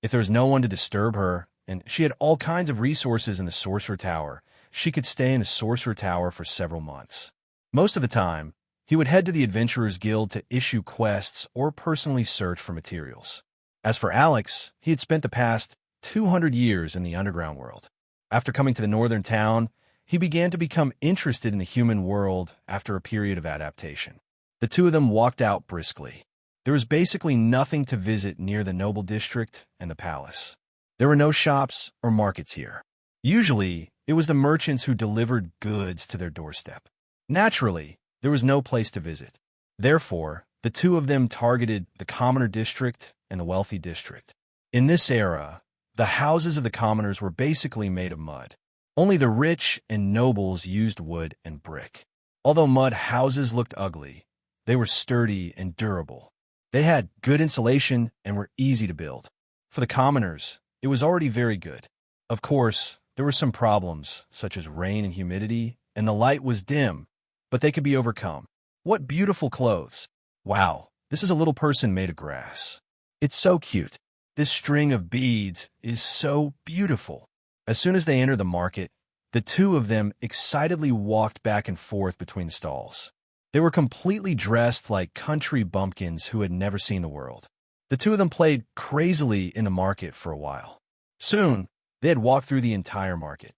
If there was no one to disturb her, and she had all kinds of resources in the Sorcerer Tower, she could stay in the Sorcerer Tower for several months. Most of the time, he would head to the Adventurers Guild to issue quests or personally search for materials. As for Alex, he had spent the past 200 years in the underground world. After coming to the northern town, he began to become interested in the human world after a period of adaptation. The two of them walked out briskly. There was basically nothing to visit near the noble district and the palace. There were no shops or markets here. Usually, it was the merchants who delivered goods to their doorstep. Naturally, there was no place to visit. Therefore, the two of them targeted the commoner district and the wealthy district. In this era, the houses of the commoners were basically made of mud. Only the rich and nobles used wood and brick. Although mud houses looked ugly, they were sturdy and durable. They had good insulation and were easy to build. For the commoners, it was already very good. Of course, there were some problems, such as rain and humidity, and the light was dim, but they could be overcome. What beautiful clothes! Wow, this is a little person made of grass. It's so cute. This string of beads is so beautiful. As soon as they entered the market, the two of them excitedly walked back and forth between the stalls. They were completely dressed like country bumpkins who had never seen the world. The two of them played crazily in the market for a while. Soon, they had walked through the entire market.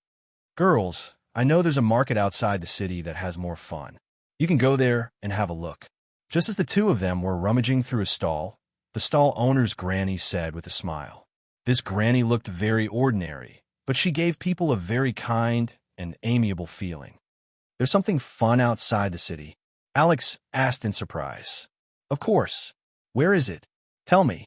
Girls, I know there's a market outside the city that has more fun. You can go there and have a look. Just as the two of them were rummaging through a stall, the stall owner's granny said with a smile. This granny looked very ordinary, but she gave people a very kind and amiable feeling. There's something fun outside the city, Alex asked in surprise. Of course. Where is it? Tell me.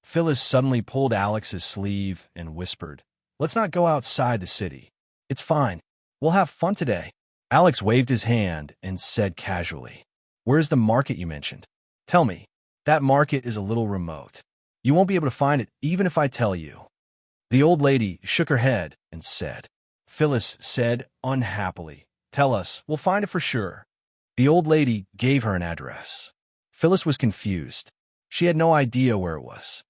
Phyllis suddenly pulled Alex's sleeve and whispered, Let's not go outside the city. It's fine. We'll have fun today. Alex waved his hand and said casually, "Where's the market you mentioned? Tell me. That market is a little remote. You won't be able to find it even if I tell you." The old lady shook her head and said. Phyllis said unhappily, "Tell us, we'll find it for sure." The old lady gave her an address. Phyllis was confused. She had no idea where it was.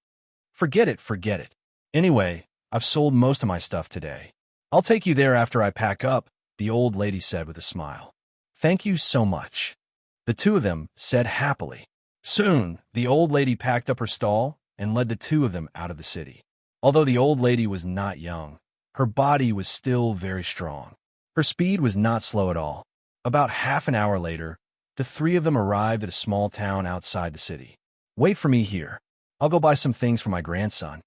Forget it, forget it. Anyway, I've sold most of my stuff today. I'll take you there after I pack up, the old lady said with a smile. Thank you so much. The two of them said happily. Soon, the old lady packed up her stall and led the two of them out of the city. Although the old lady was not young, her body was still very strong. Her speed was not slow at all. About half an hour later, the three of them arrived at a small town outside the city. Wait for me here. I'll go buy some things for my grandson.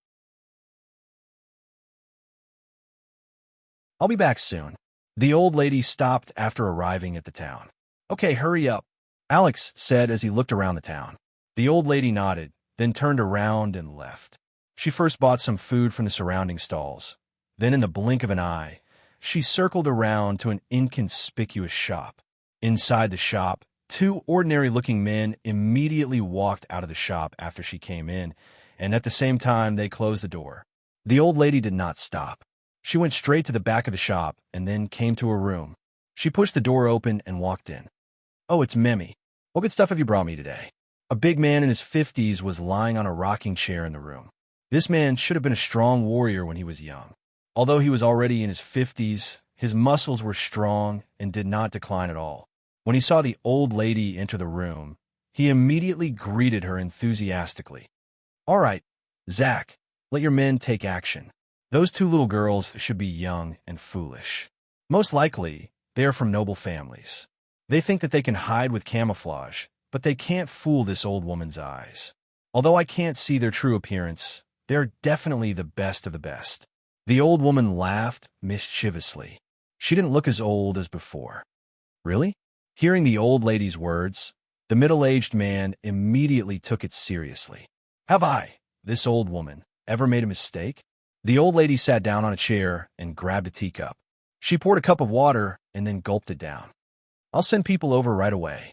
I'll be back soon. The old lady stopped after arriving at the town. Okay, hurry up, Alex said as he looked around the town. The old lady nodded, then turned around and left. She first bought some food from the surrounding stalls. Then, in the blink of an eye, she circled around to an inconspicuous shop. Inside the shop, two ordinary-looking men immediately walked out of the shop after she came in, and at the same time they closed the door. The old lady did not stop. She went straight to the back of the shop and then came to her room. She pushed the door open and walked in. Oh, it's Mimi. What good stuff have you brought me today? A big man in his 50s was lying on a rocking chair in the room. This man should have been a strong warrior when he was young. Although he was already in his 50s, his muscles were strong and did not decline at all. When he saw the old lady enter the room, he immediately greeted her enthusiastically. All right, Zach, let your men take action. Those two little girls should be young and foolish. Most likely, they are from noble families. They think that they can hide with camouflage, but they can't fool this old woman's eyes. Although I can't see their true appearance, they're definitely the best of the best. The old woman laughed mischievously. She didn't look as old as before. Really? Hearing the old lady's words, the middle-aged man immediately took it seriously. Have I, this old woman, ever made a mistake? The old lady sat down on a chair and grabbed a teacup. She poured a cup of water and then gulped it down. I'll send people over right away.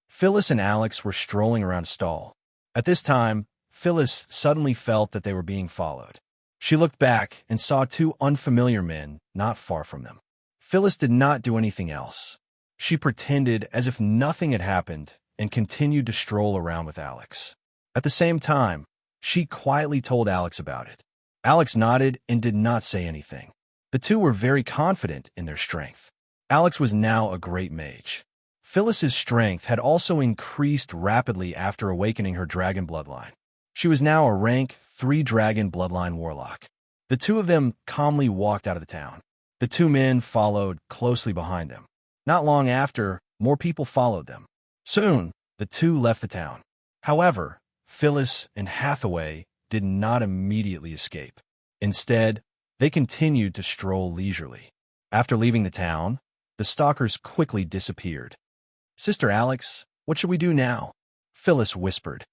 Phyllis and Alex were strolling around a stall. At this time, Phyllis suddenly felt that they were being followed. She looked back and saw two unfamiliar men not far from them. Phyllis did not do anything else. She pretended as if nothing had happened and continued to stroll around with Alex. At the same time, she quietly told Alex about it. Alex nodded and did not say anything. The two were very confident in their strength. Alex was now a great mage. Phyllis's strength had also increased rapidly after awakening her dragon bloodline. She was now a rank 3 dragon bloodline warlock. The two of them calmly walked out of the town. The two men followed closely behind them. Not long after, more people followed them. Soon, the two left the town. However, Phyllis and Hathaway did not immediately escape. Instead, they continued to stroll leisurely. After leaving the town, the stalkers quickly disappeared. Sister Alex, what should we do now? Phyllis whispered.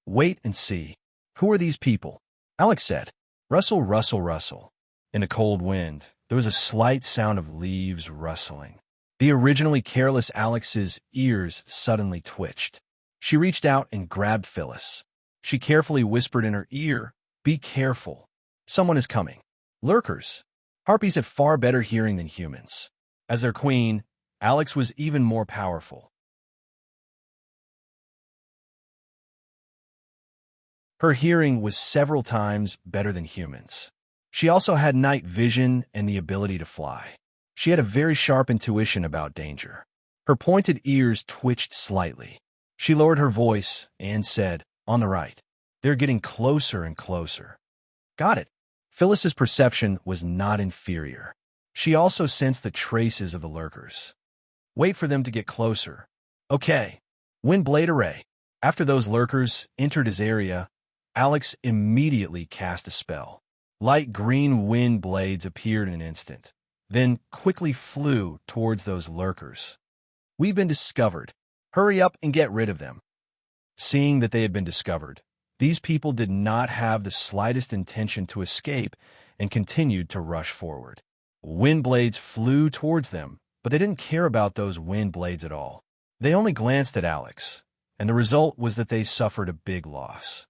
Wait and see. Who are these people? Alex said. Rustle, rustle, rustle. In a cold wind, there was a slight sound of leaves rustling. The originally careless Alex's ears suddenly twitched. She reached out and grabbed Phyllis. She carefully whispered in her ear, Be careful. Someone is coming. Lurkers. Harpies have far better hearing than humans. As their queen, Alex was even more powerful. Her hearing was several times better than humans. She also had night vision and the ability to fly. She had a very sharp intuition about danger. Her pointed ears twitched slightly. She lowered her voice and said, On the right. They're getting closer and closer. Got it. Phyllis's perception was not inferior. She also sensed the traces of the lurkers. Wait for them to get closer. Okay. Wind blade array. After those lurkers entered his area, Alex immediately cast a spell. Light green wind blades appeared in an instant, then quickly flew towards those lurkers. We've been discovered. Hurry up and get rid of them. Seeing that they had been discovered, these people did not have the slightest intention to escape and continued to rush forward. Wind blades flew towards them, but they didn't care about those wind blades at all. They only glanced at Alex, and the result was that they suffered a big loss.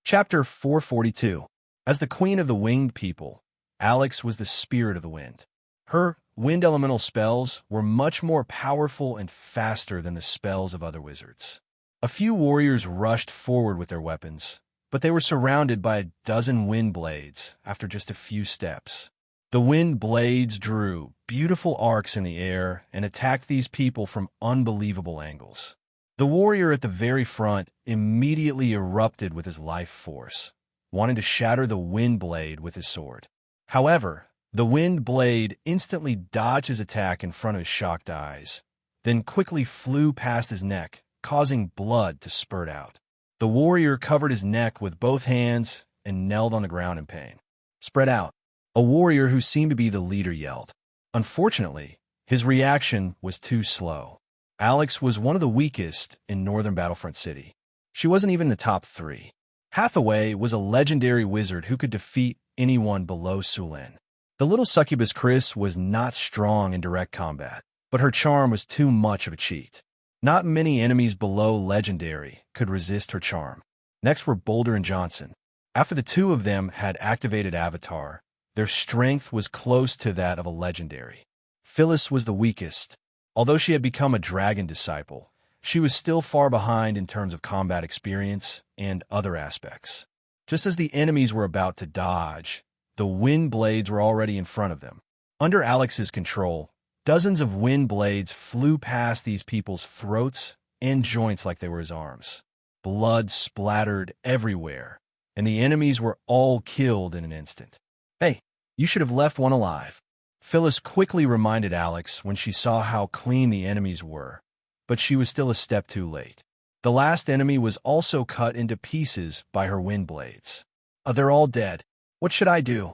Chapter 442. As the queen of the winged people, Alex was the spirit of the wind. Her wind elemental spells were much more powerful and faster than the spells of other wizards. A few warriors rushed forward with their weapons, but they were surrounded by a dozen wind blades after just a few steps. The wind blades drew beautiful arcs in the air and attacked these people from unbelievable angles. The warrior at the very front immediately erupted with his life force, wanting to shatter the wind blade with his sword. However, the wind blade instantly dodged his attack in front of his shocked eyes, then quickly flew past his neck, causing blood to spurt out. The warrior covered his neck with both hands and knelt on the ground in pain. "Spread out," a warrior who seemed to be the leader yelled. Unfortunately, his reaction was too slow. Alex was one of the weakest in Northern Battlefront City. She wasn't even in the top 3. Hathaway was a legendary wizard who could defeat anyone below Sulen. The little succubus Chris was not strong in direct combat, but her charm was too much of a cheat. Not many enemies below Legendary could resist her charm. Next were Boulder and Johnson. After the two of them had activated Avatar, their strength was close to that of a Legendary. Phyllis was the weakest. Although she had become a dragon disciple, she was still far behind in terms of combat experience and other aspects. Just as the enemies were about to dodge, the wind blades were already in front of them. Under Alex's control, dozens of wind blades flew past these people's throats and joints like they were his arms. Blood splattered everywhere, and the enemies were all killed in an instant. "Hey, you should have left one alive," Phyllis quickly reminded Alex when she saw how clean the enemies were, but she was still a step too late. The last enemy was also cut into pieces by her wind blades. "They're all dead. What should I do?"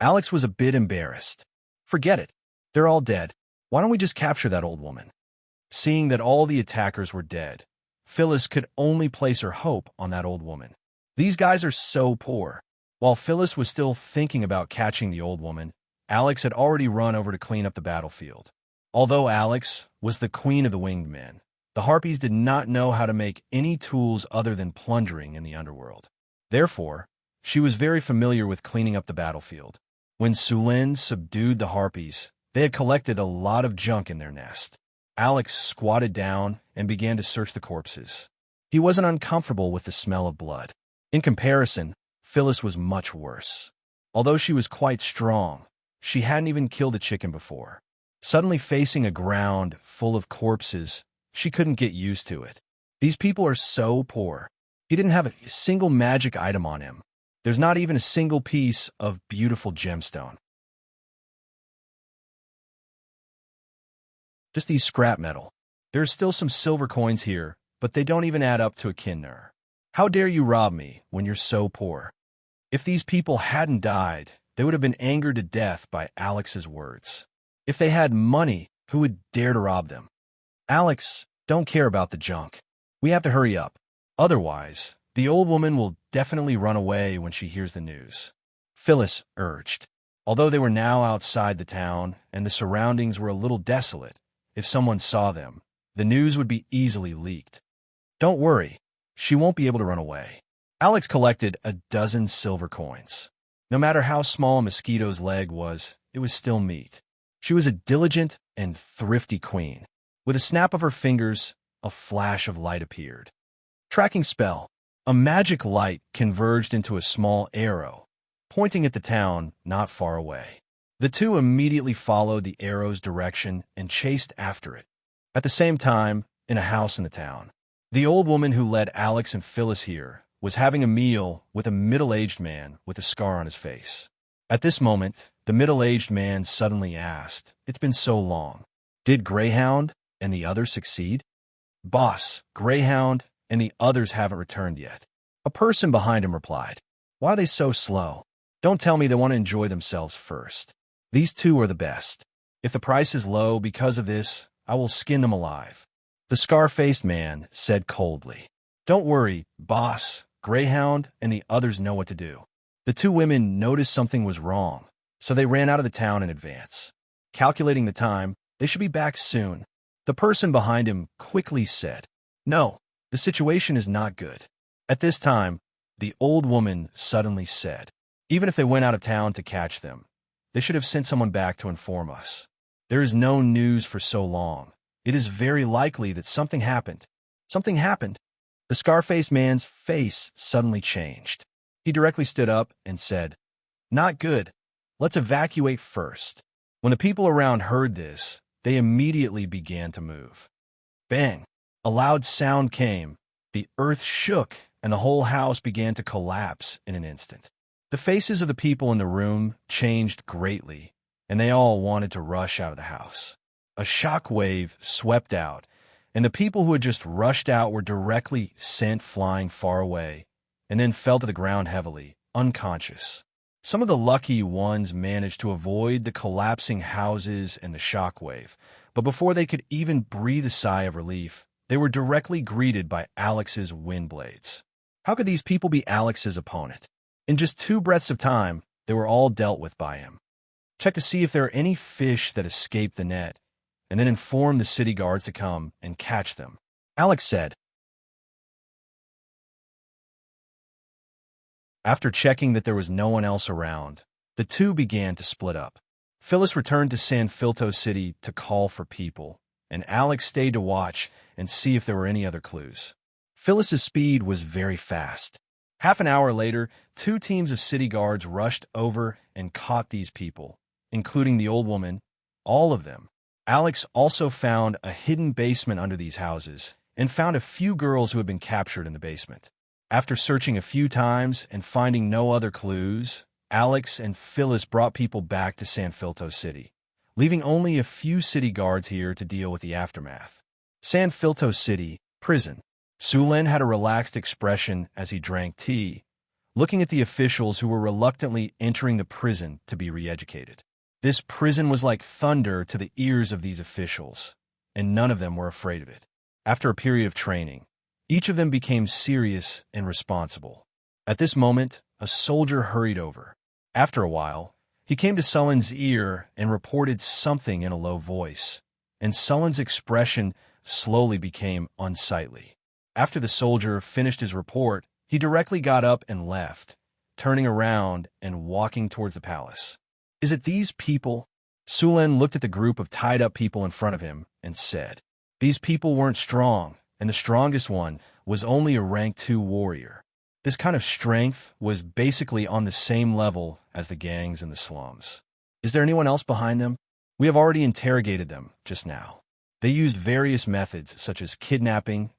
Alex was a bit embarrassed. "Forget it. They're all dead. Why don't we just capture that old woman?" Seeing that all the attackers were dead, Phyllis could only place her hope on that old woman. These guys are so poor. While Phyllis was still thinking about catching the old woman, Alex had already run over to clean up the battlefield. Although Alex was the queen of the winged men, the Harpies did not know how to make any tools other than plundering in the underworld. Therefore, she was very familiar with cleaning up the battlefield. When Sulen subdued the Harpies, they had collected a lot of junk in their nest. Alex squatted down and began to search the corpses. He wasn't uncomfortable with the smell of blood. In comparison, Phyllis was much worse. Although she was quite strong, she hadn't even killed a chicken before. Suddenly facing a ground full of corpses, she couldn't get used to it. These people are so poor. He didn't have a single magic item on him. There's not even a single piece of beautiful gemstone. Just these scrap metal. There's still some silver coins here, but they don't even add up to a kinner. How dare you rob me when you're so poor? If these people hadn't died, they would have been angered to death by Alex's words. If they had money, who would dare to rob them? "Alex, don't care about the junk. We have to hurry up. Otherwise, the old woman will definitely run away when she hears the news," Phyllis urged. Although they were now outside the town and the surroundings were a little desolate, if someone saw them, the news would be easily leaked. "Don't worry, she won't be able to run away." Alex collected a dozen silver coins. No matter how small a mosquito's leg was, it was still meat. She was a diligent and thrifty queen. With a snap of her fingers, a flash of light appeared. Tracking spell. A magic light converged into a small arrow, pointing at the town not far away. The two immediately followed the arrow's direction and chased after it. At the same time, in a house in the town, the old woman who led Alex and Phyllis here was having a meal with a middle-aged man with a scar on his face. At this moment, the middle-aged man suddenly asked, "It's been so long. Did Greyhound and the others succeed?" "Boss, Greyhound and the others haven't returned yet." A person behind him replied, "Why are they so slow? Don't tell me they want to enjoy themselves first. These two are the best. If the price is low because of this, I will skin them alive." The scar-faced man said coldly, Don't worry, boss, Greyhound, and the others know what to do. The two women noticed something was wrong, so they ran out of the town in advance. Calculating the time, they should be back soon. The person behind him quickly said, "No, the situation is not good." At this time, the old woman suddenly said, "Even if they went out of town to catch them, they should have sent someone back to inform us. There is no news for so long. It is very likely that something happened." Something happened. The scar-faced man's face suddenly changed. He directly stood up and said, "Not good. Let's evacuate first." When the people around heard this, they immediately began to move. Bang! A loud sound came. The earth shook, and the whole house began to collapse in an instant. The faces of the people in the room changed greatly, and they all wanted to rush out of the house. A shock wave swept out, and the people who had just rushed out were directly sent flying far away, and then fell to the ground heavily, unconscious. Some of the lucky ones managed to avoid the collapsing houses and the shock wave, but before they could even breathe a sigh of relief, they were directly greeted by Alex's wind blades. How could these people be Alex's opponent? In just 2 breaths of time, they were all dealt with by him. Check to see if there are any fish that escaped the net, and then inform the city guards to come and catch them, Alex said. After checking that there was no one else around, the two began to split up. Phyllis returned to San Filto City to call for people, and Alex stayed to watch and see if there were any other clues. Phyllis's speed was very fast. Half an hour later, 2 teams of city guards rushed over and caught these people, including the old woman, all of them. Alex also found a hidden basement under these houses and found a few girls who had been captured in the basement. After searching a few times and finding no other clues, Alex and Phyllis brought people back to San Filto City, leaving only a few city guards here to deal with the aftermath. San Filto City, prison. Sulen had a relaxed expression as he drank tea, looking at the officials who were reluctantly entering the prison to be re-educated. This prison was like thunder to the ears of these officials, and none of them were afraid of it. After a period of training, each of them became serious and responsible. At this moment, a soldier hurried over. After a while, he came to Sullen's ear and reported something in a low voice, and Sullen's expression slowly became unsightly. After the soldier finished his report, he directly got up and left, turning around and walking towards the palace. "Is it these people?" Sulen looked at the group of tied-up people in front of him and said, "These people weren't strong, and the strongest one was only a rank 2 warrior. This kind of strength was basically on the same level as the gangs in the slums. Is there anyone else behind them? We have already interrogated them just now. They used various methods such as kidnapping,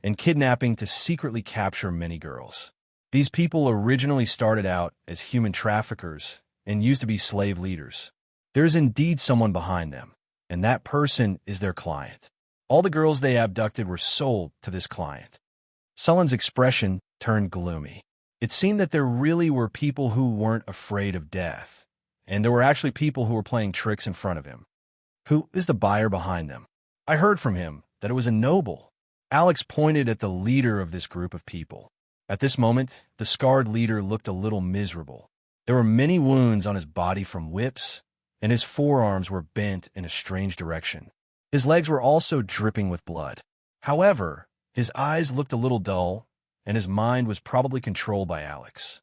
and kidnapping to secretly capture many girls. These people originally started out as human traffickers and used to be slave leaders. There is indeed someone behind them, and that person is their client. All the girls they abducted were sold to this client." Sullen's expression turned gloomy. It seemed that there really were people who weren't afraid of death, and there were actually people who were playing tricks in front of him. "Who is the buyer behind them? I heard from him that it was a noble." Alex pointed at the leader of this group of people. At this moment, the scarred leader looked a little miserable. There were many wounds on his body from whips, and his forearms were bent in a strange direction. His legs were also dripping with blood. However, his eyes looked a little dull, and his mind was probably controlled by Alex.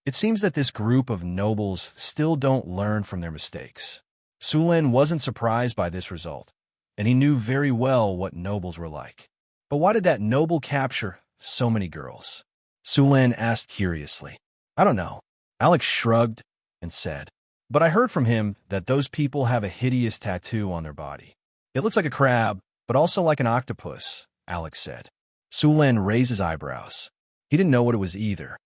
It seems that this group of nobles still don't learn from their mistakes. Sulen wasn't surprised by this result, and he knew very well what nobles were like. But why did that noble capture so many girls? Sulen asked curiously. "I don't know." Alex shrugged and said, "But I heard from him that those people have a hideous tattoo on their body. It looks like a crab, but also like an octopus," Alex said. Sulen raised his eyebrows. He didn't know what it was either.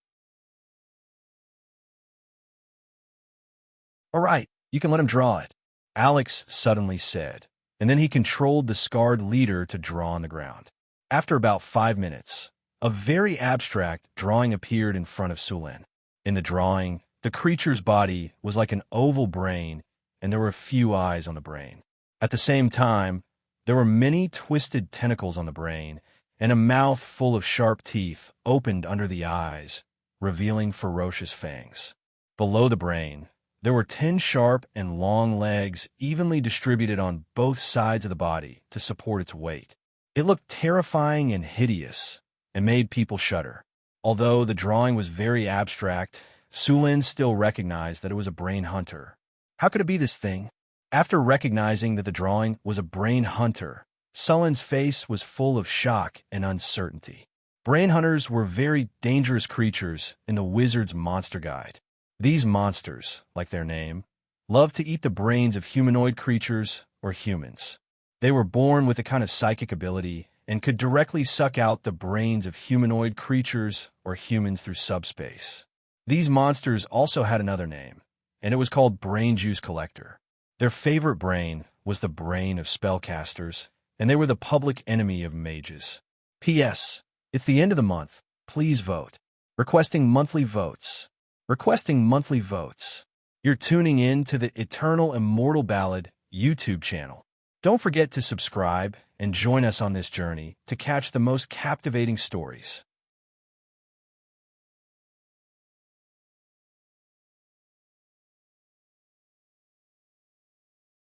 "All right, you can let him draw it," Alex suddenly said, and then he controlled the scarred leader to draw on the ground. After about 5 minutes, a very abstract drawing appeared in front of Sulen. In the drawing, the creature's body was like an oval brain, and there were a few eyes on the brain. At the same time, there were many twisted tentacles on the brain, and a mouth full of sharp teeth opened under the eyes, revealing ferocious fangs. Below the brain, there were 10 sharp and long legs evenly distributed on both sides of the body to support its weight. It looked terrifying and hideous, and made people shudder. Although the drawing was very abstract, Sulin still recognized that it was a brain hunter. How could it be this thing? After recognizing that the drawing was a brain hunter, Sulin's face was full of shock and uncertainty. Brain hunters were very dangerous creatures in the Wizard's Monster Guide. These monsters, like their name, loved to eat the brains of humanoid creatures or humans. They were born with a kind of psychic ability and could directly suck out the brains of humanoid creatures or humans through subspace. These monsters also had another name, and it was called Brain Juice Collector. Their favorite brain was the brain of spellcasters, and they were the public enemy of mages. P.S. It's the end of the month. Please vote. Requesting monthly votes. Requesting monthly votes. You're tuning in to the Eternal Immortal Ballad YouTube channel. Don't forget to subscribe and join us on this journey to catch the most captivating stories.